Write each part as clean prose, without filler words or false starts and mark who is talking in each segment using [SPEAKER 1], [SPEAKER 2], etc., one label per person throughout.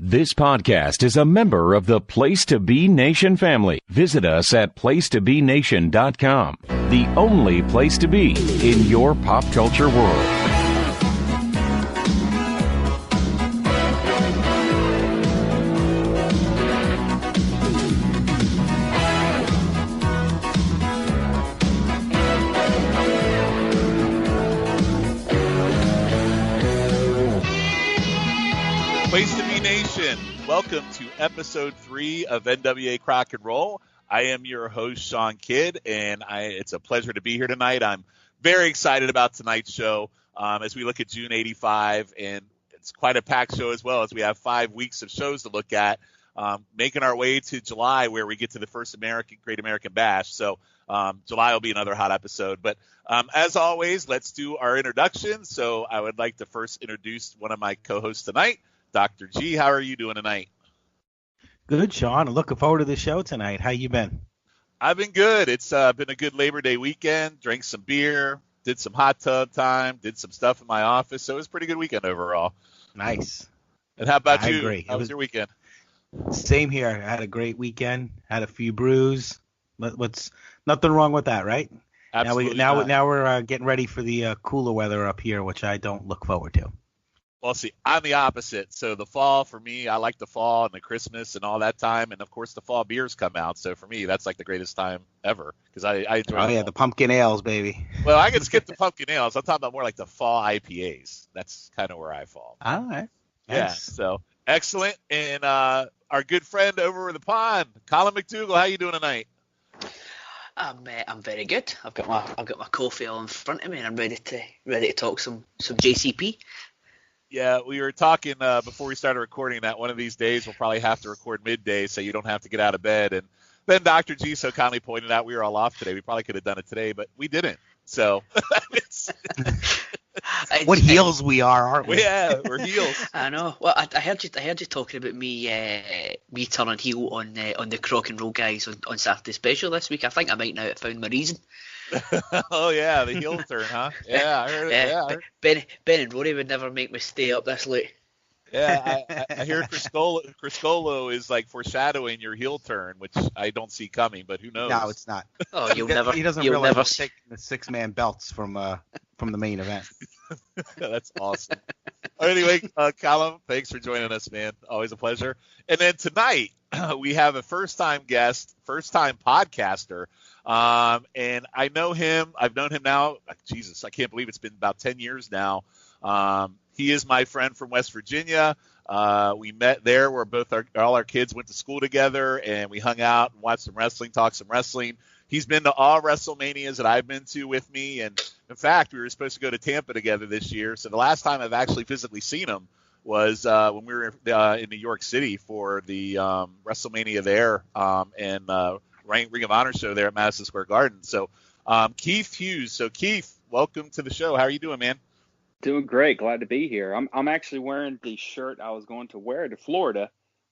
[SPEAKER 1] This podcast is a member of the Place to Be Nation family. Visit us at placetobenation.com, the only place to be in your pop culture world.
[SPEAKER 2] Place to Be Nation, welcome to episode 3 of NWA Crock and Roll. I am your host, Sean Kidd, and it's a pleasure to be here tonight. I'm very excited about tonight's show as we look at June 85, and it's quite a packed show as well as we have 5 weeks of shows to look at, making our way to July where we get to the first Great American Bash. So July will be another hot episode. But as always, let's do our introduction. So I would like to first introduce one of my co-hosts tonight, Dr. G. How are you doing tonight?
[SPEAKER 3] Good, Sean. Looking forward to the show tonight. How you been?
[SPEAKER 2] I've been good. It's been a good Labor Day weekend. Drank some beer, did some hot tub time, did some stuff in my office. So it was a pretty good weekend overall.
[SPEAKER 3] Nice.
[SPEAKER 2] And how about you?
[SPEAKER 3] Agree.
[SPEAKER 2] How was your weekend?
[SPEAKER 3] Same here. I had a great weekend. Had a few brews. What's nothing wrong with that, right?
[SPEAKER 2] Absolutely.
[SPEAKER 3] Now we're getting ready for the cooler weather up here, which I don't look forward to.
[SPEAKER 2] Well, see, I'm the opposite. So the fall, for me, I like the fall and the Christmas and all that time. And, of course, the fall beers come out. So for me, that's like the greatest time ever because I enjoy
[SPEAKER 3] Oh, yeah, the pumpkin ales, baby.
[SPEAKER 2] Well, I can skip the pumpkin ales. I'm talking about more like the fall IPAs. That's kind of where I fall.
[SPEAKER 3] All right.
[SPEAKER 2] Yeah,
[SPEAKER 3] Nice.
[SPEAKER 2] so excellent. And our good friend over the pond, Colin McDougall, how you doing tonight?
[SPEAKER 4] I'm very good. I've got my coffee all in front of me, and I'm ready to talk some JCP.
[SPEAKER 2] Yeah, we were talking before we started recording that one of these days we'll probably have to record midday so you don't have to get out of bed. And then Dr. G so kindly pointed out we were all off today. We probably could have done it today, but we didn't. So
[SPEAKER 3] what heels we are, aren't we?
[SPEAKER 2] Yeah, we're heels.
[SPEAKER 4] I know. Well, I heard you talking about me turning heel on the Crock and Roll guys on Saturday Special this week. I think I might now have found my reason.
[SPEAKER 2] Oh yeah, the heel turn, huh? Yeah, I heard it. Yeah,
[SPEAKER 4] Ben and Rory would never make me stay up this late.
[SPEAKER 2] Yeah, I hear Criscolo is like foreshadowing your heel turn, which I don't see coming, but who knows?
[SPEAKER 3] No, it's not.
[SPEAKER 4] Oh,
[SPEAKER 3] He doesn't realize he's taking the 6-man belts from the main event.
[SPEAKER 2] That's awesome. Anyway, Colin, thanks for joining us, man. Always a pleasure. And then tonight we have a first-time guest, first-time podcaster. And I know him. I've known him now. Jesus, I can't believe it's been about 10 years now. He is my friend from West Virginia. We met there where all our kids went to school together, and we hung out and watched some wrestling, talked some wrestling. He's been to all WrestleManias that I've been to with me. And, in fact, we were supposed to go to Tampa together this year. So the last time I've actually physically seen him was when we were in New York City for the WrestleMania there and Ring of Honor show there at Madison Square Garden. So Keith Hughes. So, Keith, welcome to the show. How are you doing, man?
[SPEAKER 5] Doing great. Glad to be here. I'm actually wearing the shirt I was going to wear to Florida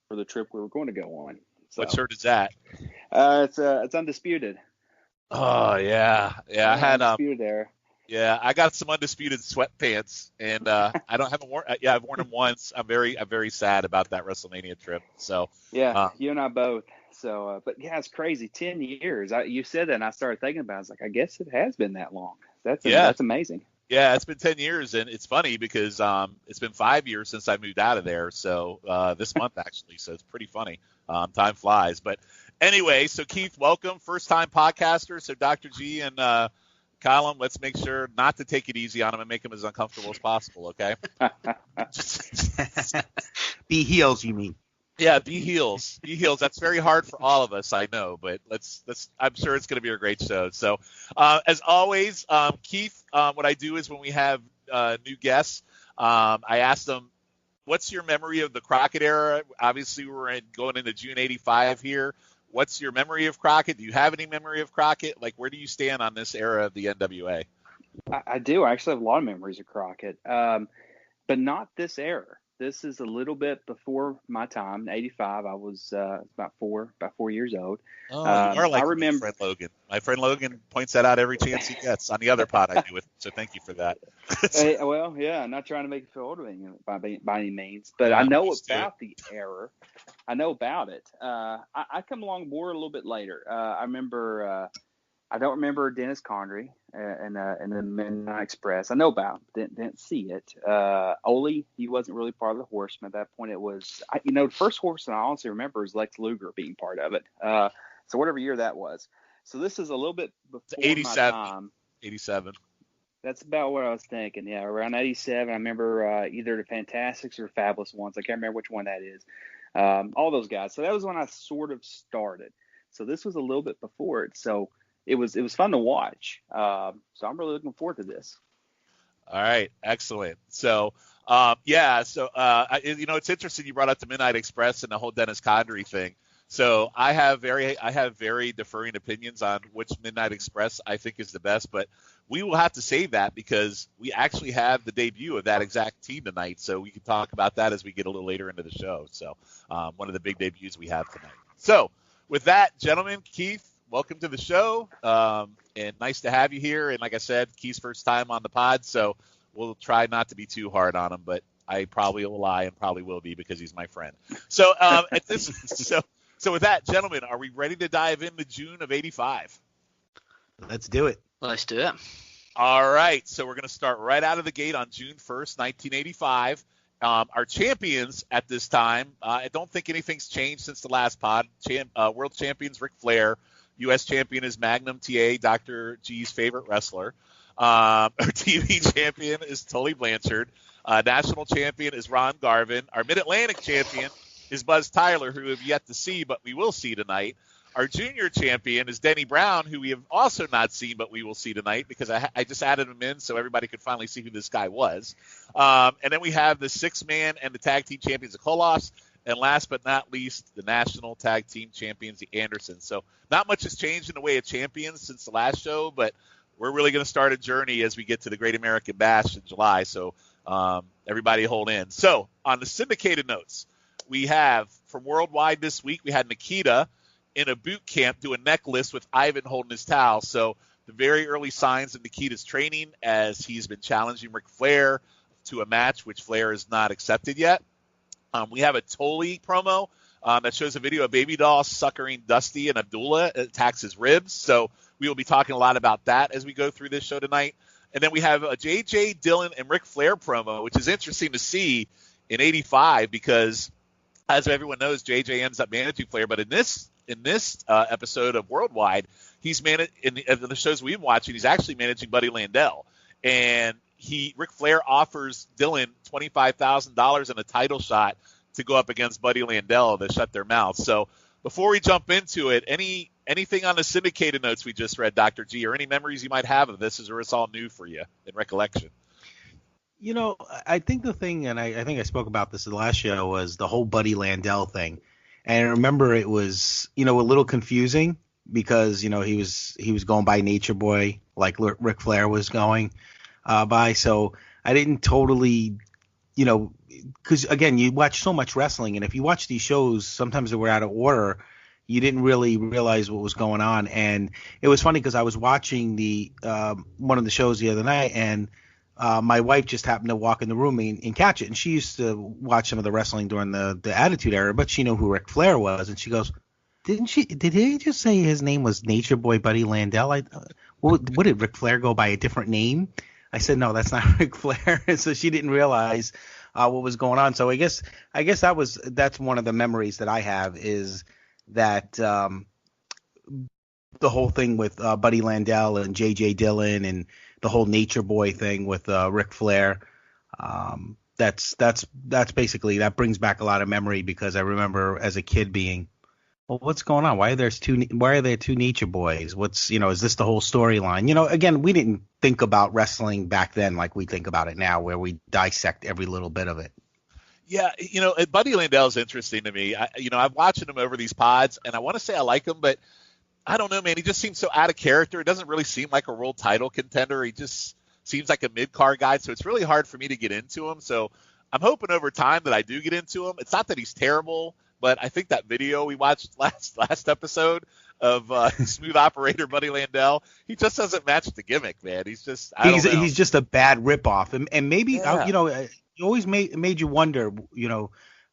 [SPEAKER 5] for the trip we were going to go on. So,
[SPEAKER 2] what shirt is that?
[SPEAKER 5] It's Undisputed.
[SPEAKER 2] Oh, yeah. Yeah, I had
[SPEAKER 5] Undisputed there.
[SPEAKER 2] Yeah, I got some Undisputed sweatpants, and haven't worn. Yeah, I've worn them once. I'm very sad about that WrestleMania trip. So
[SPEAKER 5] yeah, you and I both. So, but yeah, it's crazy. 10 years. You said that, and I started thinking about it. I was like, I guess it has been that long. That's amazing. Yeah,
[SPEAKER 2] it's been 10 years, and it's funny because it's been 5 years since I moved out of there. So this month actually, so it's pretty funny. Time flies. But anyway, so Keith, welcome, first time podcaster. So Dr. G and Colin, let's make sure not to take it easy on him and make him as uncomfortable as possible. Okay.
[SPEAKER 3] Be heels, you mean?
[SPEAKER 2] Yeah, be heels. Be heels. That's very hard for all of us, I know, but let's I'm sure it's going to be a great show. So, as always, Keith, what I do is when we have new guests, I ask them, what's your memory of the Crockett era? Obviously, we're going into June 85 here. What's your memory of Crockett? Do you have any memory of Crockett? Like, where do you stand on this era of the NWA?
[SPEAKER 5] I do. I actually have a lot of memories of Crockett, but not this era. This is a little bit before my time. 85. I was about 4 years old.
[SPEAKER 2] Oh, you are like
[SPEAKER 5] I remember
[SPEAKER 2] my friend Logan. My friend Logan points that out every chance he gets on the other pod I do with. So thank you for that.
[SPEAKER 5] Well, yeah, not trying to make you feel older by any means, but
[SPEAKER 2] Yeah,
[SPEAKER 5] I know
[SPEAKER 2] I'm used to
[SPEAKER 5] about the error. I know about it. I come along board a little bit later. I remember. I don't remember Dennis Condrey and the Midnight Express. I know about him, didn't see it. Ole, he wasn't really part of the Horsemen at that point. It was, the first Horseman I honestly remember is Lex Luger being part of it. So whatever year that was. So this is a little bit before my time.
[SPEAKER 2] 87.
[SPEAKER 5] That's about what I was thinking. Yeah, around 87. I remember either the Fantastics or Fabulous Ones. I can't remember which one that is. All those guys. So that was when I sort of started. So this was a little bit before it. So it was fun to watch. So I'm really looking forward to this.
[SPEAKER 2] All right, excellent. So it's interesting you brought up the Midnight Express and the whole Dennis Condrey thing. So I have very differing opinions on which Midnight Express I think is the best, but we will have to save that because we actually have the debut of that exact team tonight. So we can talk about that as we get a little later into the show. So one of the big debuts we have tonight. So with that, gentlemen, Keith, welcome to the show, and nice to have you here. And like I said, Keith's first time on the pod, so we'll try not to be too hard on him, but I probably will lie and probably will be because he's my friend. So so with that, gentlemen, are we ready to dive into June of 85?
[SPEAKER 3] Let's do it.
[SPEAKER 4] Let's do it.
[SPEAKER 2] All right, so we're going to start right out of the gate on June 1st, 1985. Our champions at this time, I don't think anything's changed since the last pod. World champions Ric Flair. U.S. champion is Magnum T.A., Dr. G's favorite wrestler. Our TV champion is Tully Blanchard. National champion is Ron Garvin. Our Mid-Atlantic champion is Buzz Tyler, who we have yet to see, but we will see tonight. Our junior champion is Denny Brown, who we have also not seen, but we will see tonight because I just added him in so everybody could finally see who this guy was. And then we have the six-man and the tag team champions, the Koloffs. And last but not least, the national tag team champions, the Andersons. So not much has changed in the way of champions since the last show, but we're really going to start a journey as we get to the Great American Bash in July. So everybody hold in. So on the syndicated notes, we have from Worldwide this week, we had Nikita in a boot camp do a necklace with Ivan holding his towel. So the very early signs of Nikita's training as he's been challenging Ric Flair to a match, which Flair has not accepted yet. We have a Tully promo that shows a video of Baby Doll suckering Dusty and Abdullah attacks his ribs. So we will be talking a lot about that as we go through this show tonight. And then we have a J.J. Dillon and Ric Flair promo, which is interesting to see in 85 because, as everyone knows, J.J. ends up managing Flair. But in this episode of Worldwide, he's in the shows we've been watching, he's actually managing Buddy Landel. And Ric Flair offers Dillon $25,000 in a title shot to go up against Buddy Landel to shut their mouths. So before we jump into it, anything on the syndicated notes we just read, Dr. G, or any memories you might have of this, or it's all new for you in recollection?
[SPEAKER 3] I think the thing, and I think I spoke about this in the last show, was the whole Buddy Landel thing. And I remember it was, a little confusing because, he was going by Nature Boy like Ric Flair was going by. So I didn't totally, because again, you watch so much wrestling, and if you watch these shows, sometimes they were out of order. You didn't really realize what was going on. And it was funny because I was watching one of the shows the other night, and my wife just happened to walk in the room and catch it. And she used to watch some of the wrestling during the Attitude Era, but she knew who Ric Flair was. And she goes, did he just say his name was Nature Boy Buddy Landel? What did Ric Flair go by a different name? I said, no, that's not Ric Flair. And so she didn't realize what was going on. So I guess that's one of the memories that I have is that the whole thing with Buddy Landel and J.J. Dillon and the whole Nature Boy thing with Ric Flair. That's basically, that brings back a lot of memory because I remember as a kid being, well, what's going on? Why are there two Nature Boys? Is this the whole storyline? Again, we didn't think about wrestling back then like we think about it now, where we dissect every little bit of it.
[SPEAKER 2] Yeah, Buddy Landel is interesting to me. I'm watching him over these pods, and I want to say I like him, but I don't know, man. He just seems so out of character. It doesn't really seem like a world title contender. He just seems like a mid-card guy, so it's really hard for me to get into him. So I'm hoping over time that I do get into him. It's not that he's terrible, but I think that video we watched last episode of Smooth Operator Buddy Landell, he just doesn't match the gimmick, man. He's just
[SPEAKER 3] he's just a bad ripoff, and maybe he always made you wonder,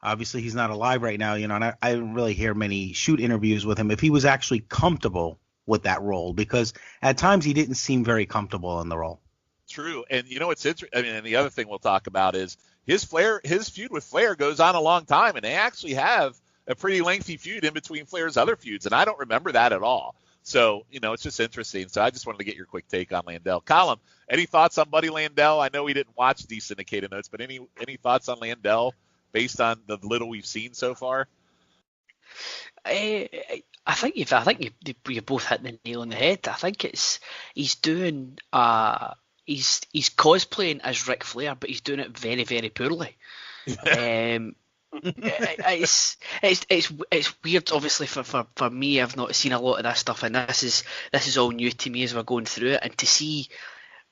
[SPEAKER 3] obviously he's not alive right now, and I didn't really hear many shoot interviews with him if he was actually comfortable with that role, because at times he didn't seem very comfortable in the role.
[SPEAKER 2] True, and it's interesting. I mean, and the other thing we'll talk about is his feud with Flair goes on a long time, and they actually have a pretty lengthy feud in between Flair's other feuds, and I don't remember that at all. So, it's just interesting. So I just wanted to get your quick take on Landell. Colin, any thoughts on Buddy Landell? I know we didn't watch these syndicated notes, but any thoughts on Landell based on the little we've seen so far?
[SPEAKER 4] I think you both hit the nail on the head. I think he's doing he's cosplaying as Ric Flair, but he's doing it very, very poorly. It's weird, obviously for me. I've not seen a lot of this stuff, and this is all new to me as we're going through it. And to see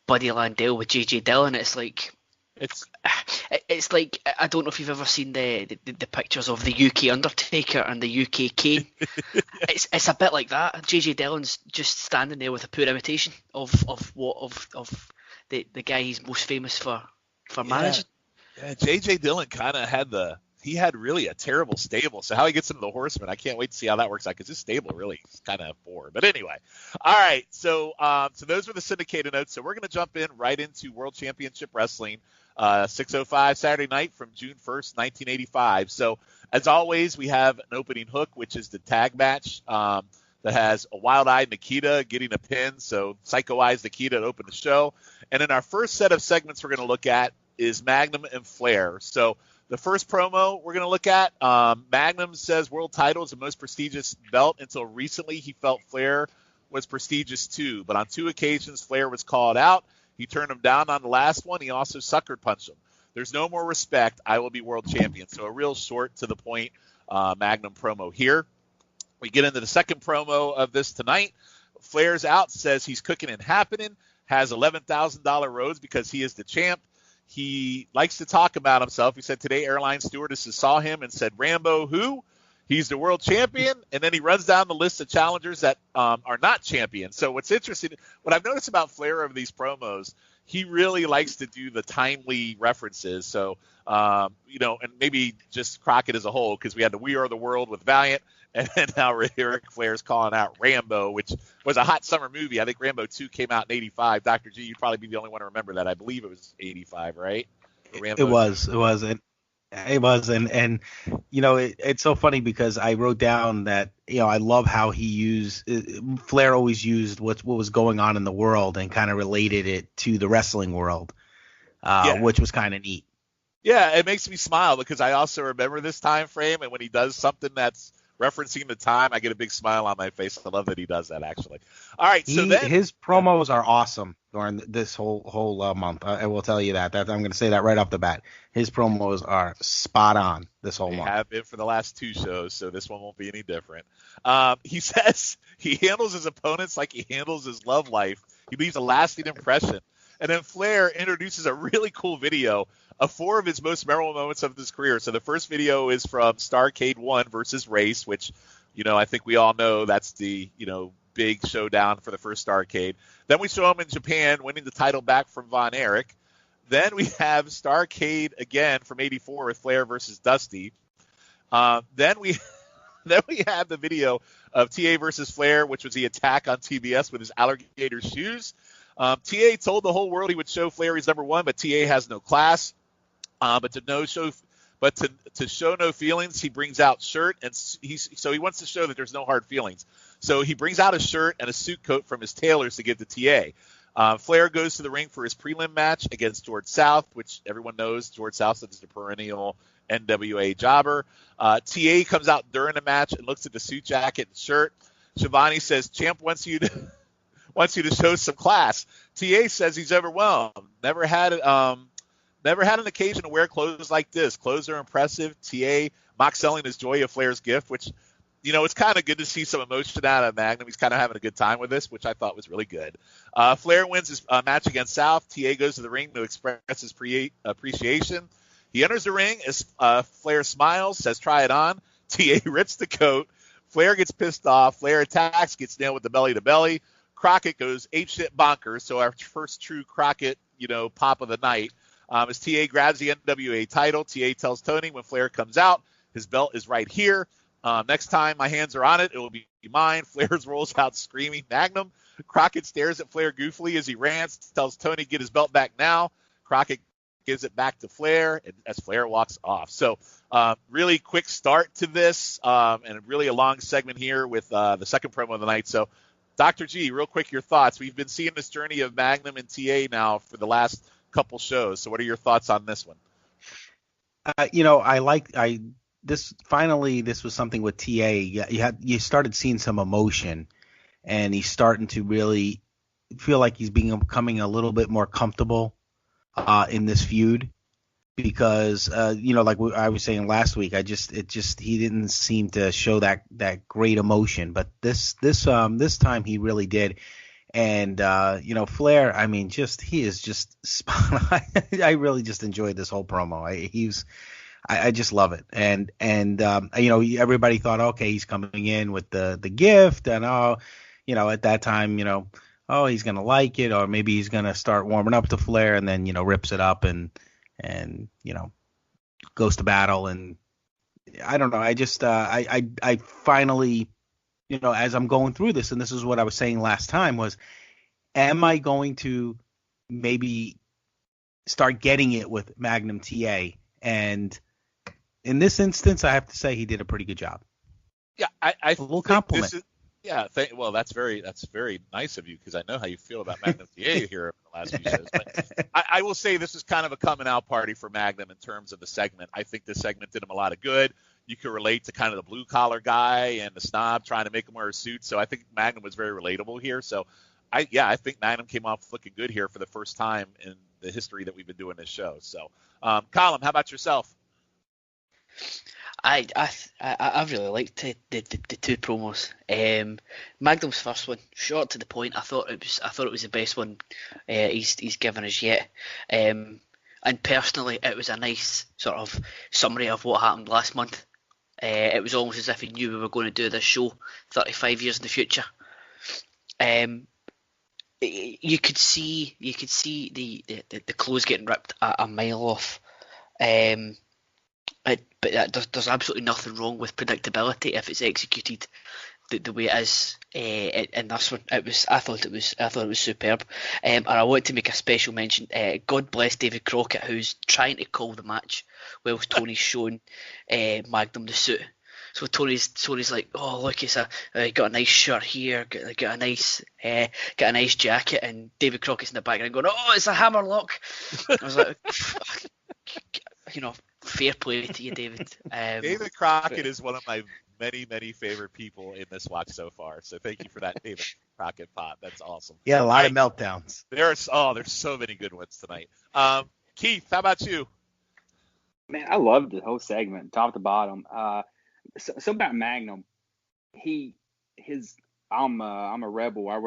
[SPEAKER 4] Buddy Landell with JJ Dillon, it's like I don't know if you've ever seen the pictures of the UK Undertaker and the UK Kane. It's a bit like that. JJ Dillon's just standing there with a poor imitation of the guy he's most famous for managing.
[SPEAKER 2] Yeah, JJ Dillon kind of had really a terrible stable. So how he gets into the Horsemen, I can't wait to see how that works out, because his stable really is kind of poor. But anyway, all right. So those were the syndicated notes. So we're going to jump in right into World Championship Wrestling, 6:05 Saturday night from June 1st, 1985. So as always, we have an opening hook, which is the tag match that has a wild-eyed Nikita getting a pin. So Psycho Eyes Nikita to open the show. And in our first set of segments we're going to look at is Magnum and Flair. So the first promo we're going to look at, Magnum says world title is the most prestigious belt. Until recently, he felt Flair was prestigious too. But on 2 occasions, Flair was called out. He turned him down on the last one. He also sucker punched him. There's no more respect. I will be world champion. So a real short to the point Magnum promo here. We get into the second promo of this tonight. Flair's out, says he's cooking and happening, has $11,000 Rhodes because he is the champ. He likes to talk about himself. He said today airline stewardesses saw him and said, Rambo who? He's the world champion. And then he runs down the list of challengers that are not champions. So what's interesting, what I've noticed about Flair over these promos, he really likes to do the timely references. So, and maybe just Crockett as a whole, because we had the We Are the World with Valiant, and then now Ric Flair's calling out Rambo, which was a hot summer movie. I think Rambo 2 came out in 85. Dr. G, you'd probably be the only one to remember that. I believe it was 85, right?
[SPEAKER 3] It was. And it's so funny because I wrote down that, I love how Flair always used what was going on in the world and kind of related it to the wrestling world, which was kind of neat.
[SPEAKER 2] Yeah, it makes me smile because I also remember this time frame, and when he does something that's referencing the time, I get a big smile on my face. I love that he does that, actually. All right, so then
[SPEAKER 3] his promos are awesome during this whole month. I will tell you that. I'm going to say that right off the bat. His promos are spot on this whole month.
[SPEAKER 2] They have been for the last 2 shows, so this one won't be any different. He says he handles his opponents like he handles his love life. He leaves a lasting impression. And then Flair introduces a really cool video of 4 of his most memorable moments of his career. So the first video is from Starrcade 1 versus Race, which, I think we all know that's the, big showdown for the first Starrcade. Then we show him in Japan winning the title back from Von Erich. Then we have Starrcade again from 84 with Flair versus Dusty. Then we have the video of T.A. versus Flair, which was the attack on TBS with his alligator shoes. T.A. told the whole world he would show Flair he's number one, but T.A. has no class. But to show no feelings, he brings out shirt, and he wants to show that there's no hard feelings. So he brings out a shirt and a suit coat from his tailors to give to T.A. Flair goes to the ring for his prelim match against George South, which everyone knows George South is the perennial NWA jobber. T.A. comes out during the match and looks at the suit jacket and shirt. Schiavone says, Champ wants you to show some class. T.A. says he's overwhelmed. Never had an occasion to wear clothes like this. Clothes are impressive. T.A. mocks selling his joy of Flair's gift, which, it's kind of good to see some emotion out of Magnum. He's kind of having a good time with this, which I thought was really good. Flair wins his match against South. T.A. goes to the ring to express his appreciation. He enters the ring as Flair smiles, says try it on. TA rips the coat. Flair gets pissed off. Flair attacks, gets nailed with the belly-to-belly. Crockett goes apeshit bonkers, so our first true Crockett, pop of the night. As TA grabs the NWA title, TA tells Tony when Flair comes out, his belt is right here. Next time my hands are on it, it will be mine. Flair rolls out screaming, Magnum. Crockett stares at Flair goofily as he rants, tells Tony get his belt back now. Crockett gives it back to Flair as Flair walks off. So really quick start to this and really a long segment here with the second promo of the night. So Dr. G, real quick, your thoughts. We've been seeing this journey of Magnum and TA now for the last couple shows. So what are your thoughts on this one?
[SPEAKER 3] This was something with TA. You started seeing some emotion, and he's starting to really feel like he's becoming a little bit more comfortable in this feud, because like I was saying last week, he didn't seem to show that great emotion, but this time he really did. And Flair, I mean, he is just spot on. I really just enjoyed this whole promo. I just love it. And everybody thought, okay, he's coming in with the gift, and at that time, he's gonna like it, or maybe he's gonna start warming up to Flair, and then rips it up and goes to battle. And I don't know. I finally, as I'm going through this, and this is what I was saying last time, was, am I going to maybe start getting it with Magnum T.A.? And in this instance, I have to say he did a pretty good job.
[SPEAKER 2] Yeah, I a
[SPEAKER 3] little compliment.
[SPEAKER 2] Well, that's very nice of you, because I know how you feel about Magnum T.A. here in the last few shows. But I will say this is kind of a coming out party for Magnum in terms of the segment. I think this segment did him a lot of good. You could relate to kind of the blue collar guy and the snob trying to make him wear a suit. So I think Magnum was very relatable here. So I think Magnum came off looking good here for the first time in the history that we've been doing this show. So, Colin, how about yourself?
[SPEAKER 4] I really liked the two promos. Magnum's first one, short to the point. I thought it was the best one he's given us yet. And personally, it was a nice sort of summary of what happened last month. It was almost as if he knew we were going to do this show 35 years in the future. You could see the clothes getting ripped a mile off. But there's absolutely nothing wrong with predictability if it's executed the way it is in this one. I thought it was superb. And I want to make a special mention. God bless David Crockett, who's trying to call the match whilst Tony's showing Magnum the suit. So Tony's like, oh look, it's got a nice shirt here, got a nice jacket, and David Crockett's in the background going, oh, it's a hammerlock. I was like, fair play to you, David.
[SPEAKER 2] David Crockett is one of my many, many favorite people in this watch so far. So thank you for that, David Crockett pop. That's awesome.
[SPEAKER 3] Yeah, a lot of meltdowns.
[SPEAKER 2] There's so many good ones tonight. Keith, how about you?
[SPEAKER 5] Man, I loved the whole segment, top to bottom. So about Magnum, I'm a rebel. I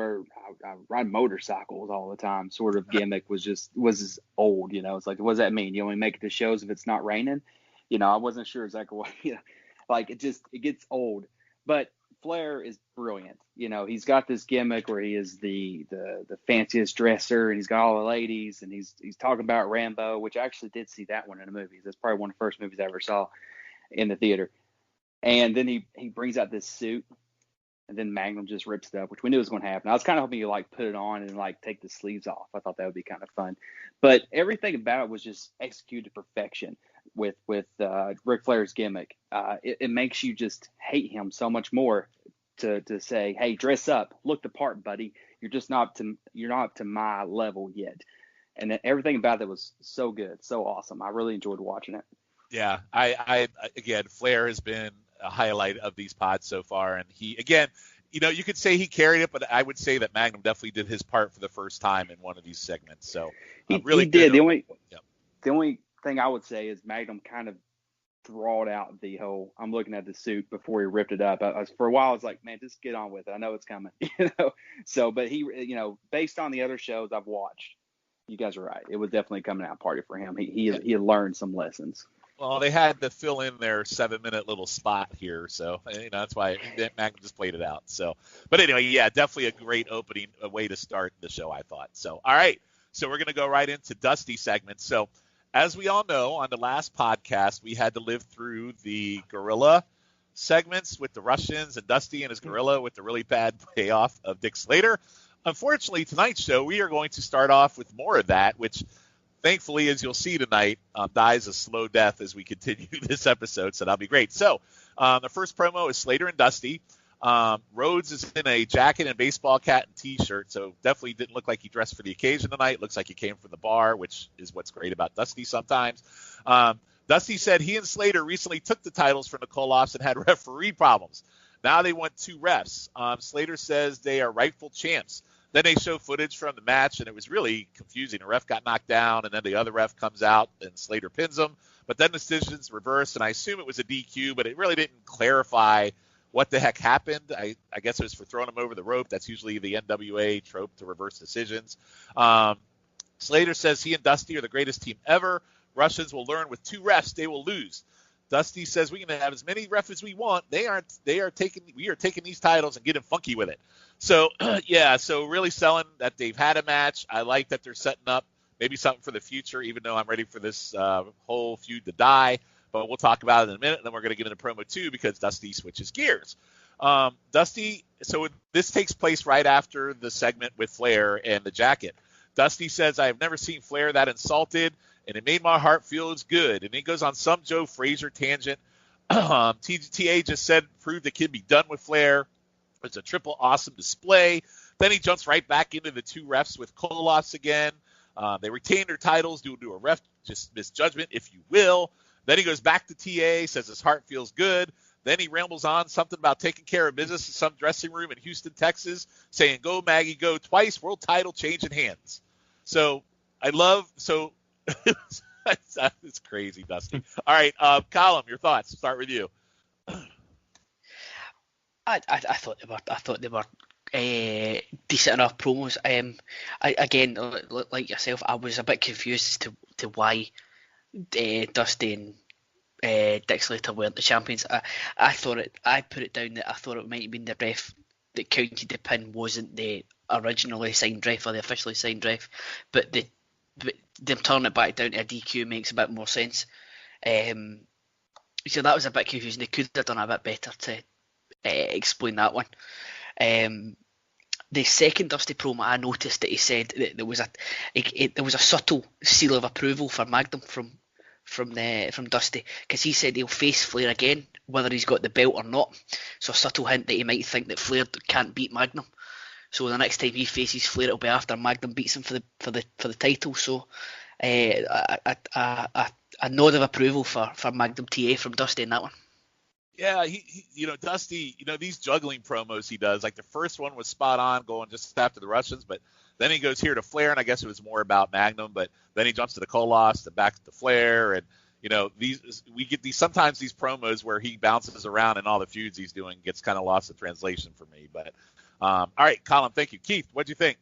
[SPEAKER 5] ride motorcycles all the time. Sort of gimmick was old. It's like, what does that mean? You only make it to shows if it's not raining. I wasn't sure exactly what. Like it gets old. But Flair is brilliant. He's got this gimmick where he is the fanciest dresser, and he's got all the ladies, and he's talking about Rambo, which I actually did see that one in the movies. That's probably one of the first movies I ever saw in the theater. And then he brings out this suit, and then Magnum just rips it up, which we knew was going to happen. I was kind of hoping you put it on and take the sleeves off. I thought that would be kind of fun, but everything about it was just executed to perfection with Ric Flair's gimmick. It makes you just hate him so much more to say, hey, dress up, look the part, buddy. You're not up to my level yet. And everything about it was so good, so awesome. I really enjoyed watching it.
[SPEAKER 2] Yeah, I again, Flair has been a highlight of these pods so far, and he, again, you could say he carried it, but I would say that Magnum definitely did his part for the first time in one of these segments. So
[SPEAKER 5] he
[SPEAKER 2] did.
[SPEAKER 5] The only thing I would say is Magnum kind of drawed out the whole, I'm looking at the suit before he ripped it up. For a while, I was like, man, just get on with it. I know it's coming, So, but he, based on the other shows I've watched, you guys are right. It was definitely a coming out party for him. He had learned some lessons.
[SPEAKER 2] Well, they had to fill in their 7-minute little spot here, so that's why Magnum just played it out. So, but anyway, yeah, definitely a great opening, a way to start the show, I thought. So, all right, so we're gonna go right into Dusty segments. So, as we all know, on the last podcast, we had to live through the gorilla segments with the Russians and Dusty and his gorilla with the really bad payoff of Dick Slater. Unfortunately, tonight's show, we are going to start off with more of that, which thankfully, as you'll see tonight, dies a slow death as we continue this episode, so that'll be great. So the first promo is Slater and Dusty. Rhodes is in a jacket and baseball cap and T-shirt, so definitely didn't look like he dressed for the occasion tonight. Looks like he came from the bar, which is what's great about Dusty sometimes. Dusty said he and Slater recently took the titles from the Koloffs and had referee problems. Now they want 2 refs. Slater says they are rightful champs. Then they show footage from the match, and it was really confusing. The ref got knocked down, and then the other ref comes out, and Slater pins him. But then the decision's reversed, and I assume it was a DQ, but it really didn't clarify what the heck happened. I guess it was for throwing him over the rope. That's usually the NWA trope to reverse decisions. Slater says he and Dusty are the greatest team ever. Russians will learn with 2 refs, they will lose. Dusty says we can have as many refs as we want. We are taking these titles and getting funky with it. So yeah, so really selling that they've had a match. I like that they're setting up maybe something for the future, even though I'm ready for this whole feud to die. But we'll talk about it in a minute, and then we're going to get into promo 2 because Dusty switches gears. Dusty, so this takes place right after the segment with Flair and the jacket. Dusty says, I have never seen Flair that insulted, and it made my heart feel as good. And he goes on some Joe Frazier tangent. T.A. just said, proved the kid be done with Flair. It's a triple awesome display. Then he jumps right back into the 2 refs with Koloffs again. They retain their titles due to a ref just misjudgment, if you will. Then he goes back to T.A., says his heart feels good. Then he rambles on something about taking care of business in some dressing room in Houston, Texas, saying, go, Maggie, go, twice, world title changing hands. So it's crazy, Dusty. All right, Colin, your thoughts. Start with you.
[SPEAKER 4] I thought they were decent enough promos. Again, like yourself, I was a bit confused as to why Dusty and Dick Slater weren't the champions. I put it down that I thought it might have been the ref that counted the pin wasn't the originally signed ref or the officially signed ref, but them turning it back down to a DQ makes a bit more sense. So that was a bit confusing. They could have done a bit better to explain that one. The second Dusty promo, I noticed that he said that there was a subtle seal of approval for Magnum from Dusty, because he said he'll face Flair again whether he's got the belt or not. So a subtle hint that he might think that Flair can't beat Magnum. So the next time he faces Flair, it'll be after Magnum beats him for the title. So a nod of approval for Magnum T.A. from Dusty in that one.
[SPEAKER 2] Yeah, he Dusty, these juggling promos he does, like the first one was spot on, going just after the Russians, but then he goes here to Flair, and I guess it was more about Magnum, but then he jumps to the Koloffs, back to Flair, and we get these promos where he bounces around and all the feuds he's doing gets kind of lost in translation for me. But all right, Colin, thank you. Keith, what'd you think?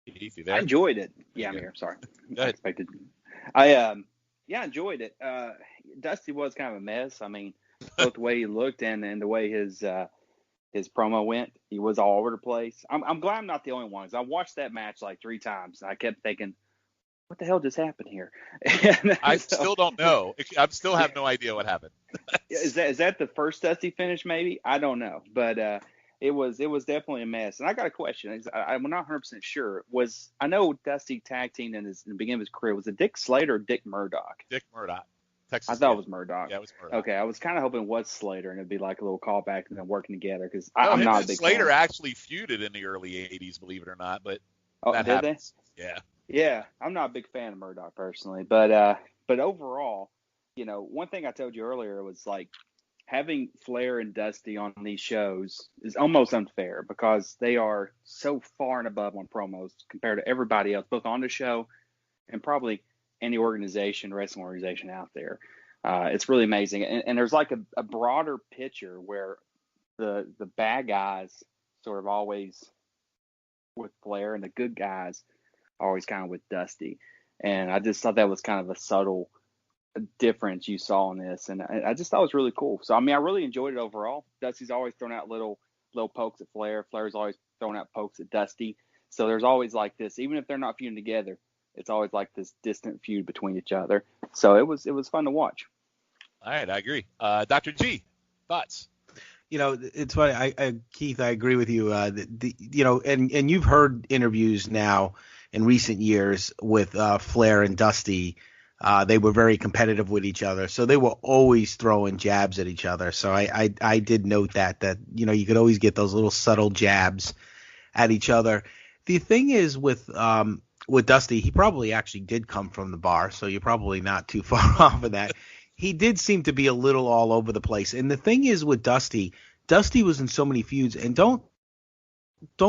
[SPEAKER 2] Keith, you there?
[SPEAKER 5] I enjoyed it. Yeah, I'm here. Sorry.
[SPEAKER 2] Go ahead.
[SPEAKER 5] I enjoyed it. Dusty was kind of a mess. I mean, both the way he looked and the way his promo went, he was all over the place. I'm glad I'm not the only one, because I watched that match like 3 times, and I kept thinking, what the hell just happened here?
[SPEAKER 2] I still don't know. I still have no idea what happened.
[SPEAKER 5] Is that the first Dusty finish? Maybe, I don't know, but it was definitely a mess. And I got a question. I'm not 100% sure. I know Dusty tag teamed in the beginning of his career. Was it Dick Slater or Dick Murdoch?
[SPEAKER 2] Dick Murdoch. Texas.
[SPEAKER 5] I thought it was Murdoch.
[SPEAKER 2] Yeah, it was Murdoch.
[SPEAKER 5] Okay, I was kind of hoping it was Slater, and it'd be like a little callback and then working together, because I'm not a big
[SPEAKER 2] Slater
[SPEAKER 5] fan.
[SPEAKER 2] actually feuded in the early 80s, believe it or not, but that
[SPEAKER 5] did
[SPEAKER 2] happens.
[SPEAKER 5] They?
[SPEAKER 2] Yeah.
[SPEAKER 5] Yeah, I'm not a big fan of Murdoch personally, but overall, one thing I told you earlier was like having Flair and Dusty on these shows is almost unfair, because they are so far and above on promos compared to everybody else, both on the show and probably any wrestling organization out there. It's really amazing. And there's like a broader picture where the bad guys sort of always with Flair, and the good guys are always kind of with Dusty. And I just thought that was kind of a subtle difference you saw in this, and I just thought it was really cool. So I mean, I really enjoyed it overall. Dusty's always thrown out little pokes at Flair. Flair's always thrown out pokes at Dusty. So there's always like this, even if they're not feuding together, it's always like this distant feud between each other. So it was fun to watch.
[SPEAKER 2] All right, I agree. Dr. G, thoughts?
[SPEAKER 3] It's funny. Keith, I agree with you. And you've heard interviews now in recent years with Flair and Dusty. They were very competitive with each other, so they were always throwing jabs at each other. So I did note that you could always get those little subtle jabs at each other. The thing is with Dusty, he probably actually did come from the bar, so you're probably not too far off of that. He did seem to be a little all over the place. And the thing is with Dusty was in so many feuds, and don't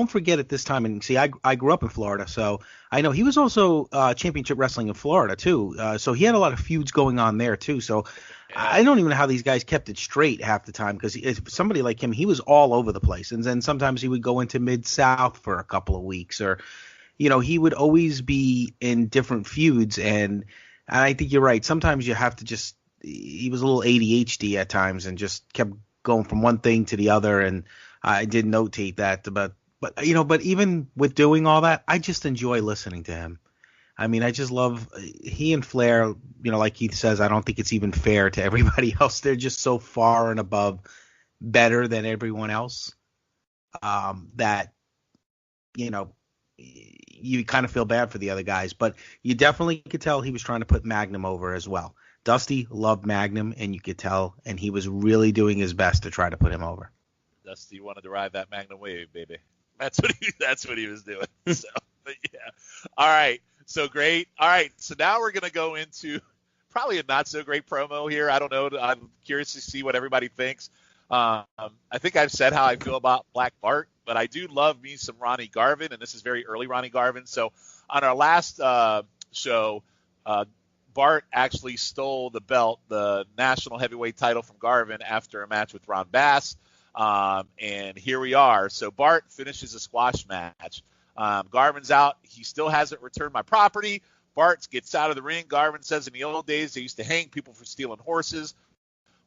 [SPEAKER 3] forget at this time, and see, I grew up in Florida, so I know he was also championship wrestling in Florida too. So he had a lot of feuds going on there too. So I don't even know how these guys kept it straight half the time, because somebody like him, he was all over the place. And then sometimes he would go into Mid-South for a couple of weeks, or he would always be in different feuds. And I think you're right. Sometimes you have to he was a little ADHD at times and just kept going from one thing to the other. And I did notate that, but even with doing all that, I just enjoy listening to him. I mean, I just love he and Flair. Like Keith says, I don't think it's even fair to everybody else. They're just so far and above better than everyone else that you kind of feel bad for the other guys. But you definitely could tell he was trying to put Magnum over as well. Dusty loved Magnum, and you could tell, and he was really doing his best to try to put him over.
[SPEAKER 2] Dusty wanted to ride that Magnum wave, baby. That's what he was doing. So, but yeah. All right. So great. All right. So now we're gonna go into probably a not so great promo here. I don't know. I'm curious to see what everybody thinks. I think I've said how I feel about Black Bart, but I do love me some Ronnie Garvin, and this is very early Ronnie Garvin. So on our last show, Bart actually stole the belt, the national heavyweight title from Garvin after a match with Ron Bass. And here we are. So Bart finishes a squash match. Garvin's out. He still hasn't returned my property. Bart gets out of the ring. Garvin says in the old days they used to hang people for stealing horses.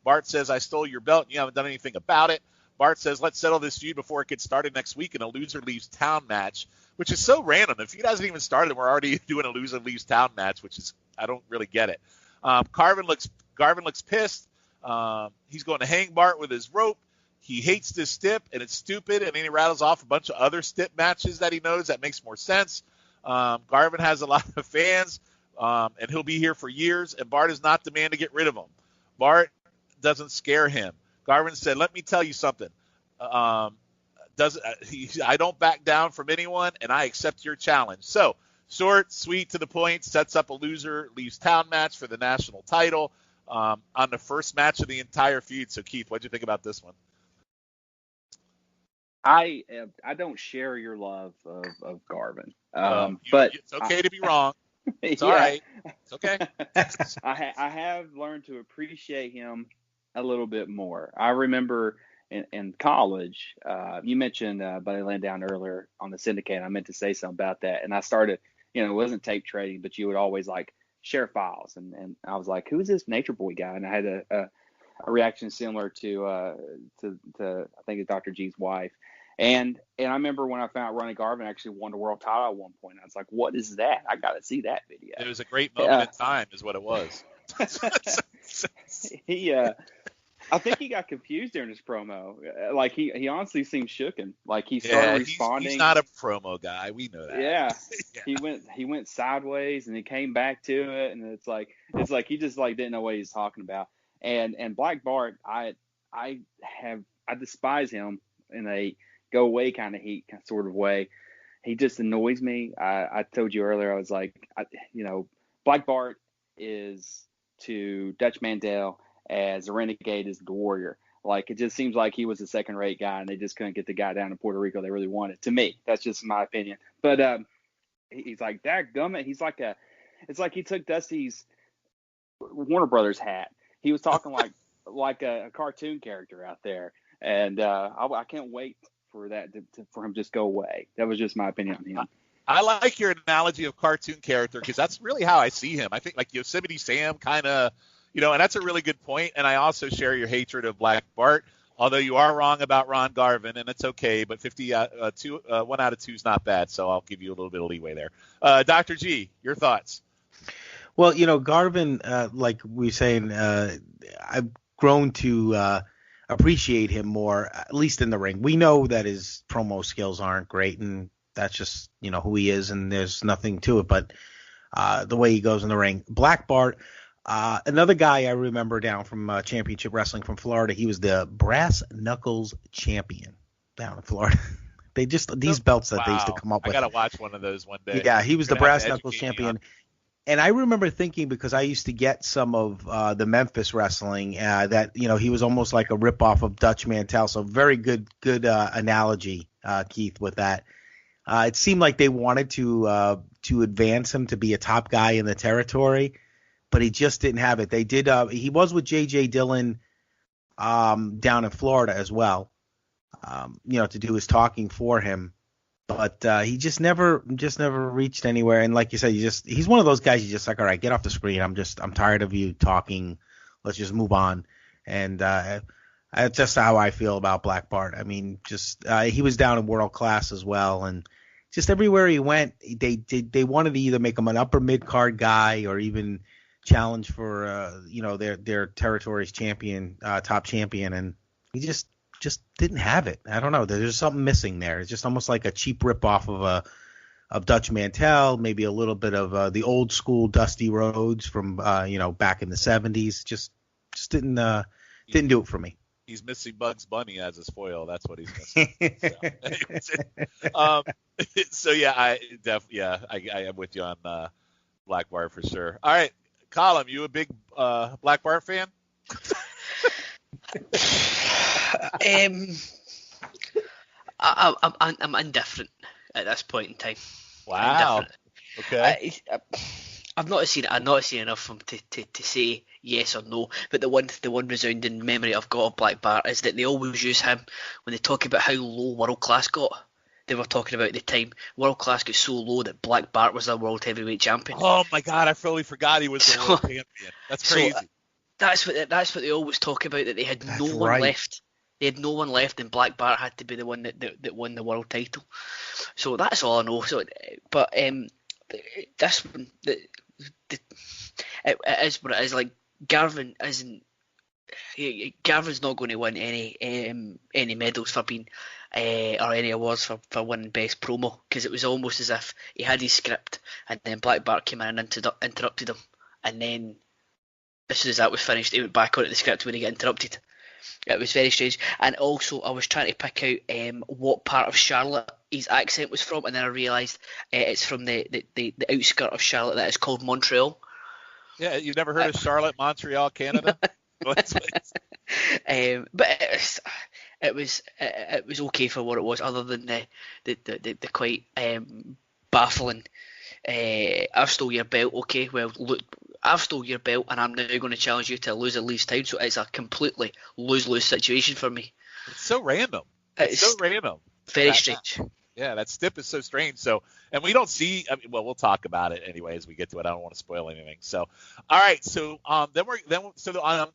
[SPEAKER 2] Bart says, I stole your belt and you haven't done anything about it. Bart says, let's settle this feud before it gets started next week in a loser leaves town match, which is so random. The feud hasn't even started and we're already doing a loser leaves town match, which is, I don't really get it. Garvin looks pissed. He's going to hang Bart with his rope. He hates this stip, and it's stupid, and then he rattles off a bunch of other stip matches that he knows that makes more sense. Garvin has a lot of fans, and he'll be here for years, and Bart is not the man to get rid of him. Bart doesn't scare him. Garvin said, let me tell you something. I don't back down from anyone, and I accept your challenge. So, short, sweet, to the point, sets up a loser leaves town match for the national title on the first match of the entire feud. So, Keith, what did you think about this one?
[SPEAKER 5] I don't share your love of Garvin, but
[SPEAKER 2] it's okay to be wrong. It's all right. It's okay.
[SPEAKER 5] I have learned to appreciate him a little bit more. I remember in college, you mentioned Buddy Landau earlier on the syndicate. I meant to say something about that, and I started. It wasn't tape trading, but you would always like share files, and I was like, who is this Nature Boy guy? And I had a reaction similar to I think it's Dr. G's wife. And I remember when I found out Ronnie Garvin actually won the world title at one point. I was like, what is that? I got to see that video.
[SPEAKER 2] It was a great moment in time is what it was.
[SPEAKER 5] I think he got confused during his promo. Like he honestly seemed shooken. Like he started responding.
[SPEAKER 2] He's not a promo guy. We know that.
[SPEAKER 5] Yeah. He went sideways and he came back to it, and it's like he just like didn't know what he was talking about. And Black Bart, I despise him in a go away kind of heat sort of way. He just annoys me. I told you earlier, I was like, Black Bart is to Dutch Mandel as a Renegade is the Warrior. Like, it just seems like he was a second-rate guy, and they just couldn't get the guy down in Puerto Rico they really wanted. To me, that's just my opinion. But he's like, dadgummit. He's like it's like he took Dusty's Warner Brothers hat. He was talking like a cartoon character out there. And I can't wait for that for him to just go away. That was just my opinion on him.
[SPEAKER 2] I like your analogy of cartoon character because that's really how I see him. I think like Yosemite Sam kind of, and that's a really good point. And I also share your hatred of Black Bart, although you are wrong about Ron Garvin, and it's okay. But 1 out of 2 is not bad, so I'll give you a little bit of leeway there. Dr. G, your thoughts?
[SPEAKER 3] Well, Garvin, like we were saying, I've grown to appreciate him more, at least in the ring. We know that his promo skills aren't great, and that's just, who he is, and there's nothing to it. But the way he goes in the ring. Black Bart, another guy I remember down from Championship Wrestling from Florida. He was the Brass Knuckles champion down in Florida. These belts that they used to come up with.
[SPEAKER 2] I got to watch one of those one day.
[SPEAKER 3] Yeah, he was the Brass Knuckles champion. And I remember thinking, because I used to get some of the Memphis wrestling, that, he was almost like a ripoff of Dutch Mantel. So very good analogy, Keith, with that. It seemed like they wanted to advance him to be a top guy in the territory, but he just didn't have it. They did. He was with J.J. Dillon down in Florida as well, to do his talking for him. But he just never reached anywhere. And like you said, he's one of those guys you just like, all right, get off the screen. I'm tired of you talking. Let's just move on. And that's just how I feel about Black Bart. I mean, he was down in world class as well, and just everywhere he went, they wanted to either make him an upper mid card guy or even challenge for their territory's champion, top champion, and he just didn't have it. I don't know. There's something missing there. It's just almost like a cheap ripoff of Dutch Mantel, maybe a little bit of the old school Dusty Rhodes from back in the 70s. Just didn't do it for me.
[SPEAKER 2] He's missing Bugs Bunny as his foil. That's what he's missing. So yeah, I am with you on Black Bart for sure. All right, Colin, you a big Black Bart fan?
[SPEAKER 4] I'm indifferent at this point in time.
[SPEAKER 2] Wow. Okay.
[SPEAKER 4] I've not seen enough of him to say yes or no. But the one resounding memory I've got of Black Bart is that they always use him when they talk about how low World Class got. They were talking about the time World Class got so low that Black Bart was the World Heavyweight Champion.
[SPEAKER 2] Oh my God! I fully forgot he was the World Champion. That's crazy.
[SPEAKER 4] That's what they always talk about. That they had no one left. They had no one left, and Black Bart had to be the one that won the world title. So that's all I know. So, but this one, it is what it is. Like Garvin isn't. Garvin's not going to win any medals for being or any awards for winning best promo, because it was almost as if he had his script and then Black Bart came in and interrupted him, and then as soon as that was finished, he went back onto the script when he got interrupted. It was very strange. And also, I was trying to pick out what part of Charlotte his accent was from, and then I realised it's from the outskirt of Charlotte that is called Montreal.
[SPEAKER 2] Yeah, you've never heard of Charlotte, Montreal, Canada? But
[SPEAKER 4] it was okay for what it was, other than the quite baffling. I've stole your belt. Okay, well look, I've stole your belt, and I'm now going to challenge you to a lose at least time. So it's a completely lose situation for me.
[SPEAKER 2] It's so random. It's so random.
[SPEAKER 4] Very strange.
[SPEAKER 2] Yeah, that stip is so strange. So, and we don't see. I mean, well, we'll talk about it anyway as we get to it. I don't want to spoil anything. So, all right. So,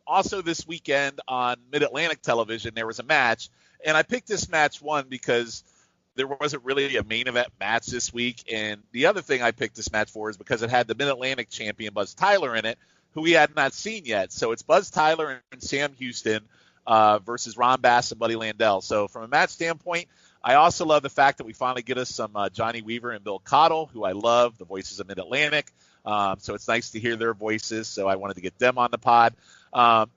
[SPEAKER 2] also this weekend on Mid Atlantic Television there was a match, and I picked this match one because there wasn't really a main event match this week, and the other thing I picked this match for is because it had the Mid Atlantic champion Buzz Tyler in it, who we had not seen yet. So it's Buzz Tyler and Sam Houston versus Ron Bass and Buddy Landel. So from a match standpoint, I also love the fact that we finally get us some Johnny Weaver and Bill Cottle, who I love, the voices of Mid Atlantic. So it's nice to hear their voices. So I wanted to get them on the pod.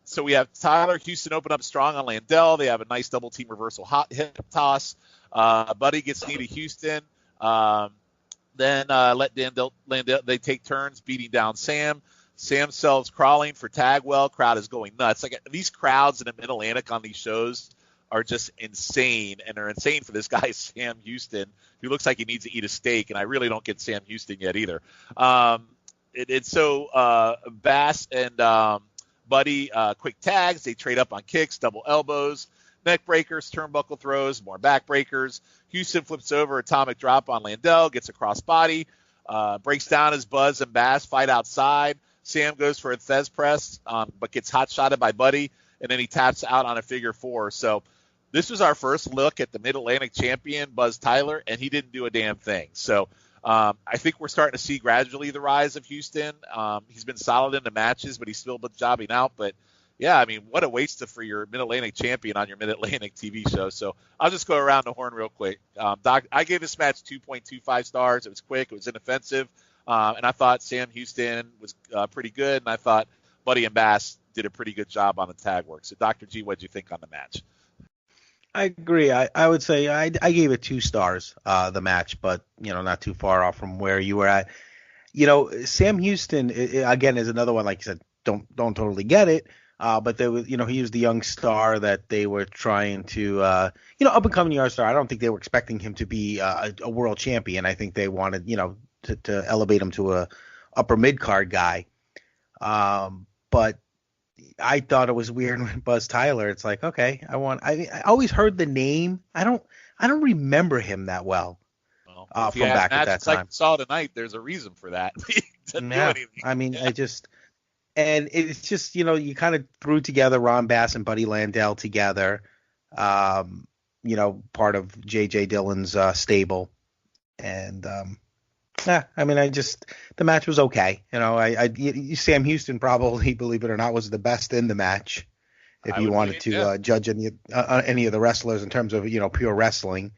[SPEAKER 2] So we have Tyler Houston open up strong on Landel. They have a nice double team reversal hip toss. Buddy gets knee to Houston. Then let Landel, they take turns beating down Sam. Sam sells crawling for Tagwell. Crowd is going nuts. Like these crowds in the Mid Atlantic on these shows are just insane, and they're insane for this guy Sam Houston, who looks like he needs to eat a steak, and I really don't get Sam Houston yet either. It's so Bass and Buddy quick tags. They trade up on kicks, double elbows. neck breakers, turnbuckle throws, more back breakers. Houston flips over, atomic drop on Landell, gets a cross body, breaks down as Buzz and Bass fight outside. Sam goes for a Thez press, but gets hot-shotted by Buddy, and then he taps out on a figure 4. So this was our first look at the Mid-Atlantic champion, Buzz Tyler, and he didn't do a damn thing. So I think we're starting to see gradually the rise of Houston. He's been solid in the matches, but he's still jobbing out. But, yeah, I mean, what a waste for your Mid-Atlantic champion on your Mid-Atlantic TV show. So I'll just go around the horn real quick. Doc, I gave this match 2.25 stars. It was quick. It was inoffensive. And I thought Sam Houston was pretty good, and I thought Buddy and Bass did a pretty good job on the tag work. So, Dr. G, what did you think on the match?
[SPEAKER 3] I agree. I would say I gave it 2 stars, the match, but, not too far off from where you were at. Sam Houston, again, is another one, like you said, don't totally get it. But there was, he was the young star that they were trying to, up and coming young star. I don't think they were expecting him to be a world champion. I think they wanted, to elevate him to a upper mid card guy. But I thought it was weird when Buzz Tyler. It's like, okay, I always heard the name. I don't remember him that well. From back at that time.
[SPEAKER 2] Like saw tonight, there's a reason for that.
[SPEAKER 3] I mean, and it's just, you kind of threw together Ron Bass and Buddy Landell together, part of J.J. Dillon's stable. And, the match was okay. Sam Houston probably, believe it or not, was the best in the match. If you wanted to judge any of the wrestlers in terms of, pure wrestling.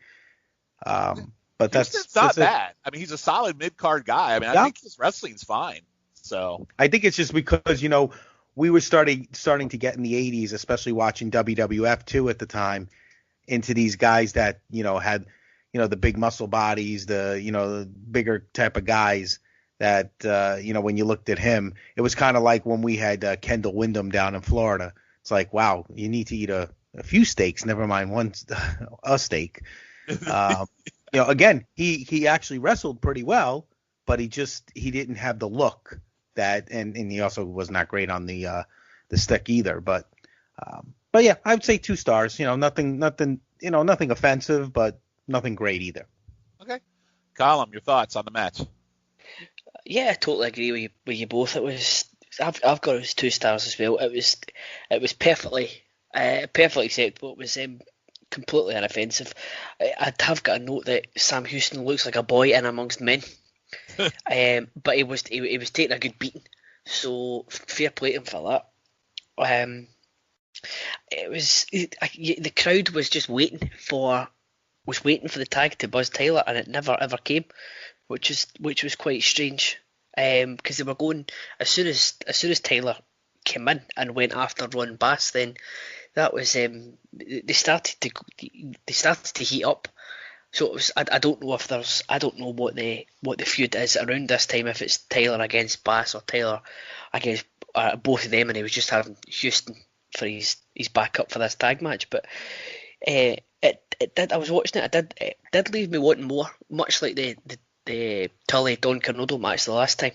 [SPEAKER 3] But
[SPEAKER 2] Houston's not bad. I mean, he's a solid mid-card guy. I mean, I think his wrestling's fine. So
[SPEAKER 3] I think it's just because, we were starting to get in the 80s, especially watching WWF too at the time, into these guys that, had, the big muscle bodies, the bigger type of guys that, when you looked at him, it was kind of like when we had Kendall Windham down in Florida. It's like, wow, you need to eat a few steaks, never mind a steak. Again, he actually wrestled pretty well, but he didn't have the look that, and he also was not great on the stick either. But yeah, I would say 2 stars. Nothing offensive, but nothing great either.
[SPEAKER 2] Okay, Colin, your thoughts on the match?
[SPEAKER 4] Yeah, I totally agree with you both. It was I've got it as 2 stars as well. It was perfectly acceptable. It was completely inoffensive. I have got a note that Sam Houston looks like a boy in amongst men, but he was taking a good beating. So fair play to him for that. The crowd was just waiting for the tag to Buzz Tyler, and it never ever came, which was quite strange. Because they were going as soon as Tyler came in and went after Ron Bass, then that was they started to heat up. So it was, I don't know what the feud is around this time, if it's Tyler against Bass or Tyler against both of them, and he was just having Houston for his backup for this tag match. But it did. I was watching it. It did leave me wanting more, much like the Tully Don Cornado match the last time.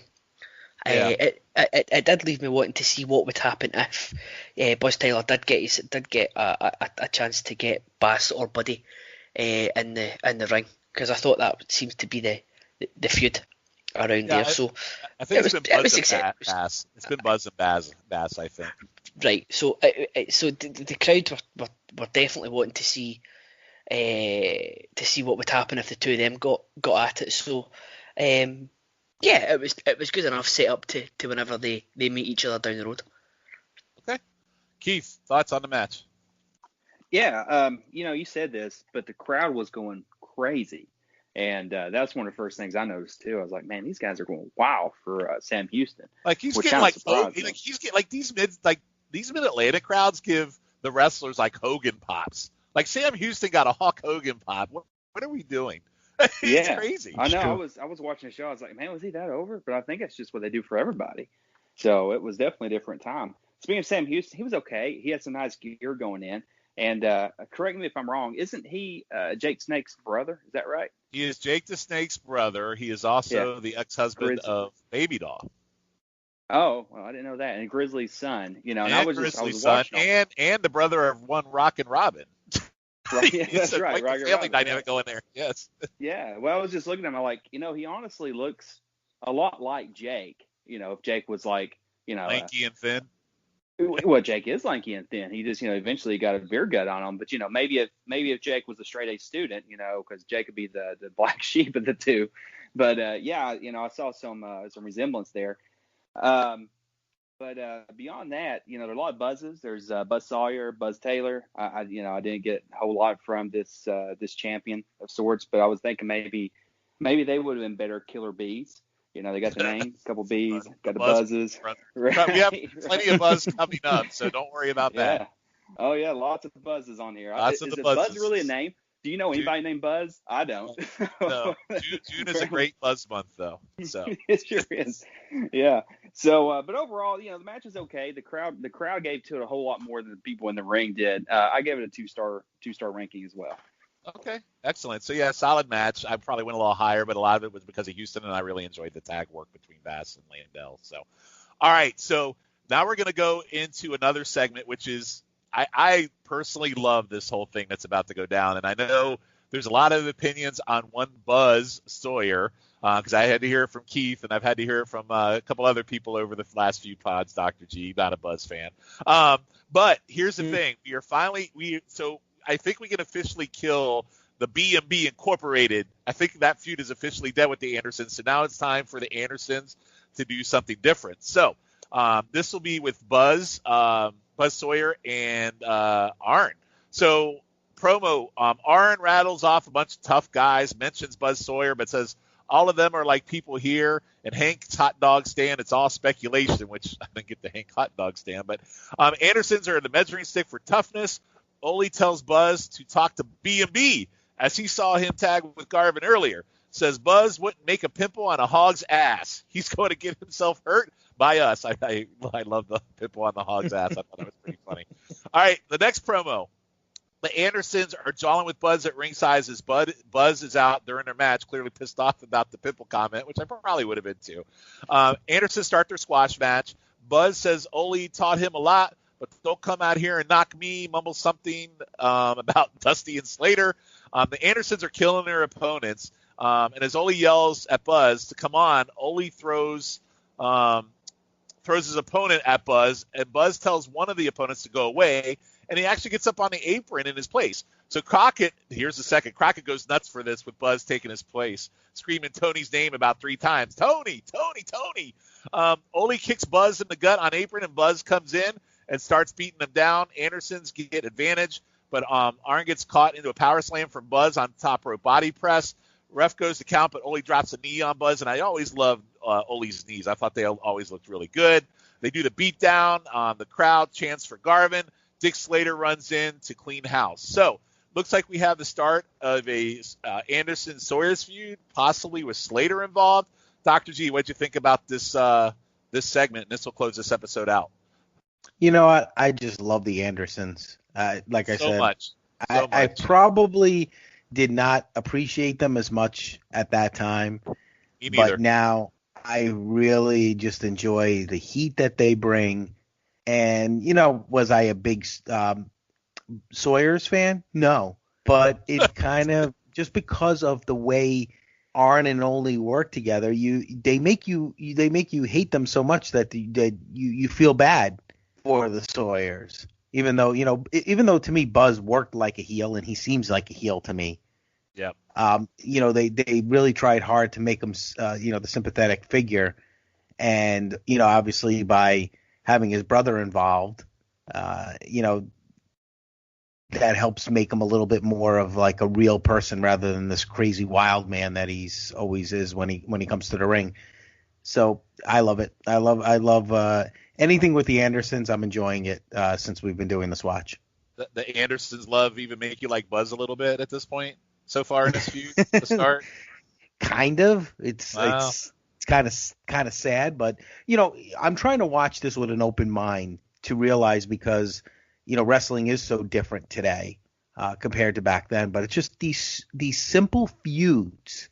[SPEAKER 4] Yeah. It did leave me wanting to see what would happen if Buzz Tyler did get a chance to get Bass or Buddy in the ring, because I thought that seems to be the feud around there. So
[SPEAKER 2] I think it's been Buzz and Bass. It's been Buzz and Bass, I think.
[SPEAKER 4] Right. So the crowd were definitely wanting to see what would happen if the two of them got at it. So yeah, it was good enough set up to whenever they meet each other down the road.
[SPEAKER 2] Okay. Keith, thoughts on the match?
[SPEAKER 5] Yeah, you said this, but the crowd was going crazy, and that's one of the first things I noticed too. I was like, man, these guys are going wild for Sam Houston.
[SPEAKER 2] Like he's getting these mid-Atlantic crowds give the wrestlers like Hogan pops. Like Sam Houston got a Hulk Hogan pop. What are we doing? It's crazy.
[SPEAKER 5] I know. I was watching the show. I was like, man, was he that over? But I think it's just what they do for everybody. So it was definitely a different time. Speaking of Sam Houston, he was okay. He had some nice gear going in. And correct me if I'm wrong, isn't he Jake Snake's brother? Is that right?
[SPEAKER 2] He is Jake the Snake's brother. He is also the ex-husband of Baby Doll.
[SPEAKER 5] Oh, well, I didn't know that. And Grizzly's son, and I was
[SPEAKER 2] Grizzly's
[SPEAKER 5] watching
[SPEAKER 2] son, and the brother of one Rockin' Robin.
[SPEAKER 5] Right, yeah, that's right.
[SPEAKER 2] Like the family dynamic going there. Yes.
[SPEAKER 5] Yeah. Well, I was just looking at him. I'm like, he honestly looks a lot like Jake. If Jake was like,
[SPEAKER 2] lanky and thin.
[SPEAKER 5] Well, Jake is lanky and thin. He just, eventually got a beer gut on him. But maybe if Jake was a straight A student, because Jake would be the black sheep of the two. But yeah, I saw some resemblance there. But beyond that, there are a lot of buzzes. There's Buzz Sawyer, Buzz Taylor. I didn't get a whole lot from this champion of sorts, but I was thinking maybe they would have been better killer bees. They got the name, a couple bees, got the buzzes.
[SPEAKER 2] Right. We have plenty of buzz coming up, so don't worry about that.
[SPEAKER 5] Yeah. Oh yeah, lots of buzzes on here.
[SPEAKER 2] Is
[SPEAKER 5] Buzz really a name? Do you know anybody named Buzz? I don't.
[SPEAKER 2] No. June is a great buzz month, though. So
[SPEAKER 5] it sure is. Yeah. So, but overall, the match is okay. The crowd gave to it a whole lot more than the people in the ring did. I gave it a two-star ranking as well.
[SPEAKER 2] Okay, excellent. So yeah, solid match. I probably went a little higher, but a lot of it was because of Houston, and I really enjoyed the tag work between Bass and Landell. So, all right. So now we're going to go into another segment, which is I personally love this whole thing that's about to go down, and I know there's a lot of opinions on one Buzz Sawyer because I had to hear it from Keith, and I've had to hear it from a couple other people over the last few pods. Dr. G, not a Buzz fan, but here's the thing: so I think we can officially kill the B&B Incorporated. I think that feud is officially dead with the Andersons. So now it's time for the Andersons to do something different. So this will be with Buzz Sawyer and Arn. So promo, Arn rattles off a bunch of tough guys, mentions Buzz Sawyer, but says all of them are like people here. And Hank's hot dog stand, it's all speculation, which I didn't get the Hank hot dog stand. But Andersons are the measuring stick for toughness. Ole tells Buzz to talk to B&B as he saw him tag with Garvin earlier. Says Buzz wouldn't make a pimple on a hog's ass. He's going to get himself hurt by us. I love the pimple on the hog's ass. I thought that was pretty funny. All right, the next promo. The Andersons are jawing with Buzz at ringside as Buzz is out during their match, clearly pissed off about the pimple comment, which I probably would have been too. Andersons start their squash match. Buzz says Ole taught him a lot, but don't come out here and knock me, mumble something about Dusty and Slater. The Andersons are killing their opponents. And as Ole yells at Buzz to come on, Ole throws his opponent at Buzz, and Buzz tells one of the opponents to go away, and he actually gets up on the apron in his place. So Crocket, here's the second. Crocket goes nuts for this with Buzz taking his place, screaming Tony's name about 3 times. Tony, Tony, Tony. Ole kicks Buzz in the gut on apron, and Buzz comes in and starts beating them down. Andersons get advantage, but Arn gets caught into a power slam from Buzz on top rope body press. Ref goes to count, but Ole drops a knee on Buzz, and I always loved Ole's knees. I thought they always looked really good. They do the beatdown. The crowd chants for Garvin. Dick Slater runs in to clean house. So looks like we have the start of a Anderson-Sawyer's feud, possibly with Slater involved. Dr. G, what'd you think about this segment? And this will close this episode out.
[SPEAKER 3] You know what? I just love the Andersons. Like I said,
[SPEAKER 2] much.
[SPEAKER 3] I probably did not appreciate them as much at that time.
[SPEAKER 2] Me neither.
[SPEAKER 3] But now I really just enjoy the heat that they bring. And, was I a big Sawyer's fan? No. But it kind of, just because of the way Arn and Ole work together, they make you hate them so much that you feel bad for the Sawyers. Even though to me Buzz worked like a heel, and he seems like a heel to me.
[SPEAKER 2] Yeah.
[SPEAKER 3] They really tried hard to make him the sympathetic figure, and obviously by having his brother involved, that helps make him a little bit more of like a real person rather than this crazy wild man that he's always is when he comes to the ring. So I love it. I love anything with the Andersons. I'm enjoying it since we've been doing this watch.
[SPEAKER 2] The Andersons love even make you like Buzz a little bit at this point so far in this feud to start.
[SPEAKER 3] Kind of. It's kind of sad, but I'm trying to watch this with an open mind to realize, because wrestling is so different today compared to back then. But it's just these simple feuds.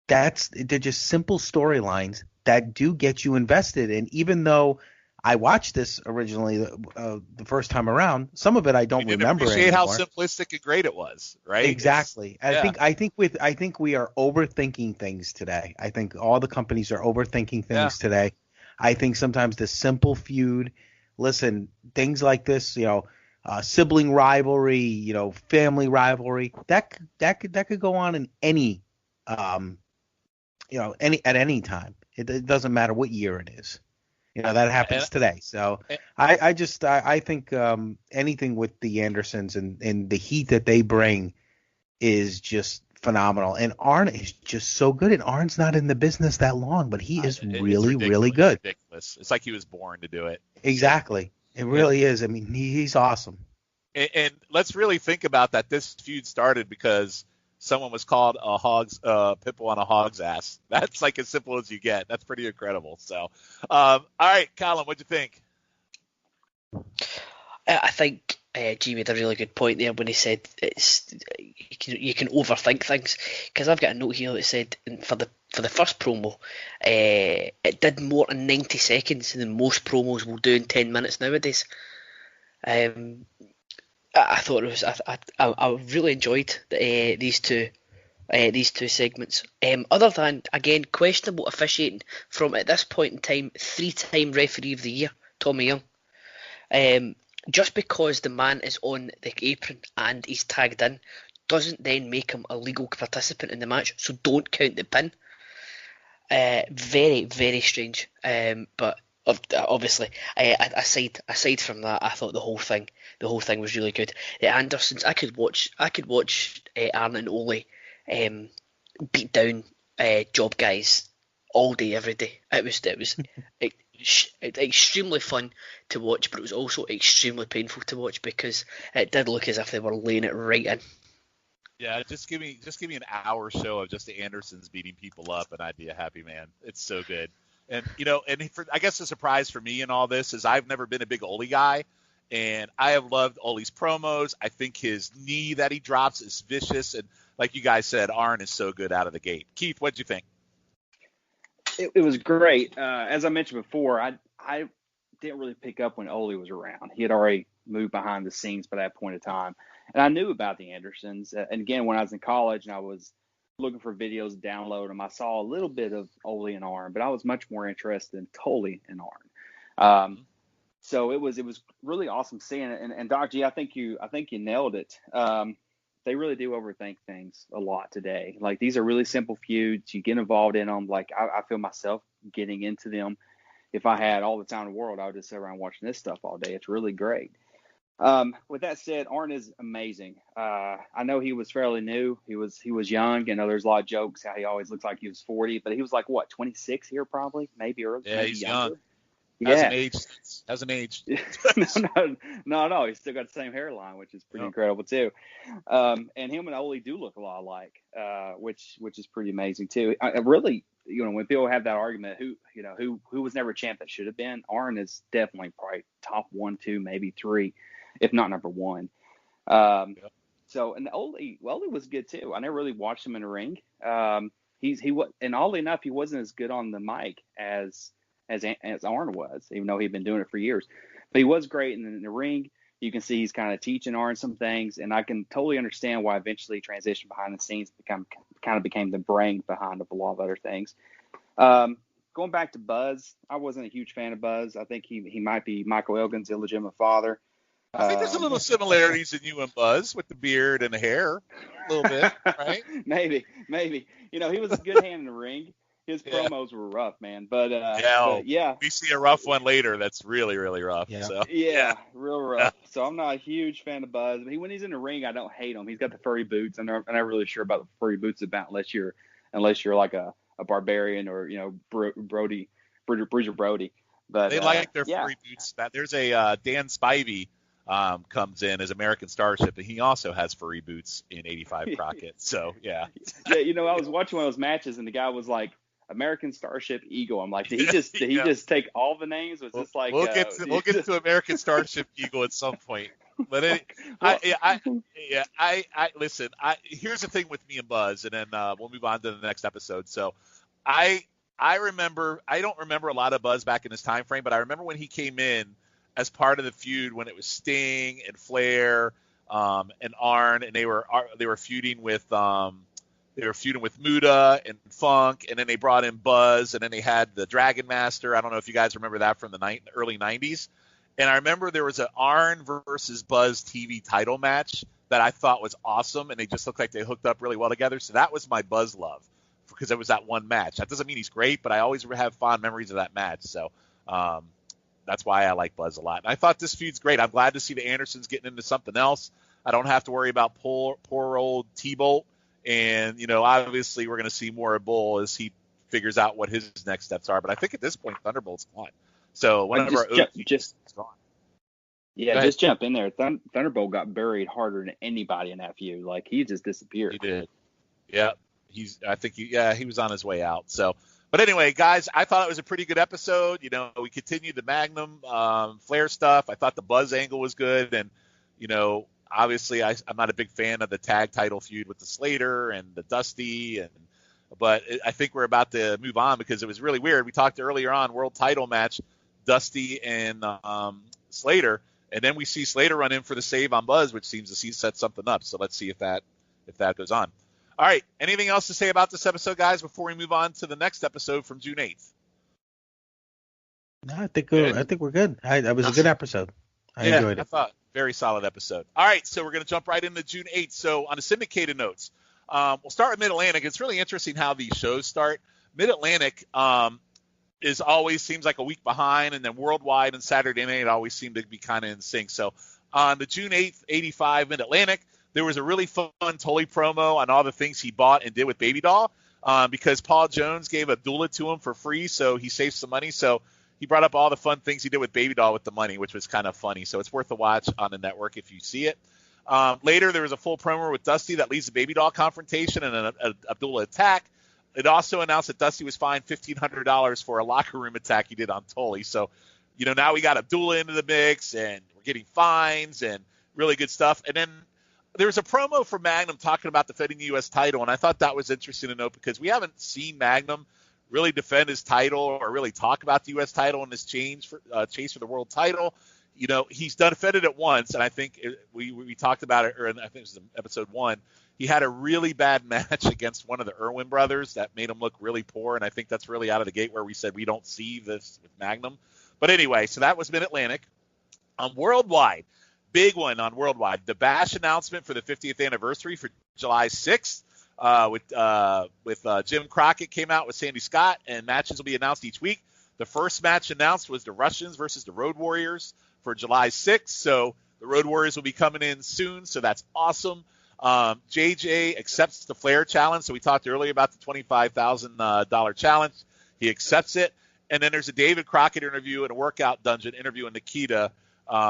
[SPEAKER 3] They're just simple storylines that do get you invested. And even though I watched this originally the first time around. Some of it I don't remember
[SPEAKER 2] appreciate
[SPEAKER 3] anymore.
[SPEAKER 2] how simplistic and great it was, right?
[SPEAKER 3] Exactly. I think we are overthinking things today. I think all the companies are overthinking things today. I think sometimes the simple feud, listen, things like this, sibling rivalry, family rivalry, that could go on in any at any time. It doesn't matter what year it is. That happens today. So I think anything with the Andersons and the heat that they bring is just phenomenal. And Arn is just so good. And Arn's not in the business that long, but he is really, really good.
[SPEAKER 2] Ridiculous. It's like he was born to do it.
[SPEAKER 3] Exactly. It really is. I mean, he's awesome.
[SPEAKER 2] And let's really think about that. This feud started because someone was called a pitbull on a hog's ass. That's like as simple as you get. That's pretty incredible. So, all right, Colin, what'd you think?
[SPEAKER 4] I think G made a really good point there when he said you can overthink things. Because I've got a note here that said for the first promo, it did more in 90 seconds than most promos will do in 10 minutes nowadays. I thought it was. I really enjoyed these two segments. Other than again questionable officiating from at this point in time 3-time referee of the year, Tommy Young. Just because the man is on the apron and he's tagged in doesn't then make him a legal participant in the match. So don't count the pin. Very, very strange. But obviously, aside from that, I thought the whole thing was really good. The Andersons, I could watch Arn and Ole beat down job guys all day, every day. It was extremely fun to watch, but it was also extremely painful to watch because it did look as if they were laying it right in.
[SPEAKER 2] Yeah, just give me an hour show of just the Andersons beating people up, and I'd be a happy man. It's so good. And I guess the surprise for me in all this is I've never been a big Ole guy, and I have loved Ole's promos. I think his knee that he drops is vicious, and like you guys said, Arn is so good out of the gate. Keith, what'd you think?
[SPEAKER 5] It was great. As I mentioned before, I didn't really pick up when Ole was around. He had already moved behind the scenes by that point in time, and I knew about the Andersons. And again, when I was in college and I was looking for videos to download them, I saw a little bit of Ole and Arn, but I was much more interested in Tully and Arn. So it was really awesome seeing it. And Doc G, I think you nailed it. They really do overthink things a lot today. Like, these are really simple feuds. You get involved in them. Like, I feel myself getting into them. If I had all the time in the world, I would just sit around watching this stuff all day. It's really great. With that said, Arn is amazing. I know he was fairly new. He was young. There's a lot of jokes how he always looks like he was 40, but he was like, what, 26 here probably? Maybe early.
[SPEAKER 2] Yeah,
[SPEAKER 5] maybe
[SPEAKER 2] he's
[SPEAKER 5] younger.
[SPEAKER 2] young.
[SPEAKER 5] Yeah.
[SPEAKER 2] Hasn't aged.
[SPEAKER 5] No. He's still got the same hairline, which is pretty incredible too. And him and Ole do look a lot alike, which is pretty amazing too. I really, when people have that argument, who was never a champ that should have been, Arn is definitely probably top 1, 2, maybe 3, if not number 1. So, and Ole was good too. I never really watched him in the ring. And oddly enough, he wasn't as good on the mic as Arn was, even though he'd been doing it for years. But he was great in the ring. You can see he's kind of teaching Arn some things, and I can totally understand why eventually he transitioned behind the scenes, became the brain behind a lot of other things. Going back to Buzz, I wasn't a huge fan of Buzz. I think he might be Michael Elgin's illegitimate father.
[SPEAKER 2] I think there's a little similarities in you and Buzz with the beard and the hair, a little bit, right?
[SPEAKER 5] Maybe. He was a good hand in the ring. His promos were rough, man. But we see a rough one later that's really, really rough. Yeah.
[SPEAKER 2] So.
[SPEAKER 5] Yeah, real rough. So I'm not a huge fan of Buzz. But when he's in the ring, I don't hate him. He's got the furry boots. I'm not really sure about the furry boots unless you're like a barbarian or Bruiser Brody. But
[SPEAKER 2] they like their furry boots. There's a Dan Spivey comes in as American Starship, and he also has furry boots in 85 Crocket. So yeah.
[SPEAKER 5] Yeah, I was watching one of those matches, and the guy was like, American Starship Eagle. I'm like, did he just take all the names? Was this like?
[SPEAKER 2] We'll get to American Starship Eagle at some point. But listen. Here's the thing with me and Buzz, and then we'll move on to the next episode. So, I I don't remember a lot of buzz back in this time frame, but I remember when he came in as part of the feud when it was Sting and Flair and Arn, and they were feuding with Muta and Funk, and then they brought in Buzz, and then they had the Dragon Master. I don't know if you guys remember that from the early 90s. And I remember there was an Arn versus Buzz TV title match that I thought was awesome, and they just looked like they hooked up really well together. So that was my Buzz love, because it was that one match. That doesn't mean he's great, but I always have fond memories of that match. So that's why I like Buzz a lot. And I thought this feud's great. I'm glad to see the Andersons getting into something else. I don't have to worry about poor old T-Bolt. And, obviously we're going to see more of Bull as he figures out what his next steps are. But I think at this point, Thunderbolt's gone. So one of our
[SPEAKER 5] just gone. Yeah, just jump in there. Thunderbolt got buried harder than anybody in that feud. Like, he just disappeared.
[SPEAKER 2] He did. Yeah. He was on his way out. So, but anyway, guys, I thought it was a pretty good episode. We continued the Magnum Flair stuff. I thought the Buzz angle was good. And, obviously I'm not a big fan of the tag title feud with the Slater and the Dusty. But I think we're about to move on because it was really weird. We talked earlier on world title match, Dusty and Slater. And then we see Slater run in for the save on Buzz, which seems to set something up. So let's see if that goes on. All right. Anything else to say about this episode, guys, before we move on to the next episode from June 8th?
[SPEAKER 3] No, I think we're good. That was a good episode. I enjoyed it.
[SPEAKER 2] I thought very solid episode. All right. So we're going to jump right into June 8th. So on the syndicated notes, we'll start with Mid-Atlantic. It's really interesting how these shows start. Mid-Atlantic is always seems like a week behind, and then Worldwide and Saturday Night always seem to be kind of in sync. So on the June 8th, 85 Mid-Atlantic, there was a really fun Tully promo on all the things he bought and did with Baby Doll because Paul Jones gave a doula to him for free, so he saved some money. So he brought up all the fun things he did with Baby Doll with the money, which was kind of funny. So it's worth a watch on the network if you see it. Later, there was a full promo with Dusty that leads to Baby Doll confrontation and an Abdullah attack. It also announced that Dusty was fined $1,500 for a locker room attack he did on Tully. So, now we got Abdullah into the mix, and we're getting fines and really good stuff. And then there was a promo for Magnum talking about defending the U.S. title, and I thought that was interesting to note because we haven't seen Magnum really defend his title or really talk about the U.S. title in this chase for the world title. He's defended it once, and I think we talked about it, or I think it was in episode 1. He had a really bad match against one of the Irwin brothers that made him look really poor, and I think that's really out of the gate where we said we don't see this with Magnum. But anyway, so that was Mid-Atlantic. On Worldwide, big one on Worldwide, the Bash announcement for the 50th anniversary for July 6th with Jim Crockett came out with Sandy Scott, and matches will be announced each week. The first match announced was the Russians versus the Road Warriors for July 6th, so the Road Warriors will be coming in soon, so that's awesome. JJ accepts the Flair challenge. So we talked earlier about the $25,000 challenge. He accepts it. And then there's a David Crockett interview and a workout dungeon interview in Nikita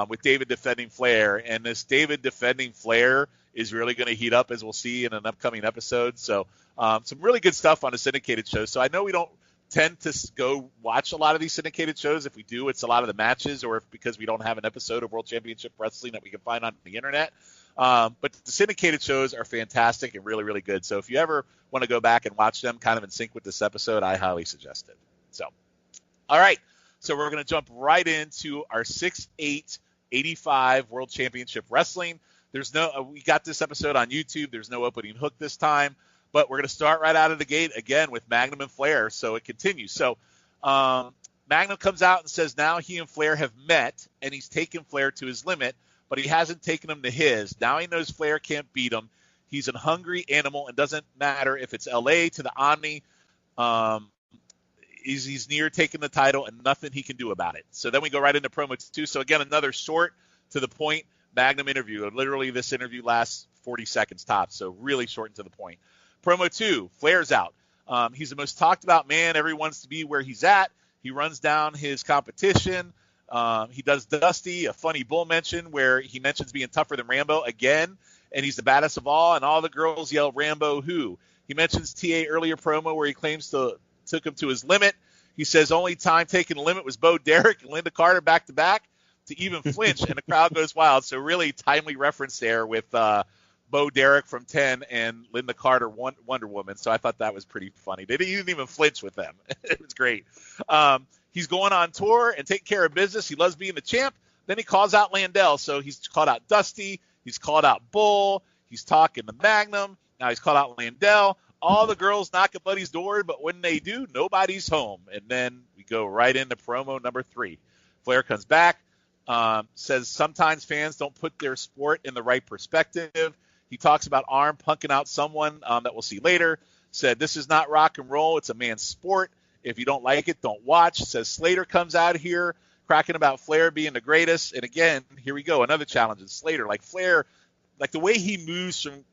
[SPEAKER 2] with David defending Flair. And this David defending Flair is really going to heat up, as we'll see in an upcoming episode. So some really good stuff on the syndicated show. So I know we don't tend to go watch a lot of these syndicated shows. If we do, it's a lot of the matches, or if because we don't have an episode of World Championship Wrestling that we can find on the internet. But the syndicated shows are fantastic and really, really good. So if you ever want to go back and watch them kind of in sync with this episode, I highly suggest it. So, all right. So we're going to jump right into our 6/8/85 World Championship Wrestling. We got this episode on YouTube. There's no opening hook this time, but we're going to start right out of the gate again with Magnum and Flair. So it continues. So Magnum comes out and says now he and Flair have met, and he's taken Flair to his limit, but he hasn't taken him to his. Now he knows Flair can't beat him. He's a hungry animal, and doesn't matter if it's L.A. to the Omni. He's near taking the title, and nothing he can do about it. So then we go right into promo 2. So again, another short, to the point Magnum interview. Literally, this interview lasts 40 seconds tops, so really short and to the point. Promo 2, Flair's out. He's the most talked about man. Everyone wants to be where he's at. He runs down his competition. He does Dusty, a funny bull mention where he mentions being tougher than Rambo again, and he's the baddest of all, and all the girls yell, Rambo who? He mentions T.A. earlier promo where he claims took him to his limit. He says only time taking the limit was Bo Derek and Linda Carter back-to-back to even flinch, and the crowd goes wild. So really timely reference there with Bo Derek from 10 and Linda Carter Wonder Woman. So I thought that was pretty funny. They didn't even flinch with them. It was great. He's going on tour and taking care of business. He loves being the champ. Then he calls out Landell. So he's called out Dusty. He's called out Bull. He's talking to Magnum. Now he's called out Landell. All the girls knock at Buddy's door, but when they do, nobody's home. And then we go right into promo number 3. Flair comes back, says sometimes fans don't put their sport in the right perspective. He talks about Arn punking out someone that we'll see later. Said this is not rock and roll. It's a man's sport. If you don't like it, don't watch. Says Slater comes out here cracking about Flair being the greatest. And again, here we go. Another challenge is Slater. Like Flair, like the way he moves from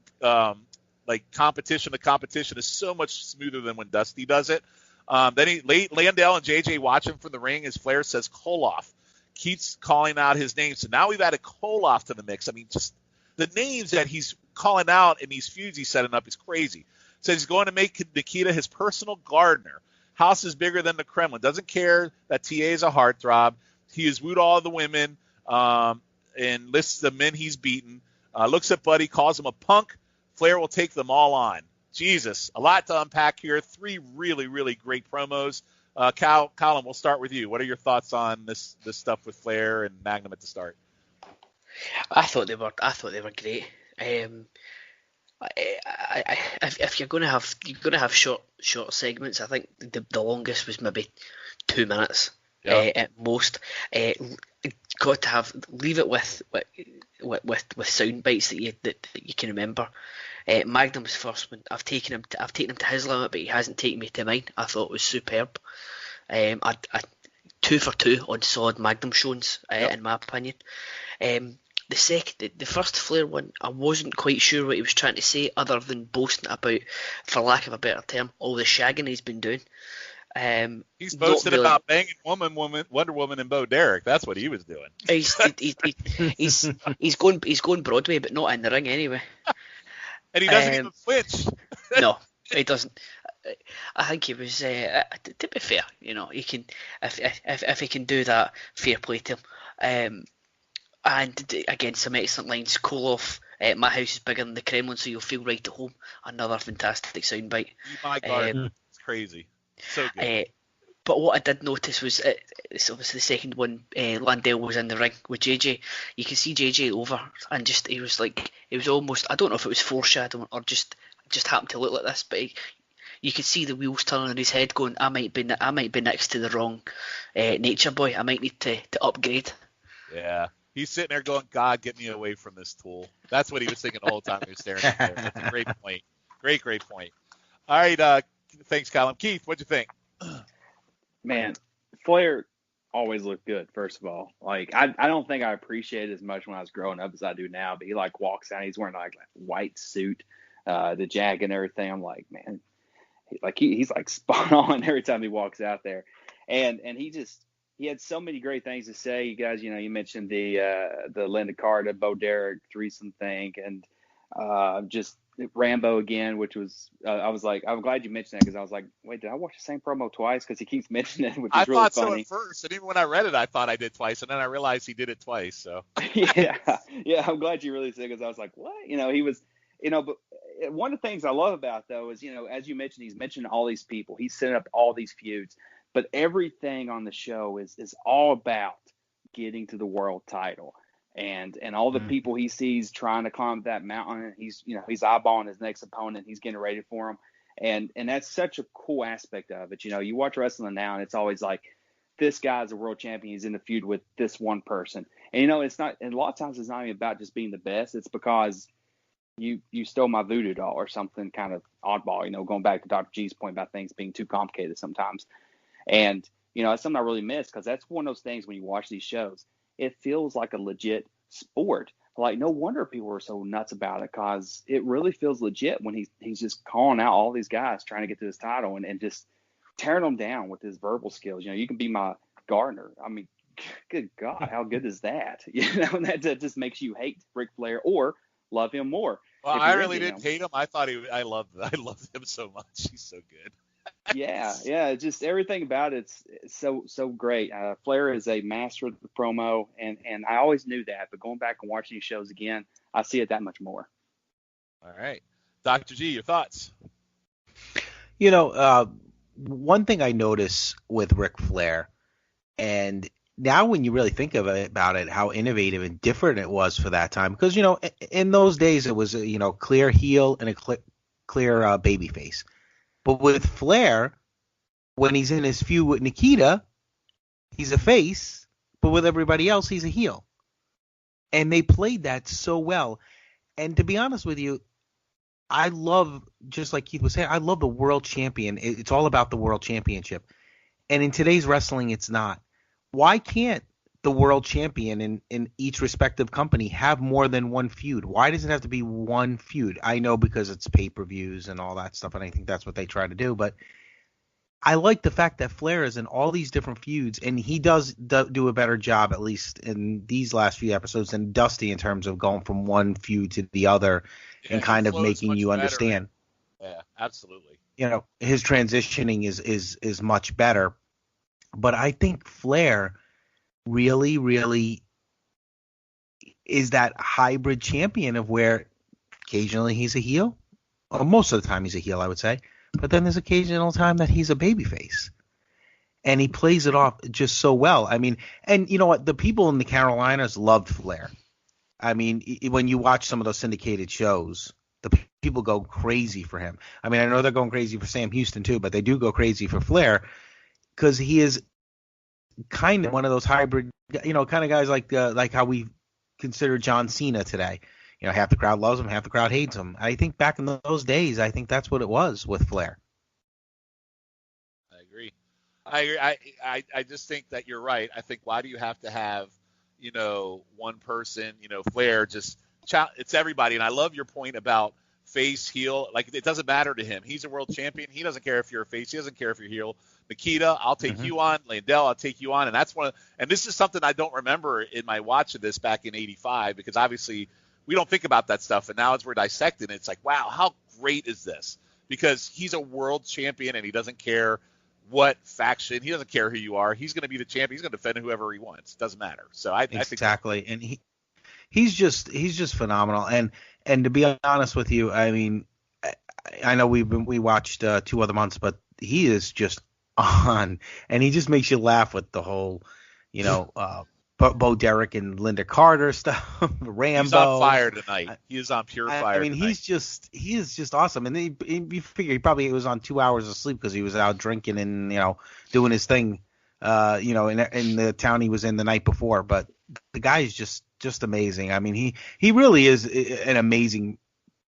[SPEAKER 2] like competition to competition is so much smoother than when Dusty does it. Then Landell and JJ watch him from the ring as Flair says Koloff. Keeps calling out his name. So now we've added Koloff to the mix. I mean, just the names that he's calling out in these feuds he's setting up is crazy. Says he's going to make Nikita his personal gardener. House is bigger than the Kremlin. Doesn't care that TA is a heartthrob. He has wooed all the women and lists the men he's beaten. Looks at Buddy, calls him a punk. Flair will take them all on. Jesus, a lot to unpack here. 3 really, really great promos. Colin, we'll start with you. What are your thoughts on this stuff with Flair and Magnum at the start?
[SPEAKER 4] I thought they were great. If you're going to have short segments, I think the longest was maybe 2 minutes at most. Got to leave it with sound bites that you can remember. Magnum's first one, I've taken him to his limit, but he hasn't taken me to mine. I thought it was superb. I 2 for 2 on solid Magnum showings, in my opinion. The first Flair one, I wasn't quite sure what he was trying to say, other than boasting about, for lack of a better term, all the shagging he's been doing.
[SPEAKER 2] He's boasting about banging Wonder Woman and Bo Derek. That's what he was doing.
[SPEAKER 4] He's going Broadway, but not in the ring anyway.
[SPEAKER 2] And he doesn't even flinch.
[SPEAKER 4] No, he doesn't. I think he was. To be fair, he can. If he can do that, fair play to him. And again, some excellent lines. Koloff, my house is bigger than the Kremlin, so you'll feel right at home. Another fantastic soundbite.
[SPEAKER 2] My God, it's crazy. So good.
[SPEAKER 4] But what I did notice was, it's obviously the second one, Landell was in the ring with JJ. You can see JJ over, and he was almost, I don't know if it was foreshadowing or just happened to look like this, but you could see the wheels turning in his head going, I might be next to the wrong Nature Boy. I might need to upgrade.
[SPEAKER 2] Yeah. He's sitting there going, God, get me away from this tool. That's what he was thinking the whole time he was staring at there. That's a great point. Great point. All right. Thanks, Colin. Keith, what'd you think?
[SPEAKER 5] Man, Flair always looked good, first of all. Like, I don't think I appreciated it as much when I was growing up as I do now, but he, walks out. He's wearing, a white suit, the jacket and everything. I'm like, man, he's spot on every time he walks out there. And he had so many great things to say. You guys, you mentioned the Linda Carter, Bo Derek threesome thing, and just Rambo again, which was I was like, I'm glad you mentioned that, because I was like, wait, did I watch the same promo twice? Because he keeps mentioning it, which is really funny. I thought so at
[SPEAKER 2] first, and even when I read it, I thought I did twice, and then I realized he did it twice. So
[SPEAKER 5] yeah, I'm glad you really said, because I was like, what? He was, but one of the things I love about, though, is, as you mentioned, he's mentioned all these people, he's setting up all these feuds. But everything on the show is all about getting to the world title, and all the people he sees trying to climb that mountain. He's eyeballing his next opponent. He's getting ready for him, and that's such a cool aspect of it. You watch wrestling now, and it's always like, this guy's a world champion. He's in the feud with this one person, and it's not. And a lot of times it's not even about just being the best. It's because you stole my voodoo doll or something kind of oddball. Going back to Dr. G's point about things being too complicated sometimes. And, that's something I really miss, because that's one of those things when you watch these shows, it feels like a legit sport. Like, no wonder people are so nuts about it, because it really feels legit when he's just calling out all these guys trying to get to his title and just tearing them down with his verbal skills. You can be my gardener. I mean, good God, how good is that? That just makes you hate Ric Flair or love him more.
[SPEAKER 2] Well, I really didn't hate him. I thought I loved him so much. He's so good.
[SPEAKER 5] Yeah, just everything about it's so great. Flair is a master of the promo, and I always knew that, but going back and watching these shows again, I see it that much more.
[SPEAKER 2] All right. Dr. G, your thoughts?
[SPEAKER 3] One thing I notice with Ric Flair, and now when you really think about it, how innovative and different it was for that time, because in those days it was clear heel and a clear baby face. But with Flair, when he's in his feud with Nikita, he's a face, but with everybody else, he's a heel. And they played that so well. And to be honest with you, I love, just like Keith was saying, I love the world champion. It's all about the world championship. And in today's wrestling, it's not. Why can't the world champion in each respective company have more than one feud? Why does it have to be one feud? I know because it's pay-per-views and all that stuff, and I think that's what they try to do. But I like the fact that Flair is in all these different feuds, and he does do a better job, at least in these last few episodes, than Dusty in terms of going from one feud to the other and kind of making you understand.
[SPEAKER 2] Yeah, absolutely.
[SPEAKER 3] His transitioning is much better. But I think Flair really, really is that hybrid champion of where occasionally he's a heel, or most of the time he's a heel, I would say. But then there's occasional time that he's a babyface. And he plays it off just so well. I mean, and you know what? The people in the Carolinas loved Flair. I mean, when you watch some of those syndicated shows, the people go crazy for him. I mean, I know they're going crazy for Sam Houston too, but they do go crazy for Flair because he is kind of one of those hybrid, kind of guys like how we consider John Cena today. Half the crowd loves him, half the crowd hates him. I think back in those days, I think that's what it was with Flair.
[SPEAKER 2] I agree. I just think that you're right. I think why do you have to have, one person, Flair it's everybody. And I love your point about face, heel. Like, it doesn't matter to him. He's a world champion. He doesn't care if you're a face. He doesn't care if you're heel. Nikita, I'll take you on. Landell, I'll take you on. And that's and this is something I don't remember in my watch of this back in 85, because obviously we don't think about that stuff. And now as we're dissecting, it's like, wow, how great is this? Because he's a world champion and he doesn't care what faction. He doesn't care who you are. He's going to be the champion. He's going to defend whoever he wants. It doesn't matter. So I think
[SPEAKER 3] exactly. And he's just phenomenal. And to be honest with you, I mean, I know we watched 2 other months, but he is just on, and he just makes you laugh with the whole, Bo Derek and Linda Carter stuff. Rambo.
[SPEAKER 2] He's on fire tonight. He is on pure fire.
[SPEAKER 3] I mean,
[SPEAKER 2] tonight.
[SPEAKER 3] he is just awesome. And you figure he probably was on 2 hours of sleep because he was out drinking and doing his thing, in the town he was in the night before. But the guy is just amazing. I mean, he really is an amazing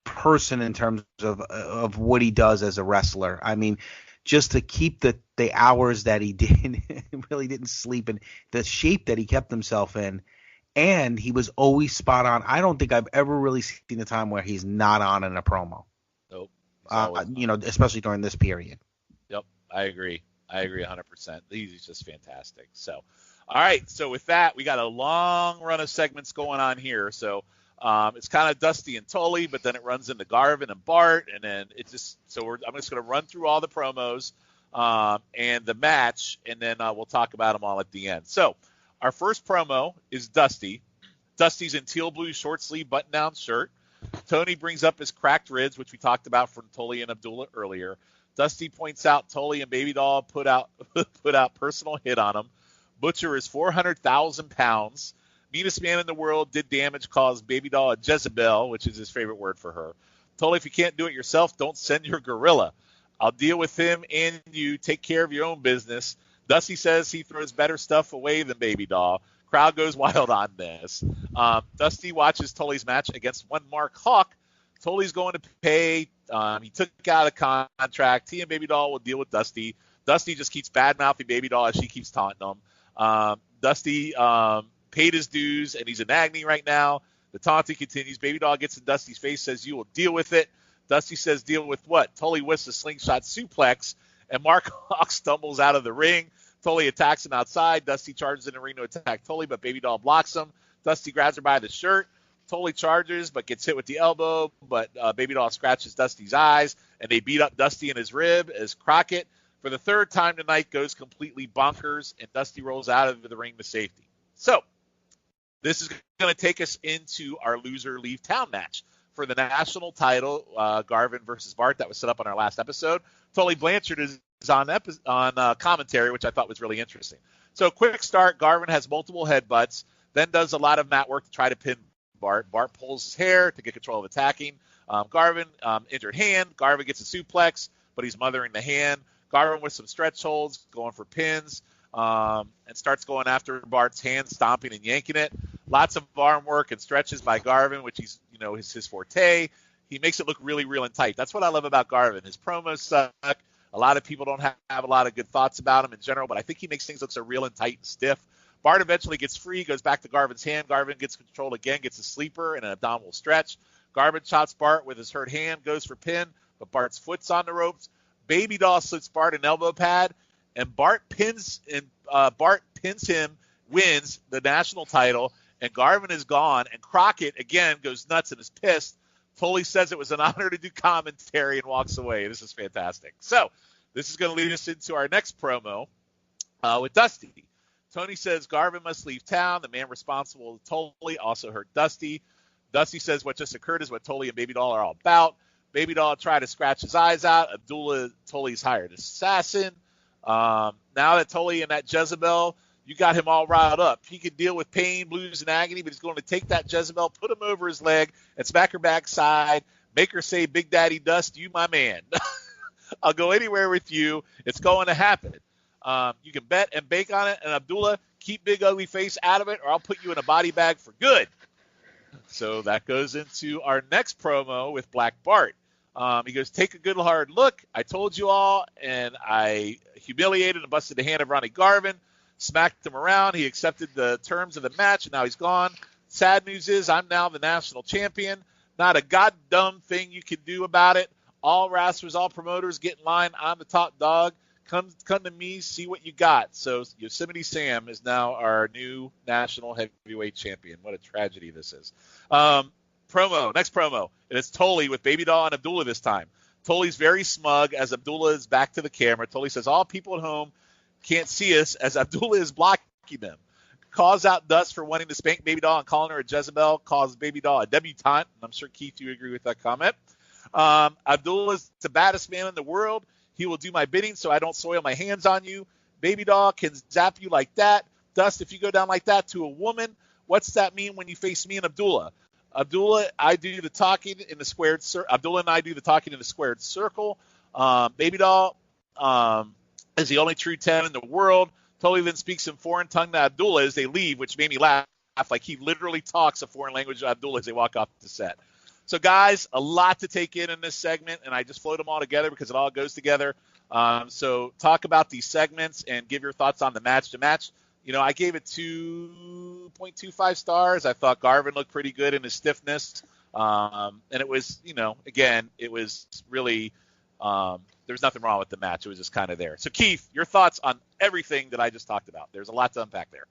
[SPEAKER 3] person in terms of what he does as a wrestler. I mean, just to keep the hours that he did, really didn't sleep, and the shape that he kept himself in, and he was always spot on. I don't think I've ever really seen a time where he's not on in a promo.
[SPEAKER 2] Nope.
[SPEAKER 3] Especially during this period.
[SPEAKER 2] Yep, I agree 100%. He's just fantastic. So, all right. So with that, we got a long run of segments going on here. So it's kind of Dusty and Tully, but then it runs into Garvin and Bart, and then it just I'm just going to run through all the promos and the match, and then we'll talk about them all at the end. So our first promo is Dusty. Dusty's in teal blue short sleeve button down shirt. Tony brings up his cracked ribs, which we talked about from Tully and Abdullah earlier. Dusty points out Tully and Baby Doll put out personal hit on him. Butcher is 400,000 pounds. Meanest man in the world, did damage, caused Baby Doll a Jezebel, which is his favorite word for her. Tully, if you can't do it yourself, don't send your gorilla. I'll deal with him and you. Take care of your own business. Dusty says he throws better stuff away than Baby Doll. Crowd goes wild on this. Dusty watches Tully's match against one Mark Hawk. Tully's going to pay. He took out a contract. He and Baby Doll will deal with Dusty. Dusty just keeps bad-mouthing Baby Doll as she keeps taunting him. Dusty paid his dues, and he's in agony right now. The taunting continues. Baby Doll gets in Dusty's face, says, you will deal with it. Dusty says, deal with what? Tully whiffs a slingshot suplex, and Mark Hawk stumbles out of the ring. Tully attacks him outside. Dusty charges in the ring to attack Tully, but Baby Doll blocks him. Dusty grabs her by the shirt. Tully charges, but gets hit with the elbow, but Baby Doll scratches Dusty's eyes, and they beat up Dusty in his rib as Crocket, for the third time tonight, goes completely bonkers, and Dusty rolls out of the ring to safety. So this is going to take us into our loser leave town match. for the national title, Garvin versus Bart, that was set up on our last episode. Tully Blanchard is on commentary, which I thought was really interesting. So quick start, Garvin has multiple headbutts, then does a lot of mat work to try to pin Bart. Bart pulls his hair to get control of attacking. Garvin, injured hand. Garvin gets a suplex, but he's mothering the hand. Garvin with some stretch holds, going for pins, and starts going after Bart's hand, stomping and yanking it. Lots of arm work and stretches by Garvin, which he's, is his forte. He makes it look really real and tight. That's what I love about Garvin. His promos suck. A lot of people don't have a lot of good thoughts about him in general, but I think he makes things look so real and tight and stiff. Bart eventually gets free, goes back to Garvin's hand. Garvin gets control again, gets a sleeper and an abdominal stretch. Garvin chops Bart with his hurt hand, goes for pin, but Bart's foot's on the ropes. Baby Doll slips Bart an elbow pad, and Bart pins him, wins the national title, and Garvin is gone. And Crocket again goes nuts and is pissed. Tully says it was an honor to do commentary and walks away. This is fantastic. So this is going to lead us into our next promo with Dusty. Tony says Garvin must leave town. The man responsible with Tully also hurt Dusty. Dusty says what just occurred is what Tully and Baby Doll are all about. Baby Doll tried to scratch his eyes out. Abdullah, Tully's hired assassin. Now that Tully and that Jezebel, you got him all riled up. He can deal with pain, blues, and agony, but he's going to take that Jezebel, put him over his leg, and smack her backside, make her say, Big Daddy Dust, you my man. I'll go anywhere with you. It's going to happen. You can bet and bake on it. And Abdullah, keep Big Ugly Face out of it, or I'll put you in a body bag for good. So that goes into our next promo with Black Bart. He goes, take a good hard look. I told you all, and I humiliated and busted the hand of Ronnie Garvin, smacked him around. He accepted the terms of the match, and now he's gone. Sad news is I'm now the national champion. Not a goddamn thing you can do about it. All wrestlers, all promoters, get in line. I'm the top dog. Come to me, see what you got. So Yosemite Sam is now our new national heavyweight champion. What a tragedy this is. Next promo. And it's Tully with Baby Doll and Abdullah this time. Tully's very smug as Abdullah is back to the camera. Tully says all people at home can't see us as Abdullah is blocking them. Calls out Dust for wanting to spank Baby Doll and calling her a Jezebel. Calls Baby Doll a debutante. And I'm sure, Keith, you agree with that comment. Abdullah's the baddest man in the world. He will do my bidding so I don't soil my hands on you. Baby Doll can zap you like that. Dust, if you go down like that to a woman, what's that mean when you face me and Abdullah? Abdullah, I do the talking in the squared circle. Abdullah and I do the talking in the squared circle. Baby Doll is the only true 10 in the world. Tully then speaks in foreign tongue to Abdullah as they leave, which made me laugh. Like he literally talks a foreign language to Abdullah as they walk off the set. So, guys, a lot to take in this segment, and I just float them all together because it all goes together. So talk about these segments and give your thoughts on the match. The match, I gave it 2.25 stars. I thought Garvin looked pretty good in his stiffness. And it was, again, it was really there's nothing wrong with the match. It was just kind of there. So, Keith, your thoughts on everything that I just talked about. There's a lot to unpack there.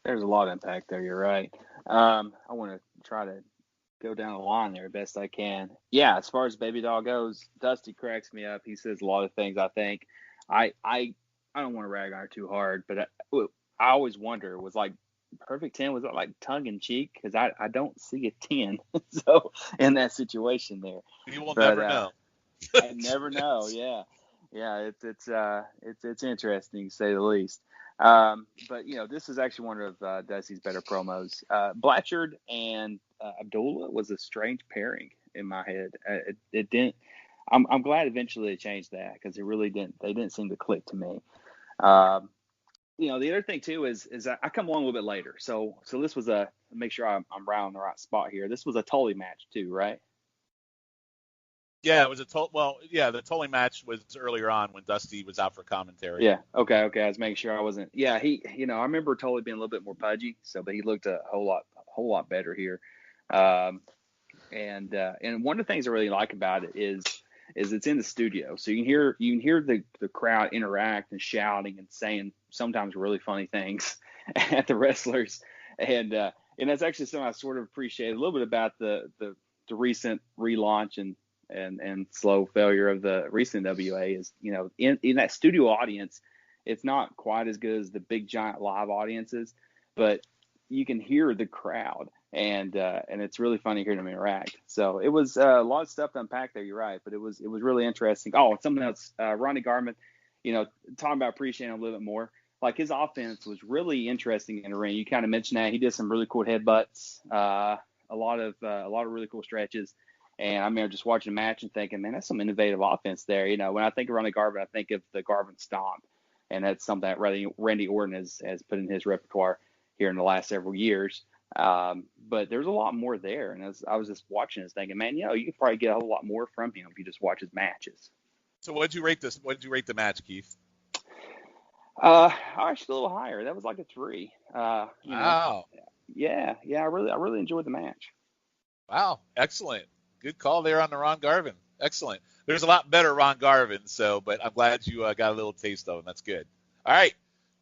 [SPEAKER 5] There's a lot to unpack there. You're right. I want to try to go down the line there best I can. Yeah, as far as Baby Doll goes, Dusty cracks me up. He says a lot of things. I think I don't want to rag on her too hard, but I always wonder, was like Perfect 10, was it like tongue in cheek? Because I don't see a 10 so in that situation there.
[SPEAKER 2] You will never know.
[SPEAKER 5] I never know. Yeah, it's interesting to say the least. But this is actually one of Dusty's better promos. Blanchard and Abdullah was a strange pairing in my head. It didn't. I'm glad eventually they changed that because it really didn't. They didn't seem to click to me. The other thing too is I come along a little bit later. So this was make sure I'm right on the right spot here. This was a Tully match too, right?
[SPEAKER 2] Yeah, it was the Tully match was earlier on when Dusty was out for commentary.
[SPEAKER 5] Yeah. Okay. I was making sure I wasn't. Yeah. I remember Tully being a little bit more pudgy, but he looked a whole lot better here. And one of the things I really like about it is it's in the studio, so you can hear the crowd interact and shouting and saying sometimes really funny things at the wrestlers, and that's actually something I sort of appreciate a little bit about the recent relaunch and slow failure of the recent NWA is, in that studio audience, it's not quite as good as the big giant live audiences, but you can hear the crowd and it's really funny hearing them interact. So it was a lot of stuff to unpack there. You're right, but it was really interesting. Oh, something else, Ronnie Garvin, talking about appreciating him a little bit more. Like his offense was really interesting in the ring. You kind of mentioned that he did some really cool headbutts, a lot of really cool stretches. And I remember just watching the match and thinking, man, that's some innovative offense there. When I think of Ronnie Garvin, I think of the Garvin Stomp, and that's something that Randy Orton has put in his repertoire here in the last several years. But there's a lot more there. And as I was just watching this thinking, man, you could probably get a whole lot more from him if you just watch his matches.
[SPEAKER 2] So what did you rate this? What did you rate the match, Keith?
[SPEAKER 5] Actually a little higher. That was like a 3.
[SPEAKER 2] Wow.
[SPEAKER 5] Yeah. I really enjoyed the match.
[SPEAKER 2] Wow. Excellent. Good call there on the Ron Garvin. Excellent. There's a lot better Ron Garvin, but I'm glad you got a little taste of him. That's good. All right.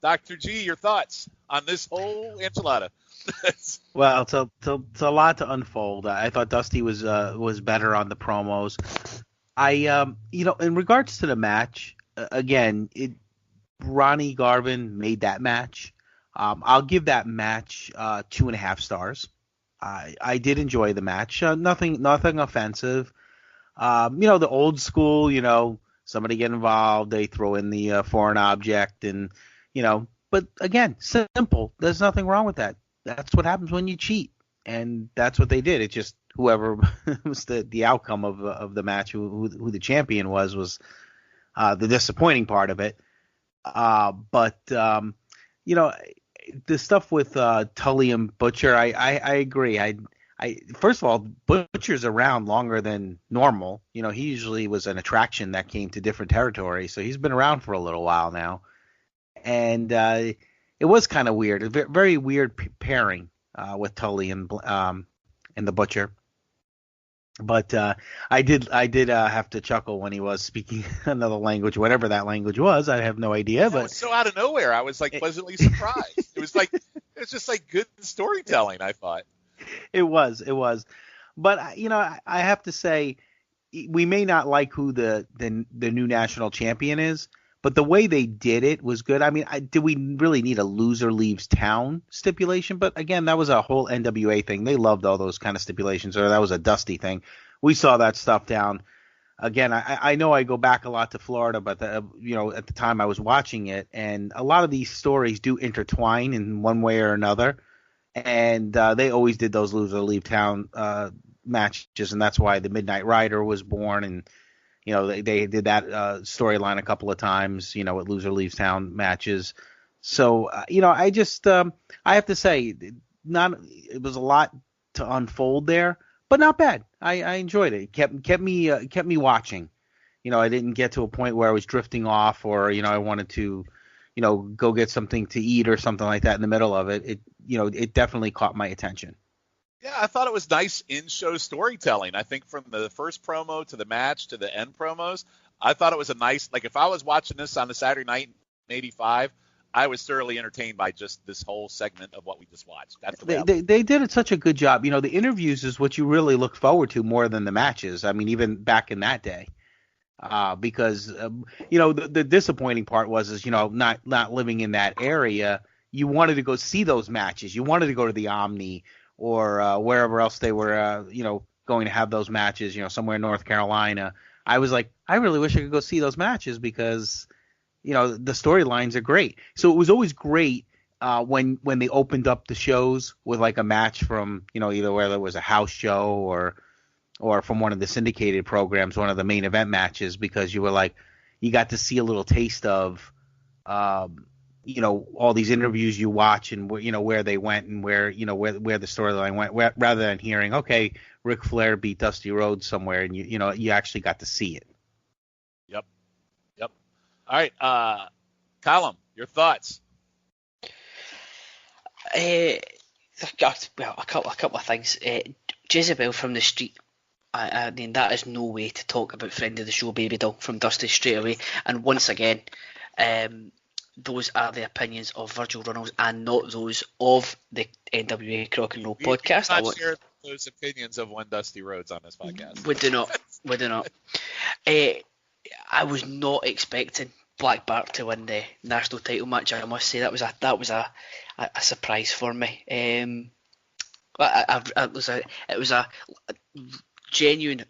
[SPEAKER 2] Dr. G, your thoughts on this whole enchilada?
[SPEAKER 3] Well, it's a lot to unfold. I thought Dusty was better on the promos. In regards to the match, again, Ronnie Garvin made that match. I'll give that match 2.5 stars. I did enjoy the match. Nothing offensive. The old school, somebody get involved, they throw in the foreign object, and but again, simple. There's nothing wrong with that. That's what happens when you cheat, and that's what they did. It's just whoever was the outcome of the match, who the champion was the disappointing part of it. But the stuff with Tully and Butcher, I agree. I first of all, Butcher's around longer than normal. He usually was an attraction that came to different territories, so he's been around for a little while now. And it was kind of weird, a very weird pairing with Tully and the Butcher. But I did have to chuckle when he was speaking another language, whatever that language was. I have no idea. But
[SPEAKER 2] it was so out of nowhere. I was pleasantly surprised. It was just good storytelling, I thought.
[SPEAKER 3] It was. But I have to say, we may not like who the new national champion is, but the way they did it was good. I mean, did we really need a loser leaves town stipulation? But again, that was a whole NWA thing. They loved all those kind of stipulations, or that was a Dusty thing. We saw that stuff down. Again, I know I go back a lot to Florida, but at the time I was watching it, and a lot of these stories do intertwine in one way or another. And they always did those loser leave town matches, and that's why the Midnight Rider was born. And they did that storyline a couple of times, with loser leaves town matches. So I just I have to say, it was a lot to unfold there, but not bad. I enjoyed it. It kept me watching. I didn't get to a point where I was drifting off, or I wanted to go get something to eat or something like that in the middle of it. It definitely caught my attention.
[SPEAKER 2] Yeah, I thought it was nice in-show storytelling. I think from the first promo to the match to the end promos, I thought it was a nice, if I was watching this on a Saturday night in '85, I was thoroughly entertained by just this whole segment of what we just watched. That's
[SPEAKER 3] they did such a good job. The interviews is what you really look forward to more than the matches. I mean, even back in that day. Because the disappointing part was not living in that area. You wanted to go see those matches. You wanted to go to the Omni or wherever else they were going to have those matches. Somewhere in North Carolina. I was like, I really wish I could go see those matches because the storylines are great. So it was always great when they opened up the shows with a match from either whether it was a house show or from one of the syndicated programs, one of the main event matches, because you were you got to see a little taste of, all these interviews you watch and where they went and where the storyline went, rather than hearing, okay, Ric Flair beat Dusty Rhodes somewhere, and you actually got to see it.
[SPEAKER 2] Yep. All right, Colin, your thoughts?
[SPEAKER 4] A couple of things. Jezebel from the Street. I mean, that is no way to talk about friend of the show Baby Doll from Dusty straight away. And once again, those are the opinions of Virgil Runnels and not those of the NWA Crock and Roll podcast.
[SPEAKER 2] We do not share those opinions of one Dusty Rhodes on this podcast.
[SPEAKER 4] We do not. I was not expecting Black Bart to win the national title match. I must say that was a surprise for me. It was a genuine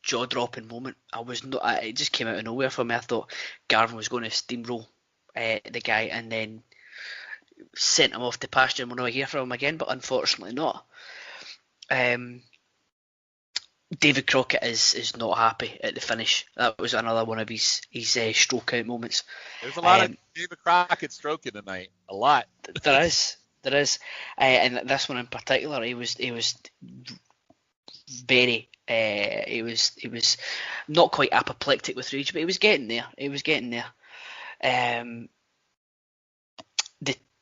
[SPEAKER 4] jaw-dropping moment. It just came out of nowhere for me. I thought Garvin was going to steamroll the guy and then sent him off to pasture and we'll never hear from him again, but unfortunately not. David Crockett is not happy at the finish. That was another one of his stroke out moments.
[SPEAKER 2] There's a lot of David Crockett stroking tonight. A lot.
[SPEAKER 4] There is, and this one in particular, he was very. He was not quite apoplectic with rage, but he was getting there.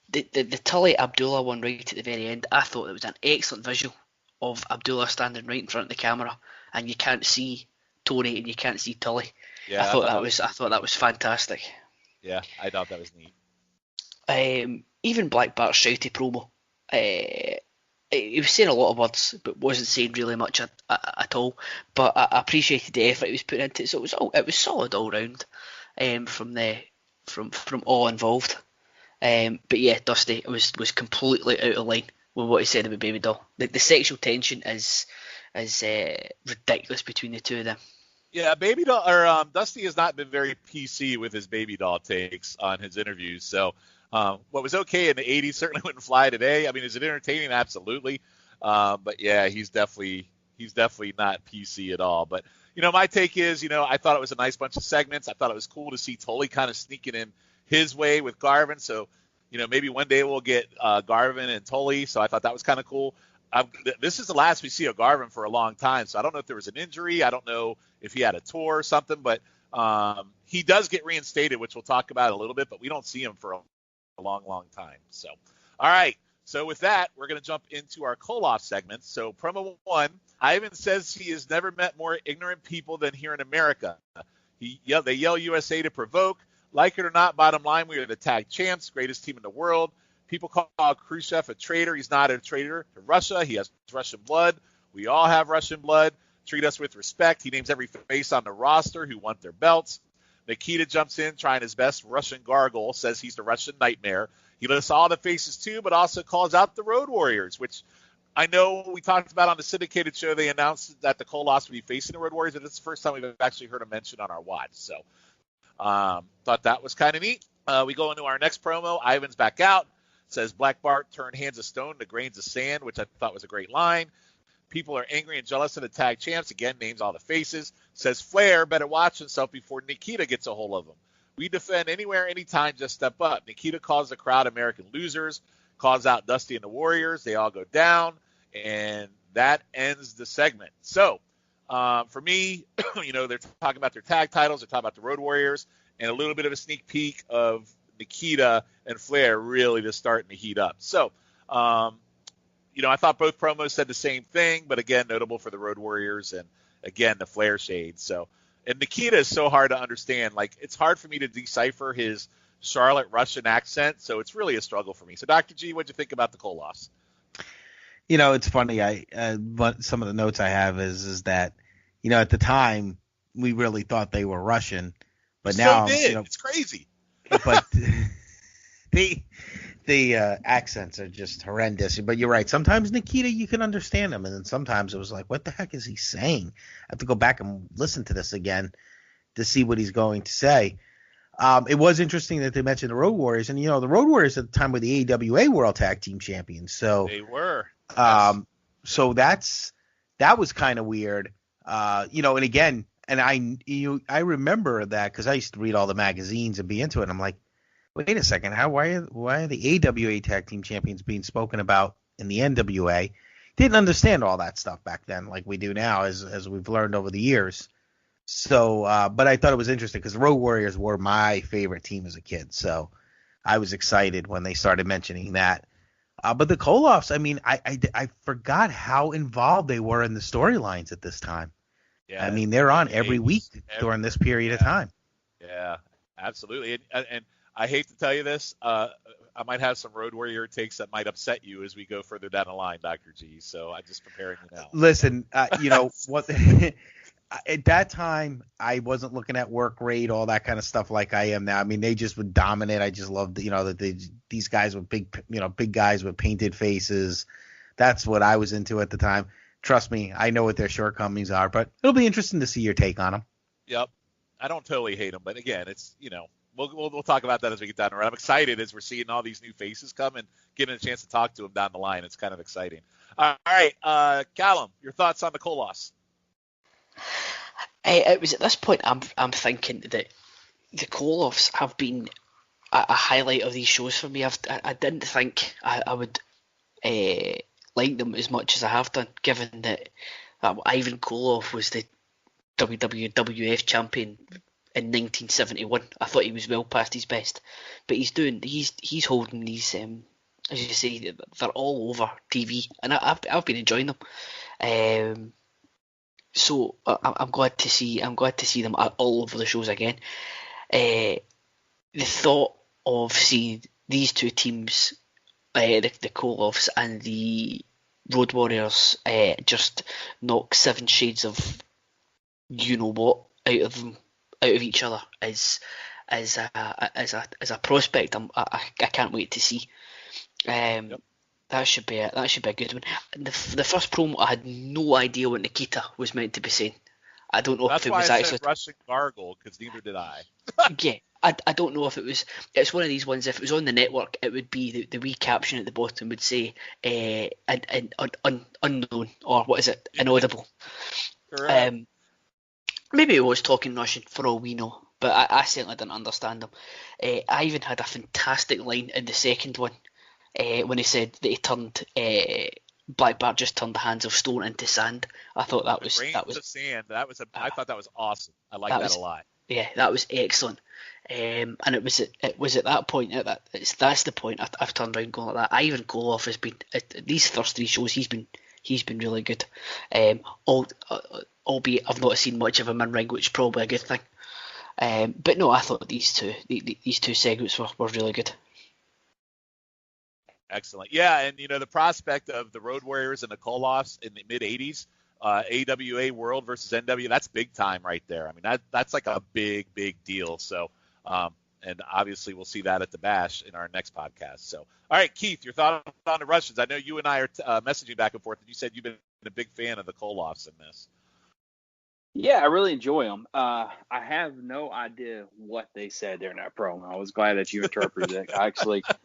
[SPEAKER 4] The Tully Abdullah one right at the very end, I thought it was an excellent visual of Abdullah standing right in front of the camera, and you can't see Tony and you can't see Tully.
[SPEAKER 2] Yeah,
[SPEAKER 4] I thought that was fantastic.
[SPEAKER 2] Yeah, I thought that was neat.
[SPEAKER 4] Even Black Bart's shouty promo, he was saying a lot of words, but wasn't saying really much at all. But I appreciated the effort he was putting into it. So it was solid all round, from all involved. But yeah, Dusty was completely out of line with what he said about Baby Doll. The sexual tension is ridiculous between the two of them.
[SPEAKER 2] Yeah, Baby Doll or Dusty has not been very PC with his Baby Doll takes on his interviews. So what was okay in the 80s certainly wouldn't fly today. I mean, is it entertaining? Absolutely. But yeah, he's definitely not PC at all. But my take is, I thought it was a nice bunch of segments. I thought it was cool to see Tully kind of sneaking in his way with Garvin. So, maybe one day we'll get Garvin and Tully. So I thought that was kind of cool. This is the last we see of Garvin for a long time. So I don't know if there was an injury. I don't know if he had a tour or something, but he does get reinstated, which we'll talk about in a little bit, but we don't see him for a long, long time. So, all right. So with that, we're going to jump into our Koloff segment. So promo 1, Ivan says he has never met more ignorant people than here in America. They yell USA to provoke. Like it or not, bottom line, we are the tag champs, greatest team in the world. People call Khrushchev a traitor. He's not a traitor to Russia. He has Russian blood. We all have Russian blood. Treat us with respect. He names every face on the roster who want their belts. Nikita jumps in, trying his best Russian gargle, says he's the Russian nightmare. He lists all the faces too, but also calls out the Road Warriors, which I know we talked about on the syndicated show. They announced that the Koloffs would be facing the Road Warriors, and it's the first time we've actually heard them mentioned on our watch. So thought that was kind of neat. We go into our next promo. Ivan's back out. Says Black Bart turned hands of stone to grains of sand, which I thought was a great line. People are angry and jealous of the tag champs. Again, names all the faces. Says Flair better watch himself before Nikita gets a hold of him. We defend anywhere, anytime, just step up. Nikita calls the crowd American losers, calls out Dusty and the Warriors. They all go down, and that ends the segment. So, for me, they're talking about their tag titles. They're talking about the Road Warriors, and a little bit of a sneak peek of Nikita and Flair really just starting to heat up. So, I thought both promos said the same thing, but again, notable for the Road Warriors and, again, the Flair shade. So, and Nikita is so hard to understand. Like, it's hard for me to decipher his Charlotte Russian accent, so it's really a struggle for me. So, Dr. G, what'd you think about the Koloffs?
[SPEAKER 3] It's funny. But some of the notes I have is that, at the time, we really thought they were Russian, but now
[SPEAKER 2] it's crazy.
[SPEAKER 3] But the accents are just horrendous. But you're right. Sometimes Nikita, you can understand him, and then sometimes it was like, what the heck is he saying? I have to go back and listen to this again to see what he's going to say. It was interesting that they mentioned the Road Warriors, and the Road Warriors at the time were the AWA World Tag Team Champions. So
[SPEAKER 2] they were.
[SPEAKER 3] So that was kind of weird. And again. And I remember that because I used to read all the magazines and be into it. And I'm like, wait a second, why are the AWA Tag Team Champions being spoken about in the NWA? Didn't understand all that stuff back then like we do now, as we've learned over the years. So, but I thought it was interesting because the Road Warriors were my favorite team as a kid. So I was excited when they started mentioning that. But the Koloffs, I mean, I forgot how involved they were in the storylines at this time. Yeah, I mean, they're on every week during this period of time.
[SPEAKER 2] Yeah, absolutely. And I hate to tell you this, I might have some Road Warrior takes that might upset you as we go further down the line, Dr. G. So I'm just preparing you now.
[SPEAKER 3] Listen, what at that time, I wasn't looking at work rate, all that kind of stuff like I am now. I mean, they just would dominate. I just loved, that these guys with big guys with painted faces. That's what I was into at the time. Trust me, I know what their shortcomings are, but it'll be interesting to see your take on them.
[SPEAKER 2] Yep. I don't totally hate them, but again, it's, we'll talk about that as we get down the road. I'm excited as we're seeing all these new faces come and getting a chance to talk to them down the line. It's kind of exciting. All right, Callum, your thoughts on the Koloffs?
[SPEAKER 4] It was at this point I'm thinking that the Koloffs have been a highlight of these shows for me. I didn't think I would like them as much as I have done, given that Ivan Koloff was the WWF champion in 1971. I thought he was well past his best, but he's holding these, as you say, they're all over TV, and I've been enjoying them. So I'm glad to see them all over the shows again. The thought of seeing these two teams, the Koloffs and the Road Warriors, just knock 7 shades of you know what out of each other as a prospect, I can't wait to see.
[SPEAKER 2] Yep.
[SPEAKER 4] That should be a good one. The first promo, I had no idea what Nikita was meant to be saying. I don't know if it was actually
[SPEAKER 2] Russian gargle, because neither did I.
[SPEAKER 4] Yeah, I don't know if it was. It's one of these ones. If it was on the network, it would be the wee caption at the bottom would say unknown, or what is it, inaudible.
[SPEAKER 2] Correct.
[SPEAKER 4] Maybe he was talking Russian for all we know, but I certainly didn't understand him. I even had a fantastic line in the second one when he said that he turned Black Bart just turned the hands of stone into sand. I thought that was
[SPEAKER 2] of sand. I thought that was awesome. I like that a lot.
[SPEAKER 4] Yeah, that was excellent. And it was at that point that's the point I've turned around going like that. Ivan Koloff has been at these first 3 shows. He's been really good. Albeit I've not seen much of him in ring, which is probably a good thing. But no, I thought these two segments were really good.
[SPEAKER 2] Excellent. Yeah, and the prospect of the Road Warriors and the Koloffs in the mid '80s, AWA World versus NWA, that's big time right there. I mean, that's like a big deal. So, and obviously we'll see that at the Bash in our next podcast. So, all right, Keith, your thought on the Russians? I know you and I are messaging back and forth, and you said you've been a big fan of the Koloffs in this.
[SPEAKER 5] Yeah, I really enjoy them. I have no idea what they said there in that promo. I was glad that you interpreted it. I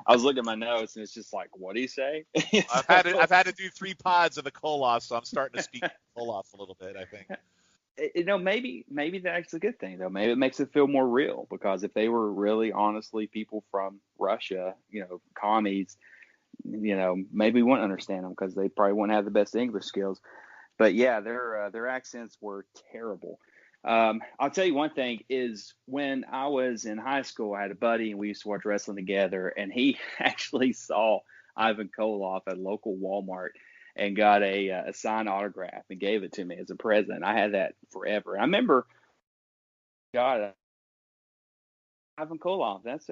[SPEAKER 5] was looking at my notes, and it's just like, what did he say?
[SPEAKER 2] I've had to do 3 pods of the Koloff, so I'm starting to speak Koloff a little bit, I think.
[SPEAKER 5] Maybe that's a good thing, though. Maybe it makes it feel more real, because if they were really honestly people from Russia, commies, maybe we wouldn't understand them, because they probably wouldn't have the best English skills. But yeah, their accents were terrible. I'll tell you one thing is, when I was in high school, I had a buddy and we used to watch wrestling together, and he actually saw Ivan Koloff at a local Walmart and got a signed autograph and gave it to me as a present. I had that forever. I remember, God, Ivan Koloff, that's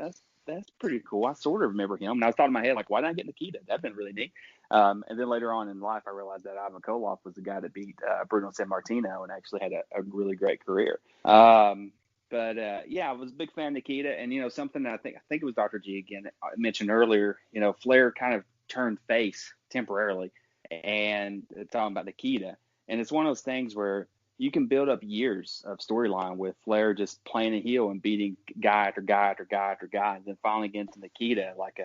[SPEAKER 5] pretty cool. I sort of remember him, and I thought in my head, like, why didn't I get Nikita? That'd been really neat. And then later on in life, I realized that Ivan Koloff was the guy that beat Bruno Sammartino and actually had a really great career. But I was a big fan of Nikita, and something that I think it was Dr. G again mentioned earlier. Flair kind of turned face temporarily, and talking about Nikita, and it's one of those things where you can build up years of storyline with Flair just playing a heel and beating guy after guy after guy after guy, and then finally getting to Nikita like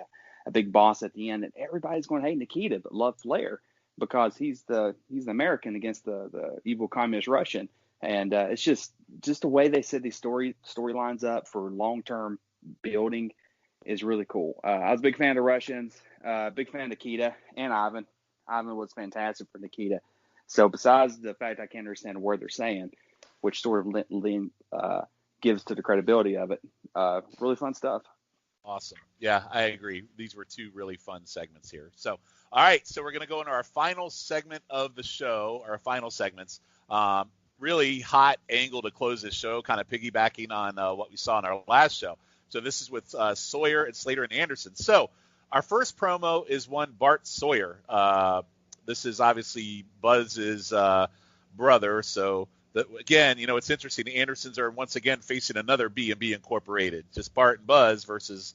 [SPEAKER 5] a big boss at the end, and everybody's going to hate Nikita but love Flair because he's the American against the evil communist Russian. And it's just the way they set these storylines up for long-term building is really cool. I was a big fan of the Russians, big fan of Nikita and Ivan. Ivan was fantastic for Nikita. So besides the fact I can't understand a word they're saying, which sort of gives to the credibility of it, really fun stuff.
[SPEAKER 2] Awesome. Yeah, I agree. These were 2 really fun segments here. So, all right. So we're going to go into our final segment of the show, our final segments. Really hot angle to close this show, kind of piggybacking on what we saw in our last show. So this is with Sawyer and Slater and Anderson. So our first promo is one Bart Sawyer. This is obviously Buzz's brother. So again, it's interesting. The Andersons are once again facing another B&B Incorporated, just Bart and Buzz versus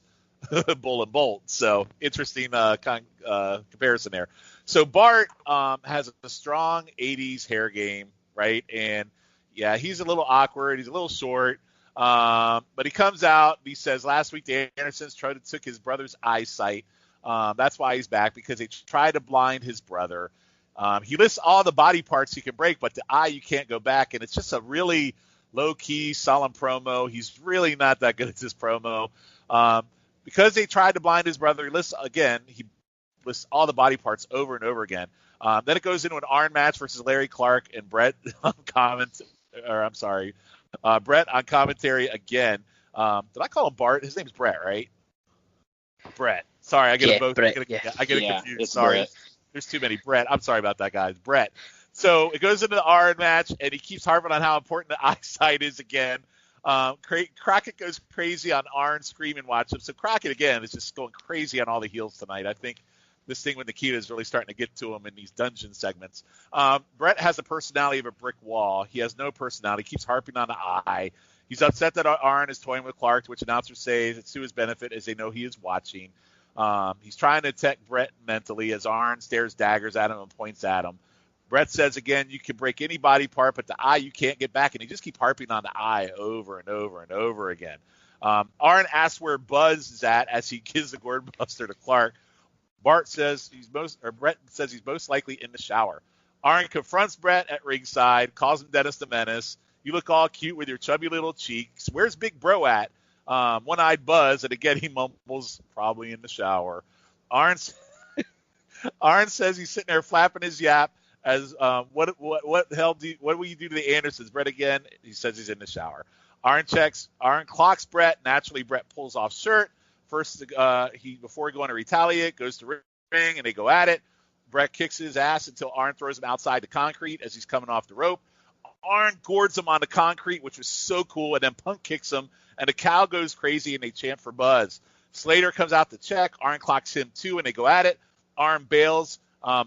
[SPEAKER 2] Bull and Bolt. So interesting comparison there. So Bart has a strong 80s hair game, right? And, yeah, he's a little awkward. He's a little short. But he comes out. He says last week the Andersons took his brother's eyesight. That's why he's back, because they tried to blind his brother. He lists all the body parts he can break, but the eye you can't go back. And it's just a really low-key, solemn promo. He's really not that good at this promo. Because they tried to blind his brother, he lists all the body parts over and over again. Then it goes into an Arn match versus Larry Clark and Brett on Brett on commentary again. Did I call him Bart? His name's Brett, right? Brett. Sorry, I get them both.
[SPEAKER 4] Brett,
[SPEAKER 2] I get it confused. Sorry.
[SPEAKER 5] Brett.
[SPEAKER 2] There's too many. Brett. I'm sorry about that, guys. Brett. So it goes into the Arn match, and he keeps harping on how important the eyesight is again. Crocket goes crazy on Arn, screaming, watch him. So Crocket, again, is just going crazy on all the heels tonight. I think this thing with Nikita is really starting to get to him in these dungeon segments. Brett has the personality of a brick wall. He has no personality. He keeps harping on the eye. He's upset that Arn is toying with Clark, which announcers say it's to his benefit as they know he is watching. He's trying to attack Brett mentally as Arn stares daggers at him and points at him. Brett says, again, you can break any body part, but the eye you can't get back. And he just keeps harping on the eye over and over and over again. Arn asks where Buzz is at as he gives the Gordon Buster to Clark. Brett says he's most likely in the shower. Arn confronts Brett at ringside, calls him Dennis the Menace. You look all cute with your chubby little cheeks. Where's Big Bro at? One-eyed Buzz, and again he mumbles, probably in the shower. Arn says he's sitting there flapping his yap. As what will you do to the Andersons? Brett again. He says he's in the shower. Arn clocks Brett. Naturally, Brett pulls off shirt. First, before he going to retaliate, goes to ring, and they go at it. Brett kicks his ass until Arn throws him outside the concrete as he's coming off the rope. Arn gourds him on the concrete, which was so cool, and then Punk kicks him, and the cow goes crazy, and they chant for Buzz. Slater comes out to check. Arn clocks him too, and they go at it. Arn bails.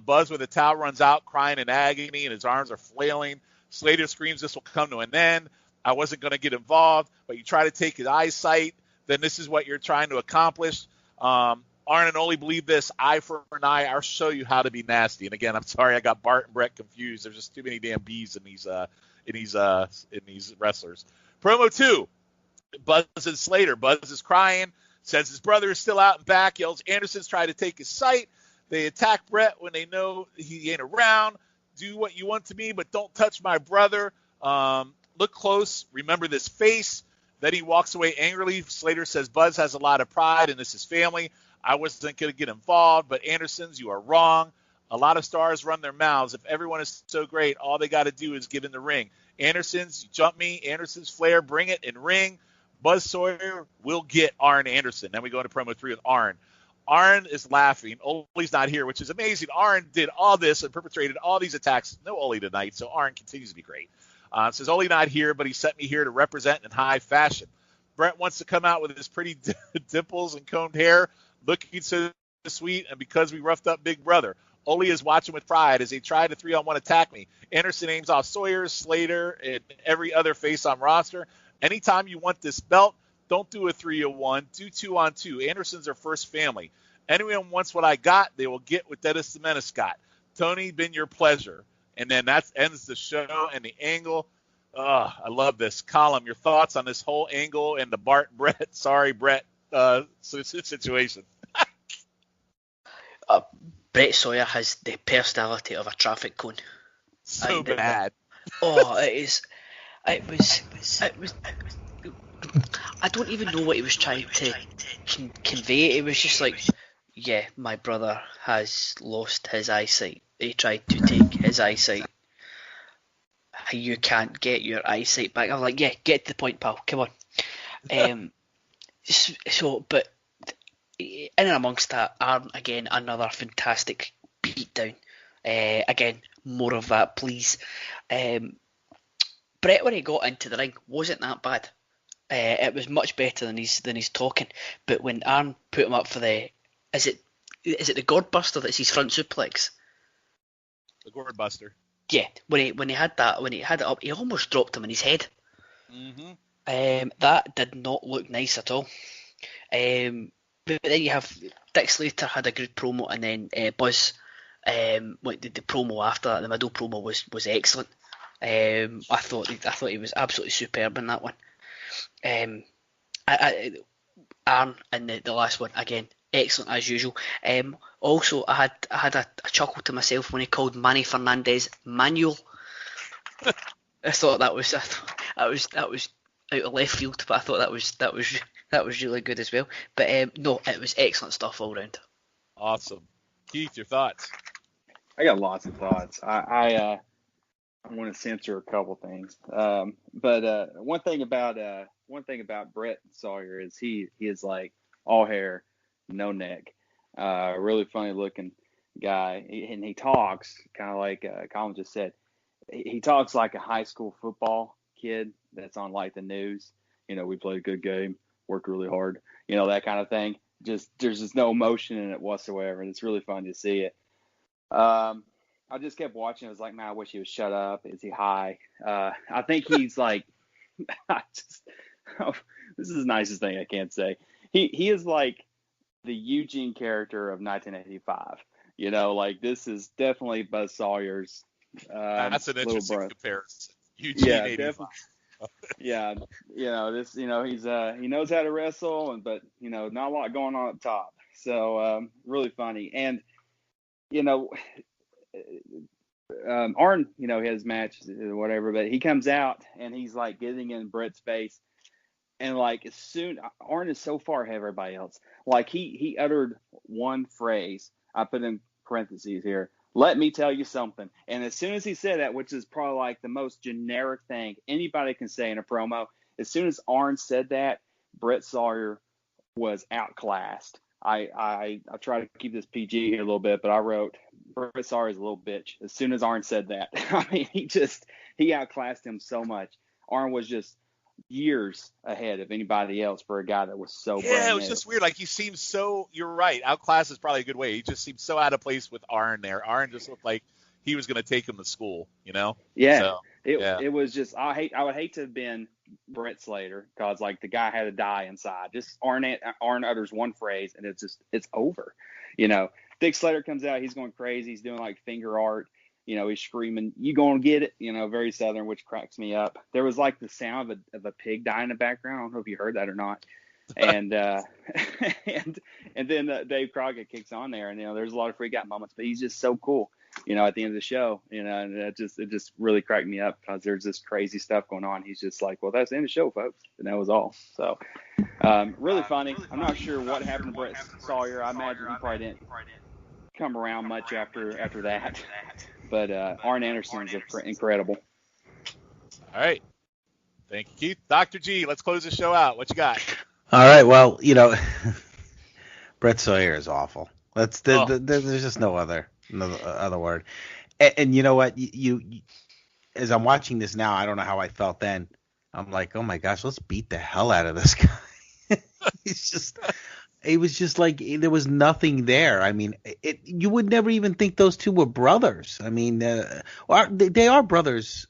[SPEAKER 2] Buzz with a towel runs out, crying in agony, and his arms are flailing. Slater screams, this will come to an end. I wasn't going to get involved, but you try to take his eyesight, then this is what you're trying to accomplish. Arn and Ole believe this, eye for an eye. I'll show you how to be nasty. And again, I'm sorry I got Bart and Brett confused. There's just too many damn B's in these wrestlers. Promo 2, Buzz and Slater. Buzz is crying, says his brother is still out and back, yells Anderson's trying to take his sight. They attack Brett when they know he ain't around. Do what you want to me, but don't touch my brother. Look close. Remember this face. Then he walks away angrily. Slater says Buzz has a lot of pride and this is family. I wasn't going to get involved, but Andersons, you are wrong. A lot of stars run their mouths. If everyone is so great, all they got to do is get in the ring. Andersons, you jump me. Andersons, Flair, bring it and ring. Buzz Sawyer will get Arn Anderson. Then we go into promo 3 with Arn. Arn is laughing. Ole's not here, which is amazing. Arn did all this and perpetrated all these attacks. No Ole tonight, so Arn continues to be great. Says Ole not here, but he sent me here to represent in high fashion. Brett wants to come out with his pretty dimples and combed hair, looking so sweet, and because we roughed up Big Brother. Ole is watching with pride as they try to 3-on-1 attack me. Anderson aims off Sawyer, Slater, and every other face on roster. Anytime you want this belt, don't do a 3-on-1, do 2-on-2. Andersons are first family. Anyone wants what I got, they will get what Dennis the Menace got. Tony, been your pleasure. And then that ends the show and the angle. I love this. Column, your thoughts on this whole angle and the Brett situation.
[SPEAKER 4] Brett Sawyer has the personality of a traffic cone.
[SPEAKER 2] So bad.
[SPEAKER 4] It was. I don't even know what he was trying to convey. It was just like, yeah, my brother has lost his eyesight. They tried to take his eyesight. You can't get your eyesight back. I was like, yeah, get to the point, pal. Come on. But in and amongst that, Arn, again, another fantastic beatdown. Again, more of that, please. Brett, when he got into the ring, wasn't that bad. It was much better than he's talking. But when Arn put him up for the, is it the Gourd Buster that's his front suplex?
[SPEAKER 2] The Gourd Buster.
[SPEAKER 4] Yeah, when he had it up, he almost dropped him in his head.
[SPEAKER 2] Mm-hmm.
[SPEAKER 4] That did not look nice at all. But then you have Dick Slater had a good promo, and then Buzz Like the promo after that, the middle promo was excellent. I thought he was absolutely superb in that one. Arn in the last one again, excellent as usual. Also, I had a chuckle to myself when he called Manny Fernandez Manuel. I thought that was out of left field, but I thought that was really good as well. But no, it was excellent stuff all round.
[SPEAKER 2] Awesome. Keith, your thoughts?
[SPEAKER 5] I got lots of thoughts. I want to censor a couple things. But one thing about Brett Sawyer is he is like all hair, no neck, really funny looking guy, and he talks kind of like Colin just said. He talks like a high school football kid that's on like the news. You know, we played a good game, worked really hard, you know, that kind of thing. Just there's just no emotion in it whatsoever, and it's really fun to see it. I just kept watching. I was like, man, I wish he would shut up. Is he high? I think he's like, this is the nicest thing I can't say. He is like the Eugene character of 1985. You know, like this is definitely Buzz Sawyer's.
[SPEAKER 2] That's an interesting
[SPEAKER 5] brother.
[SPEAKER 2] Comparison. Eugene,
[SPEAKER 5] yeah,
[SPEAKER 2] 85.
[SPEAKER 5] Yeah, you know this. You know he's he knows how to wrestle, but you know not a lot going on up top. So really funny, and you know. Arn, you know, his match or whatever, but he comes out and he's like getting in Brett's face, and like as soon Arn is so far ahead of everybody else. Like he uttered one phrase. I put in parentheses here. Let me tell you something. And as soon as he said that, which is probably like the most generic thing anybody can say in a promo, as soon as Arn said that, Brett Sawyer was outclassed. I try to keep this PG here a little bit, but I wrote Brett Sawyer's a little bitch. As soon as Arn said that, I mean, he outclassed him so much. Arn was just years ahead of anybody else for a guy that was so brand
[SPEAKER 2] it was
[SPEAKER 5] new.
[SPEAKER 2] just weird. Like he seemed so. You're right. Outclassed is probably a good way. He just seemed so out of place with Arn there. Arn just looked like he was going to take him to school. You know?
[SPEAKER 5] Yeah.
[SPEAKER 2] So,
[SPEAKER 5] it was just. I would hate to have been Brett Slater because like the guy had to die inside. Just Arn utters one phrase and it's over. You know, Dick Slater comes out. He's going crazy. He's doing like finger art. You know, he's screaming, "You gonna get it?" You know, very Southern, which cracks me up. There was like the sound of a pig dying in the background. I don't know if you heard that or not. And and then Dave Crockett kicks on there, and you know, there's a lot of freak out moments, but he's just so cool. You know, at the end of the show, you know, and it just really cracked me up because there's this crazy stuff going on. He's just like, well, that's the end of the show, folks, and that was all. So, really funny. I'm not sure what happened to Brett Sawyer. I imagine he probably didn't come around much after that. But Arn Anderson's incredible.
[SPEAKER 2] All right. Thank you, Keith. Dr. G, let's close the show out. What you got?
[SPEAKER 3] All right. Well, you know, Brett Sawyer is awful. There's just no other word. And you know what? You as I'm watching this now, I don't know how I felt then. I'm like, oh my gosh, let's beat the hell out of this guy. It was just like there was nothing there. I mean, you would never even think those two were brothers. I mean, they are brothers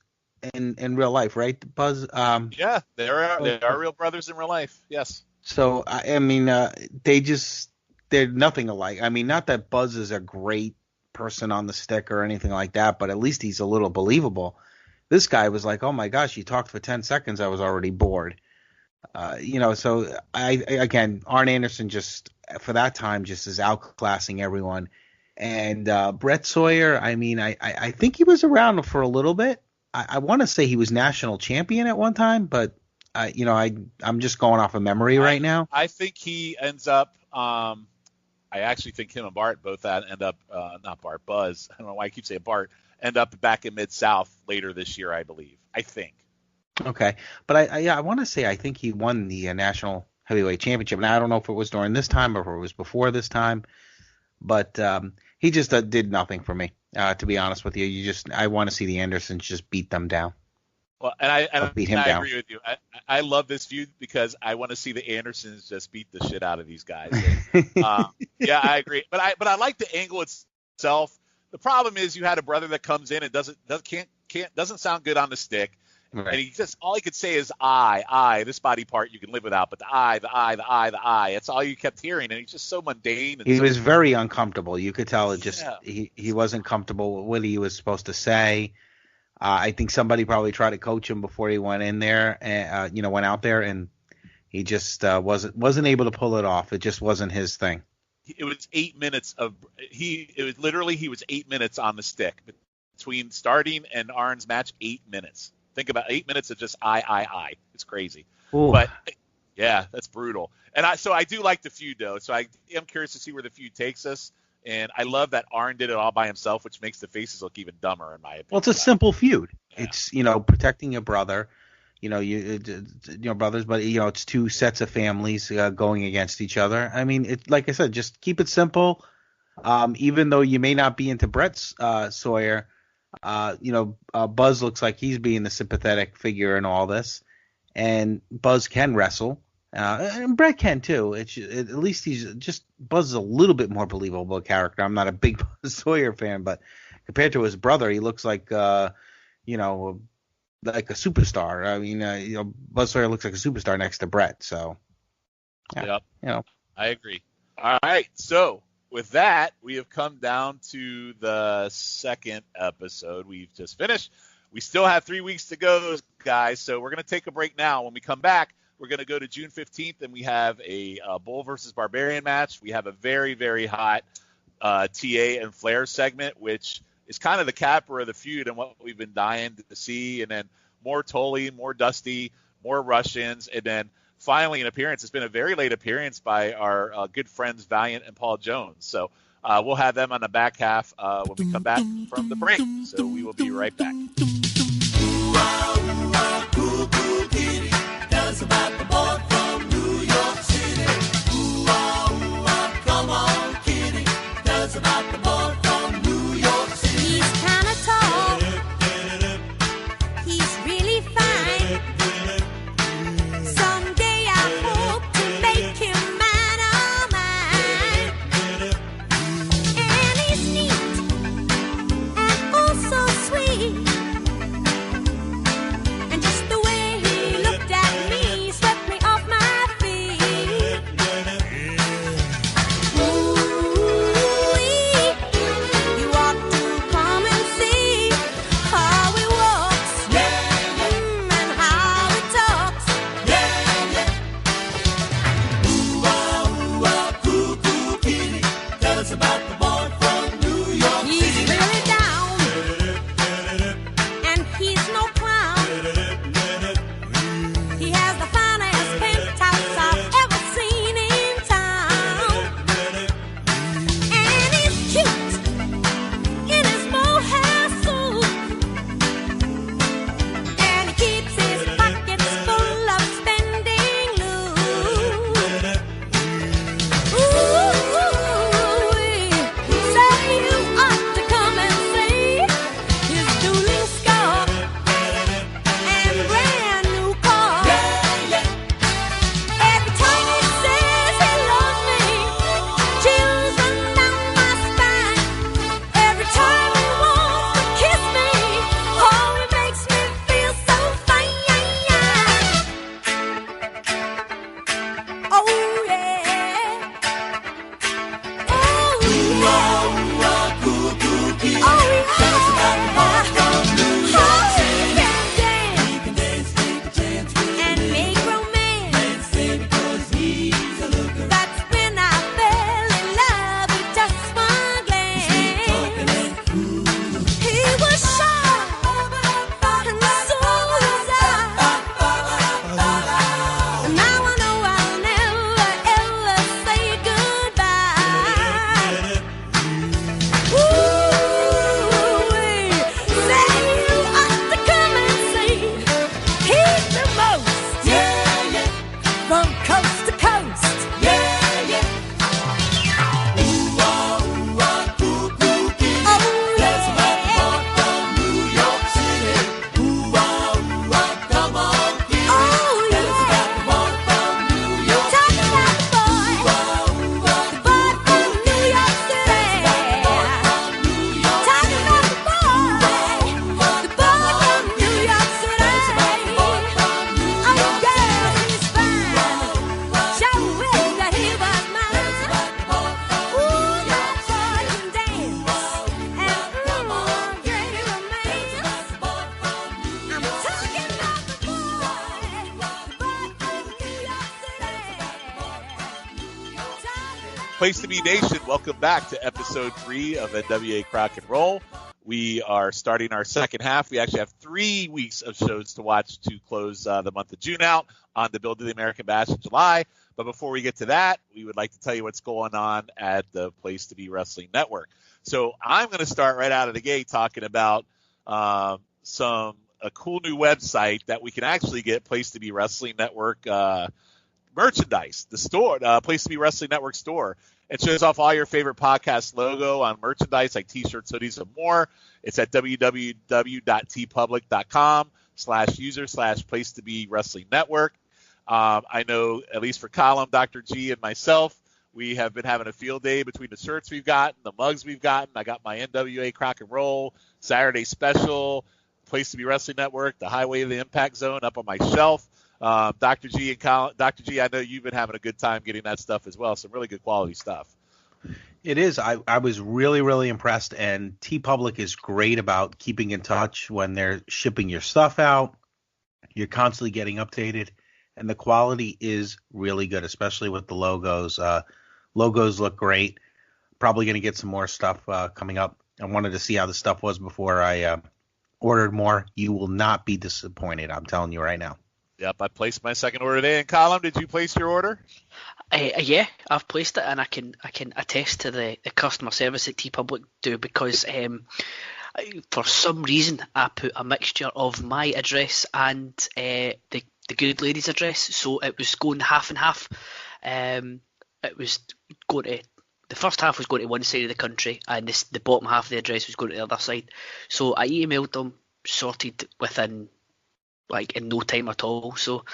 [SPEAKER 3] in real life, right, Buzz?
[SPEAKER 2] Yeah, they are real brothers in real life. Yes.
[SPEAKER 3] So I mean, they're nothing alike. I mean, not that Buzz is a great person on the stick or anything like that, but at least he's a little believable. This guy was like, oh my gosh, you talked for 10 seconds, I was already bored. You know, so again, Arn Anderson just for that time just is outclassing everyone. And Brett Sawyer, I mean, I think he was around for a little bit. I want to say he was national champion at one time, but you know, I'm just going off of memory right now.
[SPEAKER 2] I think he ends up. I actually think him and Bart both end up not Bart, Buzz. I don't know why I keep saying Bart. End up back in Mid-South later this year, I believe. I think.
[SPEAKER 3] Okay, but I want to say I think he won the national heavyweight championship. Now I don't know if it was during this time or if it was before this time, but he just did nothing for me. To be honest with you, I want to see the Andersons just beat them down.
[SPEAKER 2] Well, and I
[SPEAKER 3] beat him down.
[SPEAKER 2] agree with you. I love this feud because I want to see the Andersons just beat the shit out of these guys. Yeah, I agree. But I like the angle itself. The problem is you had a brother that comes in and doesn't sound good on the stick.
[SPEAKER 3] Right.
[SPEAKER 2] And he just, all he could say is I, this body part you can live without, but the I. That's all you kept hearing. And he's just so mundane. And
[SPEAKER 3] he
[SPEAKER 2] so
[SPEAKER 3] was very uncomfortable. You could tell
[SPEAKER 2] Yeah.
[SPEAKER 3] he wasn't comfortable with what he was supposed to say. I think somebody probably tried to coach him before he went in there, and went out there, and he just wasn't able to pull it off. It just wasn't his thing.
[SPEAKER 2] It was 8 minutes he was 8 minutes on the stick between starting and Arn's match. 8 minutes. Think about 8 minutes of just I. It's crazy.
[SPEAKER 3] Ooh.
[SPEAKER 2] But yeah, that's brutal. And I do like the feud though. So I am curious to see where the feud takes us. And I love that Arn did it all by himself, which makes the faces look even dumber in my opinion.
[SPEAKER 3] Well, it's a simple feud.
[SPEAKER 2] Yeah.
[SPEAKER 3] It's protecting your brother. Brothers, but it's two sets of families going against each other. I mean, it, like I said, just keep it simple. Even though you may not be into Brett Sawyer, Buzz looks like he's being the sympathetic figure in all this, and Buzz can wrestle, and Brett can too. At least Buzz is a little bit more believable character. I'm not a big Buzz Sawyer fan, but compared to his brother, he looks like like a superstar. I mean, Buzz Sawyer looks like a superstar next to Brett. So, yeah,
[SPEAKER 2] yep. I agree. All right, so with that, we have come down to the second episode. We've just finished. We still have 3 weeks to go, guys. So we're going to take a break now. When we come back, we're going to go to June 15th, and we have a Bull versus Barbarian match. We have a very, very hot TA and Flair segment, which is kind of the capper of the feud and what we've been dying to see. And then more Tully, more Dusty, more Russians, and then finally an appearance. It's been a very late appearance by our good friends Valiant and Paul Jones. So we'll have them on the back half when we come back from the break. So we will be right back. Place to Be Nation, welcome back to episode 3 of NWA Crock and Roll. We are starting our second half. We actually have 3 weeks of shows to watch to close the month of June out on the Build to the American Bash in July. But before we get to that, we would like to tell you what's going on at the Place to Be Wrestling Network. So I'm going to start right out of the gate talking about a cool new website that we can actually get Place to Be Wrestling Network merchandise. The store, Place to Be Wrestling Network store. It shows off all your favorite podcast logo on merchandise like t-shirts, hoodies, and more. It's at www.tpublic.com/user/Place to Be Wrestling Network. I know, at least for Colin, Dr. G, and myself, we have been having a field day between the shirts we've gotten, the mugs we've gotten. I got my NWA Crock and Roll Saturday Special, Place to Be Wrestling Network, the Highway of the Impact Zone up on my shelf. Dr. G and Colin, Dr. G, I know you've been having a good time getting that stuff as well. Some really good quality stuff.
[SPEAKER 3] It is. I was really, really impressed, and TeePublic is great about keeping in touch when they're shipping your stuff out. You're constantly getting updated, and the quality is really good, especially with the logos. Logos look great. Probably going to get some more stuff coming up. I wanted to see how the stuff was before I ordered more. You will not be disappointed. I'm telling you right now.
[SPEAKER 2] Yep, I placed my second order today. And Colin, did you place your order?
[SPEAKER 4] Yeah, I've placed it, and I can attest to the customer service that TeePublic do, because for some reason I put a mixture of my address and the good lady's address, so it was going half and half. It was going to, the first half was going to one side of the country, and the bottom half of the address was going to the other side. So I emailed them, sorted within in no time at all. So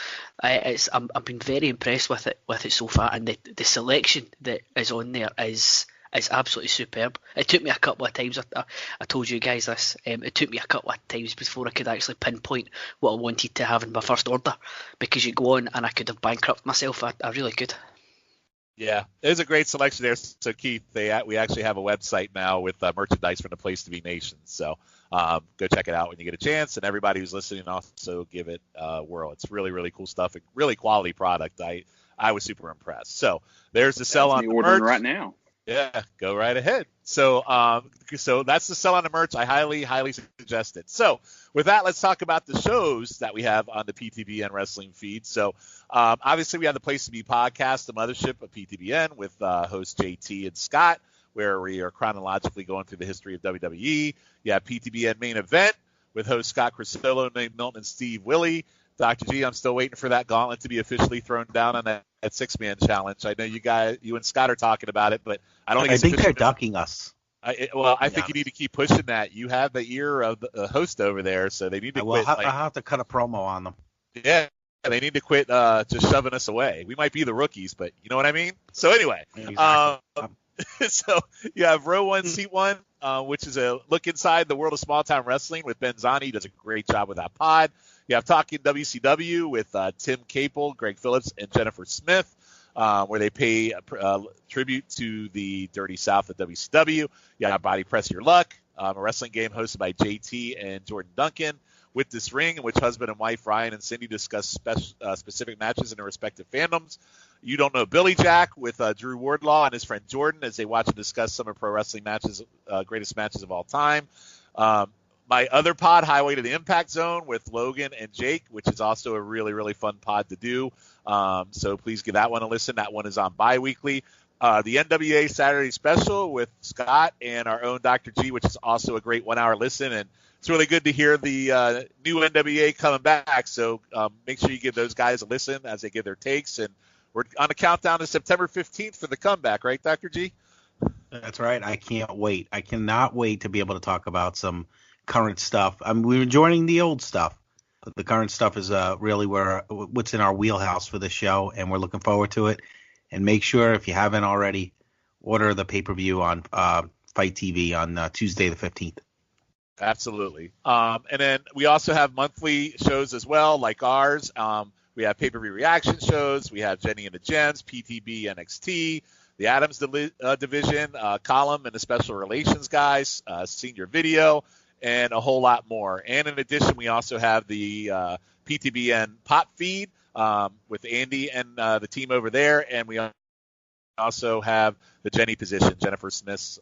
[SPEAKER 4] I've been very impressed with it so far, and the selection that is on there is absolutely superb. It took me a couple of times. I told you guys this. It took me a couple of times before I could actually pinpoint what I wanted to have in my first order, because you go on and I could have bankrupted myself. I really could.
[SPEAKER 2] Yeah, there's a great selection there. So Keith, we actually have a website now with merchandise from the Place to Be Nation. So go check it out when you get a chance. And everybody who's listening, also give it a whirl. It's really, really cool stuff. Really quality product. I was super impressed. So there's the sell on the merch
[SPEAKER 5] right now.
[SPEAKER 2] Yeah, go right ahead. So that's the sell on the merch. I highly, highly suggest it. So with that, let's talk about the shows that we have on the PTBN Wrestling feed. So obviously we have the Place to Be podcast, the mothership of PTBN, with hosts JT and Scott, where we are chronologically going through the history of WWE. You have PTBN Main Event with host Scott Cristillo, Nate Milton, and Steve Willie. Dr. G, I'm still waiting for that gauntlet to be officially thrown down on that six-man challenge. I know you and Scott are talking about it, but I don't think
[SPEAKER 3] I think they're ducking us.
[SPEAKER 2] I think you need to keep pushing that. You have the ear of the host over there, so they need to quit.
[SPEAKER 3] I'll have to cut a promo on them.
[SPEAKER 2] Yeah, they need to quit just shoving us away. We might be the rookies, but you know what I mean? So anyway,
[SPEAKER 3] exactly.
[SPEAKER 2] So you have Row 1, Seat 1, which is a look inside the world of small-time wrestling with Ben Zani. He does a great job with that pod. You have Talking WCW with Tim Capel, Greg Phillips, and Jennifer Smith, where they pay tribute to the Dirty South of WCW. You have Body Press Your Luck, a wrestling game hosted by JT and Jordan Duncan. With This Ring, in which husband and wife Ryan and Cindy discuss specific matches in their respective fandoms. You Don't Know Billy Jack with Drew Wardlaw and his friend Jordan as they watch and discuss some of pro wrestling matches, greatest matches of all time. My other pod, Highway to the Impact Zone, with Logan and Jake, which is also a really, really fun pod to do. So please give that one a listen. That one is on bi-weekly. The NWA Saturday Special with Scott and our own Dr. G, which is also a great 1 hour listen. And it's really good to hear the new NWA coming back. So make sure you give those guys a listen as they give their takes. And we're on a countdown to September 15th for the comeback, right, Dr. G?
[SPEAKER 3] That's right. I can't wait. I cannot wait to be able to talk about some current stuff. We're enjoying the old stuff, but the current stuff is really what's in our wheelhouse for the show, and we're looking forward to it. And make sure, if you haven't already, order the pay-per-view on Fight TV on Tuesday the 15th.
[SPEAKER 2] Absolutely. And then we also have monthly shows as well, like ours. We have pay-per-view reaction shows. We have Jenny and the Gems, PTB NXT, the Adams Division, Column and the Special Relations guys, Senior Video, and a whole lot more. And in addition, we also have the PTBN Pop Feed with Andy and the team over there. And we also have the Jenny position, Jennifer Smith's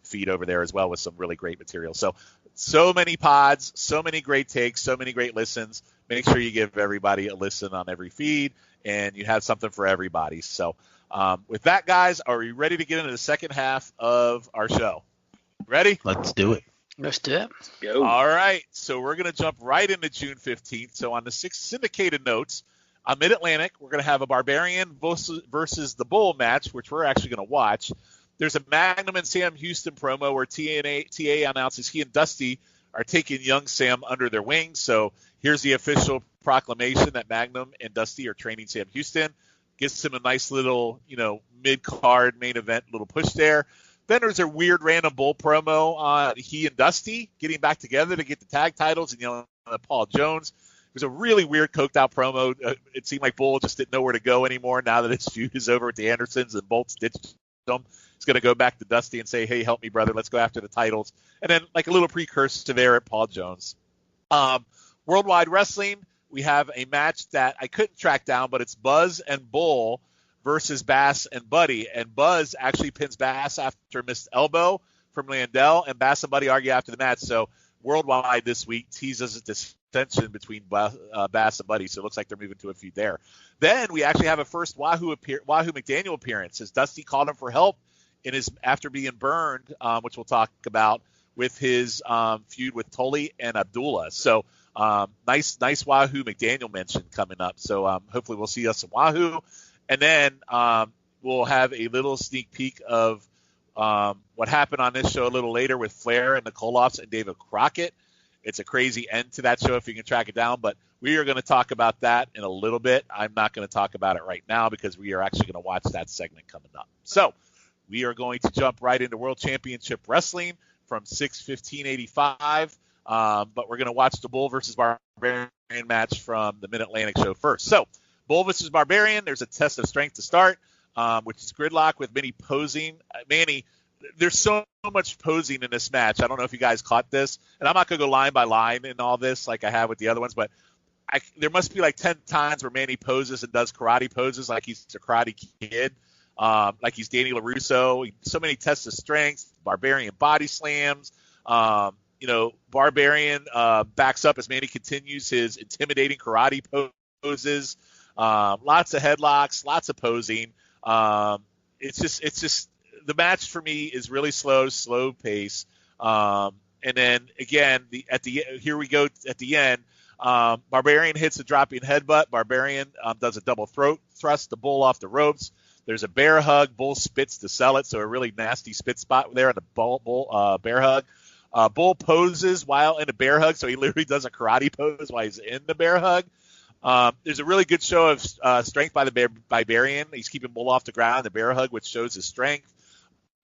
[SPEAKER 2] feed over there as well with some really great material. So many pods, so many great takes, so many great listens. Make sure you give everybody a listen on every feed, and you have something for everybody. So with that, guys, are we ready to get into the second half of our show? Ready?
[SPEAKER 3] Let's do it.
[SPEAKER 4] Let's do it.
[SPEAKER 5] Go.
[SPEAKER 2] All right. So we're going to jump right into June 15th. So on the 6 syndicated notes, on Mid-Atlantic, we're going to have a Barbarian versus the Bull match, which we're actually going to watch. There's a Magnum and Sam Houston promo where T.A. announces he and Dusty are taking young Sam under their wing. So here's the official proclamation that Magnum and Dusty are training Sam Houston. Gives him a nice little, mid-card main event little push there. Then there's a weird random Bull promo on he and Dusty getting back together to get the tag titles and yelling at Paul Jones. It was a really weird, coked-out promo. It seemed like Bull just didn't know where to go anymore now that his feud is over at the Andersons and Bolt's ditched him. He's going to go back to Dusty and say, hey, help me, brother. Let's go after the titles. And then like a little precursor there at Paul Jones. Worldwide Wrestling, we have a match that I couldn't track down, but it's Buzz and Bull versus Bass and Buddy. And Buzz actually pins Bass after a missed elbow from Landell, and Bass and Buddy argue after the match. So Worldwide this week teases a dissension between Bass and Buddy, so it looks like they're moving to a feud there. Then we actually have a first Wahoo McDaniel appearance as Dusty called him for help in his after being burned, which we'll talk about with his feud with Tully and Abdullah. So nice Wahoo McDaniel mention coming up. So hopefully we'll see us some Wahoo. And then we'll have a little sneak peek of what happened on this show a little later with Flair and the Koloffs and David Crockett. It's a crazy end to that show if you can track it down, but we are going to talk about that in a little bit. I'm not going to talk about it right now because we are actually going to watch that segment coming up. So we are going to jump right into World Championship Wrestling from 6/15/85, but we're going to watch the Bull versus Barbarian match from the Mid-Atlantic show first. So Bull versus Barbarian, there's a test of strength to start, which is gridlock with Manny posing. Manny, there's so much posing in this match. I don't know if you guys caught this, and I'm not going to go line by line in all this like I have with the other ones, but there must be like 10 times where Manny poses and does karate poses like he's a Karate Kid, like he's Danny LaRusso. So many tests of strength, Barbarian body slams. Barbarian backs up as Manny continues his intimidating karate poses. Lots of headlocks, lots of posing. It's just the match for me is really slow pace. And then again, here we go at the end. Barbarian hits a dropping headbutt. Barbarian does a double throat thrust the Bull off the ropes. There's a bear hug. Bull spits to sell it, so a really nasty spit spot there on the Bull bear hug. Bull poses while in a bear hug, so he literally does a karate pose while he's in the bear hug. There's a really good show of strength by the Barbarian. He's keeping Bull off the ground, the bear hug, which shows his strength.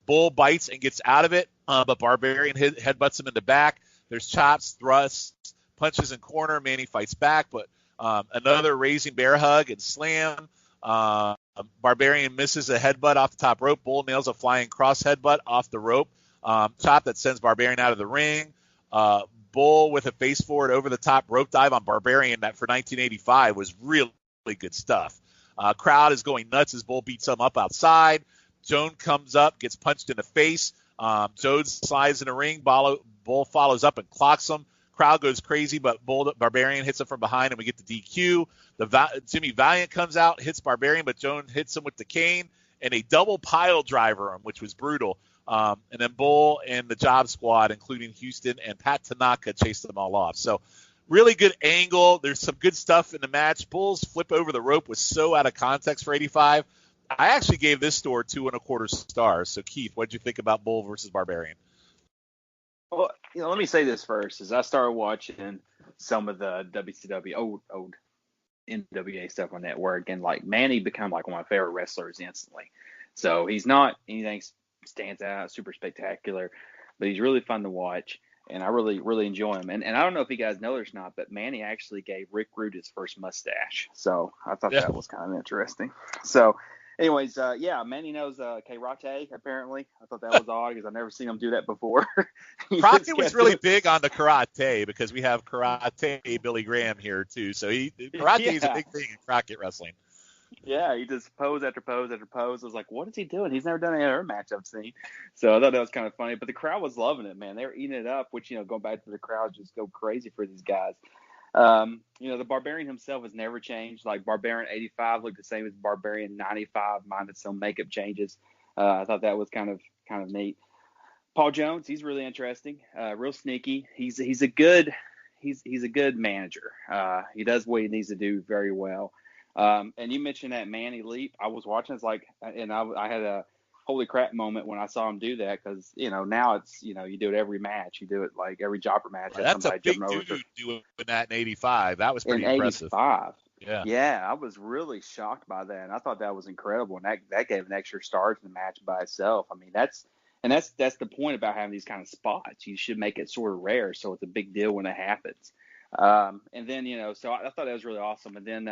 [SPEAKER 2] Bull bites and gets out of it, but Barbarian headbutts him in the back. There's chops, thrusts, punches in corner. Manny fights back, but another raising bear hug and slam. Barbarian misses a headbutt off the top rope. Bull nails a flying cross headbutt off the rope. Chop that sends Barbarian out of the ring. Bull with a face forward over the top rope dive on Barbarian that for 1985 was really good stuff. Crowd is going nuts as Bull beats him up outside. Joan comes up, gets punched in the face. Jones slides in the ring. Bull follows up and clocks him. Crowd goes crazy, but Barbarian hits him from behind, and we get the DQ. Jimmy Valiant comes out, hits Barbarian, but Jones hits him with the cane, and a double pile driver him, which was brutal. And then Bull and the Job Squad, including Houston and Pat Tanaka, chased them all off. So really good angle. There's some good stuff in the match. Bull's flip over the rope was so out of context for 85. I actually gave this store 2.25 stars. So, Keith, what did you think about Bull versus Barbarian?
[SPEAKER 5] Well, let me say this first. As I started watching some of the WCW, old NWA stuff on network, and like Manny became like one of my favorite wrestlers instantly. So he's not anything stands out, super spectacular, but he's really fun to watch, and I really, really enjoy him. And I don't know if you guys know this or not, but Manny actually gave Rick Rude his first mustache. So I thought that was kind of interesting. So anyways, Manny knows karate, apparently. I thought that was odd because I've never seen him do that before.
[SPEAKER 2] Crockett was really big on the karate because we have karate Billy Graham here too. So karate is a big thing in Crockett wrestling.
[SPEAKER 5] Yeah, he just pose after pose after pose. I was like, what is he doing? He's never done any other match I've seen. So I thought that was kind of funny. But the crowd was loving it, man. They were eating it up, which, going back to the crowd, just go crazy for these guys. The Barbarian himself has never changed. Like Barbarian 85 looked the same as Barbarian 95, minus some makeup changes. I thought that was kind of neat. Paul Jones, he's really interesting, real sneaky. He's a good manager. He does what he needs to do very well. And you mentioned that Manny leap. I was watching. It's like, and I had a holy crap moment when I saw him do that, because now it's you do it every match. You do it like every jobber match.
[SPEAKER 2] Well, that's a big dude doing that in '85. That was pretty impressive.
[SPEAKER 5] In '85.
[SPEAKER 2] Yeah,
[SPEAKER 5] I was really shocked by that, and I thought that was incredible, and that gave an extra star to the match by itself. I mean, that's the point about having these kind of spots. You should make it sort of rare, so it's a big deal when it happens. And then so I thought that was really awesome. And then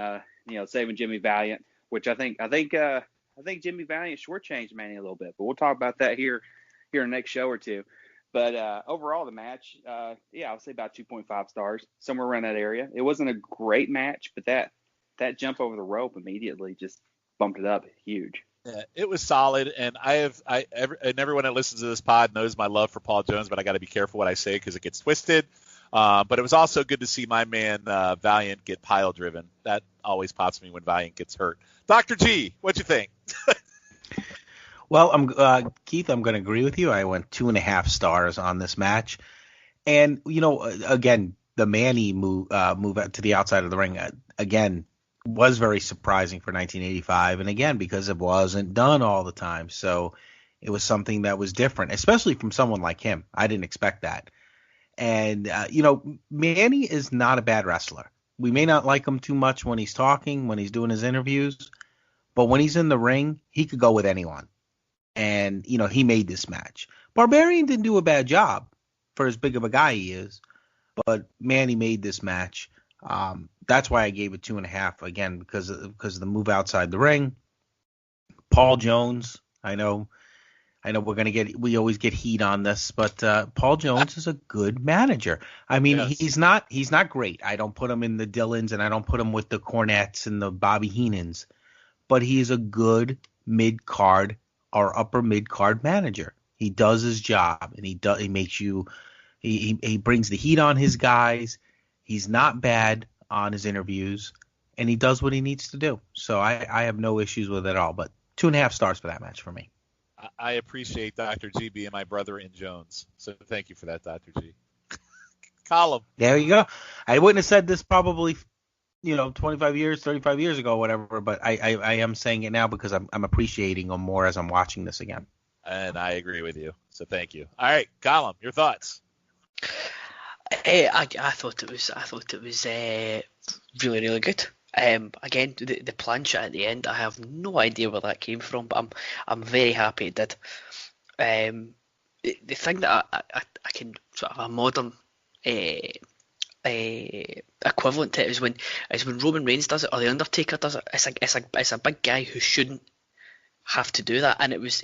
[SPEAKER 5] saving Jimmy Valiant, which I think Jimmy Valiant shortchanged Manny a little bit, but we'll talk about that here in the next show or two. But overall, the match, I'll say about 2.5 stars, somewhere around that area. It wasn't a great match, but that jump over the rope immediately just bumped it up huge.
[SPEAKER 2] Yeah, it was solid, and and everyone that listens to this pod knows my love for Paul Jones, but I got to be careful what I say because it gets twisted. But it was also good to see my man Valiant get pile driven. That always pops me when Valiant gets hurt. Dr. G, what'd you think?
[SPEAKER 3] Well, Keith, I'm going to agree with you. I went 2.5 stars on this match, and again, the Manny move out to the outside of the ring again was very surprising for 1985, and again because it wasn't done all the time, so it was something that was different, especially from someone like him. I didn't expect that. And, Manny is not a bad wrestler. We may not like him too much when he's talking, when he's doing his interviews, but when he's in the ring, he could go with anyone. And, he made this match. Barbarian didn't do a bad job for as big of a guy he is, but Manny made this match. That's why I gave it 2.5, again, because of the move outside the ring. Paul Jones, I know we always get heat on this, but Paul Jones is a good manager. I mean, yes. He's not great. I don't put him in the Dillons, and I don't put him with the Cornettes and the Bobby Heenans, but he's a good mid-card or upper mid-card manager. He does his job, and he brings the heat on his guys. He's not bad on his interviews, and he does what he needs to do. So I have no issues with it at all, but 2.5 stars for that match for me.
[SPEAKER 2] I appreciate Dr. G being my brother in Jones. So thank you for that, Dr. G. Column.
[SPEAKER 3] There you go. I wouldn't have said this probably, 25 years, 35 years ago, whatever, but I am saying it now because I'm appreciating them more as I'm watching this again.
[SPEAKER 2] And I agree with you. So thank you. All right, Column, your thoughts.
[SPEAKER 4] I thought it was really, really good. Again, the plancha at the end, I have no idea where that came from, but I'm very happy it did. The thing that I can sort of a modern equivalent to it is when Roman Reigns does it or the Undertaker does it. It's a big guy who shouldn't have to do that, and it was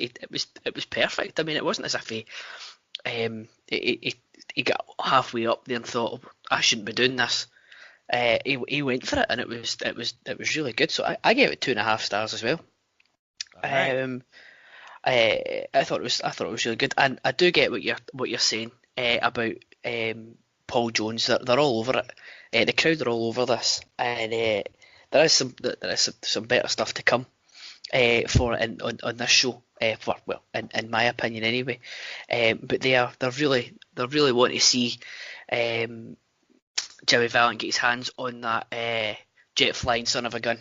[SPEAKER 4] perfect. I mean, it wasn't as if he got halfway up there and thought, oh, I shouldn't be doing this. He went for it, and it was really good. So I gave it 2.5 stars as well. Right. I thought it was really good, and I do get what you're saying about Paul Jones. They're all over it. The crowd are all over this, and there is some better stuff to come for on this show. In my opinion, anyway. But they're really wanting to see Jimmy Valiant get his hands on that jet flying son of a gun.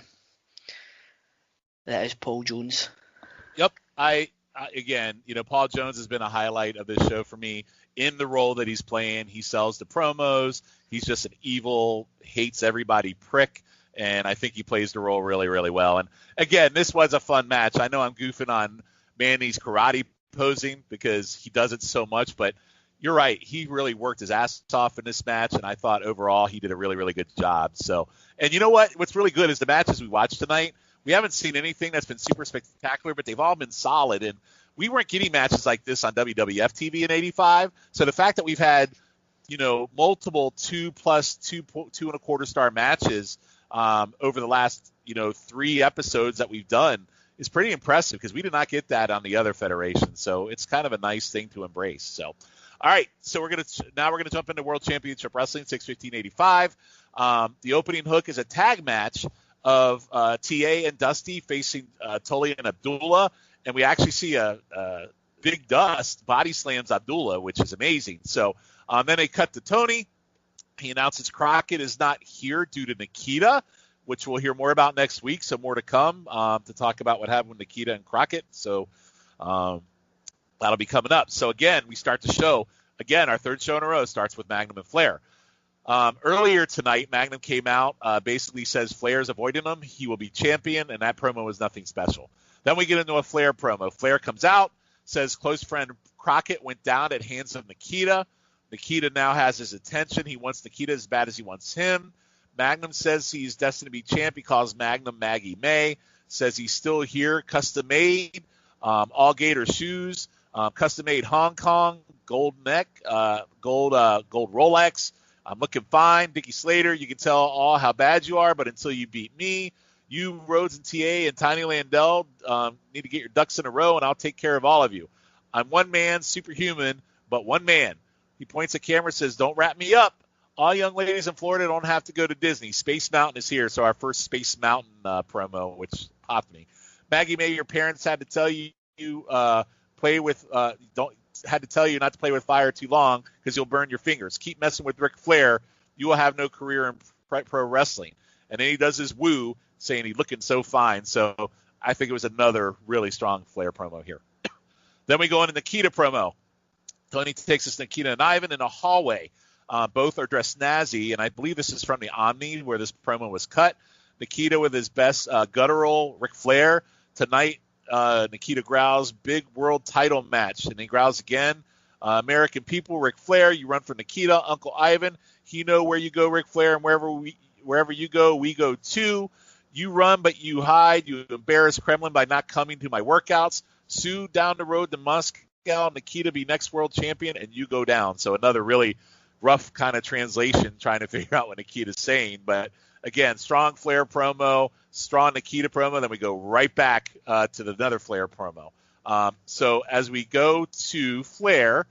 [SPEAKER 4] That is Paul Jones.
[SPEAKER 2] Yep. Again, Paul Jones has been a highlight of this show for me in the role that he's playing. He sells the promos. He's just an evil, hates everybody prick. And I think he plays the role really, really well. And again, this was a fun match. I know I'm goofing on Manny's karate posing because he does it so much, but you're right. He really worked his ass off in this match, and I thought overall he did a really, really good job. So, and you know what? What's really good is the matches we watched tonight. We haven't seen anything that's been super spectacular, but they've all been solid. And we weren't getting matches like this on WWF TV in '85. So the fact that we've had, multiple 2+ 2.25 star matches over the last, 3 episodes that we've done is pretty impressive because we did not get that on the other federations. So it's kind of a nice thing to embrace. So, all right. So we're going to jump into World Championship Wrestling 615-85. The opening hook is a tag match of T.A. and Dusty facing Tully and Abdullah. And we actually see a Big Dust body slams Abdullah, which is amazing. So then they cut to Tony. He announces Crocket is not here due to Nikita, which we'll hear more about next week. So more to come to talk about what happened with Nikita and Crocket. So that'll be coming up. So again, we start the show. Again, our third show in a row starts with Magnum and Flair. Earlier tonight, Magnum came out, basically says Flair's avoiding him. He will be champion, and that promo was nothing special. Then we get into a Flair promo. Flair comes out, says close friend Crocket went down at hands of Nikita. Nikita now has his attention. He wants Nikita as bad as he wants him. Magnum says he's destined to be champ. He calls Magnum Maggie May. Says he's still here. Custom made. All Gator shoes. Custom made Hong Kong. Gold neck. Gold Rolex. I'm looking fine. Dickie Slater, you can tell all how bad you are, but until you beat me, you, Rhodes and TA and Tiny Landell need to get your ducks in a row, and I'll take care of all of you. I'm one man, superhuman, but one man. He points at camera and says, don't wrap me up. All young ladies in Florida don't have to go to Disney. Space Mountain is here, so our first Space Mountain promo, which popped me. Maggie May, your parents had to tell you had to tell you not to play with fire too long because you'll burn your fingers. Keep messing with Ric Flair. You will have no career in pro wrestling. And then he does his woo, saying he's looking so fine. So I think it was another really strong Flair promo here. Then we go into Nikita promo. Tony takes us to Nikita and Ivan in a hallway. Both are dressed snazzy, and I believe this is from the Omni where this promo was cut. Nikita with his best guttural Ric Flair. Tonight, Nikita growls, big world title match. And he growls again. American people, Ric Flair, you run for Nikita. Uncle Ivan, he know where you go, Ric Flair, and wherever you go, we go too. You run, but you hide. You embarrass Kremlin by not coming to my workouts. Sue down the road to Moscow. Nikita be next world champion, and you go down. So another really rough kind of translation trying to figure out what Nikita's saying. But again, strong Flair promo, strong Nikita promo. Then we go right back to another Flair promo. So as we go to Flair,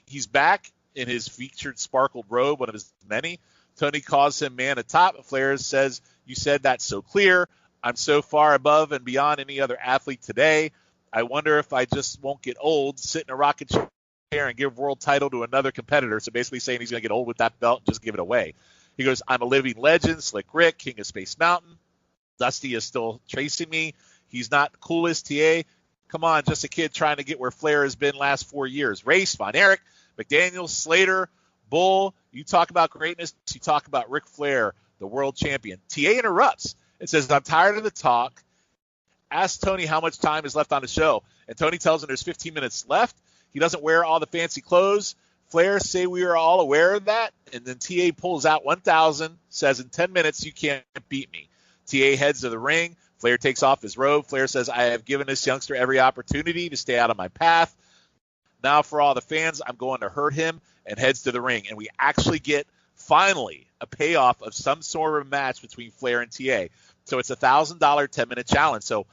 [SPEAKER 2] he's back in his featured sparkled robe, one of his many. Tony calls him man atop. Flair says, you said that so clear. I'm so far above and beyond any other athlete today. I wonder if I just won't get old, sit in a rocket chair and give world title to another competitor. So basically saying he's going to get old with that belt and just give it away. He goes, I'm a living legend, Slick Rick, King of Space Mountain. Dusty is still chasing me. He's not the coolest, TA. Come on, just a kid trying to get where Flair has been last 4 years. Race, Von Erich, McDaniels, Slater, Bull. You talk about greatness. You talk about Ric Flair, the world champion. TA interrupts and says, I'm tired of the talk. Ask Tony how much time is left on the show. And Tony tells him there's 15 minutes left. He doesn't wear all the fancy clothes. Flair say we are all aware of that. And then TA pulls out 1,000, says in 10 minutes you can't beat me. TA heads to the ring. Flair takes off his robe. Flair says, I have given this youngster every opportunity to stay out of my path. Now for all the fans, I'm going to hurt him, and heads to the ring. And we actually get, finally, a payoff of some sort of match between Flair and TA. So it's a $1,000 10-minute challenge. So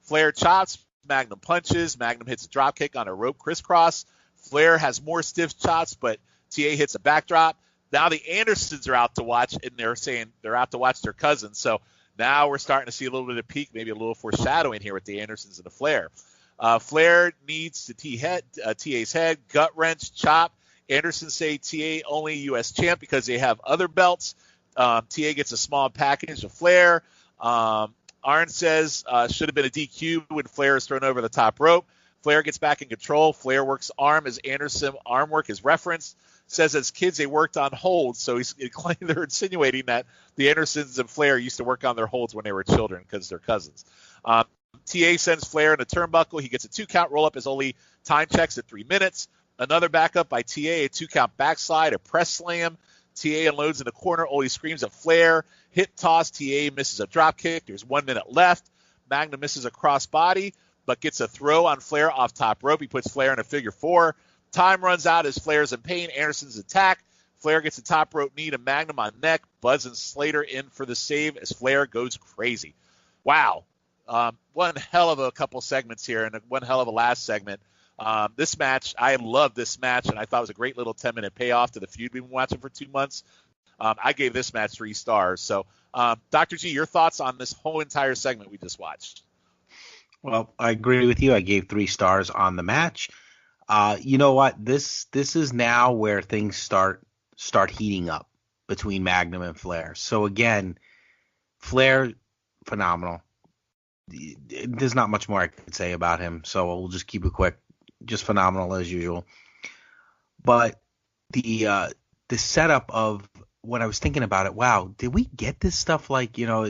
[SPEAKER 2] Flair chops, Magnum punches, Magnum hits a dropkick on a rope crisscross. Flair has more stiff chops, but TA hits a backdrop. Now the Andersons are out to watch, and they're saying they're out to watch their cousins. So now we're starting to see a little bit of peak, maybe a little foreshadowing here with the Andersons and the Flair. Flair needs to TA's head, gut wrench, chop. Andersons say TA only U.S. champ because they have other belts. TA gets a small package of Flair. Arn says should have been a DQ when Flair is thrown over the top rope. Flair gets back in control. Flair works arm as Anderson arm work is referenced. Says as kids they worked on holds, so they're insinuating that the Andersons and Flair used to work on their holds when they were children because they're cousins. TA sends Flair in a turnbuckle. He gets a 2-count roll-up as only time checks at 3 minutes. Another backup by TA, a 2-count backslide, a press slam. TA unloads in the corner. Ole screams at Flair. Hit toss. TA misses a drop kick. There's 1 minute left. Magnum misses a crossbody, but gets a throw on Flair off top rope. He puts Flair in a figure 4. Time runs out as Flair's in pain. Anderson's attack. Flair gets a top rope knee to Magnum on neck. Buzz and Slater in for the save as Flair goes crazy. Wow. One hell of a couple segments here and one hell of a last segment. This match, I love this match, and I thought it was a great little 10-minute payoff to the feud we've been watching for 2 months. I gave this match 3 stars. So, Dr. G, your thoughts on this whole entire segment we just watched?
[SPEAKER 3] Well, I agree with you. I gave 3 stars on the match. You know what? This is now where things start heating up between Magnum and Flair. So again, Flair, phenomenal. There's not much more I could say about him, so we'll just keep it quick. Just phenomenal as usual. But the setup of when I was thinking about it, wow, did we get this stuff like, you know,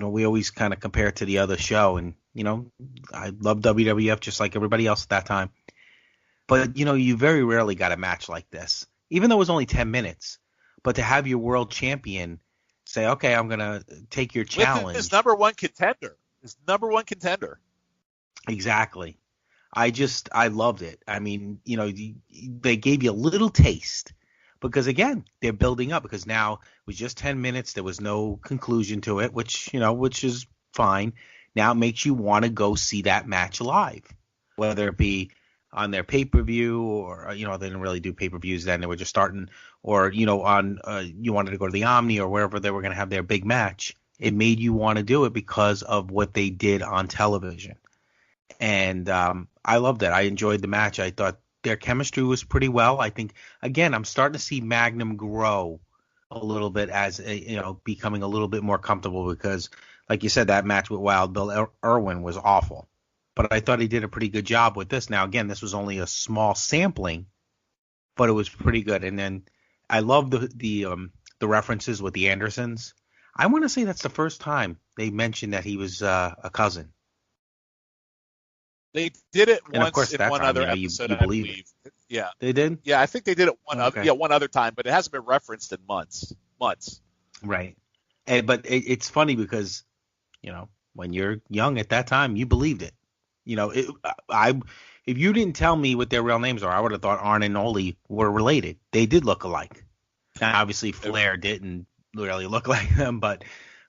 [SPEAKER 3] we always kind of compare it to the other show, and, you know, I love WWF just like everybody else at that time. But, you know, you very rarely got a match like this, even though it was only 10 minutes. But to have your world champion say, okay, I'm going to take your challenge.
[SPEAKER 2] With his number one contender.
[SPEAKER 3] Exactly. I loved it. I mean, you know, they gave you a little taste because, again, they're building up because now it was just 10 minutes. There was no conclusion to it, which is fine. Now it makes you want to go see that match live, whether it be on their pay-per-view or, you know, they didn't really do pay-per-views then. They were just starting, or, you know, on you wanted to go to the Omni or wherever they were going to have their big match. It made you want to do it because of what they did on television. And I loved it. I enjoyed the match. I thought their chemistry was pretty well. I think, again, I'm starting to see Magnum grow a little bit as, you know, becoming a little bit more comfortable because, like you said, that match with Wild Bill Irwin was awful. But I thought he did a pretty good job with this. Now, again, this was only a small sampling, but it was pretty good. And then I love the references with the Andersons. I want to say that's the first time they mentioned that he was a cousin.
[SPEAKER 2] They did it
[SPEAKER 3] and
[SPEAKER 2] once in one
[SPEAKER 3] time,
[SPEAKER 2] other
[SPEAKER 3] you know,
[SPEAKER 2] episode,
[SPEAKER 3] you
[SPEAKER 2] I
[SPEAKER 3] believe
[SPEAKER 2] believe.
[SPEAKER 3] It.
[SPEAKER 2] Yeah.
[SPEAKER 3] They did?
[SPEAKER 2] Yeah, I think they did it one other time, but it hasn't been referenced in months.
[SPEAKER 3] Right. But it's funny because, you know, when you're young at that time, you believed it. You know, if you didn't tell me what their real names are, I would have thought Arn and Ole were related. They did look alike. Now, obviously, Flair didn't really look like them, but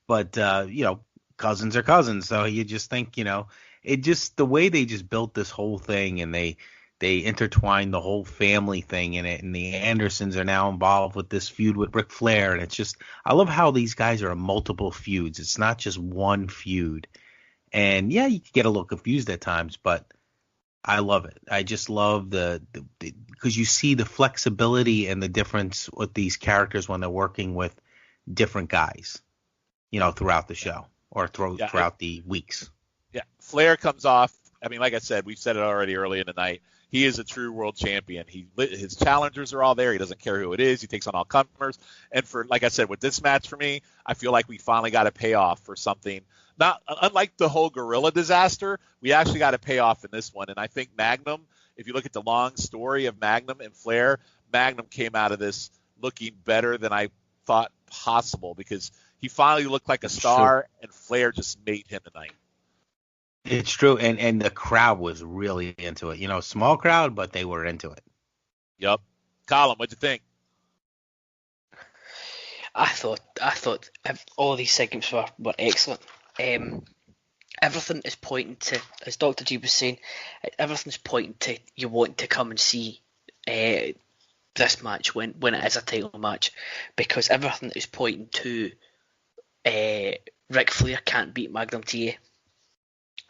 [SPEAKER 3] you know, cousins are cousins. So you just think, you know, it just the way they just built this whole thing and they intertwined the whole family thing in it, and the Andersons are now involved with this feud with Ric Flair, and it's just I love how these guys are in multiple feuds. It's not just one feud. And yeah, you get a little confused at times, but I love it. I just love the because you see the flexibility and the difference with these characters when they're working with different guys, you know, throughout the show or throughout the weeks.
[SPEAKER 2] Yeah, Flair comes off. I mean, like I said, we've said it already early in the night. He is a true world champion. His challengers are all there. He doesn't care who it is. He takes on all comers. And for, like I said, with this match for me, I feel like we finally got a payoff for something. Not unlike the whole gorilla disaster, we actually got a payoff in this one. And I think Magnum, if you look at the long story of Magnum and Flair, Magnum came out of this looking better than I thought possible because he finally looked like a star, and Flair just made him tonight.
[SPEAKER 3] It's true, and the crowd was really into it. You know, small crowd, but they were into it.
[SPEAKER 2] Yep. Colin, what'd you think?
[SPEAKER 4] I thought all these segments were excellent. Everything is pointing to, as Dr. G was saying, everything's pointing to you want to come and see this match when it is a title match, because everything is pointing to Ric Flair can't beat Magnum T.A.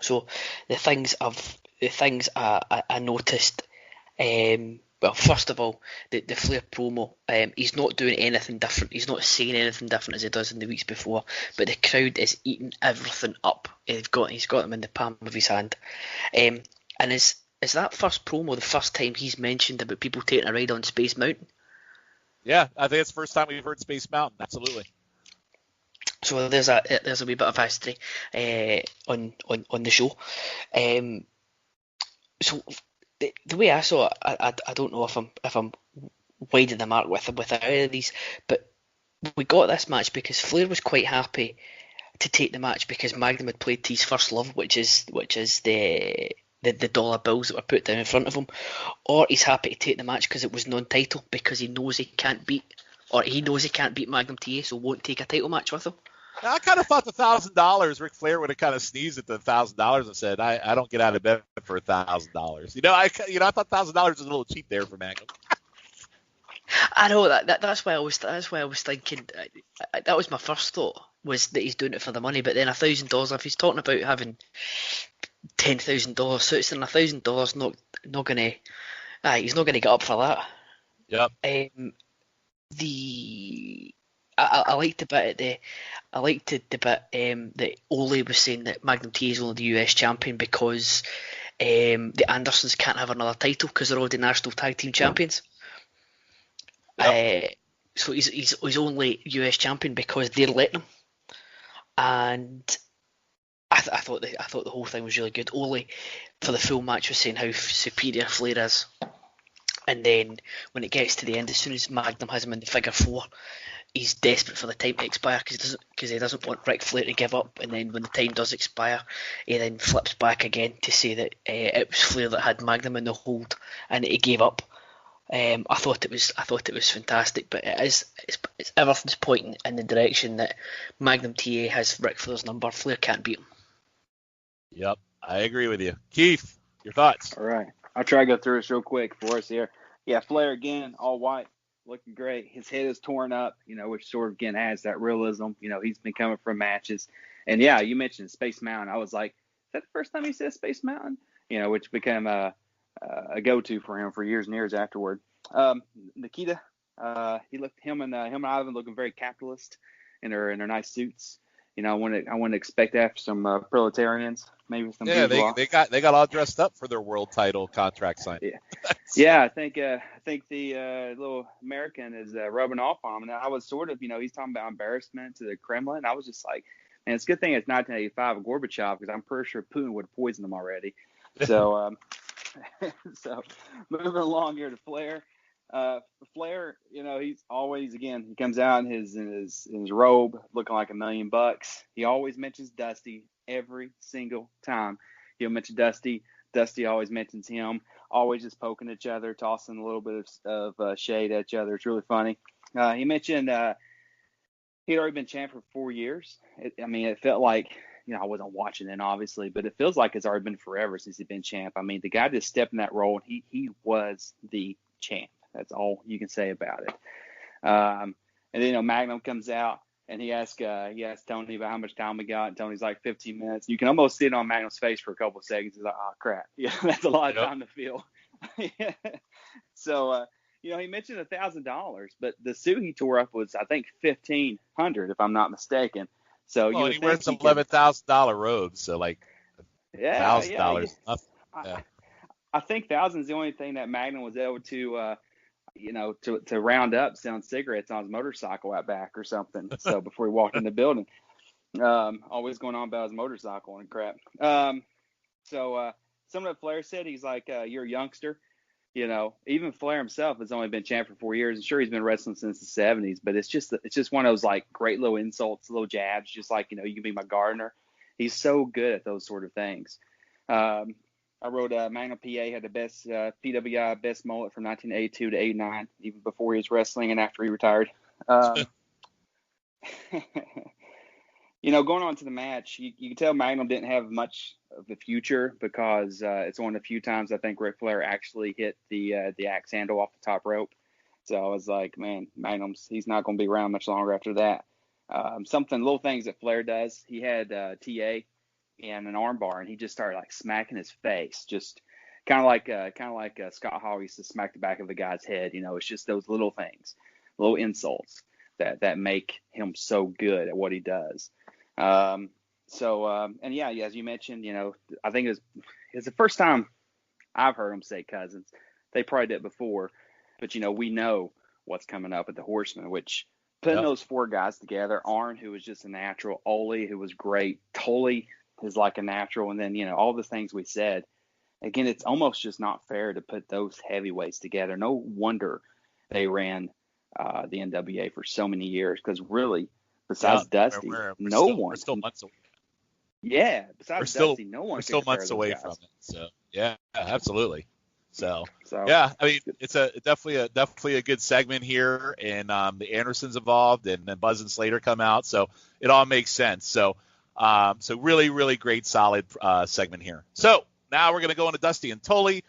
[SPEAKER 4] So the things I noticed, well, first of all, the Flair promo, he's not doing anything different. He's not saying anything different as he does in the weeks before, but the crowd is eating everything up. He's got them in the palm of his hand. And is that first promo the first time he's mentioned about people taking a ride on Space Mountain?
[SPEAKER 2] Yeah, I think it's the first time we've heard Space Mountain. Absolutely.
[SPEAKER 4] So there's a wee bit of history on the show. So the way I saw it, I don't know if I'm wide the mark with either of these, but we got this match because Flair was quite happy to take the match because Magnum had played to his first love, which is the dollar bills that were put down in front of him, or he's happy to take the match because it was non-title because he knows he can't beat or he knows he can't beat Magnum T.A, so won't take a title match with him.
[SPEAKER 2] I kind of thought the $1,000, Ric Flair would have kind of sneezed at the $1,000 and said, "I don't get out of bed for $1,000." I thought $1,000 was a little cheap there for Magnum.
[SPEAKER 4] I know that's why I was thinking. That was my first thought, was that he's doing it for the money. But then $1,000, if he's talking about having $10,000 suits, then $1,000 not gonna. He's not gonna get up for that.
[SPEAKER 2] Yep.
[SPEAKER 4] I liked the bit that Ole was saying that Magnum T.A is only the US champion because the Andersons can't have another title because they're already national tag team champions.
[SPEAKER 2] Yep.
[SPEAKER 4] So he's only US champion because they're letting him. And I thought the whole thing was really good. Ole, for the full match, was saying how superior Flair is. And then when it gets to the end, as soon as Magnum has him in the figure 4, he's desperate for the time to expire because he doesn't want Ric Flair to give up. And then when the time does expire, he then flips back again to say that it was Flair that had Magnum in the hold and that he gave up. I thought it was fantastic, but it's everything's pointing in the direction that Magnum T.A has Ric Flair's number. Flair can't beat him.
[SPEAKER 2] Yep, I agree with you. Keith, your thoughts?
[SPEAKER 5] All right. I'll try to go through this real quick for us here. Yeah, Flair again, all white, looking great. His head is torn up, which sort of, again, adds that realism. He's been coming from matches. And, yeah, you mentioned Space Mountain. I was like, is that the first time he said Space Mountain? Which became a go-to for him for years and years afterward. Nikita, him and Ivan looking very capitalist in their nice suits. I wouldn't expect that for some proletarians, maybe some.
[SPEAKER 2] Yeah, they got all dressed up for their world title contract sign.
[SPEAKER 5] Yeah, I think the little American is rubbing off on him. And I was sort of, he's talking about embarrassment to the Kremlin. I was just like, man, it's a good thing it's 1985 with Gorbachev, because I'm pretty sure Putin would have poisoned him already. So, so moving along here to Flair. Flair, he's always, again, he comes out in his robe looking like $1 million. He always mentions Dusty every single time. He'll mention Dusty. Dusty always mentions him. Always just poking at each other, tossing a little bit of shade at each other. It's really funny. He mentioned he'd already been champ for 4 years. It felt like, I wasn't watching it, obviously, but it feels like it's already been forever since he's been champ. The guy just stepped in that role, and he was the champ. That's all you can say about it. And then, Magnum comes out, and he asks Tony about how much time we got, and Tony's like 15 minutes. You can almost see it on Magnum's face for a couple of seconds. He's like, oh, crap. Yeah, that's a lot of time to fill. So, he mentioned $1,000, but the suit he tore up was, I think, $1,500, if I'm not mistaken. So
[SPEAKER 2] he wears some $11,000 robes, so like $1,000.
[SPEAKER 5] I think $1,000 is the only thing that Magnum was able to, to round up selling cigarettes on his motorcycle out back or something. So before he walked in the building, always going on about his motorcycle and crap. So some of the Flair said, he's like, you're a youngster. Even Flair himself has only been champ for 4 years. I'm sure he's been wrestling since the 70s, but it's just one of those like great little insults, little jabs, just like, you can be my gardener. He's so good at those sort of things. I wrote Magnum T.A had the best PWI best mullet from 1982 to 89, even before he was wrestling and after he retired. Going on to the match, you can tell Magnum didn't have much of a future because it's one of the few times I think Ric Flair actually hit the axe handle off the top rope. So I was like, man, he's not going to be around much longer after that. Little things that Flair does. He had T.A. in an armbar, and he just started like smacking his face, just kind of like Scott Hall used to smack the back of the guy's head. It's just those little things, little insults that make him so good at what he does. And yeah, as you mentioned, I think it's the first time I've heard him say cousins. They probably did before, but we know what's coming up at the Horsemen, which putting those four guys together, Arn, who was just a natural, Ole, who was great, Tully is like a natural, and then, all the things we said. Again, it's almost just not fair to put those heavyweights together. No wonder they ran the NWA for so many years, because really, besides Dusty, we're still months away. Yeah, besides Dusty, no one.
[SPEAKER 2] We're still months away from it. So yeah, absolutely. So
[SPEAKER 5] So
[SPEAKER 2] yeah, I mean, it's definitely a good segment here, and the Andersons involved, and then Buzz and Slater come out, so it all makes sense. So really, really great, solid segment here. So now we're gonna go into Dusty and Tully.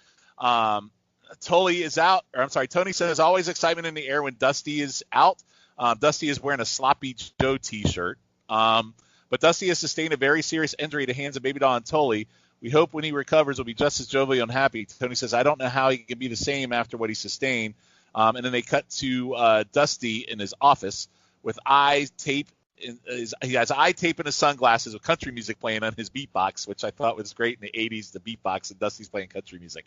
[SPEAKER 2] Tully is out, or I'm sorry, Tony says always excitement in the air when Dusty is out. Dusty is wearing a Sloppy Joe T-shirt, but Dusty has sustained a very serious injury to hands of Baby Doll and Tully. We hope when he recovers will be just as jovial and happy. Tony says, I don't know how he can be the same after what he sustained. And then they cut to Dusty in his office with eye tape. He has eye tape in his sunglasses with country music playing on his beatbox, which I thought was great in the 80s, the beatbox, and Dusty's playing country music.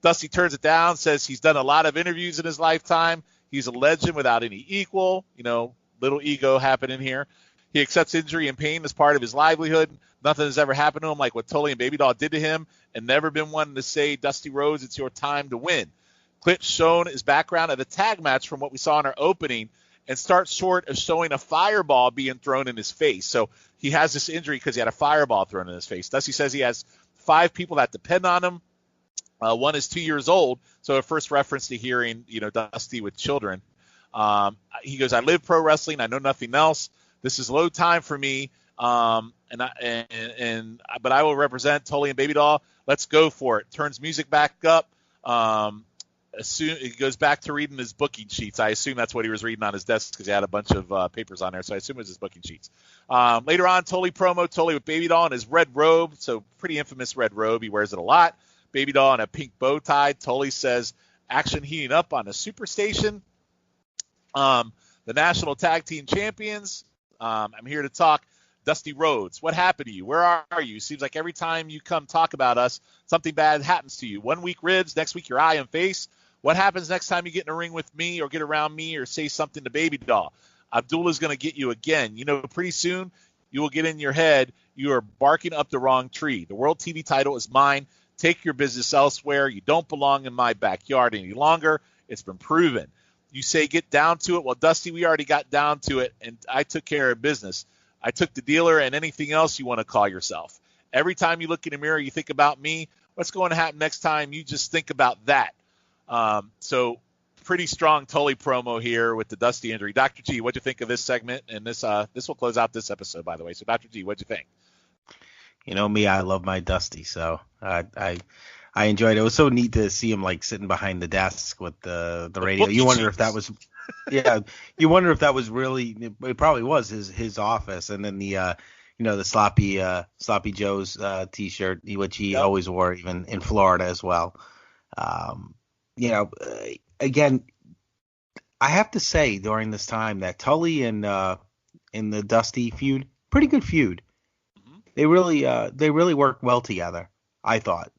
[SPEAKER 2] Dusty turns it down, says he's done a lot of interviews in his lifetime. He's a legend without any equal. Little ego happening here. He accepts injury and pain as part of his livelihood. Nothing has ever happened to him like what Tully and Baby Doll did to him, and never been one to say, Dusty Rhodes, it's your time to win. Clips shown his background at the tag match from what we saw in our opening, and starts short of showing a fireball being thrown in his face. So he has this injury because he had a fireball thrown in his face. Dusty says he has 5 people that depend on him. One is 2 years old, so a first reference to hearing, Dusty with children. He goes, I live pro wrestling. I know nothing else. This is low time for me. But I will represent Tully and Baby Doll. Let's go for it. Turns music back up. He goes back to reading his booking sheets. I assume that's what he was reading on his desk because he had a bunch of papers on there. So I assume it was his booking sheets. Later on, Tully promo, Tully with Baby Doll in his red robe. So pretty infamous red robe. He wears it a lot. Baby Doll in a pink bow tie. Tully says action heating up on a superstation. The National Tag Team Champions. I'm here to talk. Dusty Rhodes, what happened to you? Where are you? Seems like every time you come talk about us, something bad happens to you. 1 week ribs, next week your eye and face. What happens next time you get in a ring with me or get around me or say something to Baby Doll? Abdullah's going to get you again. Pretty soon you will get in your head you are barking up the wrong tree. The World TV title is mine. Take your business elsewhere. You don't belong in my backyard any longer. It's been proven. You say get down to it. Well, Dusty, we already got down to it, and I took care of business. I took the dealer and anything else you want to call yourself. Every time you look in the mirror, you think about me. What's going to happen next time? You just think about that. So pretty strong Tully promo here with the Dusty injury. Dr. G, what'd you think of this segment? And this will close out this episode, by the way. So, Dr. G, what'd you think?
[SPEAKER 3] Me, I love my Dusty, so I enjoyed it. It was so neat to see him sitting behind the desk with the radio. You wonder if that was you wonder if that was really, it probably was his office, and then the sloppy Joe's t-shirt, which he always wore even in Florida as well. Again, I have to say during this time that Tully and in the Dusty feud, pretty good feud. They really worked well together, I thought.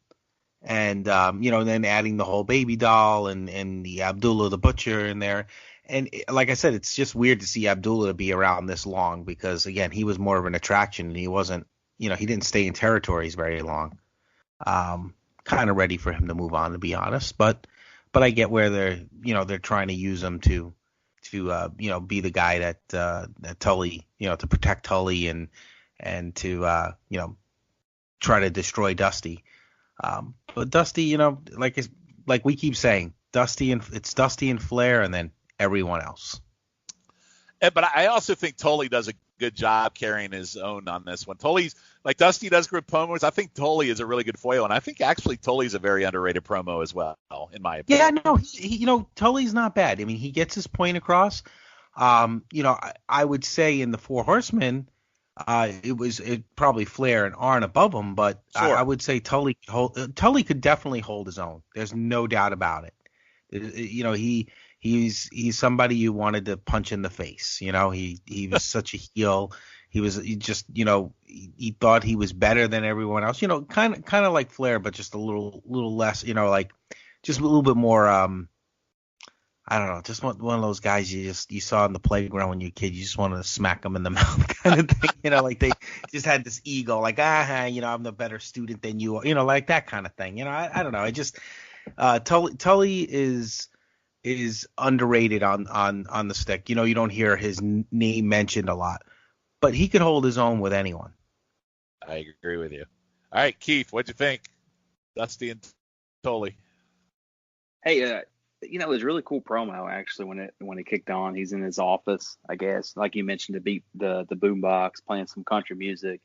[SPEAKER 3] And then adding the whole Baby Doll and the Abdullah the Butcher in there. And like I said, it's just weird to see Abdullah be around this long because, again, he was more of an attraction and he wasn't, he didn't stay in territories very long. Kind of ready for him to move on, to be honest. But I get where they're trying to use him to be the guy that Tully, to protect Tully and to, try to destroy Dusty. But Dusty, like we keep saying, it's Dusty and Flair and then everyone else.
[SPEAKER 2] But I also think Tully does a good job carrying his own on this one. Tully's like Dusty does good promos. I think Tully is a really good foil, and I think actually Tully's a very underrated promo as well, in my opinion.
[SPEAKER 3] Yeah, no, he Tully's not bad. I mean, he gets his point across. I would say in the Four Horsemen, it probably Flair and Arn above him, but sure. I would say Tully could definitely hold his own. There's no doubt about it. He's somebody you wanted to punch in the face. He was such a heel. He thought he was better than everyone else. Kind of like Flair, but just a little less. Just a little bit more. I don't know, just one of those guys you saw in the playground when you were a kid. You just wanted to smack them in the mouth, kind of thing. Like they just had this ego, like I'm the better student than you are. Like that kind of thing. I don't know. I just Tully is underrated on the stick. You don't hear his name mentioned a lot, but he could hold his own with anyone.
[SPEAKER 2] I agree with you. All right, Keith, what'd you think? Dusty and Tully.
[SPEAKER 5] Hey, it was a really cool promo actually when it kicked on. He's in his office, I guess, like you mentioned, to beat the boombox, playing some country music.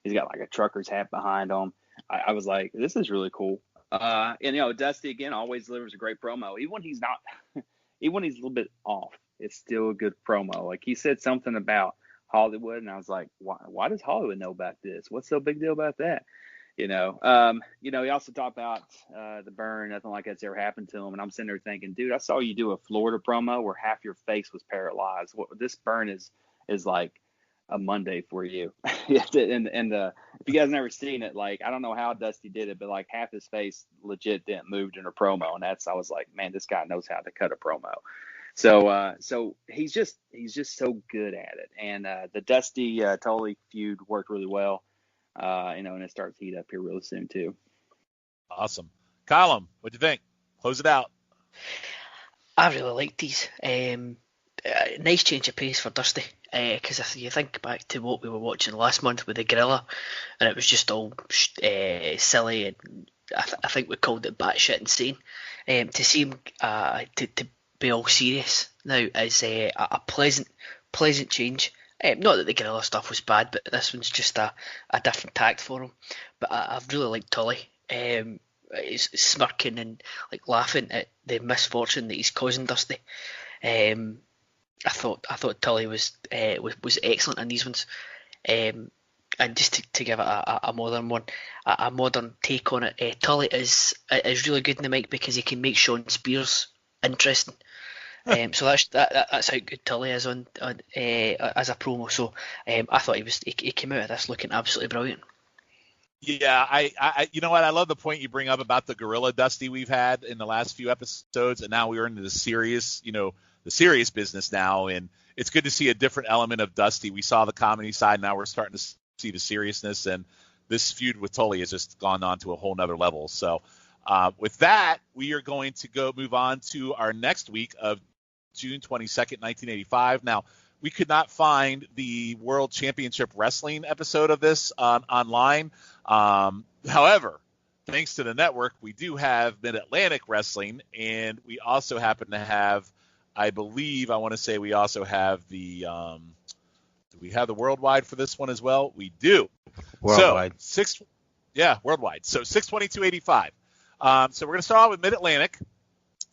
[SPEAKER 5] He's got like a trucker's hat behind him. I was like, this is really cool. And Dusty again always delivers a great promo, even when he's not, even when he's a little bit off. It's still a good promo. Like he said something about Hollywood, and I was like, why does Hollywood know about this? What's so big deal about that? He also talked about the burn, nothing like that's ever happened to him. And I'm sitting there thinking, dude, I saw you do a Florida promo where half your face was paralyzed. This burn is like a Monday for you. If you guys never seen it, like, I don't know how Dusty did it, but like half his face legit didn't move in a promo. And I was like, man, this guy knows how to cut a promo. So he's just so good at it. And the Dusty Tully feud worked really well. And it starts to heat up here really soon too.
[SPEAKER 2] Awesome. Colin, what'd you think? Close it out.
[SPEAKER 4] I really liked these. Nice change of pace for Dusty. Because if you think back to what we were watching last month with the Gorilla, and it was just all silly, and I think we called it batshit insane. To see him to be all serious now is a pleasant change. Not that the Gorilla stuff was bad, but this one's just a different tact for him. But I've really liked Tully. He's smirking and like laughing at the misfortune that he's causing Dusty. I thought Tully was excellent in these ones. And just to give it a modern one, a modern take on it, Tully is really good in the mic because he can make Sean Spears interesting. So that's how good Tully is on as a promo. So I thought he came out of this looking absolutely brilliant.
[SPEAKER 2] Yeah, I you know what? I love the point you bring up about the Gorilla Dusty we've had in the last few episodes, and now we're into the serious business now, and it's good to see a different element of Dusty. We saw the comedy side, now we're starting to see the seriousness, and this feud with Tully has just gone on to a whole nother level. So with that, we are going to move on to our next week of June 22nd, 1985. Now, we could not find the World Championship Wrestling episode of this
[SPEAKER 3] Mm-hmm.
[SPEAKER 2] online. However, thanks to the network, we do have Mid-Atlantic Wrestling, and we also happen to have, I want to say we also have the, do we have the Worldwide for this one as well? We do.
[SPEAKER 3] Worldwide.
[SPEAKER 2] Worldwide. So 6/22/85. So we're going to start off with Mid-Atlantic,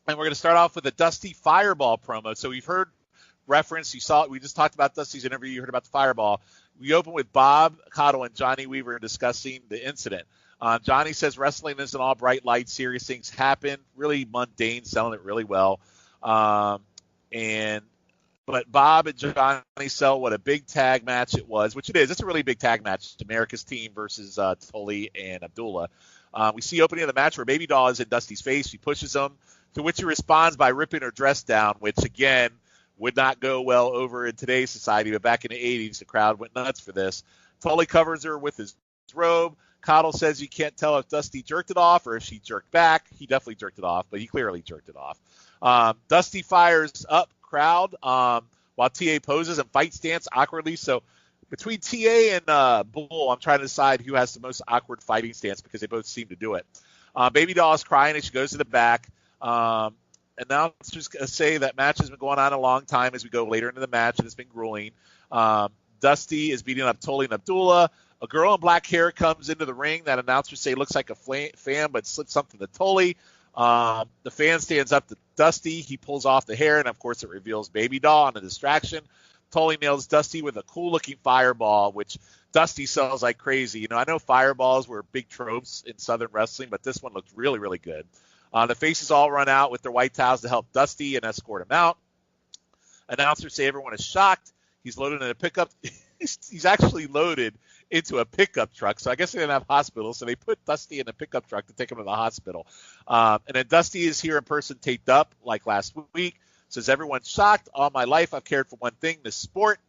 [SPEAKER 2] and we're going to start off with a Dusty Fireball promo. So we've heard reference, you saw it, we just talked about Dusty's interview, you heard about the Fireball. We open with Bob Caudle and Johnny Weaver discussing the incident. Johnny says wrestling isn't all bright lights, serious things happen, really mundane, selling it really well. But Bob and Johnny sell what a big tag match it was, which it is. It's a really big tag match. It's America's Team versus Tully and Abdullah. We see opening of the match where Baby Doll is in Dusty's face. He pushes him, to which he responds by ripping her dress down, which, again, would not go well over in today's society, but back in the 80s, the crowd went nuts for this. Tully covers her with his robe. Caudle says you can't tell if Dusty jerked it off or if she jerked back. He definitely jerked it off, but he clearly jerked it off. Dusty fires up crowd while T.A. poses and fight stance awkwardly. So between T.A. and Bull, I'm trying to decide who has the most awkward fighting stance because they both seem to do it. Baby Doll is crying and she goes to the back. Announcers say that match has been going on a long time as we go later into the match, and it's been grueling. Dusty is beating up Tully and Abdullah. A girl in black hair comes into the ring that announcers say looks like a fan, but slips something to Tully. The fan stands up to Dusty. He pulls off the hair, and of course it reveals Baby Doll on a distraction. Tully nails Dusty with a cool-looking fireball, which Dusty sells like crazy. I know fireballs were big tropes in Southern wrestling, but this one looked really, really good. The faces all run out with their white towels to help Dusty and escort him out. Announcers say everyone is shocked. He's loaded in a pickup. He's actually loaded into a pickup truck. So I guess they didn't have hospitals, so they put Dusty in a pickup truck to take him to the hospital. And then Dusty is here in person taped up like last week. Says everyone's shocked. All my life I've cared for one thing, this sport.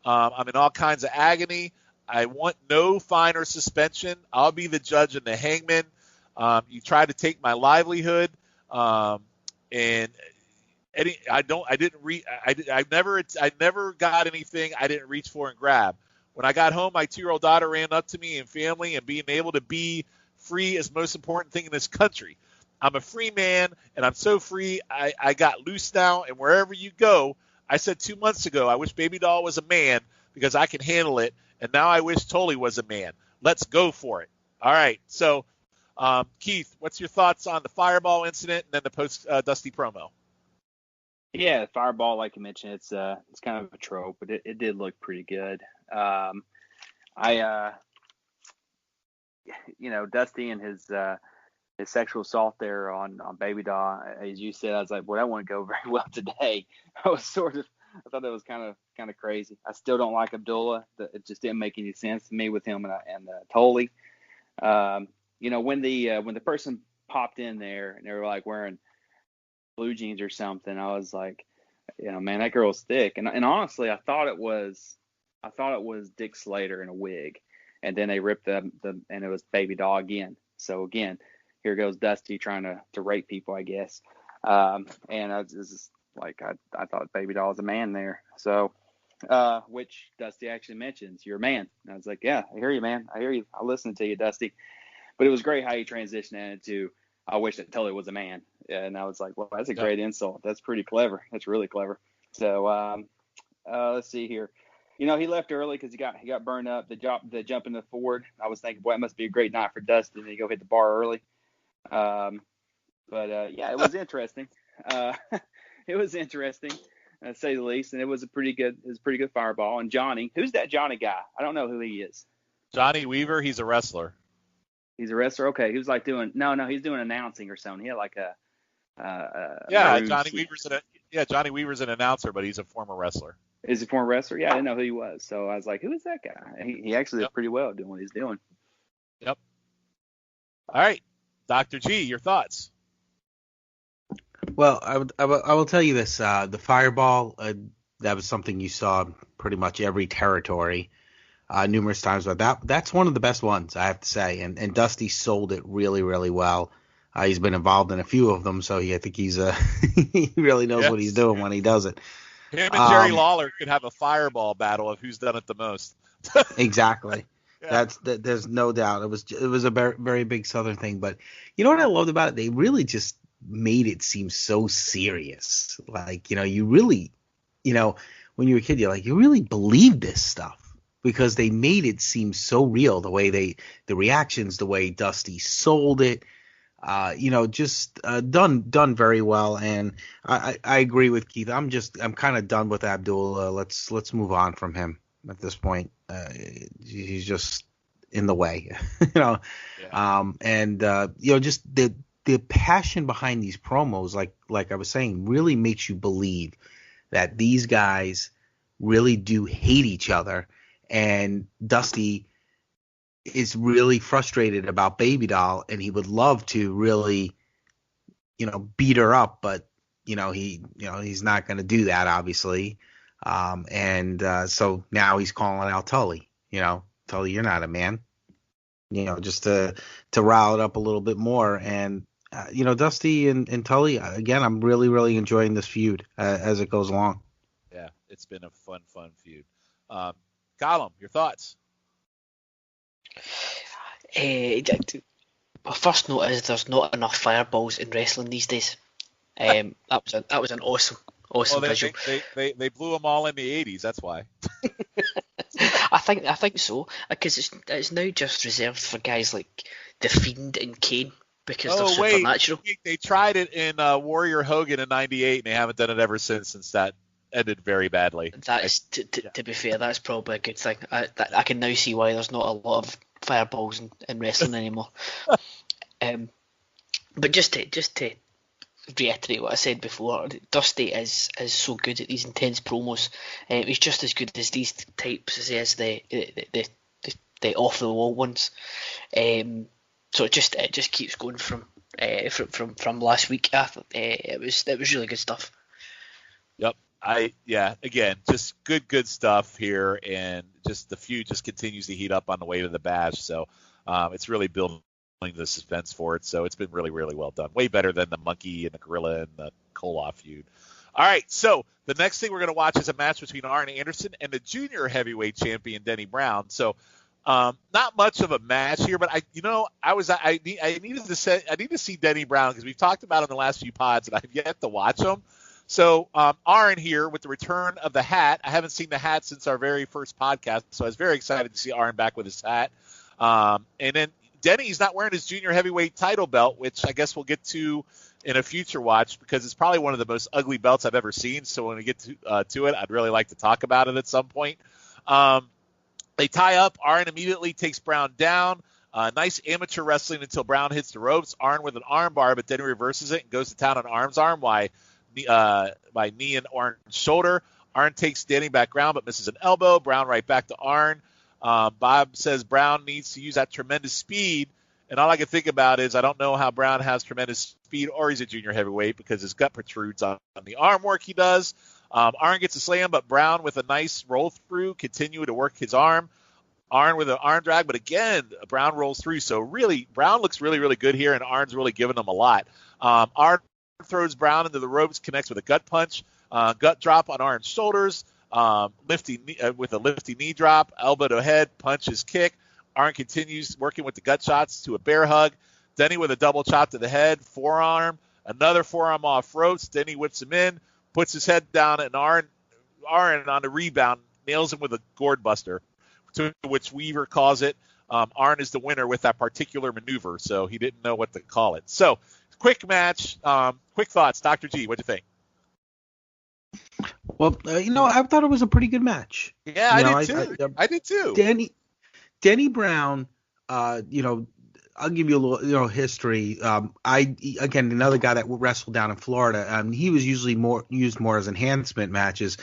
[SPEAKER 2] I'm in all kinds of agony. I want no fine or suspension. I'll be the judge and the hangman. You tried to take my livelihood, and I never got anything I didn't reach for and grab. When I got home, my 2-year-old daughter ran up to me and family, and being able to be free is the most important thing in this country. I'm a free man, and I'm so free. I got loose now, and wherever you go, I said 2 months ago, I wish Baby Doll was a man because I can handle it, and now I wish Tully was a man. Let's go for it. All right, so Keith, what's your thoughts on the Fireball incident and then the post-Dusty promo?
[SPEAKER 5] Yeah, the Fireball, like you mentioned, it's kind of a trope, but it did look pretty good. Dusty and his sexual assault there on Baby Doll, as you said, I was like, boy, that wouldn't go very well today. I thought that was kind of crazy. I still don't like Abdullah. It just didn't make any sense to me with him and Tully. When the person popped in there and they were like wearing blue jeans or something, I was like, man, that girl's thick. And honestly, I thought it was Dick Slater in a wig, and then they ripped and it was Baby Doll again. So again, here goes Dusty trying to rape people, I guess. And I was just like, I thought Baby Doll was a man there. So, which Dusty actually mentions, you're a man. And I was like, yeah, I hear you, man. I hear you. I'll listen to you, Dusty. But it was great how you transitioned into, I wish that Tully was a man. And I was like, well, that's a great insult. That's pretty clever. That's really clever. So, let's see here. He left early because he got burned up. The jump into Ford. I was thinking, boy, it must be a great night for Dusty. And he go hit the bar early. Yeah, it was interesting. It was interesting, to say the least. And it was a pretty good Fireball. And Johnny, who's that Johnny guy? I don't know who he is.
[SPEAKER 2] Johnny Weaver. He's a wrestler.
[SPEAKER 5] He's a wrestler. Okay, he was like doing he's doing announcing or something. He had like
[SPEAKER 2] Johnny Weaver's an announcer, but he's a former wrestler.
[SPEAKER 5] Is he a former wrestler? Yeah, I didn't know who he was. So I was like, who is that guy? He actually did pretty well doing what he's doing.
[SPEAKER 2] Yep. All right, Dr. G, your thoughts?
[SPEAKER 3] Well, I will tell you this: the Fireball, that was something you saw in pretty much every territory, numerous times. But that's one of the best ones, I have to say. And Dusty sold it really, really well. He's been involved in a few of them, so I think he's he really knows what he's doing when he does it.
[SPEAKER 2] Him and Jerry Lawler could have a Fireball battle of who's done it the most.
[SPEAKER 3] Exactly. Yeah. There's no doubt. It was a very, very big Southern thing. But you know what I loved about it? They really just made it seem so serious. Like, you really, when you were a kid, you're like, you really believe this stuff because they made it seem so real. The way the reactions, the way Dusty sold it, just done very well. And I agree with Keith. I'm kind of done with Abdullah. Let's move on from him at this point. He's just in the way, Yeah. Just the passion behind these promos, like I was saying, really makes you believe that these guys really do hate each other. And Dusty is really frustrated about Baby Doll, and he would love to really, beat her up, but he's not going to do that, obviously. So now he's calling out Tully. Tully, you're not a man. Just to rile it up a little bit more. And Dusty and Tully, again, I'm really, really enjoying this feud as it goes along.
[SPEAKER 2] Yeah, it's been a fun feud. Gollum, your thoughts?
[SPEAKER 4] My first note is there's not enough fireballs in wrestling these days. That was an awesome visual.
[SPEAKER 2] They blew them all in the 80s. That's why.
[SPEAKER 4] I think so, because it's now just reserved for guys like The Fiend and Kane because they're supernatural.
[SPEAKER 2] They tried it in Warrior Hogan in '98, and they haven't done it ever since that ended very badly.
[SPEAKER 4] That is, to be fair, that's probably a good thing. I can now see why there's not a lot of fireballs in wrestling anymore. But just to reiterate what I said before, Dusty is so good at these intense promos. He's just as good as these types as the off the wall ones. So it just keeps going from last week. It was really good stuff.
[SPEAKER 2] Yep. Again, just good stuff here, and just the feud just continues to heat up on the way to the bash. So it's really building the suspense for it. So it's been really, really well done. Way better than the Monkey and the Gorilla and the Koloff feud. All right, so the next thing we're going to watch is a match between Arn Anderson and the junior heavyweight champion Denny Brown. So Not much of a match here, but I needed to see Denny Brown because we've talked about him in the last few pods, and I've yet to watch him. So Arn here with the return of the hat. I haven't seen the hat since our very first podcast, so I was very excited to see Arn back with his hat. And then Denny's not wearing his junior heavyweight title belt, which I guess we'll get to in a future watch because it's probably one of the most ugly belts I've ever seen. So when we get to it, I'd really like to talk about it at some point. They tie up. Arn immediately takes Brown down. Nice amateur wrestling until Brown hits the ropes. Arn with an arm bar, but then he reverses it and goes to town on Arn's arm by knee and Arn's shoulder. Arn takes Denny back ground, but misses an elbow. Brown right back to Arn. Bob says Brown needs to use that tremendous speed. And all I can think about is I don't know how Brown has tremendous speed or he's a junior heavyweight because his gut protrudes on the arm work he does. Arn gets a slam, but Brown with a nice roll through continue to work his arm. Arn with an arm drag, but again, Brown rolls through. So really, Brown looks really, really good here, and Arn's really giving him a lot. Arn throws Brown into the ropes, connects with a gut punch, gut drop on Arn's shoulders, with a lifty knee drop, elbow to head, punches, kick. Arn continues working with the gut shots to a bear hug. Denny with a double chop to the head, forearm, another forearm off ropes. Denny whips him in, puts his head down, and Arn on the rebound nails him with a gourd buster, to which Weaver calls it. Arn is the winner with that particular maneuver, so he didn't know what to call it. So, quick match. Quick thoughts, Dr. G. What'd you think?
[SPEAKER 3] Well, I thought it was a pretty good match.
[SPEAKER 2] Yeah, I did too.
[SPEAKER 3] Denny Brown, I'll give you a little, history. Again, another guy that wrestled down in Florida. He was usually used more as enhancement matches.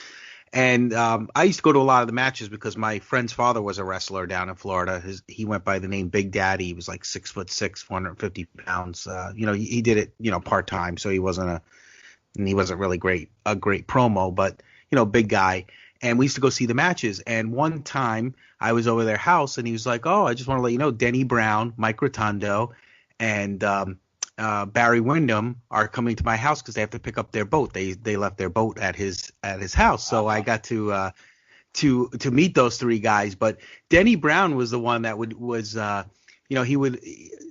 [SPEAKER 3] And I used to go to a lot of the matches because my friend's father was a wrestler down in Florida. He went by the name Big Daddy. He was like 6'6", 450 pounds. He did it, part time, so he wasn't really a great promo, but big guy. And we used to go see the matches. And one time I was over their house, and he was like, "Oh, I just want to let you know, Denny Brown, Mike Rotundo, and Barry Windham are coming to my house because they have to pick up their boat. They left their boat at his house, so I got to meet those three guys. But Denny Brown was the one that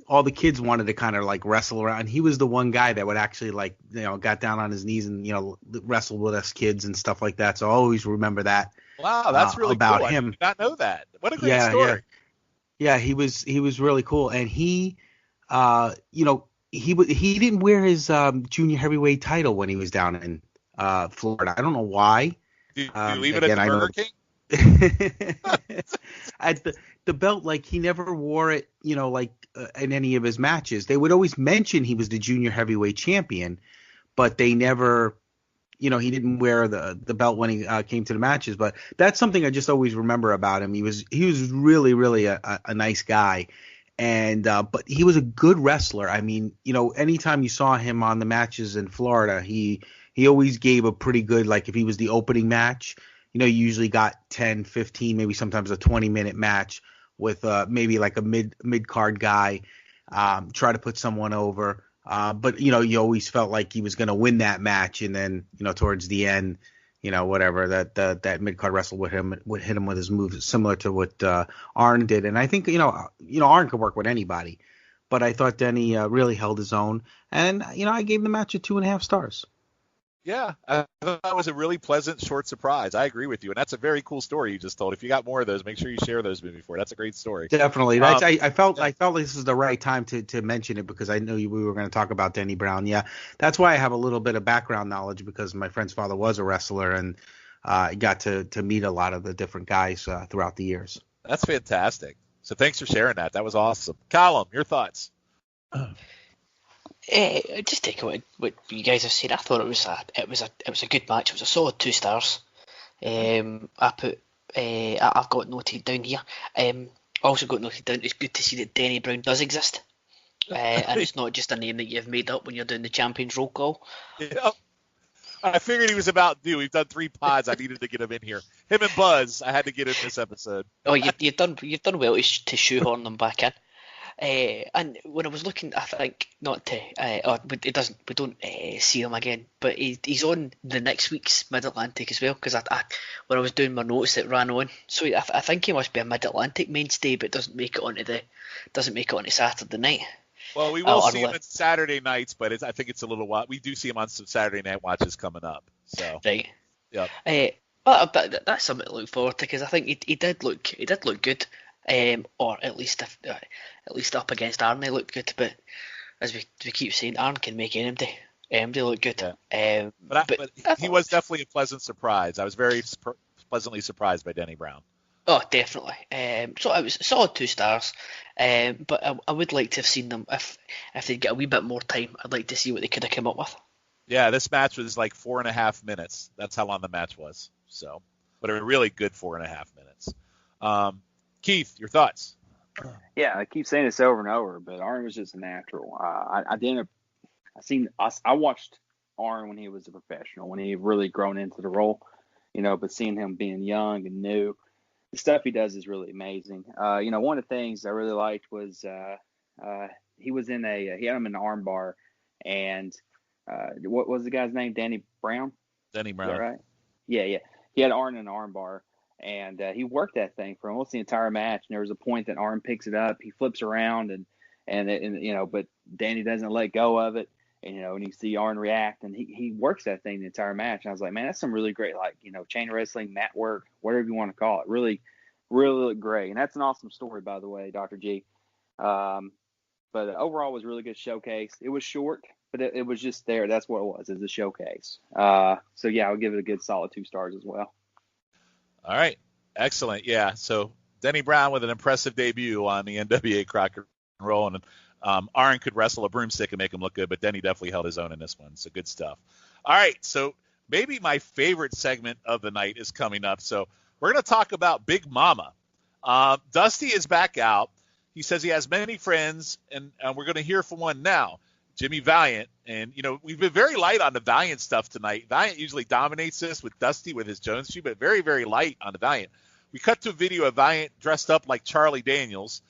[SPEAKER 3] all the kids wanted to kind of like wrestle around. He was the one guy that would actually got down on his knees and wrestle with us kids and stuff like that. So I always remember that.
[SPEAKER 2] Wow, that's really
[SPEAKER 3] about
[SPEAKER 2] cool.
[SPEAKER 3] him.
[SPEAKER 2] I did not know that. What a great story.
[SPEAKER 3] Yeah, he was really cool, and he he didn't wear his junior heavyweight title when he was down in Florida. I don't know why.
[SPEAKER 2] Did you leave it at the Burger King?
[SPEAKER 3] At the belt, he never wore it, in any of his matches. They would always mention he was the junior heavyweight champion, but they never, he didn't wear the belt when he came to the matches. But that's something I just always remember about him. He was really, really a nice guy. And but he was a good wrestler. I mean, anytime you saw him on the matches in Florida, he always gave a pretty good, if he was the opening match, you usually got 10, 15, maybe sometimes a 20-minute match with maybe a mid-card guy, try to put someone over. But, you always felt like he was going to win that match. And then, towards the end, whatever, that mid-card wrestle would hit him with his moves similar to what Arn did. And I think, Arn could work with anybody. But I thought Denny really held his own. And, I gave the match a 2.5 stars.
[SPEAKER 2] Yeah, I thought that was a really pleasant, short surprise. I agree with you. And that's a very cool story you just told. If you got more of those, make sure you share those moving forward. That's a great story.
[SPEAKER 3] Definitely. I felt like this is the right time to mention it because I knew we were going to talk about Denny Brown. Yeah, that's why I have a little bit of background knowledge because my friend's father was a wrestler and I got to meet a lot of the different guys throughout the years.
[SPEAKER 2] That's fantastic. So thanks for sharing that. That was awesome. Callum, your thoughts?
[SPEAKER 4] Just take what you guys have said. I thought it was a good match. It was a solid 2 stars. I've got noted down here. Also got noted down. It's good to see that Denny Brown does exist, and it's not just a name that you've made up when you're doing the champions roll call.
[SPEAKER 2] Yep. I figured he was about due. We've done 3 pods. I needed to get him in here. Him and Buzz. I had to get in this episode.
[SPEAKER 4] Oh, you've done well to shoehorn them back in. And when I was looking, I think not to, it doesn't. We don't see him again, but he's on the next week's Mid Atlantic as well. Because when I was doing my notes, it ran on. So I think he must be a Mid Atlantic mainstay, but doesn't make it onto Saturday night.
[SPEAKER 2] Well, we will see him on Saturday nights, but I think it's a little while. We do see him on some Saturday night watches coming up. So
[SPEAKER 4] right.
[SPEAKER 2] Yep.
[SPEAKER 4] But that's something to look forward to, because I think he did look good, or at least up against Arn, he looked good. But as we keep saying, Arn can make anybody look good.
[SPEAKER 2] Yeah. But he was definitely a pleasant surprise. I was very pleasantly surprised by Denny Brown.
[SPEAKER 4] Oh, definitely. So it was a solid 2 stars. But I would like to have seen them if they'd get a wee bit more time. I'd like to see what they could have come up with.
[SPEAKER 2] Yeah, this match was like 4.5 minutes. That's how long the match was. So, but a really good 4.5 minutes. Keith, your thoughts?
[SPEAKER 5] Yeah, I keep saying this over and over, but Arn was just a natural. I watched Arn when he was a professional, when he really grown into the role, but seeing him being young and new, the stuff he does is really amazing. One of the things I really liked was he was he had him in an arm bar, and what was the guy's name? Danny Brown?
[SPEAKER 2] Denny Brown.
[SPEAKER 5] Is that right? Yeah. He had Arn in an arm bar, and he worked that thing for almost the entire match. And there was a point that Arn picks it up, he flips around, and but Danny doesn't let go of it. And and you see Arn react, and he works that thing the entire match. And I was like, man, that's some really great, chain wrestling, mat work, whatever you want to call it. Really, really looked great. And that's an awesome story, by the way, Dr. G. But overall, it was a really good showcase. It was short, but it was just there. That's what it was. It was a showcase. So yeah, I'll give it a good solid 2 stars as well.
[SPEAKER 2] All right, excellent. Yeah, so Denny Brown with an impressive debut on the NWA Crocket Roll, and Arn could wrestle a broomstick and make him look good, but Denny definitely held his own in this one. So good stuff. All right, so maybe my favorite segment of the night is coming up. So we're going to talk about Big Mama. Dusty is back out. He says he has many friends, and we're going to hear from one now, Jimmy Valiant. And, we've been very light on the Valiant stuff tonight. Valiant usually dominates this with Dusty with his Jones shoe, but very, very light on the Valiant. We cut to a video of Valiant dressed up like Charlie Daniels.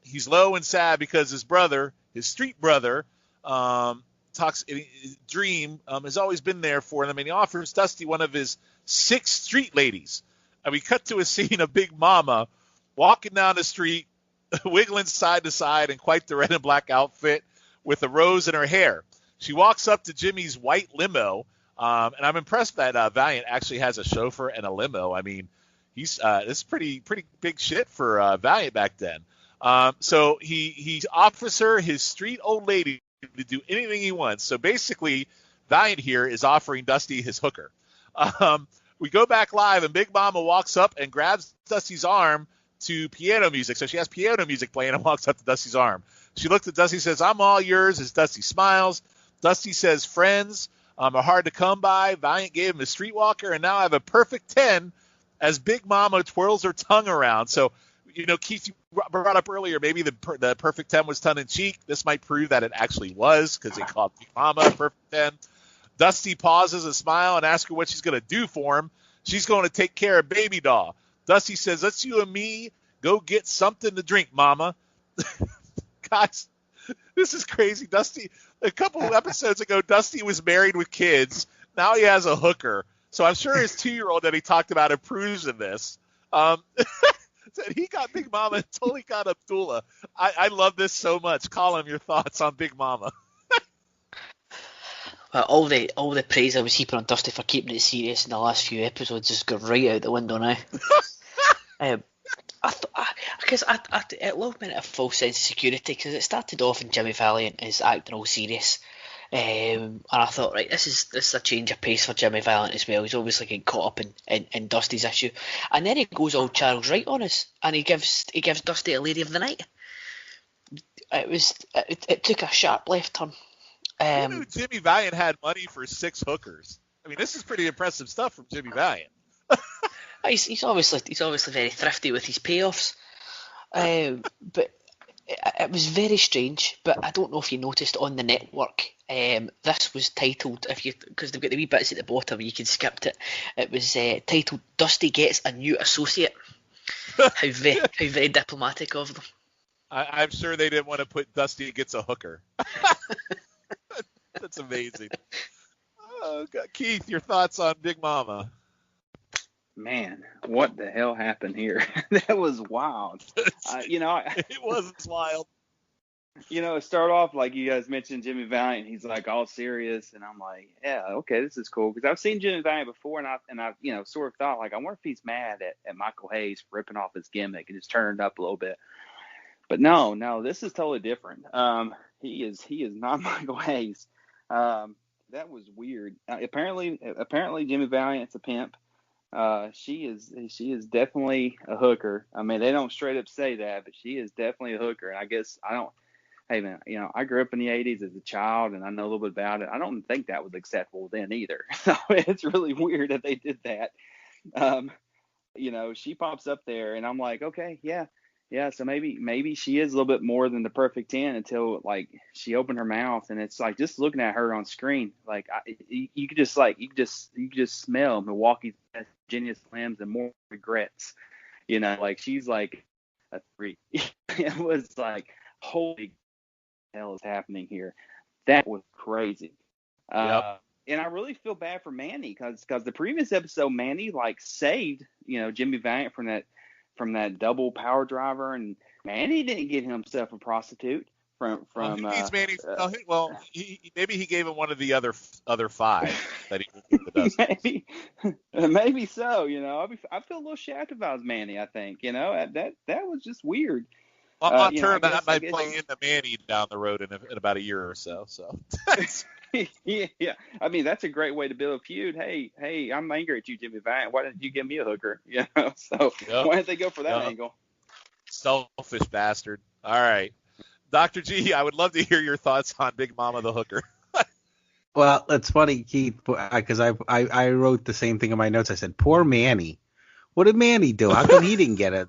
[SPEAKER 2] He's low and sad because his brother, his street brother, Dream, has always been there for them, and he offers Dusty one of his 6 street ladies. And we cut to a scene of Big Mama walking down the street, wiggling side to side in quite the red and black outfit with a rose in her hair. She walks up to Jimmy's white limo, and I'm impressed that Valiant actually has a chauffeur and a limo. I mean, this is pretty big shit for Valiant back then. So he offers her his street old lady to do anything he wants. So basically, Valiant here is offering Dusty his hooker. We go back live, and Big Mama walks up and grabs Dusty's arm to piano music. So she has piano music playing and walks up to Dusty's arm. She looks at Dusty, says, "I'm all yours," as Dusty smiles. Dusty says, "Friends are hard to come by." Valiant gave him a streetwalker, and now I have a perfect 10 as Big Mama twirls her tongue around. So, Keith, you brought up earlier, maybe the perfect 10 was tongue-in-cheek. This might prove that it actually was, because they called Big Mama a perfect 10. Dusty pauses and smiles and asks her what she's going to do for him. She's going to take care of Baby Doll. Dusty says, "Let's you and me go get something to drink, Mama." Guys, this is crazy. Dusty, a couple of episodes ago, Dusty was married with kids. Now he has a hooker. So I'm sure his 2-year-old that he talked about approves of this. He got Big Mama and totally got Abdullah. I love this so much. Colin, your thoughts on Big Mama?
[SPEAKER 4] Well, all the praise I was heaping on Dusty for keeping it serious in the last few episodes just got right out the window now. It loved me a false sense of security, because it started off and Jimmy Valiant is acting all serious, and I thought, right, this is a change of pace for Jimmy Valiant as well. He's obviously getting caught up in Dusty's issue, and then he goes all Charles Wright on us, and he gives Dusty a lady of the night. It took a sharp left turn.
[SPEAKER 2] Who knew Jimmy Valiant had money for 6 hookers? I mean, this is pretty impressive stuff from Jimmy Valiant.
[SPEAKER 4] He's obviously very thrifty with his payoffs, but it was very strange. But I don't know if you noticed on the network, this was titled, because they've got the wee bits at the bottom, you can skip it. It was titled "Dusty Gets a New Associate." How very diplomatic of them.
[SPEAKER 2] I'm sure they didn't want to put Dusty gets a hooker. That's amazing. Oh, God. Keith, your thoughts on Big Mama?
[SPEAKER 5] Man, what the hell happened here? That was wild.
[SPEAKER 2] It was wild.
[SPEAKER 5] It started off like you guys mentioned Jimmy Valiant. He's like all serious, and I'm like, yeah, okay, this is cool because I've seen Jimmy Valiant before, and I sort of thought like, I wonder if he's mad at Michael Hayes for ripping off his gimmick and just turning it up a little bit. But no, this is totally different. He is not Michael Hayes. That was weird. Apparently Jimmy Valiant's a pimp. She is definitely a hooker. I mean, they don't straight up say that, but she is definitely a hooker. And I guess hey man, I grew up in the 80s as a child and I know a little bit about it. I don't think that was acceptable then either. So it's really weird that they did that. She pops up there and I'm like, okay, yeah. So maybe she is a little bit more than the perfect 10 until like she opened her mouth, and it's like just looking at her on screen, like you could just smell Milwaukee's best Virginia Slams and more regrets, like she's like a 3. It was like, holy hell is happening here? That was crazy.
[SPEAKER 2] Yep.
[SPEAKER 5] And I really feel bad for Manny because the previous episode Manny like saved Jimmy Valiant from that double power driver, and Manny didn't get himself a prostitute from.
[SPEAKER 2] Manny. Maybe he gave him one of the other 5 that he gave the Dusty.
[SPEAKER 5] maybe so. I feel a little shafted about Manny. I think that was just weird.
[SPEAKER 2] I'm sure that might play into Manny down the road in about a year or so. So.
[SPEAKER 5] Yeah. I mean, that's a great way to build a feud. Hey, I'm angry at you, Jimmy Valiant. Why didn't you give me a hooker? So why didn't they go for that angle?
[SPEAKER 2] Selfish bastard. All right. Dr. G, I would love to hear your thoughts on Big Mama the hooker.
[SPEAKER 3] Well, it's funny, Keith, because I wrote the same thing in my notes. I said, poor Manny. What did Manny do? How come he didn't get it?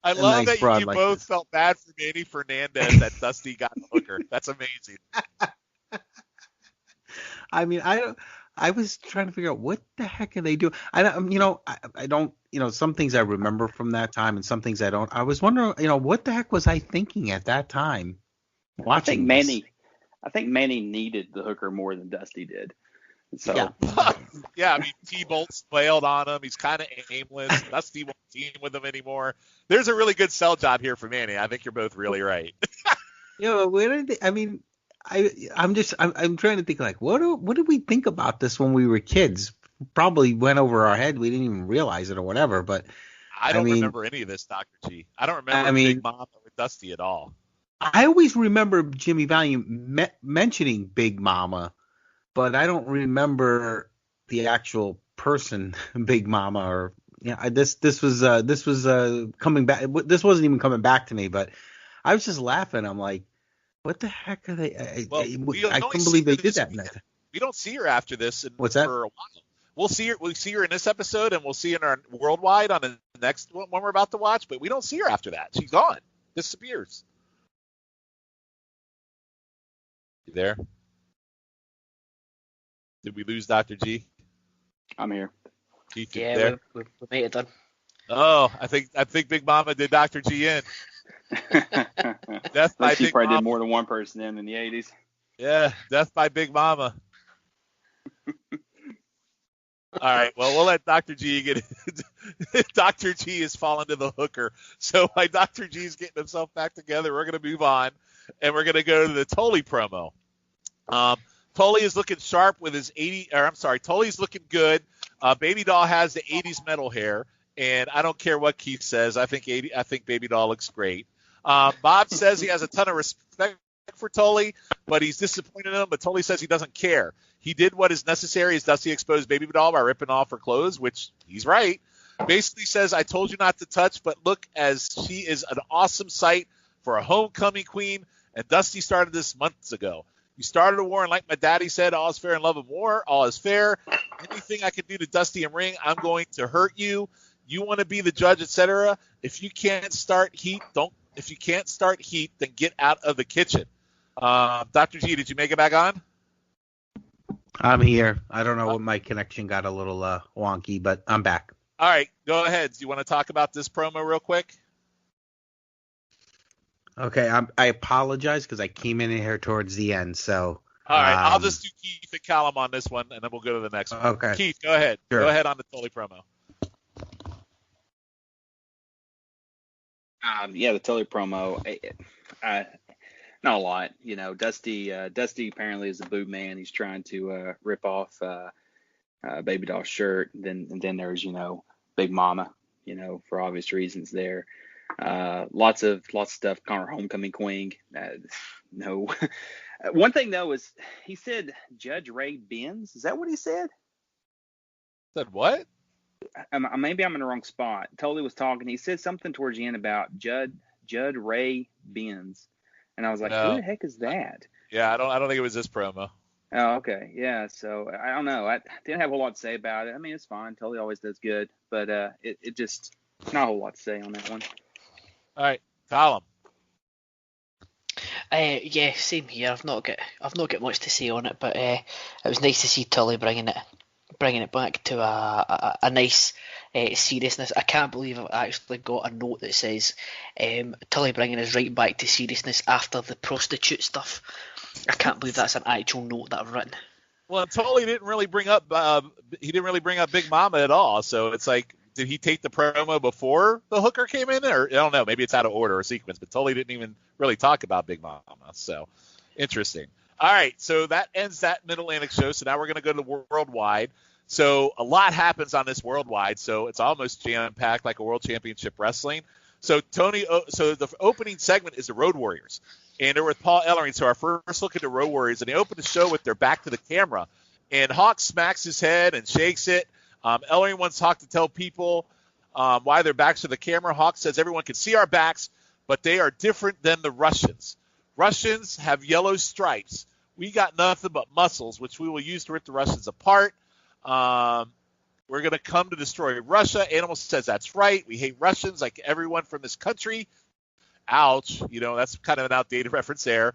[SPEAKER 2] I love that you both felt bad for Manny Fernandez that Dusty got the hooker. That's amazing.
[SPEAKER 3] I mean, I was trying to figure out what the heck are they doing. I don't, some things I remember from that time and some things I don't. I was wondering, what the heck was I thinking at that time watching
[SPEAKER 5] I think Manny needed the hooker more than Dusty did. So
[SPEAKER 2] yeah, I mean, T-Bolt's bailed on him. He's kind of aimless. Dusty won't team with him anymore. There's a really good sell job here for Manny. I think you're both really right.
[SPEAKER 3] Where did they, I mean, I'm trying to think like what did we think about this when we were kids? Probably went over our head. We didn't even realize it or whatever. But
[SPEAKER 2] I don't remember any of this, Dr. G. I don't remember Big Mama with Dusty at all.
[SPEAKER 3] I always remember Jimmy Valiant mentioning Big Mama, but I don't remember the actual person Big Mama. Or this was coming back. This wasn't even coming back to me, but I was just laughing. I'm like, what the heck are they? I couldn't believe they did that.
[SPEAKER 2] We don't see her after this.
[SPEAKER 3] What's that?
[SPEAKER 2] For a while. We'll see her in this episode, and we'll see her in our worldwide on the next one we're about to watch. But we don't see her after that. She's gone. Disappears. You there? Did we lose Dr. G?
[SPEAKER 5] I'm here.
[SPEAKER 2] Keith,
[SPEAKER 4] yeah,
[SPEAKER 2] there?
[SPEAKER 4] we made it done.
[SPEAKER 2] Oh, I think Big Mama did Dr. G in. Death by
[SPEAKER 5] she
[SPEAKER 2] Big
[SPEAKER 5] probably
[SPEAKER 2] Mama.
[SPEAKER 5] did more than one person in the 80s.
[SPEAKER 2] Yeah, death by Big Mama. All right, well, we'll let Dr. G get it. Dr. G is falling to the hooker. So while Dr. G is getting himself back together, we're going to move on, and we're going to go to the Tully promo. Tully is looking sharp with his Tully's looking good. Baby Doll has the 80s metal hair, and I don't care what Keith says. I think Baby Doll looks great. Bob says he has a ton of respect for Tully, but he's disappointed in him. But Tully says he doesn't care. He did what is necessary as Dusty exposed Baby Doll by ripping off her clothes, which he's right. Basically says, I told you not to touch, but look, as she is an awesome sight for a homecoming queen, and Dusty started this months ago. You started a war, and like my daddy said, all is fair in love and war. All is fair. Anything I can do to Dusty and Ring, I'm going to hurt you. You want to be the judge, etc. If you can't start heat, then get out of the kitchen. Dr. G, did you make it back on?
[SPEAKER 3] I'm here. I don't know what my connection got a little wonky, but I'm back.
[SPEAKER 2] All right, go ahead. Do you want to talk about this promo real quick?
[SPEAKER 3] Okay, I apologize because I came in here towards the end. So
[SPEAKER 2] all right, I'll just do Keith and Callum on this one, and then we'll go to the next one.
[SPEAKER 3] Okay.
[SPEAKER 2] Keith, go ahead.
[SPEAKER 3] Sure.
[SPEAKER 2] Go ahead on the Tully promo.
[SPEAKER 5] The Tully promo. Not a lot, Dusty apparently is a boob man. He's trying to rip off Baby Doll's shirt. And then there's Big Mama, for obvious reasons there. Lots of stuff. Connor Homecoming Queen. No. One thing though is he said Judge Ray Benz. Is that what he said?
[SPEAKER 2] Said what?
[SPEAKER 5] Maybe I'm in the wrong spot. Tully was talking. He said something towards the end about Judd Ray Benz. And I was like, Who the heck is that?
[SPEAKER 2] Yeah, I don't think it was this promo.
[SPEAKER 5] Oh, okay. Yeah, so I don't know. I didn't have a whole lot to say about it. I mean, it's fine. Tully always does good. But it just not a whole lot to say on that one.
[SPEAKER 2] All right, Colin.
[SPEAKER 4] Yeah, same here. I've not got much to say on it, but it was nice to see Tully bringing it back to a nice seriousness. I can't believe I've actually got a note that says Tully bringing us right back to seriousness after the prostitute stuff. I can't believe that's an actual note that I've written.
[SPEAKER 2] Well, Tully didn't really bring up Big Mama at all. So it's like, did he take the promo before the hooker came in, or I don't know, maybe it's out of order or sequence. But Tully didn't even really talk about Big Mama. So interesting. All right, so that ends that Mid-Atlantic show. So now we're going to go to the Worldwide. So a lot happens on this Worldwide, so it's almost jam-packed like a World Championship Wrestling. So so the opening segment is the Road Warriors, and they're with Paul Ellering. So our first look at the Road Warriors, and they open the show with their back to the camera, and Hawk smacks his head and shakes it. Ellering wants Hawk to tell people why their backs to the camera. Hawk says everyone can see our backs, but they are different than the Russians. Russians have yellow stripes. We got nothing but muscles, which we will use to rip the Russians apart. We're going to come to destroy Russia. Animal says that's right. We hate Russians like everyone from this country. Ouch. That's kind of an outdated reference there.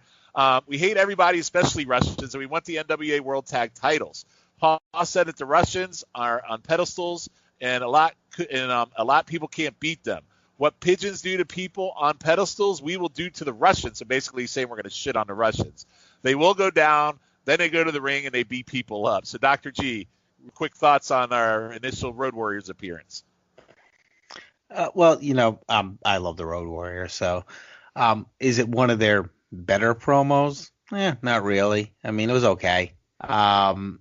[SPEAKER 2] We hate everybody, especially Russians, and we want the NWA World Tag titles. Paul said that the Russians are on pedestals, and a lot of people can't beat them. What pigeons do to people on pedestals, we will do to the Russians. So basically saying we're going to shit on the Russians. They will go down, then they go to the ring, and they beat people up. So, Dr. G, quick thoughts on our initial Road Warriors appearance.
[SPEAKER 3] I love the Road Warriors. So is it one of their better promos? Not really. I mean, it was okay. In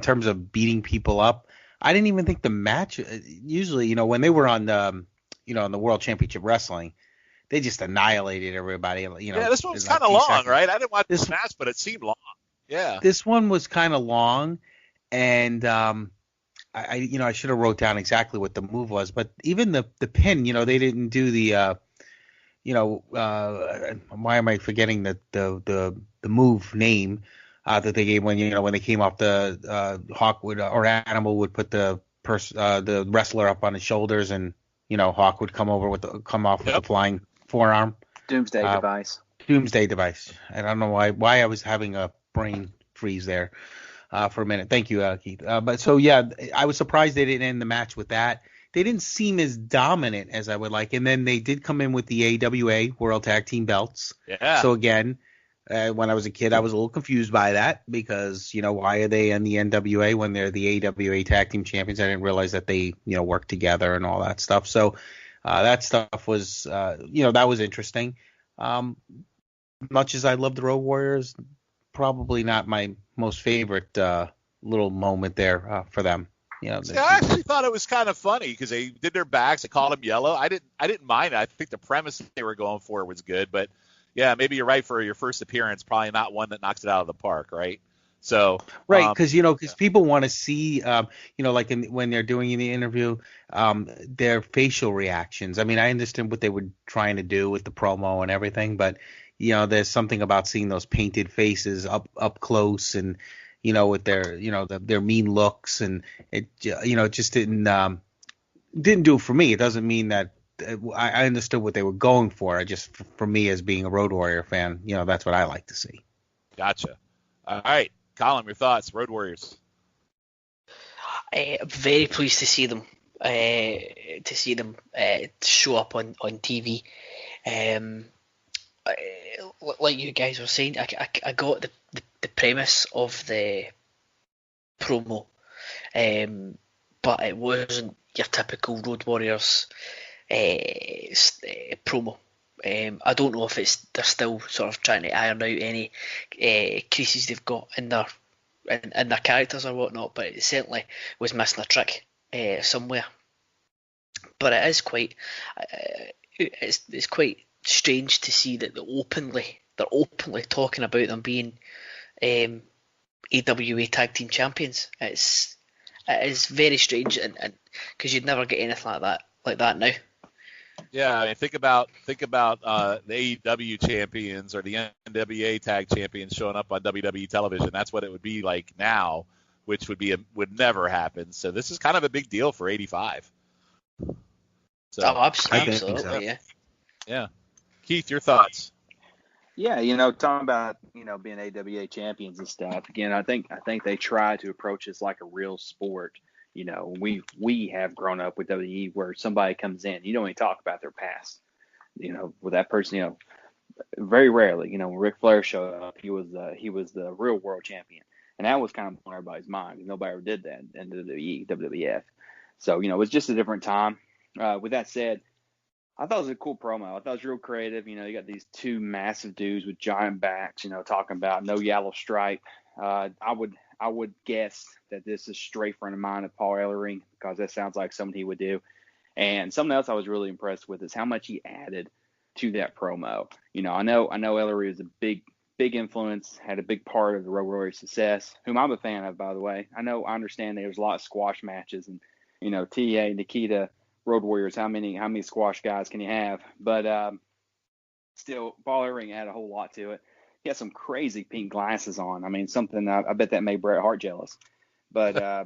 [SPEAKER 3] terms of beating people up, I didn't even think the match. Usually, when they were on the, in the World Championship Wrestling, they just annihilated everybody.
[SPEAKER 2] Yeah, this one was kind of long, seconds. Right? I didn't watch this match, but it seemed long. Yeah.
[SPEAKER 3] This one was kind of long, and I should have wrote down exactly what the move was, but even the pin, they didn't do the, why am I forgetting the move name? That they gave when they came off the Hawk would or Animal would put the wrestler up on his shoulders, and Hawk would come off with the flying forearm.
[SPEAKER 5] Doomsday device.
[SPEAKER 3] Doomsday device. And I don't know why I was having a brain freeze there for a minute. Thank you, Keith. But so I was surprised they didn't end the match with that. They didn't seem as dominant as I would like, and then they did come in with the AWA World Tag Team belts.
[SPEAKER 2] Yeah.
[SPEAKER 3] So again. When I was a kid, I was a little confused by that because, why are they in the NWA when they're the AWA Tag Team Champions? I didn't realize that they, work together and all that stuff. So that stuff was, that was interesting. Much as I love the Road Warriors, probably not my most favorite little moment there for them.
[SPEAKER 2] I actually thought it was kind of funny because they did their backs. They called them yellow. I didn't mind it. I think the premise they were going for was good, but. Yeah, maybe you're right for your first appearance. Probably not one that knocks it out of the park, right? So
[SPEAKER 3] right, because people want to see, when they're doing the interview, their facial reactions. I mean, I understand what they were trying to do with the promo and everything, but there's something about seeing those painted faces up close and with their their mean looks, and it just didn't do it for me. It doesn't mean that. I understood what they were going for. I just, for me as being a Road Warrior fan, that's what I like to see.
[SPEAKER 2] Gotcha. All right, Colin, your thoughts, Road Warriors.
[SPEAKER 4] I'm very pleased to see them. Show up on TV. Like you guys were saying, I got the premise of the promo, but it wasn't your typical Road Warriors promo. I don't know if they're still sort of trying to iron out any creases they've got in their characters or whatnot, but it certainly was missing a trick somewhere. But it is quite it's quite strange to see that they're openly talking about them being AWA Tag Team Champions. It is very strange, and because you'd never get anything like that now.
[SPEAKER 2] Yeah, I mean, think about the AEW champions or the NWA tag champions showing up on WWE television. That's what it would be like now, which would never happen. So this is kind of a big deal for 85. So,
[SPEAKER 4] absolutely,
[SPEAKER 3] so.
[SPEAKER 2] Yeah. Keith, your thoughts?
[SPEAKER 5] Yeah, talking about being AWA champions and stuff. Again, I think they try to approach this like a real sport. We have grown up with WWE where somebody comes in, you don't even talk about their past. With that person, very rarely. When Ric Flair showed up, he was the real world champion, and that was kind of on everybody's mind. Nobody ever did that in WWE, WWF. So it was just a different time. With that said, I thought it was a cool promo. I thought it was real creative. You got these two massive dudes with giant backs, talking about no yellow stripe. I would guess that this is a straight friend of mine of Paul Ellering, because that sounds like something he would do. And something else I was really impressed with is how much he added to that promo. I know Ellering is a big influence, had a big part of the Road Warriors' success, whom I'm a fan of, by the way. I understand there's a lot of squash matches, and T.A, Nikita, Road Warriors, how many squash guys can you have? But still, Paul Ellering had a whole lot to it. He had some crazy pink glasses on. I mean, something I bet that made Bret Hart jealous. But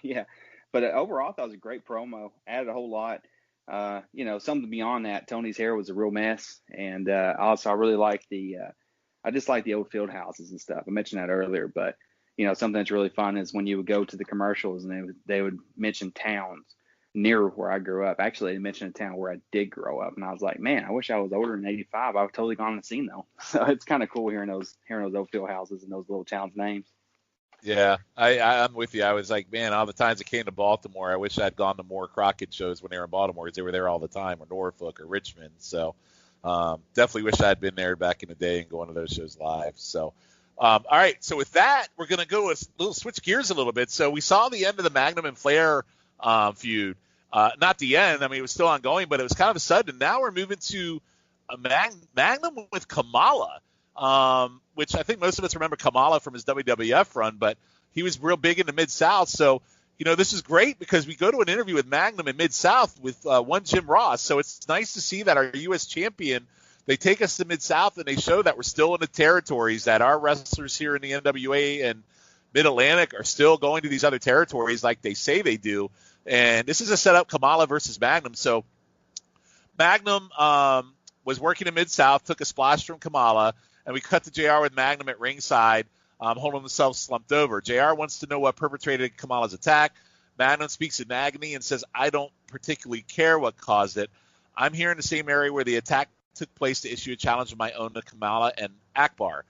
[SPEAKER 5] yeah. But overall, I thought it was a great promo. Added a whole lot. Something beyond that. Tony's hair was a real mess, and also I really like I just like the old field houses and stuff. I mentioned that earlier, but something that's really fun is when you would go to the commercials and they would mention towns near where I grew up. Actually, they mentioned a town where I did grow up, and I was like, man, I wish I was older than 85. I've totally gone and seen them. So it's kind of cool hearing those old field houses and those little towns' names.
[SPEAKER 2] Yeah, I'm with you. I was like, man, all the times I came to Baltimore, I wish I'd gone to more Crockett shows when they were in Baltimore, because they were there all the time, or Norfolk or Richmond. So definitely wish I'd been there back in the day and going to those shows live. So all right, so with that, we're going to go with switch gears a little bit. So we saw the end of the Magnum and Flair feud. Not the end. I mean, it was still ongoing, but it was kind of sudden. Now we're moving to a Magnum with Kamala, which I think most of us remember Kamala from his WWF run, but he was real big in the Mid-South. So, this is great because we go to an interview with Magnum in Mid-South with one Jim Ross. So it's nice to see that our U.S. champion, they take us to Mid-South and they show that we're still in the territories, that our wrestlers here in the NWA and Mid-Atlantic are still going to these other territories like they say they do. And this is a setup, Kamala versus Magnum. So Magnum was working in Mid-South, took a splash from Kamala, and we cut to JR with Magnum at ringside, holding himself slumped over. JR wants to know what perpetrated Kamala's attack. Magnum speaks in agony and says, I don't particularly care what caused it. I'm here in the same area where the attack took place to issue a challenge of my own to Kamala and Akbar.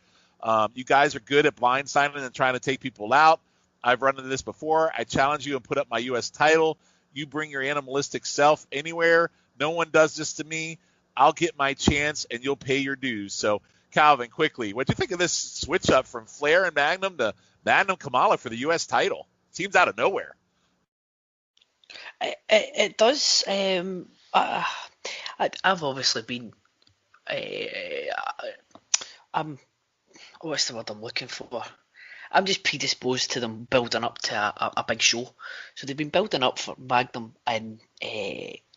[SPEAKER 2] You guys are good at blindsiding and trying to take people out. I've run into this before. I challenge you and put up my U.S. title. You bring your animalistic self anywhere. No one does this to me. I'll get my chance, and you'll pay your dues. So, Calvin, quickly, what do you think of this switch up from Flair and Magnum to Magnum Kamala for the U.S. title? Seems out of nowhere.
[SPEAKER 4] It does. I've obviously been. What's the word I'm looking for? I'm just predisposed to them building up to a big show. So they've been building up for Magnum and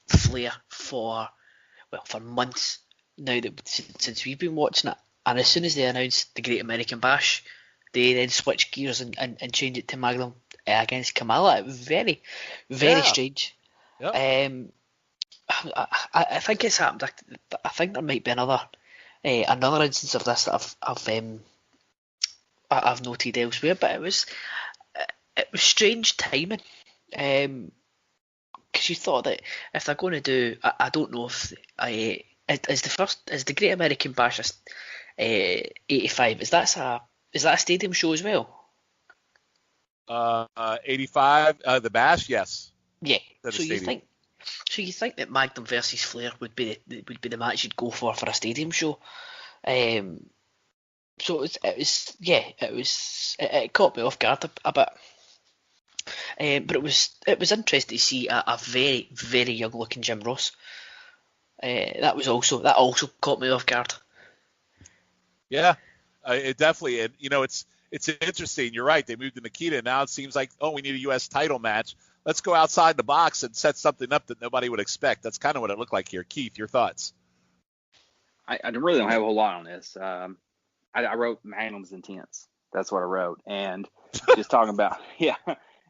[SPEAKER 4] Flair for months now, since we've been watching it. And as soon as they announced the Great American Bash, they then switched gears and changed it to Magnum against Kamala. It was very, very strange. Yep. I think it's happened. I think there might be another instance of this that I've noted elsewhere, but it was strange timing, because you thought that if they're going to do, I don't know if is the Great American Bash 85? Is that a stadium show as well?
[SPEAKER 2] 85, the Bash, yes.
[SPEAKER 4] Yeah.
[SPEAKER 2] That's
[SPEAKER 4] So
[SPEAKER 2] a
[SPEAKER 4] you
[SPEAKER 2] stadium.
[SPEAKER 4] think that Magnum versus Flair would be the match you'd go for a stadium show? So it caught me off guard a bit. But it was interesting to see a very, very young looking Jim Ross. That also caught me off guard.
[SPEAKER 2] Yeah, it definitely. And it's interesting. You're right. They moved to Nikita. Now it seems like, we need a U.S. title match. Let's go outside the box and set something up that nobody would expect. That's kind of what it looked like here. Keith, your thoughts?
[SPEAKER 5] I really don't have a whole lot on this. I wrote Magnum's intense. That's what I wrote, and just talking about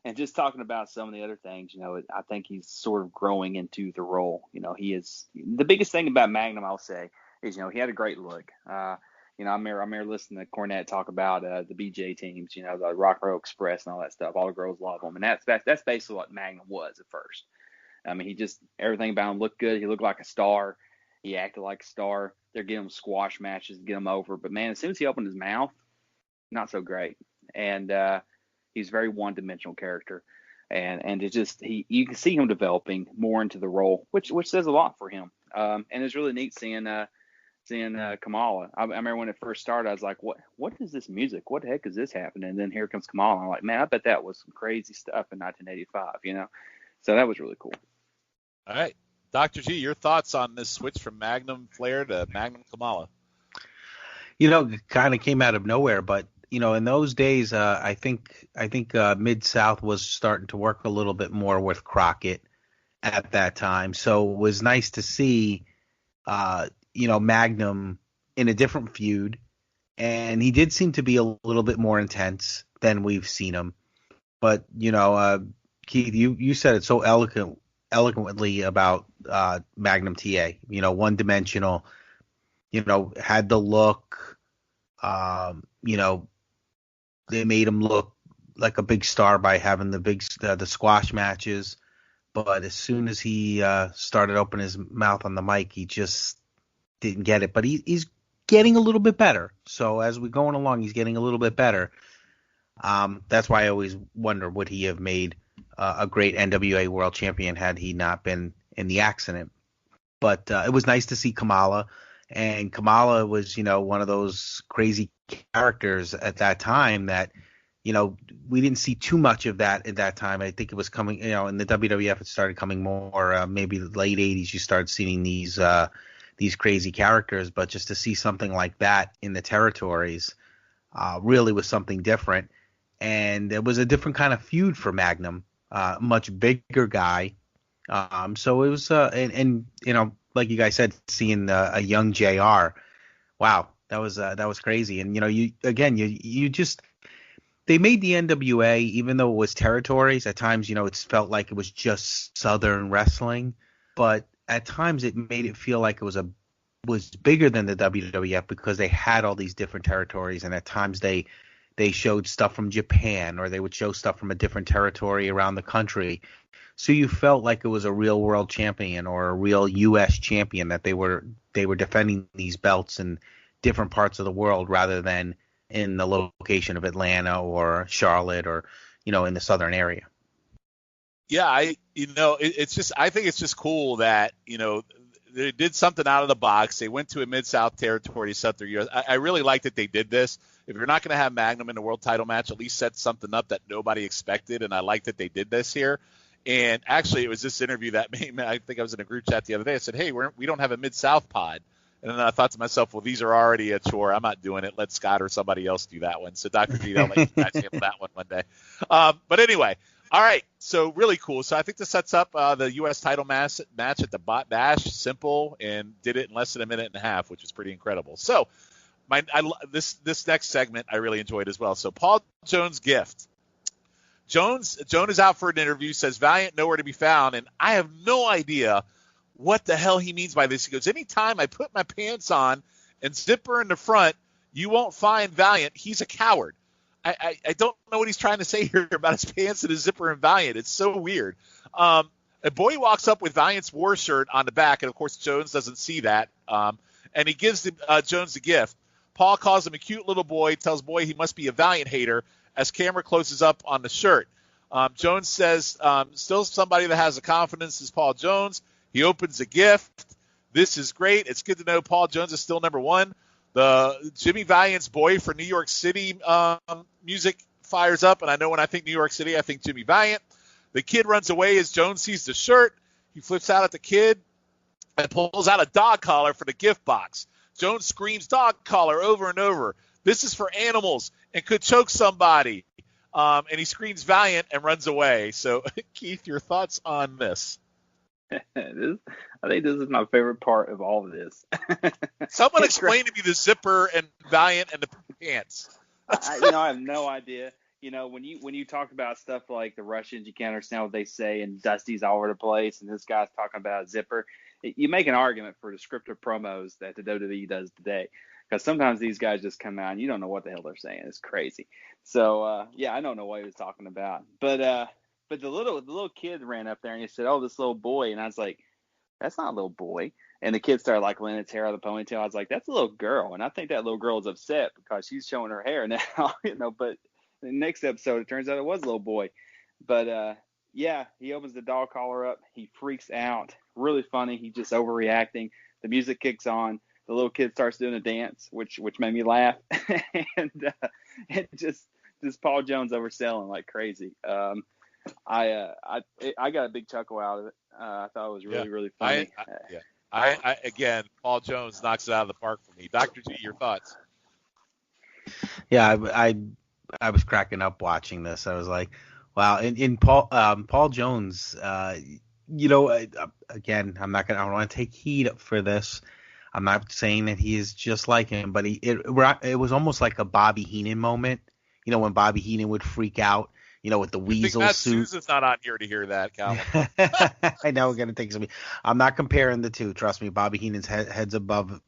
[SPEAKER 5] and just talking about some of the other things. I think he's sort of growing into the role. He is the biggest thing about Magnum. I'll say is he had a great look. I remember listening to Cornette talk about the BJ teams, the Rock Row Express and all that stuff. All the girls love him, and that's basically what Magnum was at first. I mean, everything about him looked good. He looked like a star. He acted like a star. They're giving him squash matches to get him over, but man, as soon as he opened his mouth, not so great. And he's a very one-dimensional character, and it just you can see him developing more into the role, which says a lot for him. And it's really neat seeing Kamala. I remember when it first started, I was like, what is this music? What the heck is this happening? And then here comes Kamala. I'm like, man, I bet that was some crazy stuff in 1985, So that was really cool.
[SPEAKER 2] All right. Dr. G, your thoughts on this switch from Magnum Flair to Magnum Kamala?
[SPEAKER 3] It kind of came out of nowhere, but in those days, I think Mid-South was starting to work a little bit more with Crocket at that time. So it was nice to see, Magnum in a different feud, and he did seem to be a little bit more intense than we've seen him. But Keith, you said it so eloquently about Magnum T.A. One-dimensional. Had the look. They made him look like a big star by having the squash matches, but as soon as he started opening his mouth on the mic, he just didn't get it. But he's getting a little bit better. So as we're going along, he's getting a little bit better. That's why I always wonder, would he have made a great NWA World Champion had he not been in the accident? But it was nice to see Kamala. And Kamala was, one of those crazy characters at that time that, we didn't see too much of that at that time. I think it was coming, in the WWF, it started coming more, maybe the late 80s, you started seeing these crazy characters. But just to see something like that in the territories really was something different. And it was a different kind of feud for Magnum, much bigger guy. So it was, like you guys said, seeing a young JR, wow, that was crazy. And they made the NWA, even though it was territories. At times, it felt like it was just Southern wrestling, but at times it made it feel like it was bigger than the WWF because they had all these different territories, and at times they showed stuff from Japan, or they would show stuff from a different territory around the country. So you felt like it was a real world champion or a real U.S. champion, that they were defending these belts in different parts of the world rather than in the location of Atlanta or Charlotte or, in the southern area.
[SPEAKER 2] Yeah, it's just, I think it's just cool that, they did something out of the box. They went to a Mid-South territory to set their US. I really like that they did this. If you're not going to have Magnum in a world title match, at least set something up that nobody expected. And I like that they did this here. And actually, it was this interview that made me, I think I was in a group chat the other day. I said, hey, we don't have a Mid-South pod. And then I thought to myself, well, these are already a chore. I'm not doing it. Let Scott or somebody else do that one. So Dr. G, I'll let you guys handle that one day. But anyway, all right. So really cool. So I think this sets up the U.S. title match at the Bash. Simple, and did it in less than a minute and a half, which is pretty incredible. So this next segment I really enjoyed as well. So Paul Jones' gift. Joan is out for an interview, says Valiant nowhere to be found, and I have no idea what the hell he means by this. He goes, anytime I put my pants on and zipper in the front, you won't find Valiant. He's a coward. I don't know what he's trying to say here about his pants and his zipper and Valiant. It's so weird. A boy walks up with Valiant's war shirt on the back, and of course Jones doesn't see that, and he gives Jones a gift. Paul calls him a cute little boy, tells Boy he must be a Valiant hater as camera closes up on the shirt. Jones says, still somebody that has the confidence is Paul Jones. He opens a gift. This is great. It's good to know Paul Jones is still number one. The Jimmy Valiant's Boy for New York City music fires up, and I know when I think New York City, I think Jimmy Valiant. The kid runs away as Jones sees the shirt. He flips out at the kid and pulls out a dog collar for the gift box. Jones screams dog collar over and over. This is for animals and could choke somebody. And he screams Valiant and runs away. So, Keith, your thoughts on this?
[SPEAKER 5] I think this is my favorite part of all of this.
[SPEAKER 2] Someone explain to me the zipper and Valiant and the pants.
[SPEAKER 5] I have no idea. When you talk about stuff like the Russians, you can't understand what they say, and Dusty's all over the place, and this guy's talking about a zipper. You make an argument for descriptive promos that the WWE does today, because sometimes these guys just come out and you don't know what the hell they're saying. It's crazy. So I don't know what he was talking about, but the little kid ran up there and he said, "Oh, this little boy," and I was like, "That's not a little boy." And the kid started like letting its hair out of the ponytail. I was like, "That's a little girl," and I think that little girl is upset because she's showing her hair now, But the next episode, it turns out it was a little boy. But he opens the dog collar up. He freaks out. Really funny. He's just overreacting. The music kicks on. The little kid starts doing a dance, which made me laugh. And it just Paul Jones overselling like crazy. I got a big chuckle out of it. I thought it was really funny.
[SPEAKER 2] Again, Paul Jones knocks it out of the park for me. Dr. G, your thoughts?
[SPEAKER 3] Yeah, I was cracking up watching this. I was like, wow. In Paul Jones, again, I don't want to take heat for this. I'm not saying that he is just like him, but it was almost like a Bobby Heenan moment. When Bobby Heenan would freak out, with the weasel
[SPEAKER 2] Matt
[SPEAKER 3] suit.
[SPEAKER 2] Susan's not on here to hear that, Cal.
[SPEAKER 3] I know we're gonna take some. I'm not comparing the two. Trust me, Bobby Heenan's head's above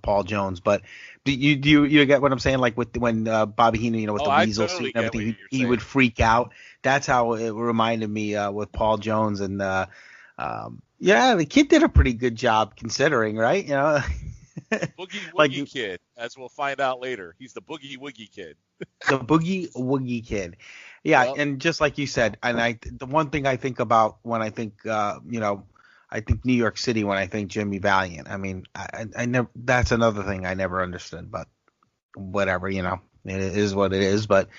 [SPEAKER 3] Paul Jones. But do you get what I'm saying? Like when Bobby Heenan, with the weasel suit and everything, he would freak out. That's how it reminded me with Paul Jones. And the kid did a pretty good job considering, right?
[SPEAKER 2] Boogie Woogie Kid, as we'll find out later. He's the Boogie Woogie Kid.
[SPEAKER 3] The Boogie Woogie Kid. Yeah, well, and just like you said, and the one thing I think about when I think, I think New York City when I think Jimmy Valiant. I mean, I never. That's another thing I never understood, but whatever, it is what it is. But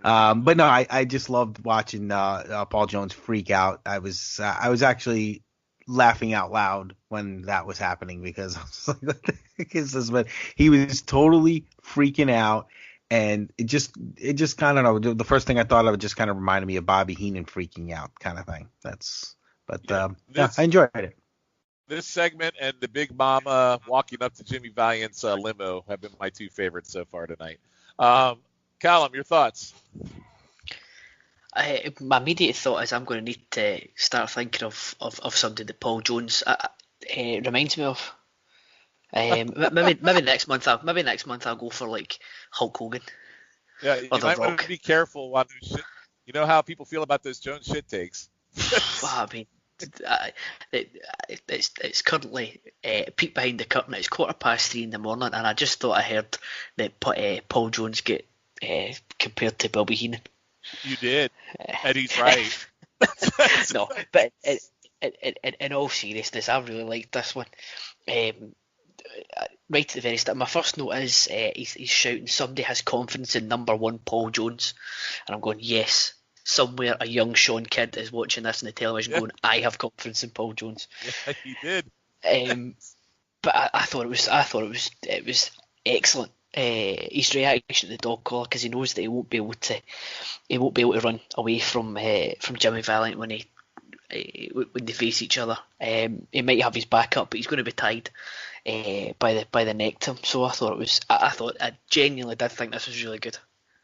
[SPEAKER 3] no, I just loved watching Paul Jones freak out. I was actually laughing out loud when that was happening because I was like, what the heck is this? But he was totally freaking out. And it just kind of, the first thing I thought of, it just kind of reminded me of Bobby Heenan freaking out kind of thing. I enjoyed it.
[SPEAKER 2] This segment and the Big Mama walking up to Jimmy Valiant's limo have been my two favorites so far tonight. Callum, your thoughts?
[SPEAKER 4] My immediate thought is I'm going to need to start thinking of something that Paul Jones reminds me of. Maybe next month I'll go for like Hulk Hogan.
[SPEAKER 2] Yeah, you might want to be careful on those shit. You know how people feel about those Jones shit takes.
[SPEAKER 4] Well, I mean, it's currently peek behind the curtain. It's 3:15 in the morning, and I just thought I heard that Paul Jones get compared to Bobby Heenan. You did,
[SPEAKER 2] and he's right.
[SPEAKER 4] No, but in all seriousness, I really liked this one. Right at the very start, my first note is he's shouting, "Somebody has confidence in number one Paul Jones," and I'm going, yes. Somewhere a young Sean Kidd is watching this on the television, going, "I have confidence in Paul Jones."
[SPEAKER 2] Yeah, he did.
[SPEAKER 4] But I thought it was excellent. His reaction to the dog collar, because he knows that he won't be able to run away from Jimmy Valiant when they face each other. He might have his back up, but he's going to be tied by the neck to him. So I genuinely did think this was really good.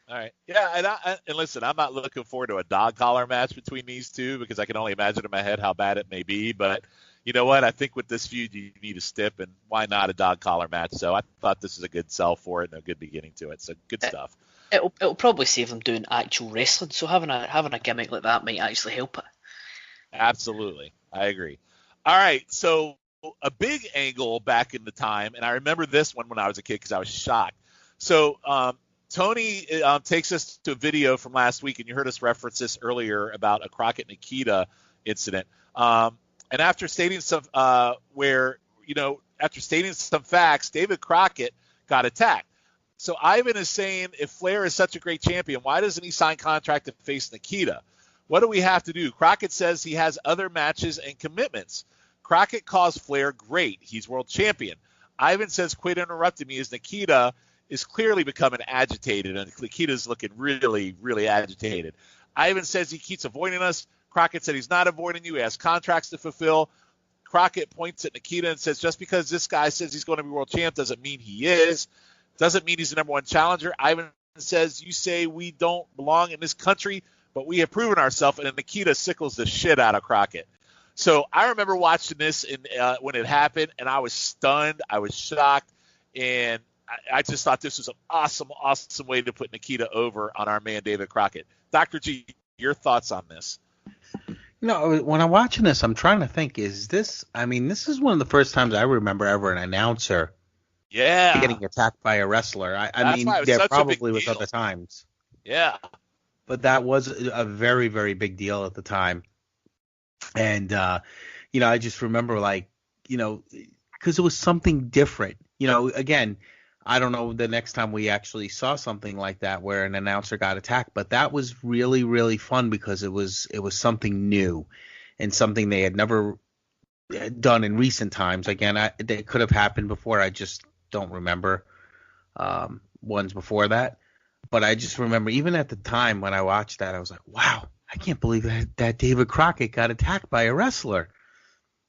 [SPEAKER 2] All right. Yeah, and listen, I'm not looking forward to a dog collar match between these two because I can only imagine in my head how bad it may be. But you know what? I think with this feud, you need a stip, and why not a dog collar match? So I thought this is a good sell for it and a good beginning to it. So good stuff.
[SPEAKER 4] It'll probably save them doing actual wrestling. So having a gimmick like that might actually help it.
[SPEAKER 2] Absolutely. I agree. All right. So a big angle back in the time, and I remember this one when I was a kid because I was shocked. So Tony takes us to a video from last week, and you heard us reference this earlier about a Crockett Nikita incident. And after stating some after stating some facts, David Crockett got attacked. So Ivan is saying, if Flair is such a great champion, why doesn't he sign contract to face Nikita? What do we have to do? Crockett says he has other matches and commitments. Crockett calls Flair great. He's world champion. Ivan says, quit interrupting me, as Nikita is clearly becoming agitated, and Nikita's looking really, really agitated. Ivan says he keeps avoiding us. Crockett said he's not avoiding you. He has contracts to fulfill. Crockett points at Nikita and says, just because this guy says he's going to be world champ doesn't mean he is. Doesn't mean he's the number one challenger. Ivan says, you say we don't belong in this country, but we have proven ourselves. And then Nikita sickles the shit out of Crockett. So I remember watching this when it happened, and I was stunned. I was shocked. And I just thought this was an awesome, awesome way to put Nikita over on our man David Crockett. Dr. G, your thoughts on this?
[SPEAKER 3] When I'm watching this, I'm trying to think, this is one of the first times I remember ever an announcer getting attacked by a wrestler. I mean, there probably was other times.
[SPEAKER 2] Yeah.
[SPEAKER 3] But that was a very, very big deal at the time. And, I just remember, because it was something different. Again, I don't know the next time we actually saw something like that where an announcer got attacked, but that was really, really fun because it was something new and something they had never done in recent times. Again, they could have happened before. I just don't remember ones before that. But I just remember even at the time when I watched that, I was like, wow, I can't believe that David Crockett got attacked by a wrestler.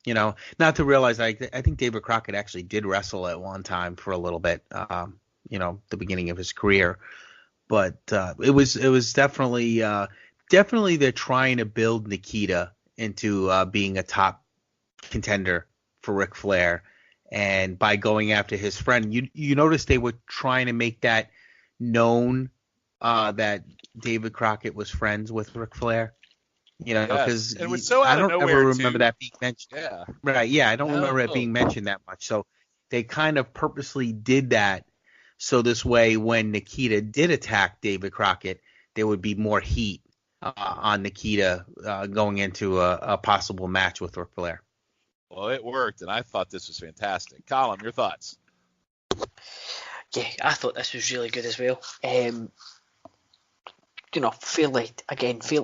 [SPEAKER 3] Not to realize I think David Crockett actually did wrestle at one time for a little bit, the beginning of his career. But it was definitely they're trying to build Nikita into being a top contender for Ric Flair. And by going after his friend, you notice they were trying to make that known that David Crockett was friends with Ric Flair. Because
[SPEAKER 2] it was so
[SPEAKER 3] I don't ever
[SPEAKER 2] too.
[SPEAKER 3] remember that being mentioned.
[SPEAKER 2] Yeah.
[SPEAKER 3] Right. Yeah, I don't remember it being mentioned that much. So they kind of purposely did that so this way when Nikita did attack David Crockett, there would be more heat on Nikita going into a possible match with Ric Flair.
[SPEAKER 2] Well, it worked, and I thought this was fantastic. Colin, your thoughts?
[SPEAKER 4] Yeah, I thought this was really good as well. Fairly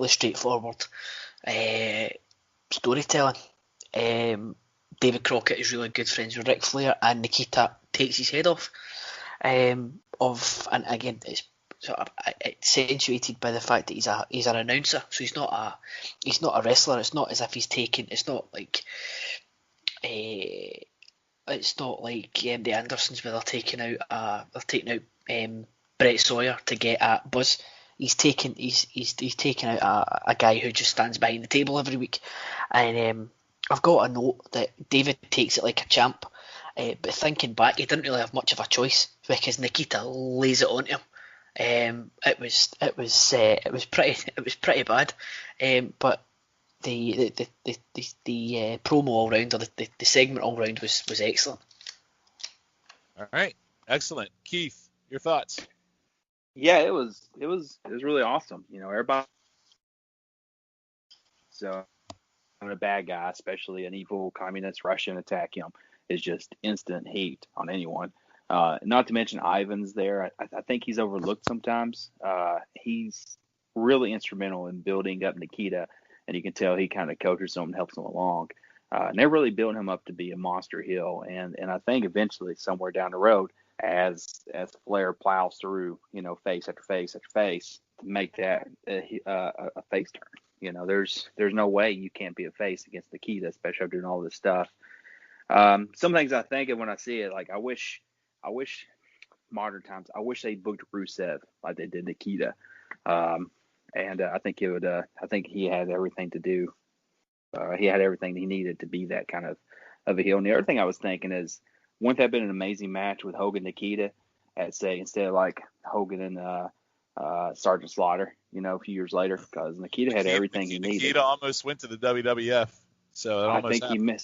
[SPEAKER 4] straightforward storytelling. David Crockett is really good friends with Ric Flair, and Nikita takes his head off. And again, it's sort of accentuated by the fact that he's an announcer, so he's not a wrestler. It's not as if it's not like the Andersons where they're taking out Brett Sawyer to get at Buzz. He's taking out a guy who just stands behind the table every week. And I've got a note that David takes it like a champ, but thinking back, he didn't really have much of a choice because Nikita lays it onto him. It was pretty bad. But the promo all round, or the segment all round was excellent.
[SPEAKER 2] All right, excellent. Keith, your thoughts?
[SPEAKER 5] Yeah, it was really awesome. Everybody. So, when a bad guy, especially an evil communist Russian, attack him, is just instant heat on anyone. Not to mention Ivan's there. I think he's overlooked sometimes. He's really instrumental in building up Nikita, and you can tell he kind of coaches him and helps him along. And they're really building him up to be a monster heel. And I think eventually, somewhere down the road, as Flair plows through, face after face after face, to make that a face turn. There's no way you can't be a face against Nikita, especially after doing all this stuff. Some things I think of when I see it, like I wish modern times, I wish they booked Rusev like they did Nikita. And I think it would. I think he had everything to do. He had everything he needed to be that kind of a heel. And the other thing I was thinking is, wouldn't that have been an amazing match with Hogan Nikita at, say, instead of like Hogan and Sergeant Slaughter? a few years later, because Nikita had everything he needed.
[SPEAKER 2] Nikita almost went to the WWF, so it almost
[SPEAKER 5] I think
[SPEAKER 2] happened.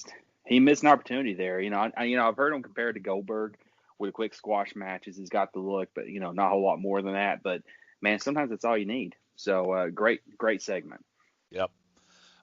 [SPEAKER 5] he missed an opportunity there. I've heard him compared to Goldberg with quick squash matches. He's got the look, but not a whole lot more than that. But man, sometimes that's all you need. So great segment.
[SPEAKER 2] Yep.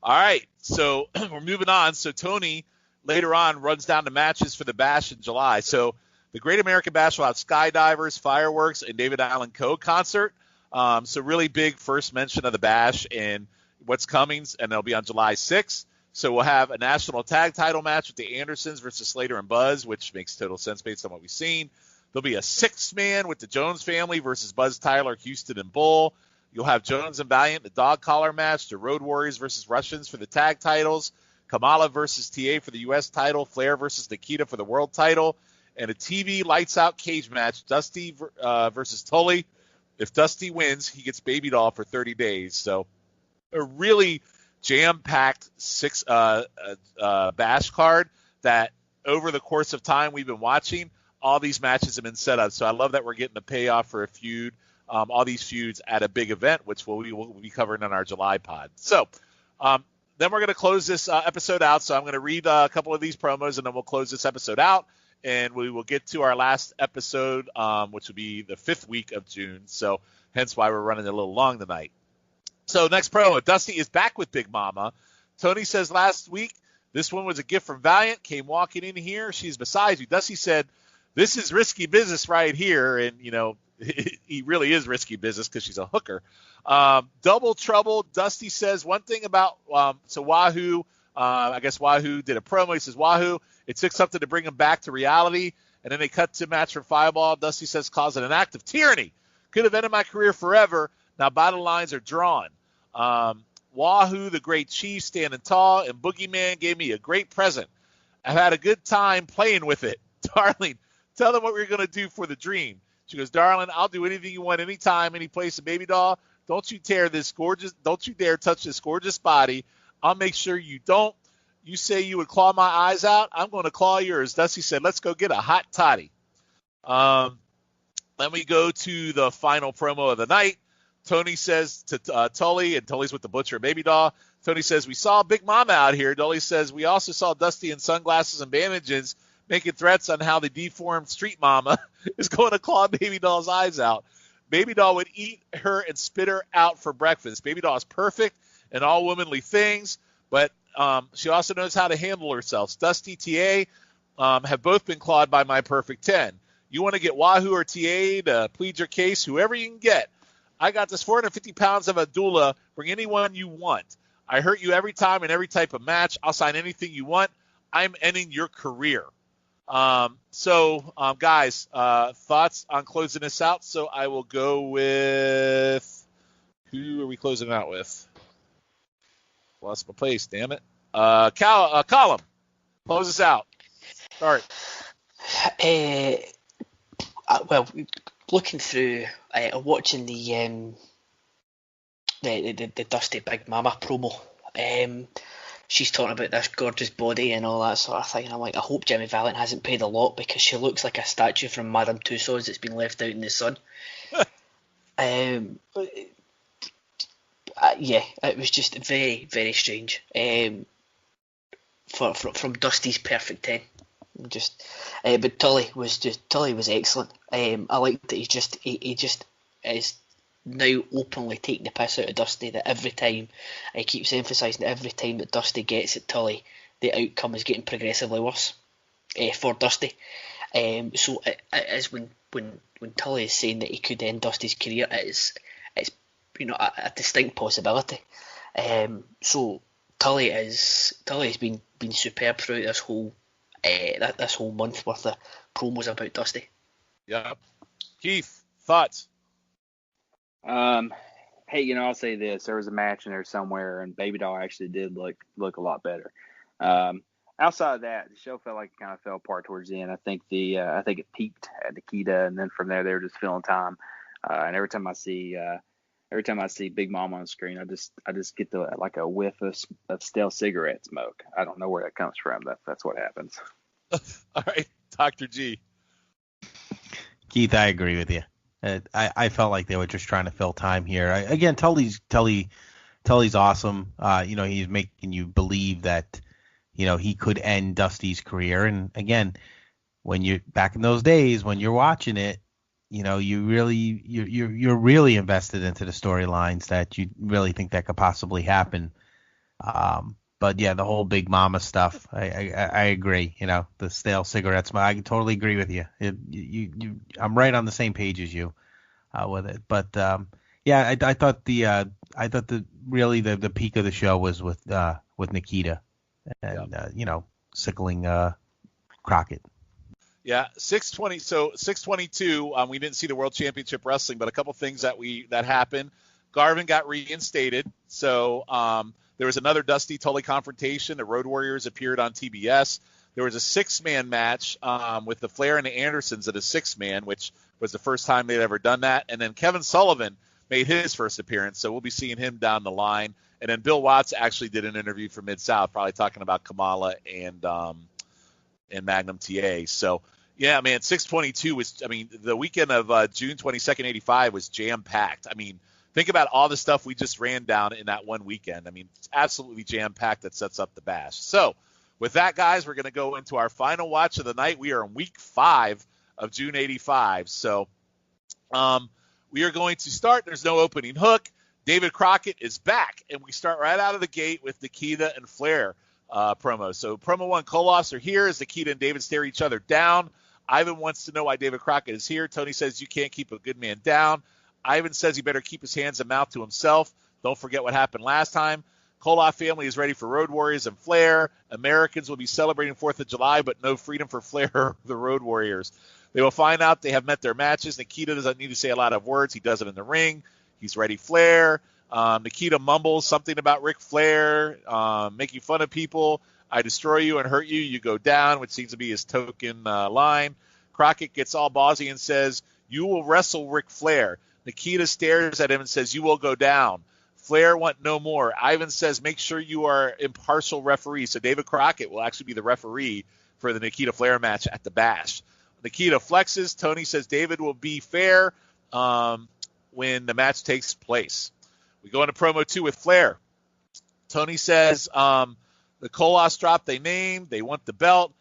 [SPEAKER 2] All right, so we're moving on. So Tony later on runs down the matches for the Bash in July. So the Great American Bash will have skydivers, fireworks, and David Allen Coe concert. So really big first mention of the Bash and what's coming, and they'll be on July 6th. So we'll have a national tag title match with the Andersons versus Slater and Buzz, which makes total sense based on what we've seen. There'll be a six-man with the Jones family versus Buzz, Tyler, Houston, and Bull. You'll have Jones and Valiant, the dog collar match, the Road Warriors versus Russians for the tag titles, Kamala versus T.A. for the U.S. title, Flair versus Nikita for the world title, and a TV lights-out cage match, Dusty versus Tully. If Dusty wins, he gets Baby Doll for 30 days. So a really jam-packed Bash card that over the course of time we've been watching, all these matches have been set up. So I love that we're getting the payoff for a feud. All these feuds at a big event, which we will be covering on our July pod. So then we're going to close this episode out. So I'm going to read a couple of these promos, and then we'll close this episode out. And we will get to our last episode, which will be the 5th week of June. So hence why we're running a little long tonight. So next promo, Dusty is back with Big Mama. Tony says last week, this one was a gift from Valiant, came walking in here. She's beside you. Dusty said, this is risky business right here. And, he really is risky business because she's a hooker. Double trouble. Dusty says one thing about so Wahoo. I guess Wahoo did a promo. He says Wahoo. It took something to bring him back to reality, and then they cut to match for Fireball. Dusty says causing an act of tyranny. Could have ended my career forever. Now battle lines are drawn. Wahoo, the great chief, standing tall, and Boogeyman gave me a great present. I've had a good time playing with it, darling. Tell them what we're going to do for the dream. She goes, darling, I'll do anything you want, anytime, any place, a Baby Doll. Don't you dare touch this gorgeous body. I'll make sure you don't. You say you would claw my eyes out. I'm going to claw yours. Dusty said, let's go get a hot toddy. Then we go to the final promo of the night. Tony says to Tully, and Tully's with the Butcher and Baby Doll. Tony says, we saw Big Mama out here. Tully says, we also saw Dusty in sunglasses and bandages making threats on how the deformed street mama is going to claw Baby Doll's eyes out. Baby Doll would eat her and spit her out for breakfast. Baby Doll is perfect in all womanly things, but she also knows how to handle herself. Dusty, T.A. Have both been clawed by my perfect 10. You want to get Wahoo or T.A. to plead your case, whoever you can get. I got this 450 pounds of a doula. Bring anyone you want. I hurt you every time in every type of match. I'll sign anything you want. I'm ending your career. Guys, thoughts on closing this out? So I will go with, who are we closing out with? Lost my place, damn it. Column, close us out. Start.
[SPEAKER 4] Well, looking through, watching the Dusty Big Mama promo. She's talking about this gorgeous body and all that sort of thing. And I'm like, I hope Jimmy Valiant hasn't paid a lot, because she looks like a statue from Madame Tussauds that's been left out in the sun. Yeah, it was just very, very strange. From Dusty's perfect 10. But Tully was excellent. I liked that he just is now openly taking the piss out of Dusty, that every time, he keeps emphasising that every time that Dusty gets at Tully, the outcome is getting progressively worse for Dusty. So it is when Tully is saying that he could end Dusty's career, it's a distinct possibility. So Tully has been superb throughout this whole month worth of promos about Dusty.
[SPEAKER 2] Yeah. Keith, thoughts?
[SPEAKER 5] Hey, I'll say this: there was a match in there somewhere, and Baby Doll actually did look a lot better. Outside of that, the show felt like it kind of fell apart towards the end. I think it peaked at Nikita, and then from there they were just filling time. And every time I see Big Mama on the screen, I just get like a whiff of stale cigarette smoke. I don't know where that comes from. That's what happens.
[SPEAKER 2] All right, Dr. G.
[SPEAKER 3] Keith, I agree with you. I felt like they were just trying to fill time here. Again, Tully's awesome. He's making you believe that, he could end Dusty's career. And again, when you're back in those days when you're watching it, you're really invested into the storylines that you really think that could possibly happen. But yeah, the whole Big Mama stuff, I agree. The stale cigarettes, I totally agree with you. I'm right on the same page as you with it. But yeah, I thought the peak of the show was with Nikita and sickling Crocket.
[SPEAKER 2] Yeah, 620. So 622. We didn't see the World Championship Wrestling, but a couple things that happened. Garvin got reinstated. So there was another Dusty Tully confrontation. The Road Warriors appeared on TBS. There was a 6-man match with the Flair and the Andersons at a 6-man, which was the first time they'd ever done that. And then Kevin Sullivan made his first appearance, so we'll be seeing him down the line. And then Bill Watts actually did an interview for Mid-South, probably talking about Kamala and Magnum T.A. So, yeah, man, 622 was, the weekend of June 22nd, 85 was jam-packed. Think about all the stuff we just ran down in that one weekend. It's absolutely jam-packed that sets up the bash. So, with that, guys, we're going to go into our final watch of the night. We are in week 5 of June 85. So, we are going to start. There's no opening hook. David Crockett is back, and we start right out of the gate with Nikita and Flair promo. So, promo 1, Koloffs are here as Nikita and David stare each other down. Ivan wants to know why David Crockett is here. Tony says you can't keep a good man down. Ivan says he better keep his hands and mouth to himself. Don't forget what happened last time. Koloff family is ready for Road Warriors and Flair. Americans will be celebrating 4th of July, but no freedom for Flair or the Road Warriors. They will find out they have met their matches. Nikita doesn't need to say a lot of words. He does it in the ring. He's ready Flair. Nikita mumbles something about Ric Flair, making fun of people. I destroy you and hurt you. You go down, which seems to be his token line. Crockett gets all ballsy and says, you will wrestle Ric Flair. Nikita stares at him and says, you will go down. Flair want no more. Ivan says, make sure you are impartial referee. So David Crockett will actually be the referee for the Nikita Flair match at the Bash. Nikita flexes. Tony says David will be fair when the match takes place. We go into promo 2 with Flair. Tony says the Koloffs dropped their name. They want the belt.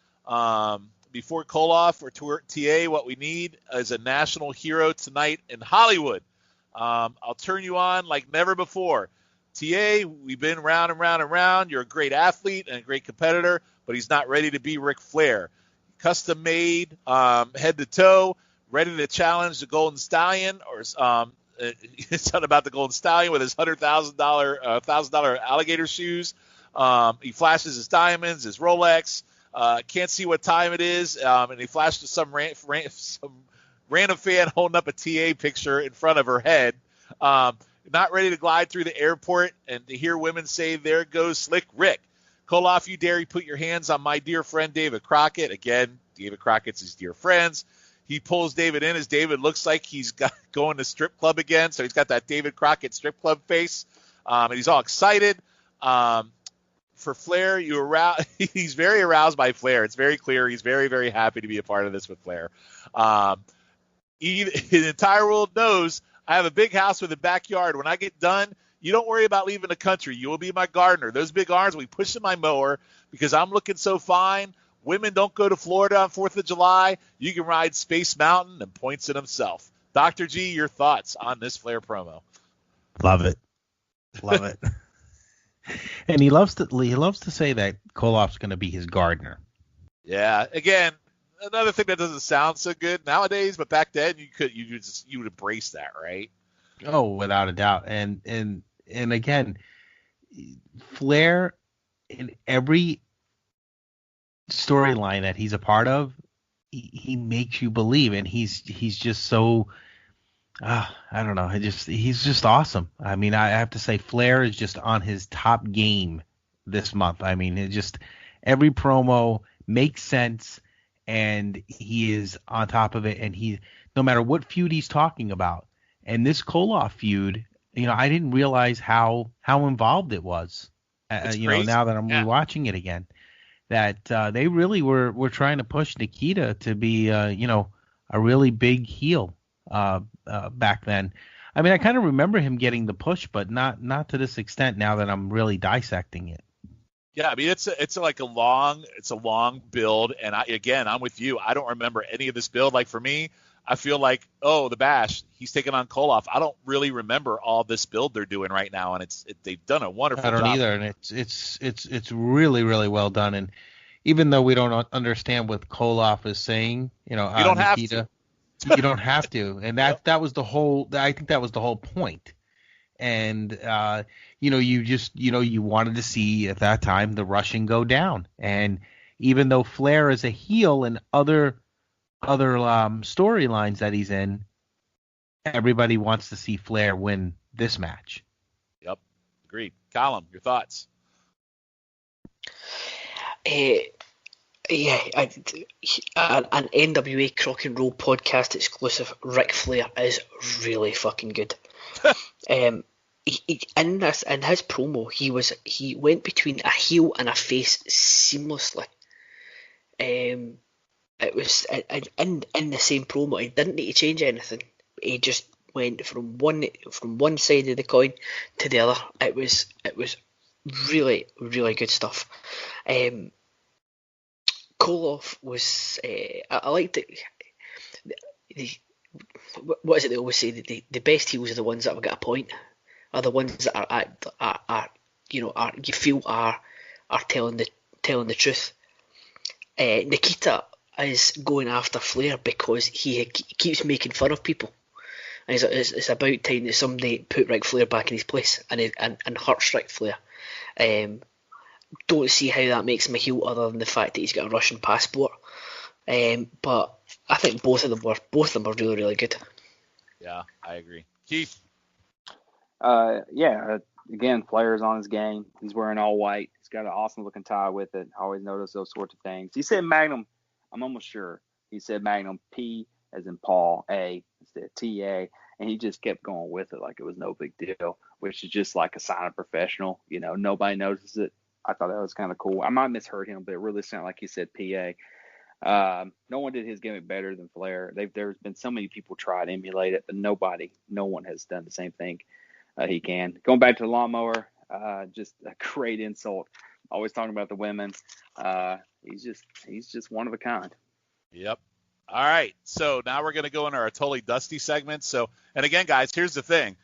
[SPEAKER 2] Before Koloff or T.A., what we need is a national hero tonight in Hollywood. I'll turn you on like never before. T.A., we've been round and round and round. You're a great athlete and a great competitor, but he's not ready to be Ric Flair. Custom made, head to toe, ready to challenge the Golden Stallion, or it's not about the Golden Stallion with his $1,000 alligator shoes. He flashes his diamonds, his Rolex. Can't see what time it is, and he flashed to some random fan holding up a TA picture in front of her head. Not ready to glide through the airport and to hear women say, there goes Slick Rick. Koloff, you dare put your hands on my dear friend David Crockett. Again, David Crockett's his dear friends. He pulls David in as David looks like he's going to strip club again, so he's got that David Crockett strip club face, and he's all excited. For Flair, he's very aroused by Flair. It's very clear he's very, very happy to be a part of this with Flair. The entire world knows I have a big house with a backyard. When I get done, you don't worry about leaving the country. You will be my gardener. Those big arms will be pushing my mower because I'm looking so fine. Women don't go to Florida on 4th of July. You can ride Space Mountain, and points at himself. Dr. G, your thoughts on this Flair promo?
[SPEAKER 3] Love it. Love it. And he loves to say that Koloff's going to be his gardener.
[SPEAKER 2] Yeah. Again, another thing that doesn't sound so good nowadays, but back then you would embrace that, right?
[SPEAKER 3] Oh, without a doubt. And again, Flair in every storyline that he's a part of, he makes you believe, and he's just so. I don't know. He's just awesome. I have to say Flair is just on his top game this month. Every promo makes sense, and he is on top of it. And no matter what feud he's talking about, and this Koloff feud, I didn't realize how involved it was. Now that I'm rewatching it again, that they really were trying to push Nikita to be, a really big heel. back then. I mean, I kind of remember him getting the push, but not to this extent now that I'm really dissecting it.
[SPEAKER 2] Yeah, I mean it's a long build, and I'm with you. I don't remember any of this build. Like for me, I feel like the Bash, he's taking on Koloff. I don't really remember all this build they're doing right now, and they've done a wonderful job.
[SPEAKER 3] I don't either, and it's really really well done. And even though we don't understand what Koloff is saying, you don't Nikita,
[SPEAKER 2] have to.
[SPEAKER 3] You don't have to, and that was the whole. I think that was the whole point. And you wanted to see at that time the Russian go down. And even though Flair is a heel in other storylines that he's in, everybody wants to see Flair win this match.
[SPEAKER 2] Yep, agreed. Colin, your thoughts?
[SPEAKER 4] An NWA Crock and Roll podcast exclusive. Ric Flair is really fucking good. In his promo, he went between a heel and a face seamlessly. It was in the same promo. He didn't need to change anything. He just went from one side of the coin to the other. It was really really good stuff. Koloff was I liked it. What is it they always say? The best heels are the ones that have got a point. Are the ones that are you feel are telling the truth. Nikita is going after Flair because he keeps making fun of people, and it's about time that somebody put Ric Flair back in his place and hurts Ric Flair. Don't see how that makes him a heel other than the fact that he's got a Russian passport. But I think both of them were really really good.
[SPEAKER 2] Yeah, I agree. Keith.
[SPEAKER 5] Again, Flair's on his game. He's wearing all white. He's got an awesome looking tie with it. I always notice those sorts of things. He said Magnum. I'm almost sure he said Magnum P as in Paul, A instead of T.A. And he just kept going with it like it was no big deal, which is just like a sign of professional. Nobody notices it. I thought that was kind of cool. I might have misheard him, but it really sounded like he said P.A. No one did his gimmick better than Flair. There's been so many people try to emulate it, but no one has done the same thing he can. Going back to the lawnmower, just a great insult. Always talking about the women. He's just one of a kind.
[SPEAKER 2] Yep. All right. So now we're going to go into our Totally Dusty segment. So, and again, guys, here's the thing.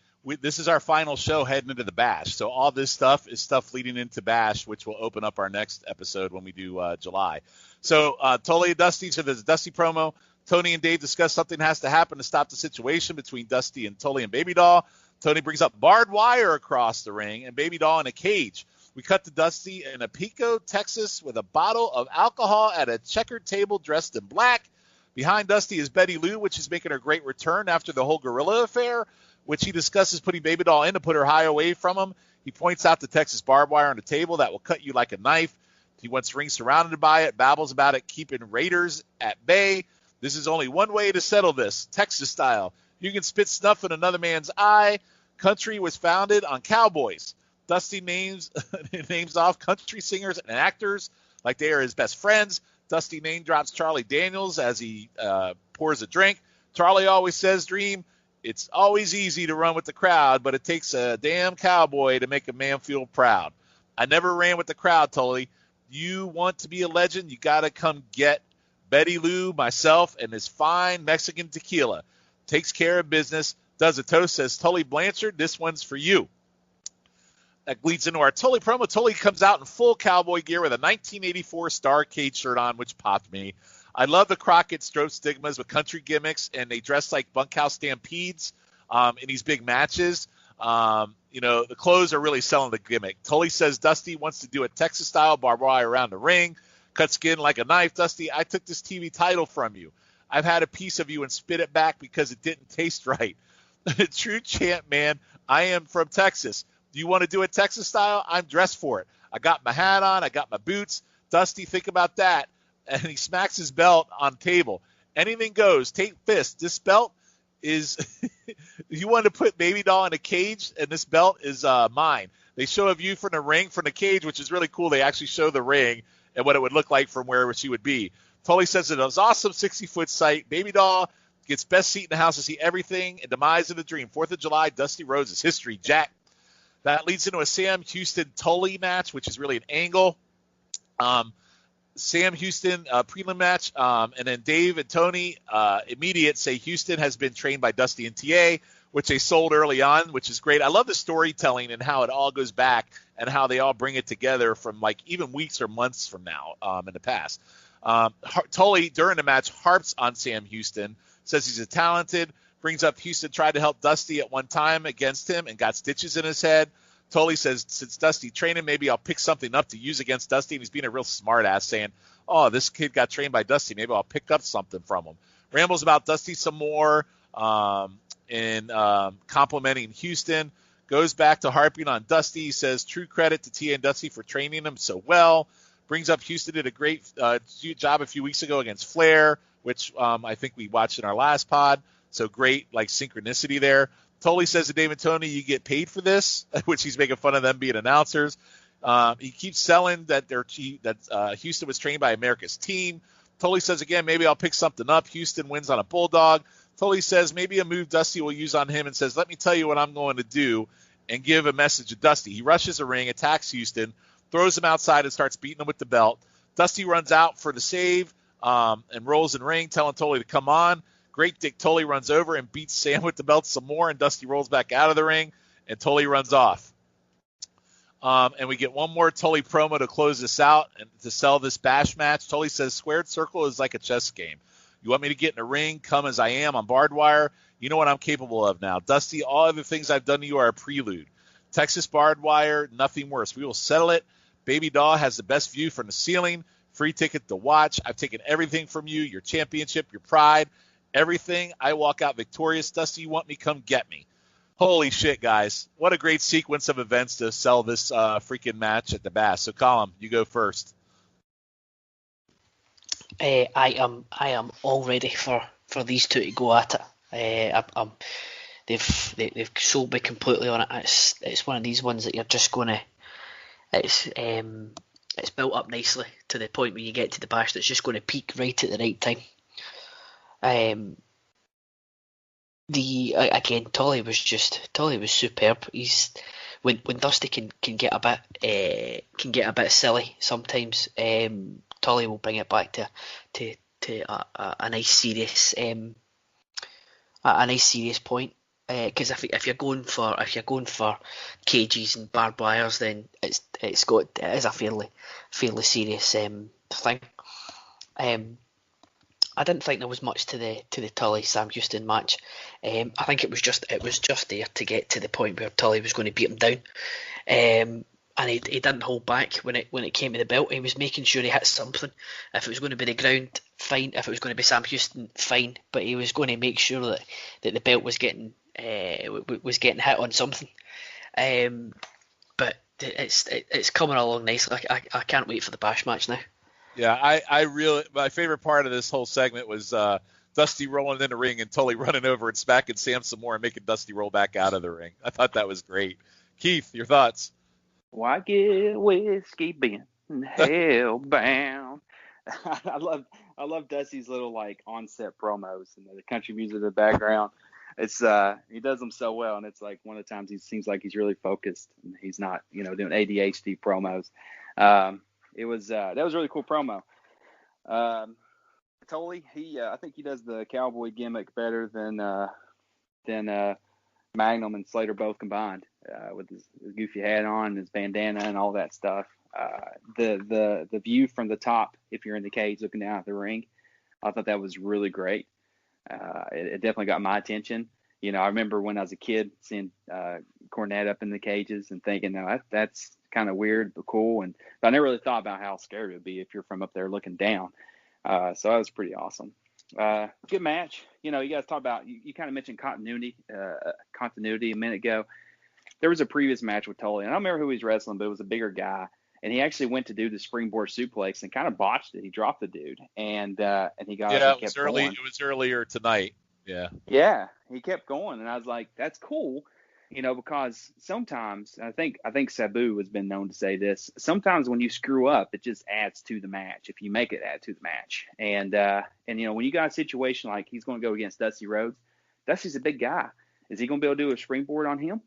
[SPEAKER 2] This is our final show heading into the Bash. So all this stuff is stuff leading into Bash, which will open up our next episode when we do July. So Totally Dusty. So there's a Dusty promo. Tony and Dave discuss something has to happen to stop the situation between Dusty and Tully and Baby Doll. Tony brings up barbed wire across the ring and Baby Doll in a cage. We cut to Dusty in a Pico, Texas, with a bottle of alcohol at a checkered table dressed in black. Behind Dusty is Betty Lou, which is making her great return after the whole gorilla affair, which he discusses putting Baby Doll in to put her high away from him. He points out the Texas barbed wire on the table that will cut you like a knife. He wants rings surrounded by it, babbles about it, keeping raiders at bay. This is only one way to settle this, Texas style. You can spit snuff in another man's eye. Country was founded on cowboys. Dusty names off country singers and actors like they are his best friends. Dusty name drops Charlie Daniels as he pours a drink. Charlie always says, Dream, it's always easy to run with the crowd, but it takes a damn cowboy to make a man feel proud. I never ran with the crowd, Tully. You want to be a legend, you got to come get Betty Lou, myself, and this fine Mexican tequila. Takes care of business, does a toast, says Tully Blanchard, this one's for you. That leads into our Tully promo. Tully comes out in full cowboy gear with a 1984 Starrcade shirt on, which popped me. I love the Crockett stroke stigmas with country gimmicks, and they dress like bunkhouse stampedes in these big matches. The clothes are really selling the gimmick. Tully says Dusty wants to do a Texas-style barbed wire around the ring, cut skin like a knife. Dusty, I took this TV title from you. I've had a piece of you and spit it back because it didn't taste right. True champ, man. I am from Texas. Do you want to do it Texas style? I'm dressed for it. I got my hat on. I got my boots. Dusty, think about that. And he smacks his belt on the table. Anything goes. Take fist. This belt is you want to put Baby Doll in a cage, and this belt is mine. They show a view from the ring, from the cage, which is really cool. They actually show the ring and what it would look like from where she would be. Tully says it was awesome 60-foot sight. Baby Doll Gets best seat in the house to see everything. And demise of the dream. 4th of July, Dusty Rhodes is history, Jack. That leads into a Sam Houston-Tully match, which is really an angle. Sam Houston prelim match, and then Dave and Tony immediate say Houston has been trained by Dusty and T.A., which they sold early on, which is great. I love the storytelling and how it all goes back and how they all bring it together from like even weeks or months from now in the past. Tully, during the match, harps on Sam Houston, says he's a talented, brings up Houston tried to help Dusty at one time against him and got stitches in his head. Tully says, since Dusty trained him, maybe I'll pick something up to use against Dusty. And he's being a real smart ass saying, oh, this kid got trained by Dusty. Maybe I'll pick up something from him. Rambles about Dusty some more and complimenting Houston. Goes back to harping on Dusty. He says, true credit to T.A. and Dusty for training him so well. Brings up Houston did a great job a few weeks ago against Flair, which I think we watched in our last pod. So great, like, synchronicity there. Tully says to David Tony, you get paid for this, which he's making fun of them being announcers. He keeps selling that Houston was trained by America's team. Tully says, again, maybe I'll pick something up. Houston wins on a bulldog. Tully says maybe a move Dusty will use on him and says, let me tell you what I'm going to do, and give a message to Dusty. He rushes the ring, attacks Houston, throws him outside and starts beating him with the belt. Dusty runs out for the save and rolls in ring, telling Tully to come on. Great Dick Tully runs over and beats Sam with the belt some more, and Dusty rolls back out of the ring, and Tully runs off. And we get one more Tully promo to close this out and to sell this bash match. Tully says, squared circle is like a chess game. You want me to get in a ring, come as I am on barbed wire? You know what I'm capable of now. Dusty, all other things I've done to you are a prelude. Texas barbed wire, nothing worse. We will settle it. Baby doll has the best view from the ceiling. Free ticket to watch. I've taken everything from you, your championship, your pride, everything. I walk out victorious. Dusty, you want me? Come get me. Holy shit, guys. What a great sequence of events to sell this freaking match at the Bash. So, Colin, you go first.
[SPEAKER 4] I am all ready for these two to go at it. They've sold me completely on it. It's one of these ones that you're just gonna. It's built up nicely to the point where you get to the Bash that's just going to peak right at the right time. Tully was superb. He's when Dusty can get a bit silly sometimes. Tully will bring it back to a nice serious point. Because if you're going for cages and barbed wires, then it is a fairly serious thing. I didn't think there was much to the Tully Sam Houston match. I think it was just there to get to the point where Tully was going to beat him down. And he didn't hold back when it came to the belt. He was making sure he hit something. If it was going to be the ground, fine. If it was going to be Sam Houston, fine. But he was going to make sure that the belt was getting hit on something. But it's coming along nicely. I can't wait for the Bash match now.
[SPEAKER 2] Yeah, my favorite part of this whole segment was Dusty rolling in the ring and Tully running over and smacking Sam some more and making Dusty roll back out of the ring. I thought that was great. Keith, your thoughts?
[SPEAKER 5] Why get whiskey bent and hellbound? I love Dusty's little like on-set promos and the country music in the background. It's he does them so well, and it's like one of the times he seems like he's really focused and he's not doing ADHD promos. That was a really cool promo. Tully, I think he does the cowboy gimmick better than Magnum and Slater both combined, with his goofy hat on, his bandana, and all that stuff. The view from the top, if you're in the cage looking down at the ring, I thought that was really great. It definitely got my attention. I remember when I was a kid seeing Cornette up in the cages and thinking, no, that's kind of weird but cool. But I never really thought about how scary it would be if you're from up there looking down. So that was pretty awesome. Good match. You guys talk about, you kind of mentioned continuity a minute ago. There was a previous match with Tully, and I don't remember who he was wrestling, but it was a bigger guy. And he actually went to do the springboard suplex and kind of botched it. He dropped the dude, and he got up and kept going.
[SPEAKER 2] It was earlier tonight. Yeah.
[SPEAKER 5] Yeah, he kept going, and I was like, that's cool. because sometimes I think Sabu has been known to say this. Sometimes when you screw up, it just adds to the match. If you make it add to the match, and when you got a situation like he's going to go against Dusty Rhodes, Dusty's a big guy. Is he going to be able to do a springboard on him?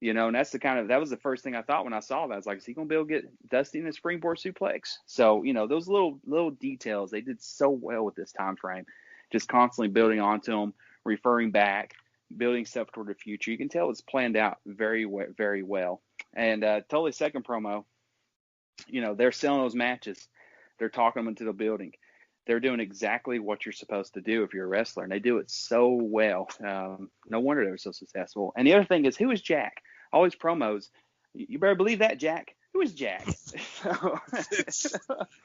[SPEAKER 5] And that's that was the first thing I thought when I saw that. I was like, is he going to be able to get Dusty in a springboard suplex? So, those little details, they did so well with this time frame, just constantly building onto them, referring back, building stuff toward the future. You can tell it's planned out very, very well. And Tully's second promo, they're selling those matches. They're talking them into the building. They're doing exactly what you're supposed to do if you're a wrestler, and they do it so well. No wonder they were so successful. And the other thing is, who is Jack? All his promos, you better believe that, Jack. Who is Jack?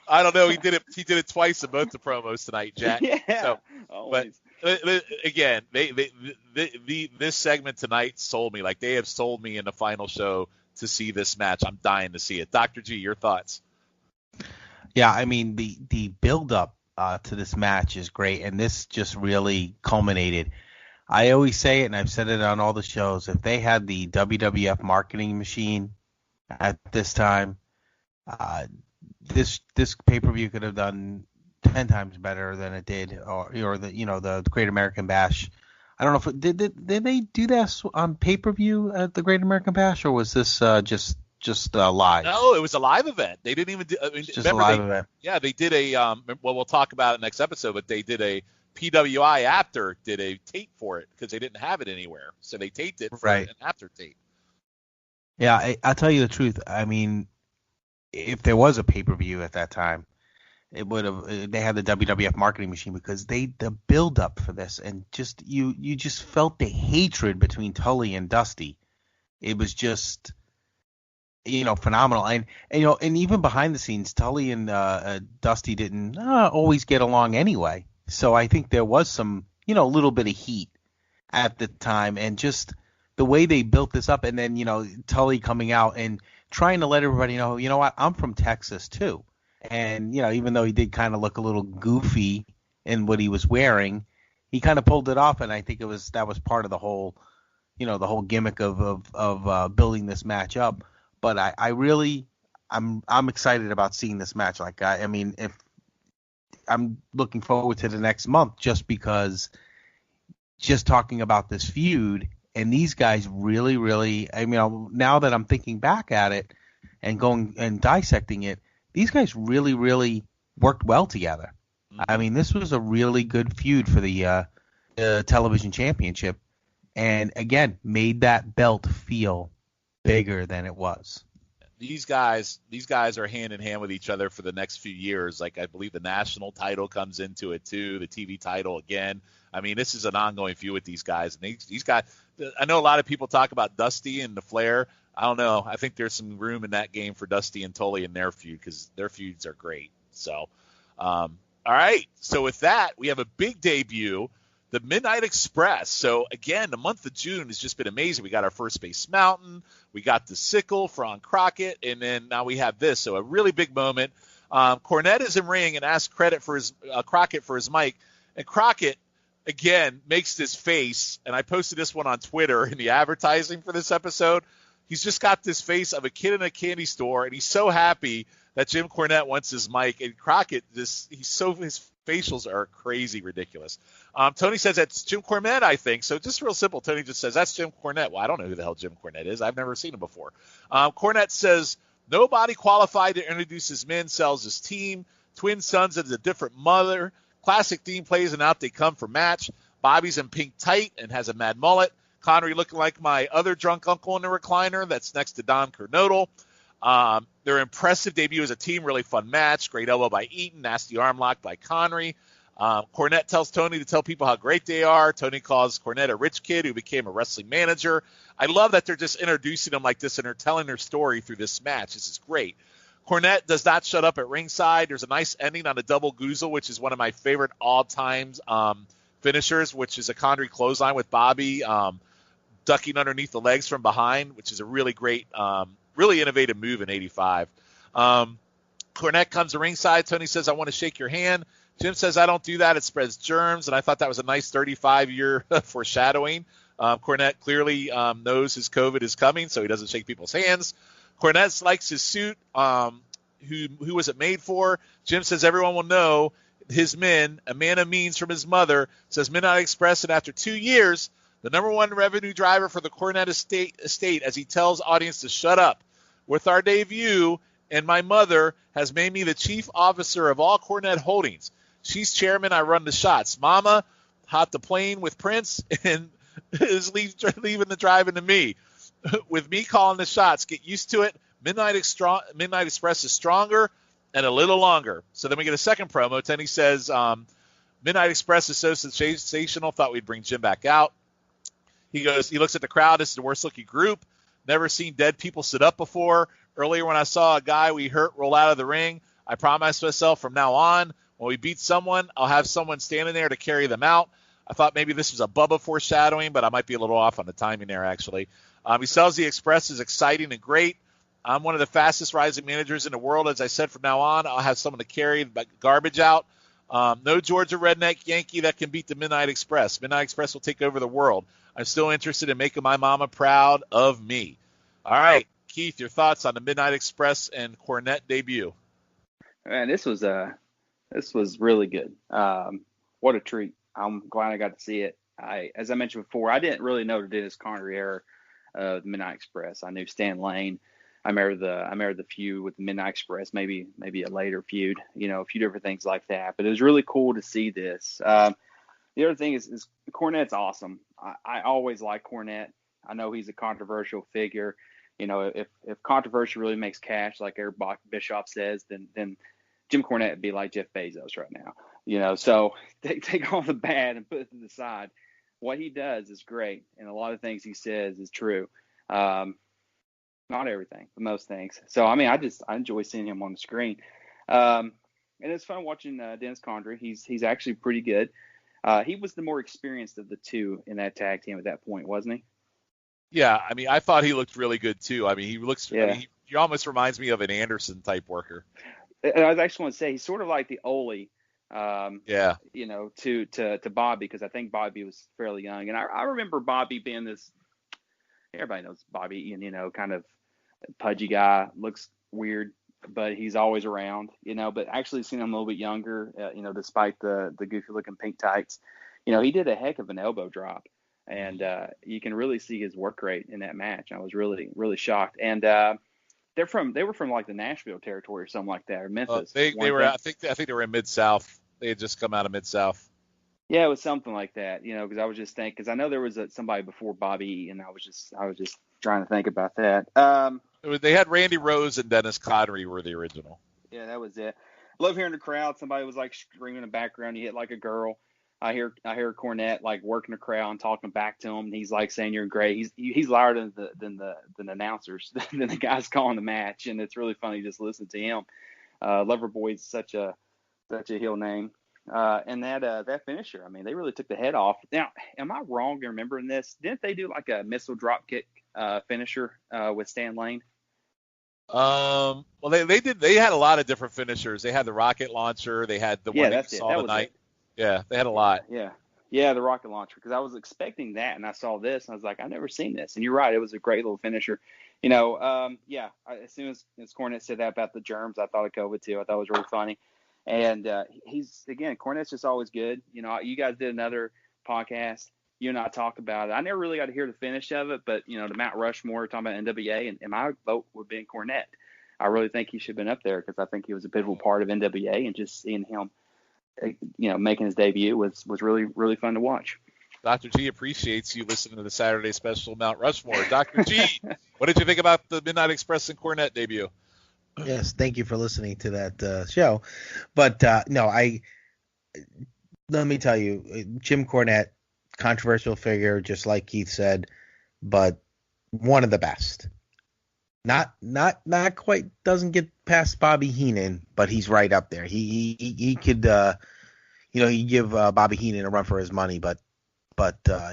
[SPEAKER 2] I don't know. He did it twice in both the promos tonight, Jack.
[SPEAKER 5] Yeah.
[SPEAKER 2] So,
[SPEAKER 5] always.
[SPEAKER 2] But again, this segment tonight sold me. Like, they have sold me in the final show to see this match. I'm dying to see it. Dr. G, your thoughts?
[SPEAKER 3] Yeah, I mean, the build up to this match is great, and this just really culminated. I always say it, and I've said it on all the shows, if they had the WWF marketing machine at this time, this pay-per-view could have done 10 times better than it did, or the Great American Bash. I don't know if did they do that on pay-per-view at the Great American Bash, or was this just live?
[SPEAKER 2] No, it was a live event. They didn't even do. I mean,
[SPEAKER 3] just a live event.
[SPEAKER 2] Yeah, they did a. Well, we'll talk about it next episode, but they did a PWI after did a tape for it because they didn't have it anywhere, so they taped it for an after tape.
[SPEAKER 3] Yeah, I'll tell you the truth. I mean, if there was a pay-per-view at that time, it would have. They had the WWF marketing machine because the build up for this, and just you just felt the hatred between Tully and Dusty. It was just phenomenal, and even behind the scenes, Tully and Dusty didn't always get along anyway. So I think there was some little bit of heat at the time, and just the way they built this up, and then Tully coming out and trying to let everybody know, what, I'm from Texas too. And, even though he did kind of look a little goofy in what he was wearing, he kind of pulled it off. And I think that was part of the whole, the whole gimmick of building this match up. But I'm excited about seeing this match. Like, I mean, if I'm looking forward to the next month, just because just talking about this feud and these guys really, really, now that I'm thinking back at it and going and dissecting it, these guys really, really worked well together. Mm-hmm. I mean, this was a really good feud for the television championship, and again, made that belt feel bigger than it was.
[SPEAKER 2] These guys are hand in hand with each other for the next few years. Like, I believe the national title comes into it too, the TV title again. I mean, this is an ongoing feud with these guys. And these guys, I know a lot of people talk about Dusty and the Flair. I don't know. I think there's some room in that game for Dusty and Tully in their feud because their feuds are great. So, all right. So with that, we have a big debut, the Midnight Express. So again, the month of June has just been amazing. We got our first Space Mountain, we got the sickle for Crocket, and then now we have this. So a really big moment. Cornette is in ring and asks Crocket for his mic, and Crocket again makes this face. And I posted this one on Twitter in the advertising for this episode. He's just got this face of a kid in a candy store, and he's so happy that Jim Cornette wants his mic. And Crockett, his facials are crazy ridiculous. Tony says that's Jim Cornette, I think. So just real simple. Tony just says that's Jim Cornette. Well, I don't know who the hell Jim Cornette is. I've never seen him before. Cornette says nobody qualified to introduce his men sells his team. Twin sons of a different mother. Classic theme plays and out they come for match. Bobby's in pink tight and has a mad mullet. Connery looking like my other drunk uncle in the recliner. That's next to Don Kernodle. Their impressive debut as a team, really fun match. Great elbow by Eaton, nasty arm lock by Connery. Cornette tells Tony to tell people how great they are. Tony calls Cornette a rich kid who became a wrestling manager. I love that they're just introducing them like this and they're telling their story through this match. This is great. Cornette does not shut up at ringside. There's a nice ending on a double goozle, which is one of my favorite all-time finishers, which is a Connery clothesline with Bobby ducking underneath the legs from behind, which is a really great, really innovative move in '85. Cornette comes to ringside. Tony says, I want to shake your hand. Jim says, I don't do that. It spreads germs. And I thought that was a nice 35-year foreshadowing Cornette clearly knows his COVID is coming, so he doesn't shake people's hands. Cornette likes his suit. Who was it made for? Jim says everyone will know his men, a man of means from his mother, says Midnight Express, and after 2 years, the number one revenue driver for the Cornette estate as he tells audience to shut up. With our debut, and my mother has made me the chief officer of all Cornette Holdings. She's chairman, I run the shots. Mama hopped the plane with Prince and is leaving the driving to me. With me calling the shots, get used to it. Midnight Express is stronger and a little longer. So then we get a second promo. Tenny says, Midnight Express is so sensational, thought we'd bring Jim back out. He looks at the crowd. This is the worst looking group. Never seen dead people sit up before. Earlier when I saw a guy we hurt roll out of the ring, I promised myself from now on, when we beat someone, I'll have someone standing there to carry them out. I thought maybe this was a Bubba foreshadowing, but I might be a little off on the timing there, actually. He sells the Express is exciting and great. I'm one of the fastest rising managers in the world. As I said, from now on, I'll have someone to carry the garbage out. No Georgia redneck Yankee that can beat the Midnight Express. Midnight Express will take over the world. I'm still interested in making my mama proud of me. All right, Keith, your thoughts on the Midnight Express and Cornette debut?
[SPEAKER 5] Man, this was really good. What a treat. I'm glad I got to see it. As I mentioned before, I didn't really know the Dennis Connery era of the Midnight Express. I knew Stan Lane. I remember the feud with the Midnight Express, maybe a later feud, a few different things like that. But it was really cool to see this. The other thing is Cornette's awesome. I always like Cornette. I know he's a controversial figure. If controversy really makes cash, like Eric Bischoff says, then Jim Cornette would be like Jeff Bezos right now. So take all the bad and put it to the side. What he does is great, and a lot of things he says is true. Not everything, but most things. So, I enjoy seeing him on the screen. And it's fun watching Dennis Condrey. He's actually pretty good. He was the more experienced of the two in that tag team at that point, wasn't he?
[SPEAKER 2] Yeah, I thought he looked really good, too. He looks
[SPEAKER 5] yeah.
[SPEAKER 2] He almost reminds me of an Anderson type worker.
[SPEAKER 5] I actually want to say he's sort of like the Ole,
[SPEAKER 2] yeah.
[SPEAKER 5] To Bobby, because I think Bobby was fairly young. And I remember Bobby being this, everybody knows Bobby, kind of pudgy guy, looks weird, but he's always around, but actually seeing him a little bit younger, despite the goofy looking pink tights, he did a heck of an elbow drop, and you can really see his work rate in that match. I was really, really shocked. And they were from like the Nashville territory or something like that, or Memphis.
[SPEAKER 2] They were, I think they were in Mid-South. They had just come out of Mid-South.
[SPEAKER 5] Yeah, it was something like that, because I was just thinking, because I know there was somebody before Bobby, and I was just trying to think about that.
[SPEAKER 2] They had Randy Rose and Dennis Connery were the original.
[SPEAKER 5] Yeah, that was it. Love hearing the crowd. Somebody was like screaming in the background. You hit like a girl. I hear Cornette like working the crowd and talking back to him. And he's like saying you're great. He's louder than the announcers, than the guys calling the match. And it's really funny just listening to him. Loverboy's such a heel name. And that finisher, they really took the head off. Now, am I wrong in remembering this? Didn't they do like a missile drop kick finisher with Stan Lane?
[SPEAKER 2] Well, they did. They had a lot of different finishers. They had the rocket launcher. They had the one that you saw tonight. Yeah, they had a lot.
[SPEAKER 5] Yeah, the rocket launcher. Because I was expecting that, and I saw this, and I was like, I've never seen this. And you're right, it was a great little finisher. As soon as Cornette said that about the germs, I thought of COVID too. I thought it was really funny. And Cornette's just always good. You guys did another podcast. You and I talked about it. I never really got to hear the finish of it, but the Mount Rushmore, talking about NWA, and my vote would be Cornette. I really think he should have been up there because I think he was a pivotal part of NWA, and just seeing him, making his debut was really, really fun to watch.
[SPEAKER 2] Dr. G appreciates you listening to the Saturday special Mount Rushmore. Dr. G, what did you think about the Midnight Express and Cornette debut?
[SPEAKER 3] Yes, thank you for listening to that show. But let me tell you, Jim Cornette, controversial figure, just like Keith said, but one of the best. Not quite, doesn't get past Bobby Heenan, but he's right up there. He could, he give Bobby Heenan a run for his money, but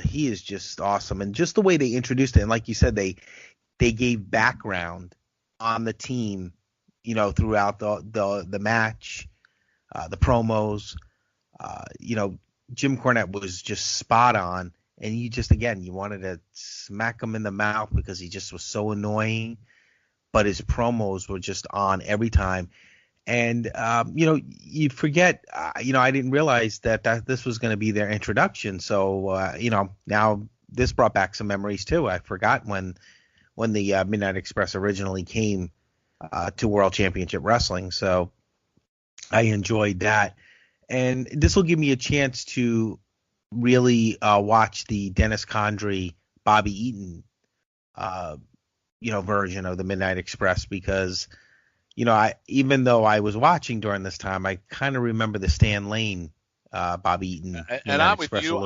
[SPEAKER 3] he is just awesome. And just the way they introduced it, and like you said, they gave background on the team, throughout the match, the promos. Jim Cornette was just spot on, and you just, again, you wanted to smack him in the mouth because he just was so annoying, but his promos were just on every time. And, you forget, I didn't realize that this was going to be their introduction. So, now this brought back some memories too. I forgot when the Midnight Express originally came to World Championship Wrestling. So I enjoyed that. And this will give me a chance to really watch the Dennis Condrey, Bobby Eaton, version of the Midnight Express, because even though I was watching during this time, I kind of remember the Stan Lane, Bobby Eaton.
[SPEAKER 2] And I'm with you.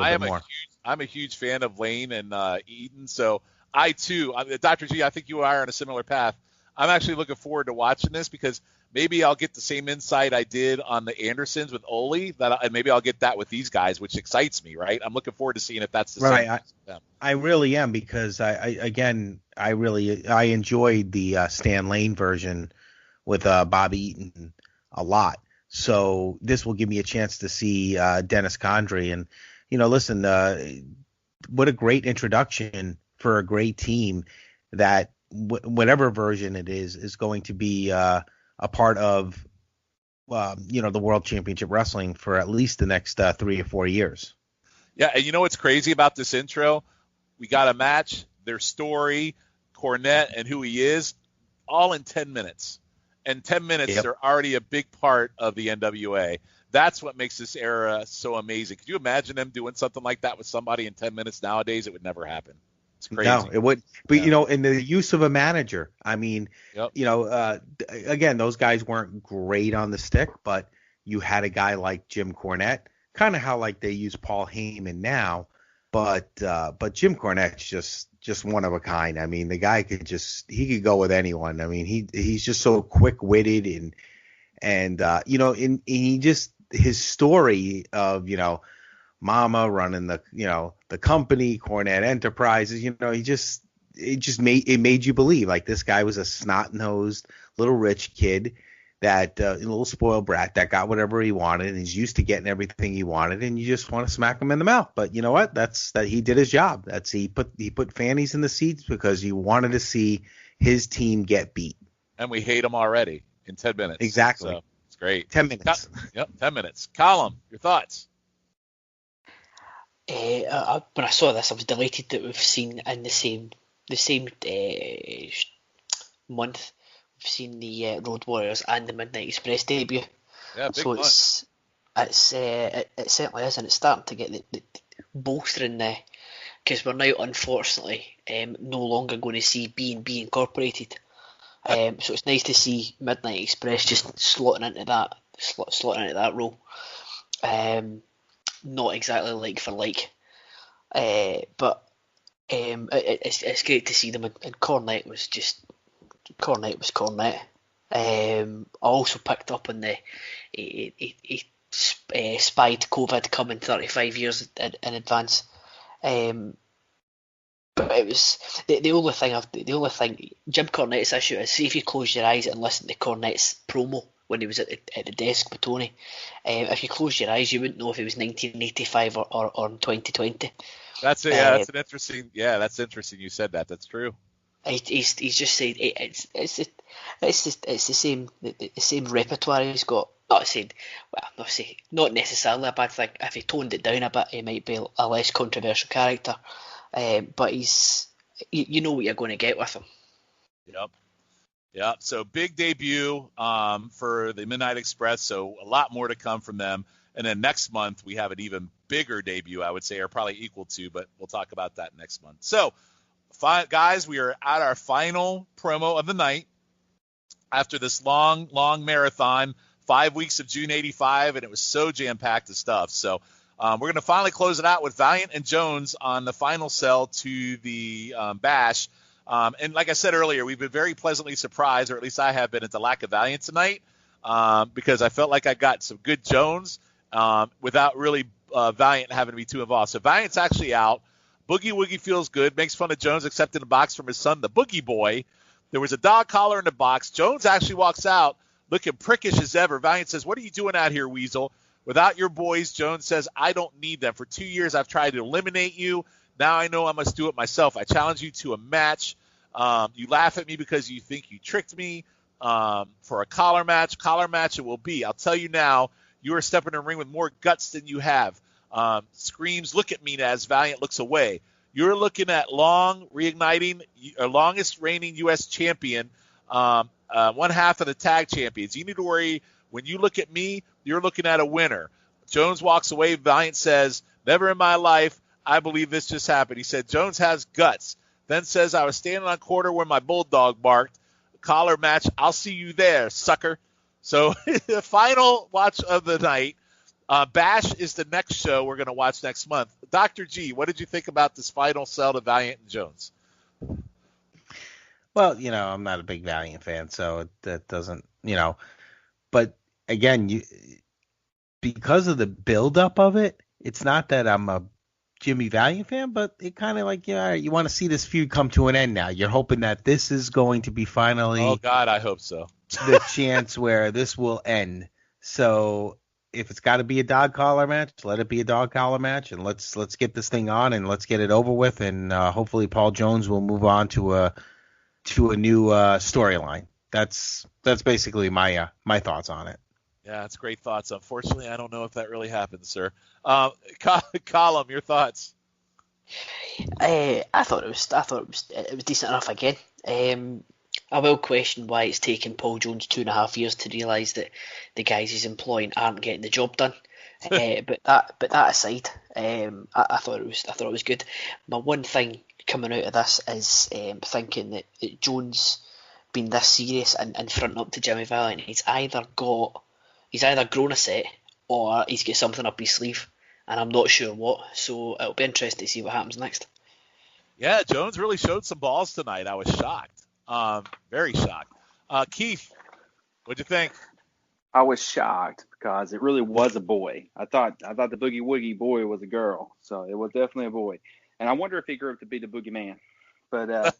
[SPEAKER 2] I'm a huge fan of Lane and Eaton. So I too, Dr. G, I think you are on a similar path. I'm actually looking forward to watching this because maybe I'll get the same insight I did on the Andersons with Ole, and maybe I'll get that with these guys, which excites me, right? I'm looking forward to seeing if that's the same. Right,
[SPEAKER 3] I really am, because I enjoyed the Stan Lane version with Bobby Eaton a lot. So this will give me a chance to see Dennis Condrey. And, listen, what a great introduction for a great team that whatever version it is going to be a part of, the World Championship Wrestling for at least the next 3 or 4 years.
[SPEAKER 2] Yeah, and you know what's crazy about this intro? We got a match, their story, Cornette, and who he is, all in 10 minutes. And 10 minutes, They're already a big part of the NWA. That's what makes this era so amazing. Could you imagine them doing something like that with somebody in 10 minutes nowadays? It would never happen. It's crazy.
[SPEAKER 3] No, it would. But, in the use of a manager, I mean, again, those guys weren't great on the stick, but you had a guy like Jim Cornette, kind of how like they use Paul Heyman now, but Jim Cornette's just one of a kind. I mean, the guy could go with anyone. I mean, he's just so quick-witted and his story of, Mama running the company, Cornette Enterprises, it made you believe like this guy was a snot-nosed little rich kid that a little spoiled brat that got whatever he wanted, and he's used to getting everything he wanted, and you just want to smack him in the mouth. But you know what? That he did his job. He put fannies in the seats because he wanted to see his team get beat.
[SPEAKER 2] And we hate him already in 10 minutes.
[SPEAKER 3] Exactly.
[SPEAKER 2] So it's great.
[SPEAKER 3] 10 minutes.
[SPEAKER 2] 10 minutes. Column, your thoughts?
[SPEAKER 4] When I saw this, I was delighted that we've seen in the same month, we've seen the Road Warriors and the Midnight Express debut.
[SPEAKER 2] Yeah, big
[SPEAKER 4] so it certainly is, and it's starting to get the bolstering there, because we're now unfortunately no longer going to see B&B Incorporated. So it's nice to see Midnight Express just slotting into that role. Not exactly like for like, but it's great to see them. And Cornette was Cornette. I also picked up on he spied COVID coming 35 years in advance. But it was the only thing. Jim Cornette's issue is, see if you close your eyes and listen to Cornette's promo when he was at the desk with Tony. If you close your eyes, you wouldn't know if it was 1985 or 2020.
[SPEAKER 2] That's an interesting. Yeah, that's interesting. You said that. That's true.
[SPEAKER 4] He's just said it's the same repertoire he's got. Not necessarily a bad thing. If he toned it down a bit, he might be a less controversial character. But you know what you're going to get with him.
[SPEAKER 2] Yep. So big debut for the Midnight Express. So a lot more to come from them. And then next month we have an even bigger debut, I would say, or probably equal to, but we'll talk about that next month. So, guys, we are at our final promo of the night after this long marathon, 5 weeks of June 85, and it was so jam-packed of stuff. So we're going to finally close it out with Valiant and Jones on the final cell to the Bash. And like I said earlier, we've been very pleasantly surprised, or at least I have been, at the lack of Valiant tonight, because I felt like I got some good Jones without really Valiant having to be too involved. So Valiant's actually out. Boogie Woogie feels good, makes fun of Jones, accepting a box from his son, the Boogie Boy. There was a dog collar in the box. Jones actually walks out looking prickish as ever. Valiant says, "What are you doing out here, Weasel? Without your boys," Jones says, "I don't need them. For 2 years I've tried to eliminate you. Now I know I must do it myself. I challenge you to a match. You laugh at me because you think you tricked me for a collar match. Collar match it will be. I'll tell you now, you are stepping in the ring with more guts than you have. Screams, look at me as Valiant looks away. You're looking at longest reigning U.S. champion, one half of the tag champions. You need to worry. When you look at me, you're looking at a winner. Jones walks away. Valiant says, never in my life. I believe this just happened. He said, Jones has guts. Then says, I was standing on quarter where my bulldog barked. Collar match. I'll see you there, sucker. So the final watch of the night. Bash is the next show we're going to watch next month. Dr. G, what did you think about this final sell to Valiant and Jones?
[SPEAKER 3] Well, I'm not a big Valiant fan, so that doesn't, But again, because of the buildup of it, it's not that I'm a Jimmy Valiant fan, but it kind of like, you want to see this feud come to an end now. You're hoping that this is going to be finally.
[SPEAKER 2] Oh God, I hope so.
[SPEAKER 3] The chance where this will end. So if it's got to be a dog collar match, let it be a dog collar match, and let's get this thing on and let's get it over with, and hopefully Paul Jones will move on to a new storyline. That's basically my thoughts on it.
[SPEAKER 2] Yeah, that's great thoughts. Unfortunately, I don't know if that really happens, sir. Column, your thoughts?
[SPEAKER 4] I thought it was decent enough again. I will question why it's taken Paul Jones 2.5 years to realise that the guys he's employing aren't getting the job done. But that aside, I thought it was good. My one thing coming out of this is thinking that Jones being this serious and fronting up to Jimmy Valiant, he's either grown a set or he's got something up his sleeve, and I'm not sure what. So it'll be interesting to see what happens next.
[SPEAKER 2] Yeah, Jones really showed some balls tonight. I was shocked. Very shocked. Keith, what'd you think?
[SPEAKER 5] I was shocked because it really was a boy. I thought the Boogie Woogie boy was a girl, so it was definitely a boy. And I wonder if he grew up to be the Boogie Man. But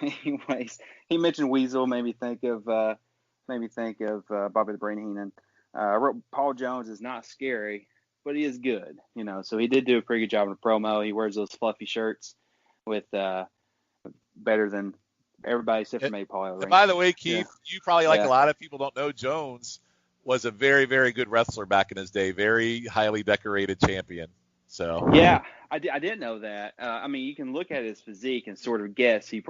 [SPEAKER 5] anyways, he mentioned Weasel, made me think of Bobby the Brain Heenan. Paul Jones is not scary, but he is good, So he did do a pretty good job in the promo. He wears those fluffy shirts with better than everybody except for me, Paul.
[SPEAKER 2] And by the way, Keith, you probably a lot of people don't know, Jones was a very, very good wrestler back in his day, very highly decorated champion. So
[SPEAKER 5] yeah, I didn't know that. You can look at his physique and sort of guess he had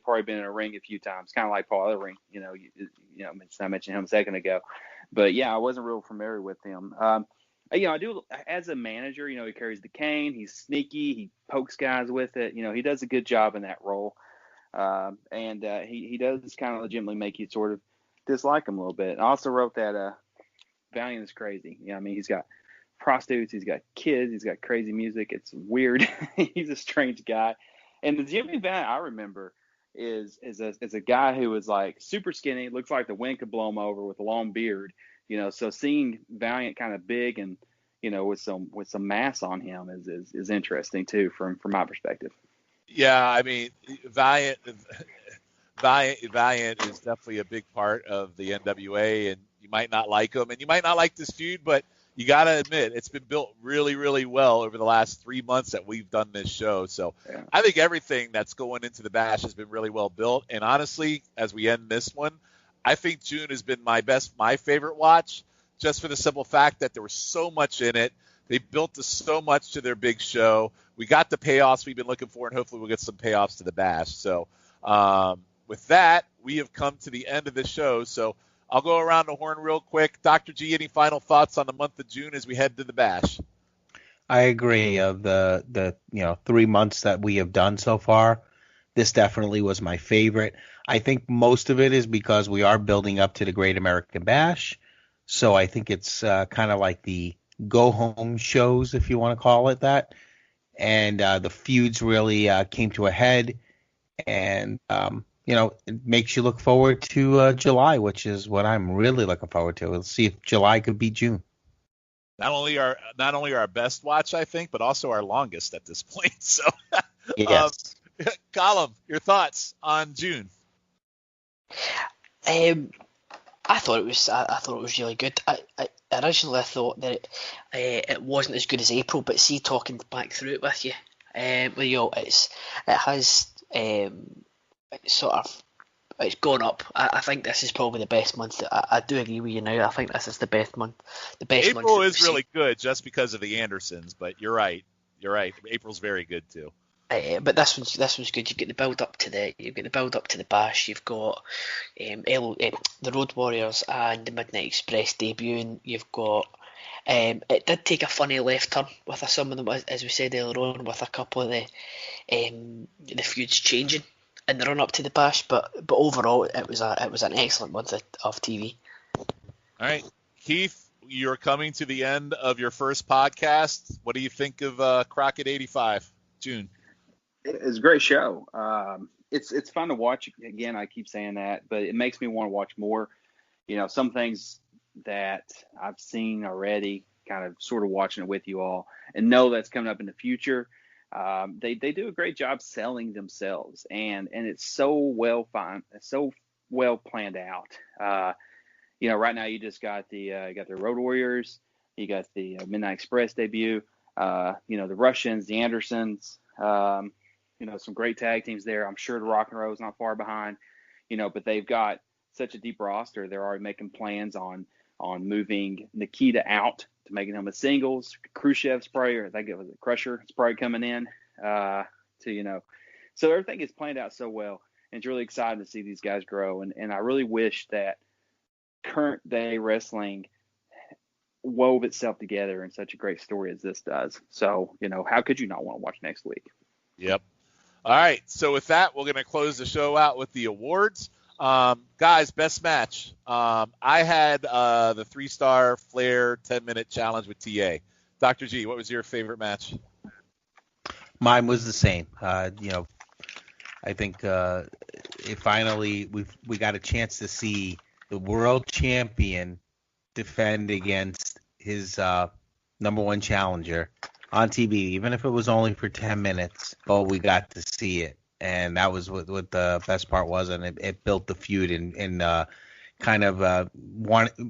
[SPEAKER 5] probably been in a ring a few times, kind of like Paul Ellering. I mentioned him a second ago, but yeah, I wasn't real familiar with him. I do as a manager. He carries the cane. He's sneaky. He pokes guys with it. He does a good job in that role. And he does kind of legitimately make you sort of dislike him a little bit. I also wrote that Valiant is crazy. He's got prostitutes, he's got kids, he's got crazy music. It's weird. He's a strange guy. And the Jimmy Valiant I remember is a guy who was like super skinny, looks like the wind could blow him over with a long beard. So seeing Valiant kind of big and with some mass on him is interesting too from my perspective.
[SPEAKER 2] Yeah, Valiant is definitely a big part of the NWA, and you might not like him, and you might not like this feud, but you got to admit it's been built really, really well over the last 3 months that we've done this show. So yeah. I think everything that's going into the Bash has been really well built. And honestly, as we end this one, I think June has been my favorite watch, just for the simple fact that there was so much in it. They built so much to their big show. We got the payoffs we've been looking for, and hopefully we'll get some payoffs to the Bash. So with that, we have come to the end of the show. So I'll go around the horn real quick. Dr. G, any final thoughts on the month of June as we head to the Bash?
[SPEAKER 3] I agree. Of the 3 months that we have done so far, this definitely was my favorite. I think most of it is because we are building up to the Great American Bash. So I think it's kind of like the go-home shows, if you want to call it that. And the feuds really came to a head. And it makes you look forward to July, which is what I'm really looking forward to. Let's see if July could be June.
[SPEAKER 2] Not only our best watch, I think, but also our longest at this point. So,
[SPEAKER 3] yes.
[SPEAKER 2] Column, your thoughts on June?
[SPEAKER 4] I thought it was really good. Originally I thought that it wasn't as good as April, but see, talking back through it with you, It has sort of it's gone up. I think this is probably the best month. I do agree with you now. I think this is the best month. The best month.
[SPEAKER 2] April is really good just because of the Andersons, but you're right. April's very good too.
[SPEAKER 4] But this one's good. You've got the build up to the Bash. You've got the Road Warriors and the Midnight Express debuting. You've got it did take a funny left turn with some of them, as we said earlier on, with a couple of the feuds changing in the run up to the Bash. But overall, it was an excellent month of TV.
[SPEAKER 2] All right, Keith, you're coming to the end of your first podcast. What do you think of Crocket 85, June?
[SPEAKER 5] It's a great show. It's fun to watch. Again, I keep saying that, but it makes me want to watch more. Some things that I've seen already, kind of sort of watching it with you all, and know that's coming up in the future. They do a great job selling themselves, and it's so well planned out. Right now you just got the Road Warriors, you got the Midnight Express debut, the Russians, the Andersons, some great tag teams there. I'm sure the Rock and Roll is not far behind, but they've got such a deep roster. They're already making plans on moving Nikita out to making him a singles. Khrushchev's probably, I think it was a Crusher. It's probably coming in so everything is planned out so well. And it's really exciting to see these guys grow. And I really wish that current day wrestling wove itself together in such a great story as this does. So, how could you not want to watch next week?
[SPEAKER 2] Yep. All right. So with that, we're going to close the show out with the awards. Guys, best match. I had the 3-star Flair 10-minute challenge with T.A. Dr. G, what was your favorite match?
[SPEAKER 3] Mine was the same. I think it finally we got a chance to see the world champion defend against his number one challenger on TV, even if it was only for 10 minutes. But we got to see it. And that was what the best part was, and it built the feud and kind of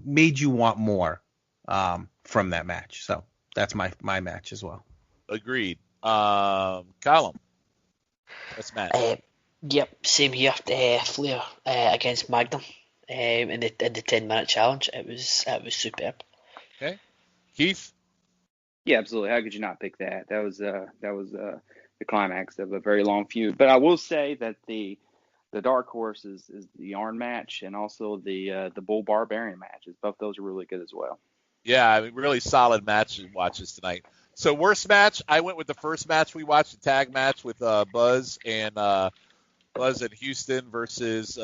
[SPEAKER 3] made you want more from that match. So that's my match as well. Agreed.
[SPEAKER 2] Column, best match.
[SPEAKER 4] Yep, same here. Flair against Magnum in the 10-minute challenge. It was superb.
[SPEAKER 2] Okay, Keith.
[SPEAKER 5] Yeah, absolutely. How could you not pick that? That was the climax of a very long feud. But I will say that the dark horse is the Yarn match, and also the Bull Barbarian matches. Both those are really good as well.
[SPEAKER 2] Yeah, really solid watches tonight. So worst match, I went with the first match we watched, the tag match with Buzz and Houston versus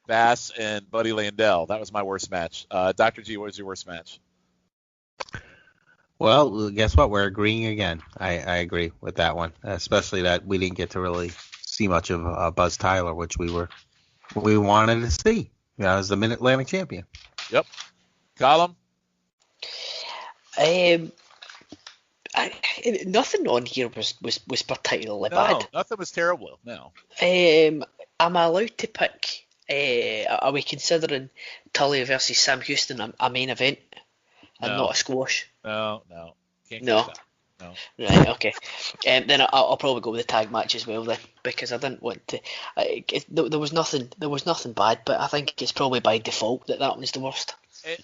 [SPEAKER 2] Bass and Buddy Landell. That was my worst match. Dr. G, what was your worst match?
[SPEAKER 3] Well, guess what? We're agreeing again. I agree with that one, especially that we didn't get to really see much of Buzz Tyler, which we wanted to see. As the Mid-Atlantic champion.
[SPEAKER 2] Yep. Column?
[SPEAKER 4] Nothing on here was particularly
[SPEAKER 2] No,
[SPEAKER 4] bad.
[SPEAKER 2] Nothing was terrible. No.
[SPEAKER 4] Am I allowed to pick? Are we considering Tully versus Sam Houston a main event and not a squash?
[SPEAKER 2] No. Can't
[SPEAKER 4] no.
[SPEAKER 2] That. No.
[SPEAKER 4] Right. Okay. Then I'll probably go with the tag match as well then, because I didn't want to. There was nothing bad, but I think it's probably by default that one's the worst.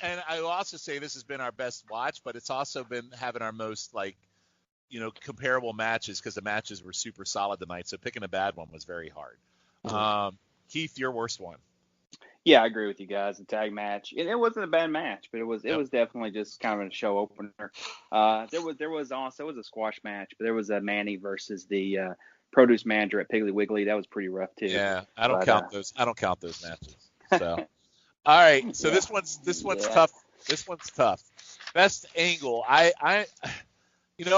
[SPEAKER 2] And I will also say this has been our best watch, but it's also been having our most comparable matches because the matches were super solid tonight. So picking a bad one was very hard. Keith, your worst one?
[SPEAKER 5] Yeah, I agree with you guys. The tag match, it wasn't a bad match, but it was definitely just kind of a show opener. There was also a squash match, but there was a Manny versus the produce manager at Piggly Wiggly. That was pretty rough too.
[SPEAKER 2] Yeah, I don't count those matches. So. All right, so this one's tough. This one's tough. Best angle. I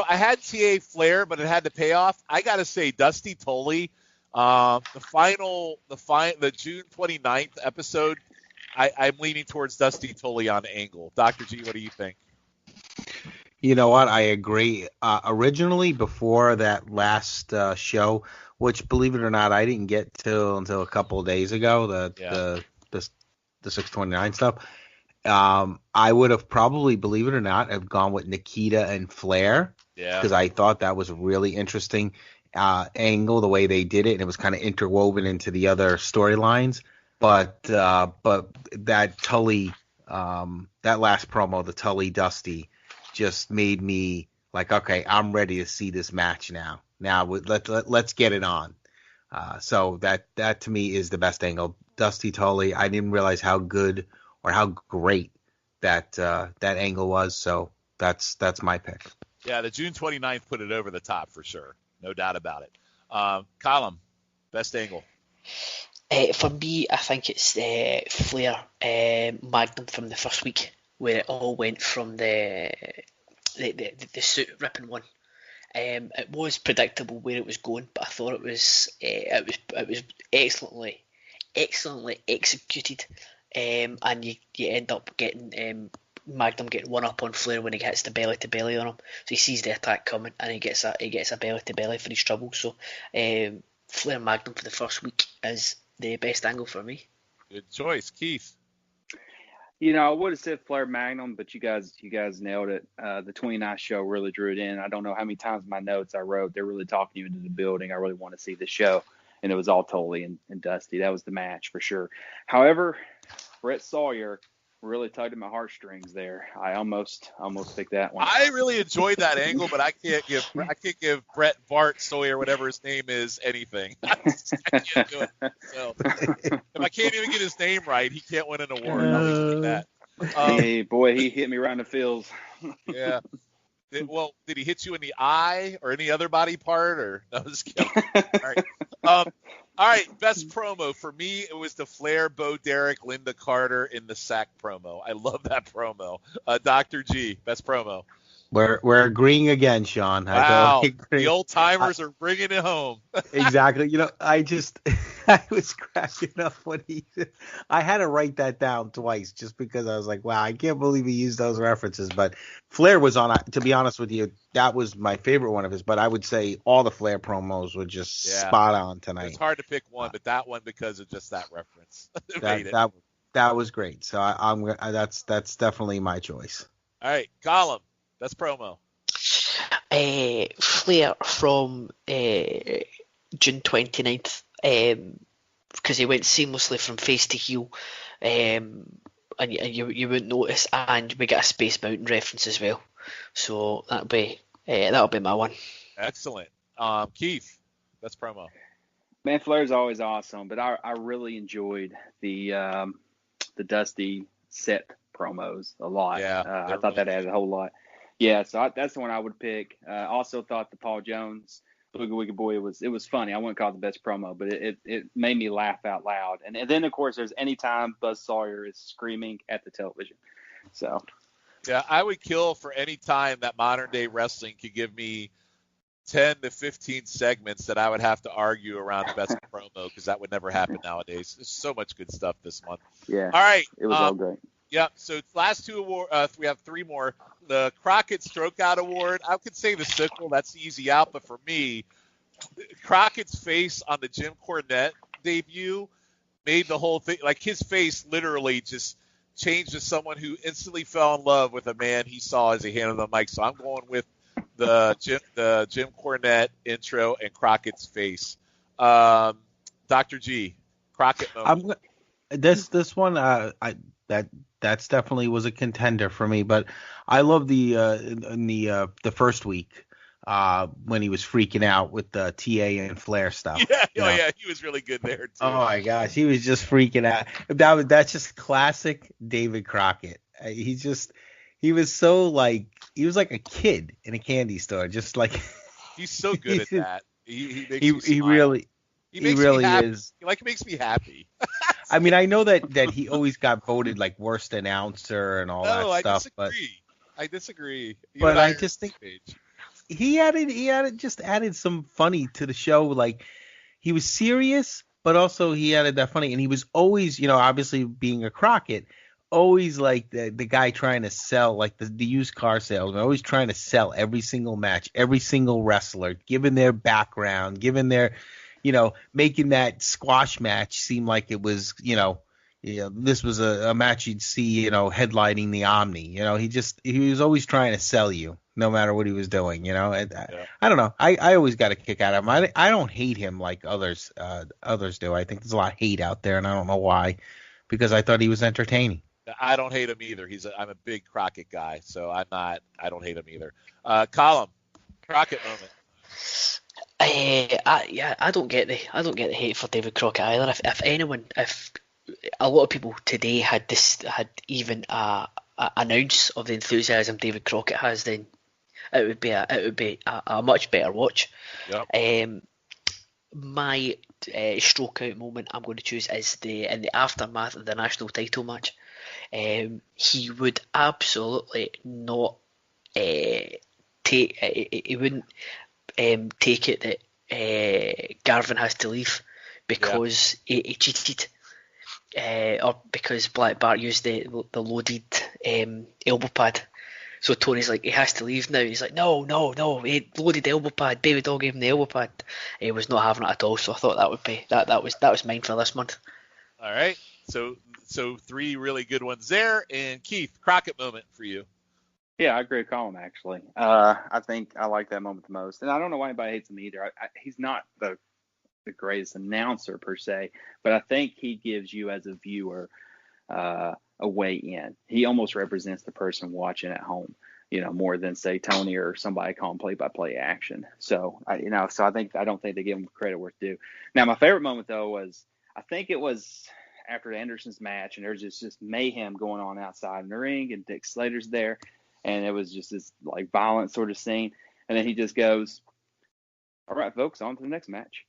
[SPEAKER 2] had T.A. Flair, but it had to pay off. I got to say Dusty Tully, the June 29th episode, I'm leaning towards Dusty Tully on angle. Dr. G, what do you think?
[SPEAKER 3] You know what? I agree. Originally, before that last show, which, believe it or not, I didn't get until a couple of days ago, the 629 stuff. I would have probably, believe it or not, have gone with Nikita and Flair.
[SPEAKER 2] Yeah.
[SPEAKER 3] Because I thought that was a really interesting angle, the way they did it, and it was kind of interwoven into the other storylines. But that Tully, that last promo, the Tully Dusty, just made me like, okay, I'm ready to see this match now. Now let's get it on. So that to me is the best angle. Dusty Tully. I didn't realize how good or how great that angle was. So that's my pick.
[SPEAKER 2] Yeah, the June 29th put it over the top for sure. No doubt about it. Column, best angle.
[SPEAKER 4] For me, I think it's Flair Magnum from the first week, where it all went from the suit ripping one. It was predictable where it was going, but I thought it was excellently executed, and you end up getting Magnum getting one up on Flair when he gets the belly to belly on him. So he sees the attack coming and he gets a belly to belly for his trouble. So Flair Magnum for the first week is the best angle for me.
[SPEAKER 2] Good choice, Keith.
[SPEAKER 5] I would have said Flair Magnum, but you guys nailed it. The 29th show really drew it in. I don't know how many times in my notes I wrote, they're really talking you into the building. I really want to see the show. And it was all Tully and Dusty. That was the match for sure. However, Brett Sawyer really tugged at my heartstrings there. I almost picked that one.
[SPEAKER 2] I really enjoyed that angle, but I can't give Brett Bart Sawyer, whatever his name is, anything. I can't do it. So, if I can't even get his name right, he can't win an award. I'll leave it at that.
[SPEAKER 5] Hey, boy, he hit me right in the feels.
[SPEAKER 2] Yeah. Did he hit you in the eye or any other body part? Or no, just kidding. All right, best promo. For me, it was the Flair, Bo Derek, Linda Carter in the sack promo. I love that promo. Dr. G, best promo.
[SPEAKER 3] We're agreeing again, Sean.
[SPEAKER 2] Wow, the old timers are bringing it home.
[SPEAKER 3] Exactly. I was cracking up when I had to write that down twice just because I was like, wow, I can't believe he used those references. But Flair was on, to be honest with you, that was my favorite one of his. But I would say all the Flair promos were just spot on tonight.
[SPEAKER 2] It's hard to pick one, but that one because of just that reference.
[SPEAKER 3] that was great. So that's definitely my choice.
[SPEAKER 2] All right, Column. Best promo.
[SPEAKER 4] Flair from June 29th, because he went seamlessly from face to heel, and you wouldn't notice, and we get a Space Mountain reference as well. So that'll be my one.
[SPEAKER 2] Excellent. Keith, best promo.
[SPEAKER 5] Man, Flair's always awesome, but I really enjoyed the Dusty set promos a lot.
[SPEAKER 2] Yeah,
[SPEAKER 5] I thought that added a whole lot. Yeah, so that's the one I would pick. Also thought the Paul Jones Boogie Woogie Boy was funny. I wouldn't call it the best promo, but it made me laugh out loud. And then of course there's any time Buzz Sawyer is screaming at the television. So
[SPEAKER 2] yeah, I would kill for any time that modern day wrestling could give me 10 to 15 segments that I would have to argue around the best promo, because that would never happen nowadays. There's so much good stuff this month.
[SPEAKER 5] Yeah.
[SPEAKER 2] All right.
[SPEAKER 5] It was all great.
[SPEAKER 2] Yeah, so last two awards, we have three more. The Crockett Strokeout Award, I could say the sickle, that's the easy out, but for me, Crockett's face on the Jim Cornette debut made the whole thing, like his face literally just changed to someone who instantly fell in love with a man he saw as he handled the mic. So I'm going with the Jim Cornette intro and Crockett's face. Dr. G, Crockett moment.
[SPEAKER 3] This one, that's definitely was a contender for me, but I love the first week when he was freaking out with the TA and Flair stuff.
[SPEAKER 2] Yeah, he was really good there too.
[SPEAKER 3] Oh my gosh, he was just freaking out. That's just classic David Crockett. He was so like he was like a kid in a candy store, just like
[SPEAKER 2] he's so good at that. He
[SPEAKER 3] really
[SPEAKER 2] is.
[SPEAKER 3] He
[SPEAKER 2] makes me happy.
[SPEAKER 3] I mean, I know that he always got voted like worst announcer and all that stuff.
[SPEAKER 2] I disagree.
[SPEAKER 3] But I just think he added some funny to the show. Like he was serious, but also he added that funny, and he was always, obviously being a Crockett, always like the guy trying to sell, like the used car salesman, always trying to sell every single match, every single wrestler, given their background, given their, making that squash match seem like it was, this was a match you'd see, headlining the Omni. He was always trying to sell you, no matter what he was doing. I don't know. I always got a kick out of him. I don't hate him like others do. I think there's a lot of hate out there, and I don't know why, because I thought he was entertaining.
[SPEAKER 2] I don't hate him either. I'm a big Crockett guy, so I don't hate him either. Column, Crockett moment.
[SPEAKER 4] I don't get the hate for David Crockett either. If a lot of people today had even an ounce of the enthusiasm David Crockett has, then it would be a much better watch.
[SPEAKER 2] Yep.
[SPEAKER 4] My stroke out moment I'm going to choose is in the aftermath of the national title match. He would absolutely not take. He wouldn't take it that Garvin has to leave because he cheated. Or because Black Bart used the loaded elbow pad. So Tony's like, he has to leave now. He's like, no, he loaded elbow pad. Baby Doll gave him the elbow pad. He was not having it at all. So I thought that was mine for this month.
[SPEAKER 2] All right. So 3 really good ones there. And Keith, Crockett moment for you.
[SPEAKER 5] Yeah, I agree with Colin, actually. I think I like that moment the most. And I don't know why anybody hates him either. He's not the greatest announcer per se, but I think he gives you as a viewer a way in. He almost represents the person watching at home, more than say Tony or somebody calling play-by-play action. So I don't think they give him credit where it's due. Now, my favorite moment though was, I think it was after Anderson's match, and there's just mayhem going on outside in the ring, and Dick Slater's there, and it was just this like violent sort of scene, and then he just goes, "All right, folks, on to the next match."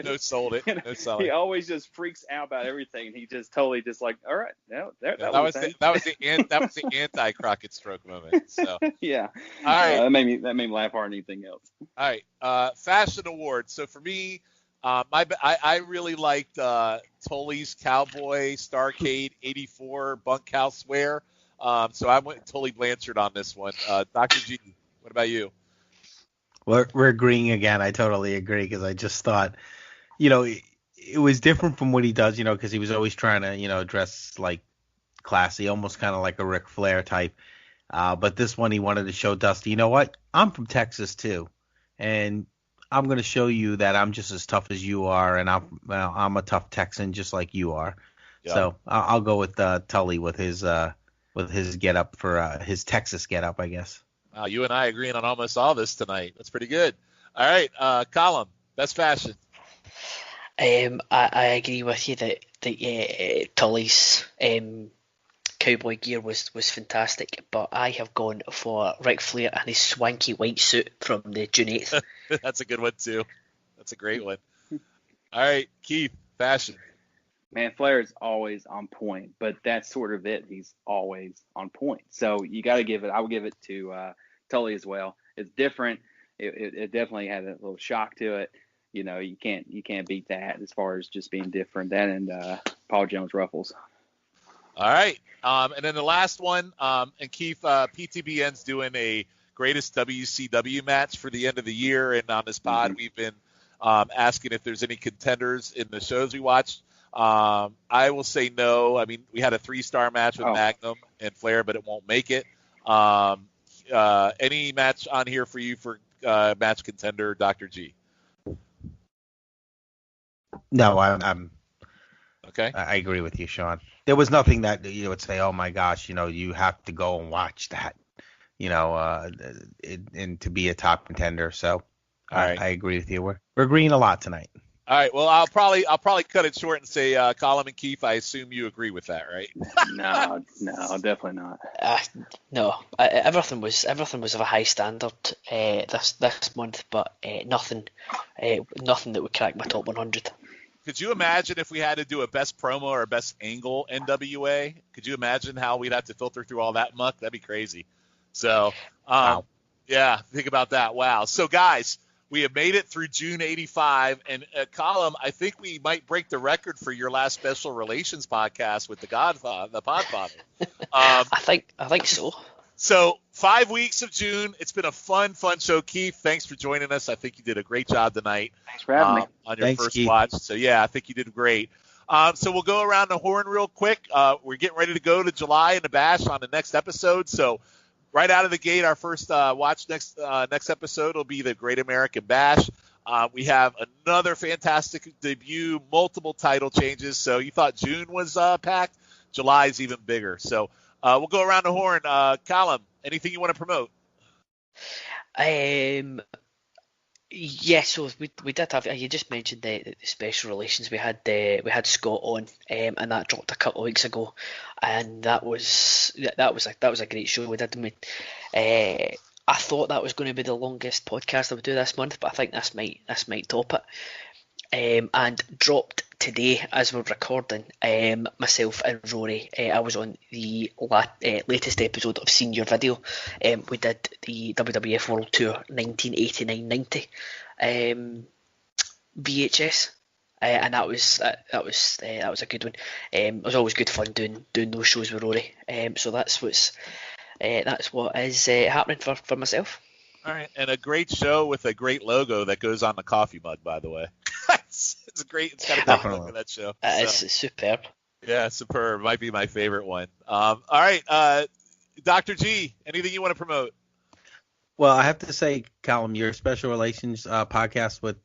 [SPEAKER 2] No sold it. No selling.
[SPEAKER 5] He always just freaks out about everything. He just totally just like, all right, that was
[SPEAKER 2] the anti-Crockett stroke moment. So
[SPEAKER 5] yeah,
[SPEAKER 2] all right,
[SPEAKER 5] that made me laugh harder than anything else.
[SPEAKER 2] All right, fashion awards. So for me, I really liked Tully's Cowboy Starcade '84 bunkhouse wear. So I went Tully Blanchard on this one. Dr. G, what about you?
[SPEAKER 3] We're agreeing again. I totally agree, because I just thought, it was different from what he does, because he was always trying to, dress like classy, almost kind of like a Ric Flair type. But this one, he wanted to show Dusty, you know what? I'm from Texas too, and I'm going to show you that I'm just as tough as you are, and I'm a tough Texan just like you are. Yeah. So I'll go with Tully with his getup for his Texas getup, I guess.
[SPEAKER 2] Wow, you and I agreeing on almost all this tonight. That's pretty good. All right, Colin, best fashion.
[SPEAKER 4] I agree with you that Tully's cowboy gear was fantastic, but I have gone for Ric Flair and his swanky white suit from the June 8th.
[SPEAKER 2] That's a good one too. That's a great one. All right, Keith, fashion.
[SPEAKER 5] Man, Flair is always on point, but that's sort of it. He's always on point. So you got to give it. I would give it to Tully as well. It's different. It definitely had a little shock to it. You can't beat that as far as just being different. That and Paul Jones ruffles.
[SPEAKER 2] All right, and then the last one. And Keith, PTBN's doing a greatest WCW match for the end of the year, and on this pod we've been asking if there's any contenders in the shows we watched. I will say no. I mean, we had a 3-star match with Magnum and Flair, but it won't make it. Any match on here for you for match contender, Dr. G?
[SPEAKER 3] No, I'm
[SPEAKER 2] okay.
[SPEAKER 3] I agree with you, Sean. There was nothing that you would say, oh my gosh, you have to go and watch that, and to be a top contender. So
[SPEAKER 2] right.
[SPEAKER 3] I agree with you. We're agreeing a lot tonight.
[SPEAKER 2] All right. Well, I'll probably cut it short and say, Colin and Keith, I assume you agree with that, right?
[SPEAKER 5] No, definitely not.
[SPEAKER 4] No, everything was of a high standard this month, but nothing that would crack my top 100.
[SPEAKER 2] Could you imagine if we had to do a best promo or a best angle NWA? Could you imagine how we'd have to filter through all that muck? That'd be crazy. So,
[SPEAKER 3] wow.
[SPEAKER 2] Yeah, think about that. Wow. So, guys, we have made it through June 85, and Colin, I think we might break the record for your last special relations podcast with the Podfather.
[SPEAKER 4] I think so.
[SPEAKER 2] So 5 weeks of June. It's been a fun show. Keith, thanks for joining us. I think you did a great job tonight.
[SPEAKER 5] Thanks for having me.
[SPEAKER 2] On your
[SPEAKER 3] Thanks,
[SPEAKER 2] first
[SPEAKER 3] Keith.
[SPEAKER 2] watch. So, yeah, I think you did great. So we'll go around the horn real quick. We're getting ready to go to July and the Bash on the next episode. So right out of the gate, our first watch next episode will be the Great American Bash. We have another fantastic debut, multiple title changes. So you thought June was packed? July is even bigger. So we'll go around the horn. Callum, anything you want to promote?
[SPEAKER 4] Yes, so we did have. You just mentioned the special relations. We had Scott on, and that dropped a couple of weeks ago, and that was a great show. We did. I thought that was going to be the longest podcast I would do this month, but I think this might top it. And dropped today as we're recording. Myself and Rory, I was on the latest episode of Senior Video. We did the WWF World Tour 1989-90 VHS, and that was a good one. It was always good fun doing those shows with Rory. So that's what is happening for myself.
[SPEAKER 2] All right, and a great show with a great logo that goes on the coffee mug, by the way. It's great. It's got a great logo, that show.
[SPEAKER 4] It's superb.
[SPEAKER 2] Yeah, superb. Might be my favorite one. All right, Dr. G, anything you want to promote?
[SPEAKER 3] Well, I have to say, Callum, your special relations podcast with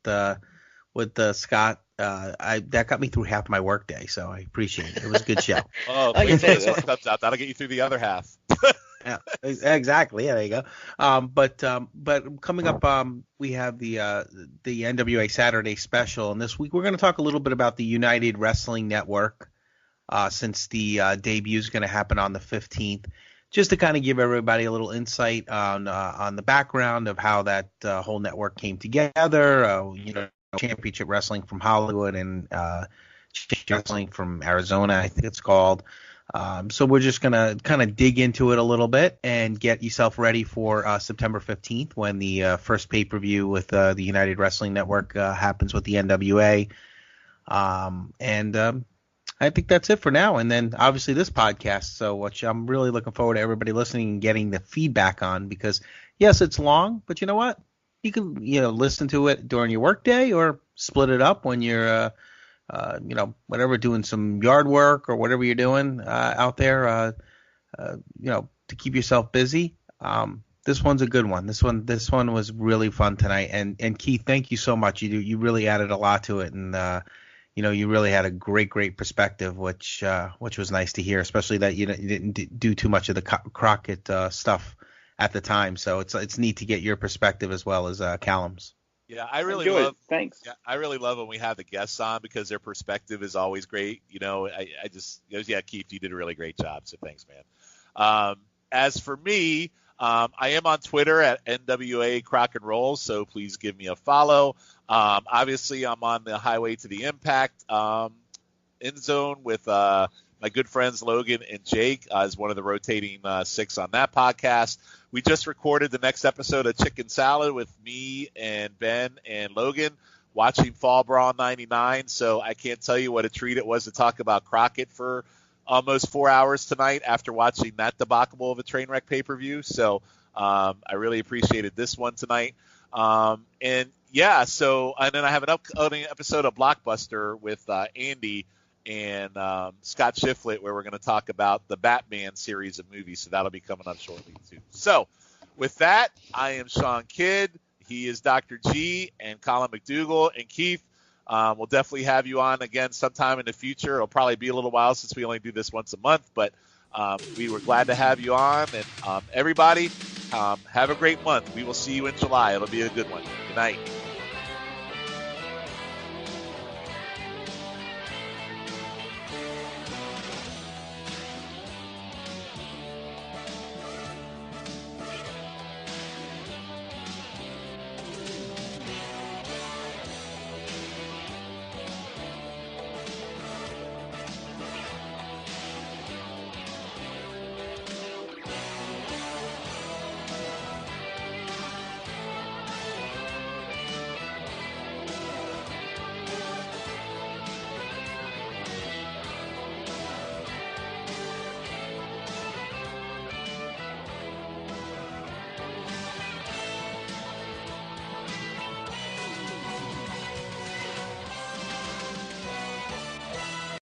[SPEAKER 3] Scott, that got me through half my workday, so I appreciate it. It was a good show.
[SPEAKER 2] This one comes out. That'll get you through the other half.
[SPEAKER 3] Yeah, exactly. Yeah, there you go. But coming up, we have the NWA Saturday special, and this week we're going to talk a little bit about the United Wrestling Network, since the debut is going to happen on the 15th, just to kind of give everybody a little insight on the background of how that whole network came together. Championship Wrestling from Hollywood and Wrestling from Arizona, I think it's called. So we're just going to kind of dig into it a little bit and get yourself ready for September 15th when the first pay-per-view with the United Wrestling Network happens with the NWA. I think that's it for now. And then obviously this podcast, which I'm really looking forward to everybody listening and getting the feedback on, because yes, it's long, but you know what? You can listen to it during your workday or split it up when you're whatever, doing some yard work or whatever you're doing out there, to keep yourself busy. This one's a good one. This one was really fun tonight. And Keith, thank you so much. You really added a lot to it, and you really had a great perspective, which was nice to hear, especially that you didn't do too much of the Crocket stuff at the time. So it's neat to get your perspective as well as Callum's.
[SPEAKER 2] Yeah, I really love.
[SPEAKER 5] Thanks.
[SPEAKER 2] Yeah, I really love when we have the guests on because their perspective is always great. Keith, you did a really great job. So thanks, man. As for me, I am on Twitter at NWA Crock and Roll, so please give me a follow. Obviously, I'm on the Highway to the Impact end zone with my good friends Logan and Jake as one of the rotating six on that podcast. We just recorded the next episode of Chicken Salad with me and Ben and Logan watching Fall Brawl 99. So I can't tell you what a treat it was to talk about Crocket for almost 4 hours tonight after watching that debacle of a train wreck pay-per-view. So I really appreciated this one tonight. And then I have an upcoming episode of Blockbuster with Andy and Scott Shiflett, where we're going to talk about the Batman series of movies. So that'll be coming up shortly too. So with that, I am Sean Kidd. He is Dr. G and Colin McDougall and Keith. We'll definitely have you on again sometime in the future. It'll probably be a little while since we only do this once a month, but we were glad to have you on. And everybody, have a great month. We will see you in July. It'll be a good one. Good night.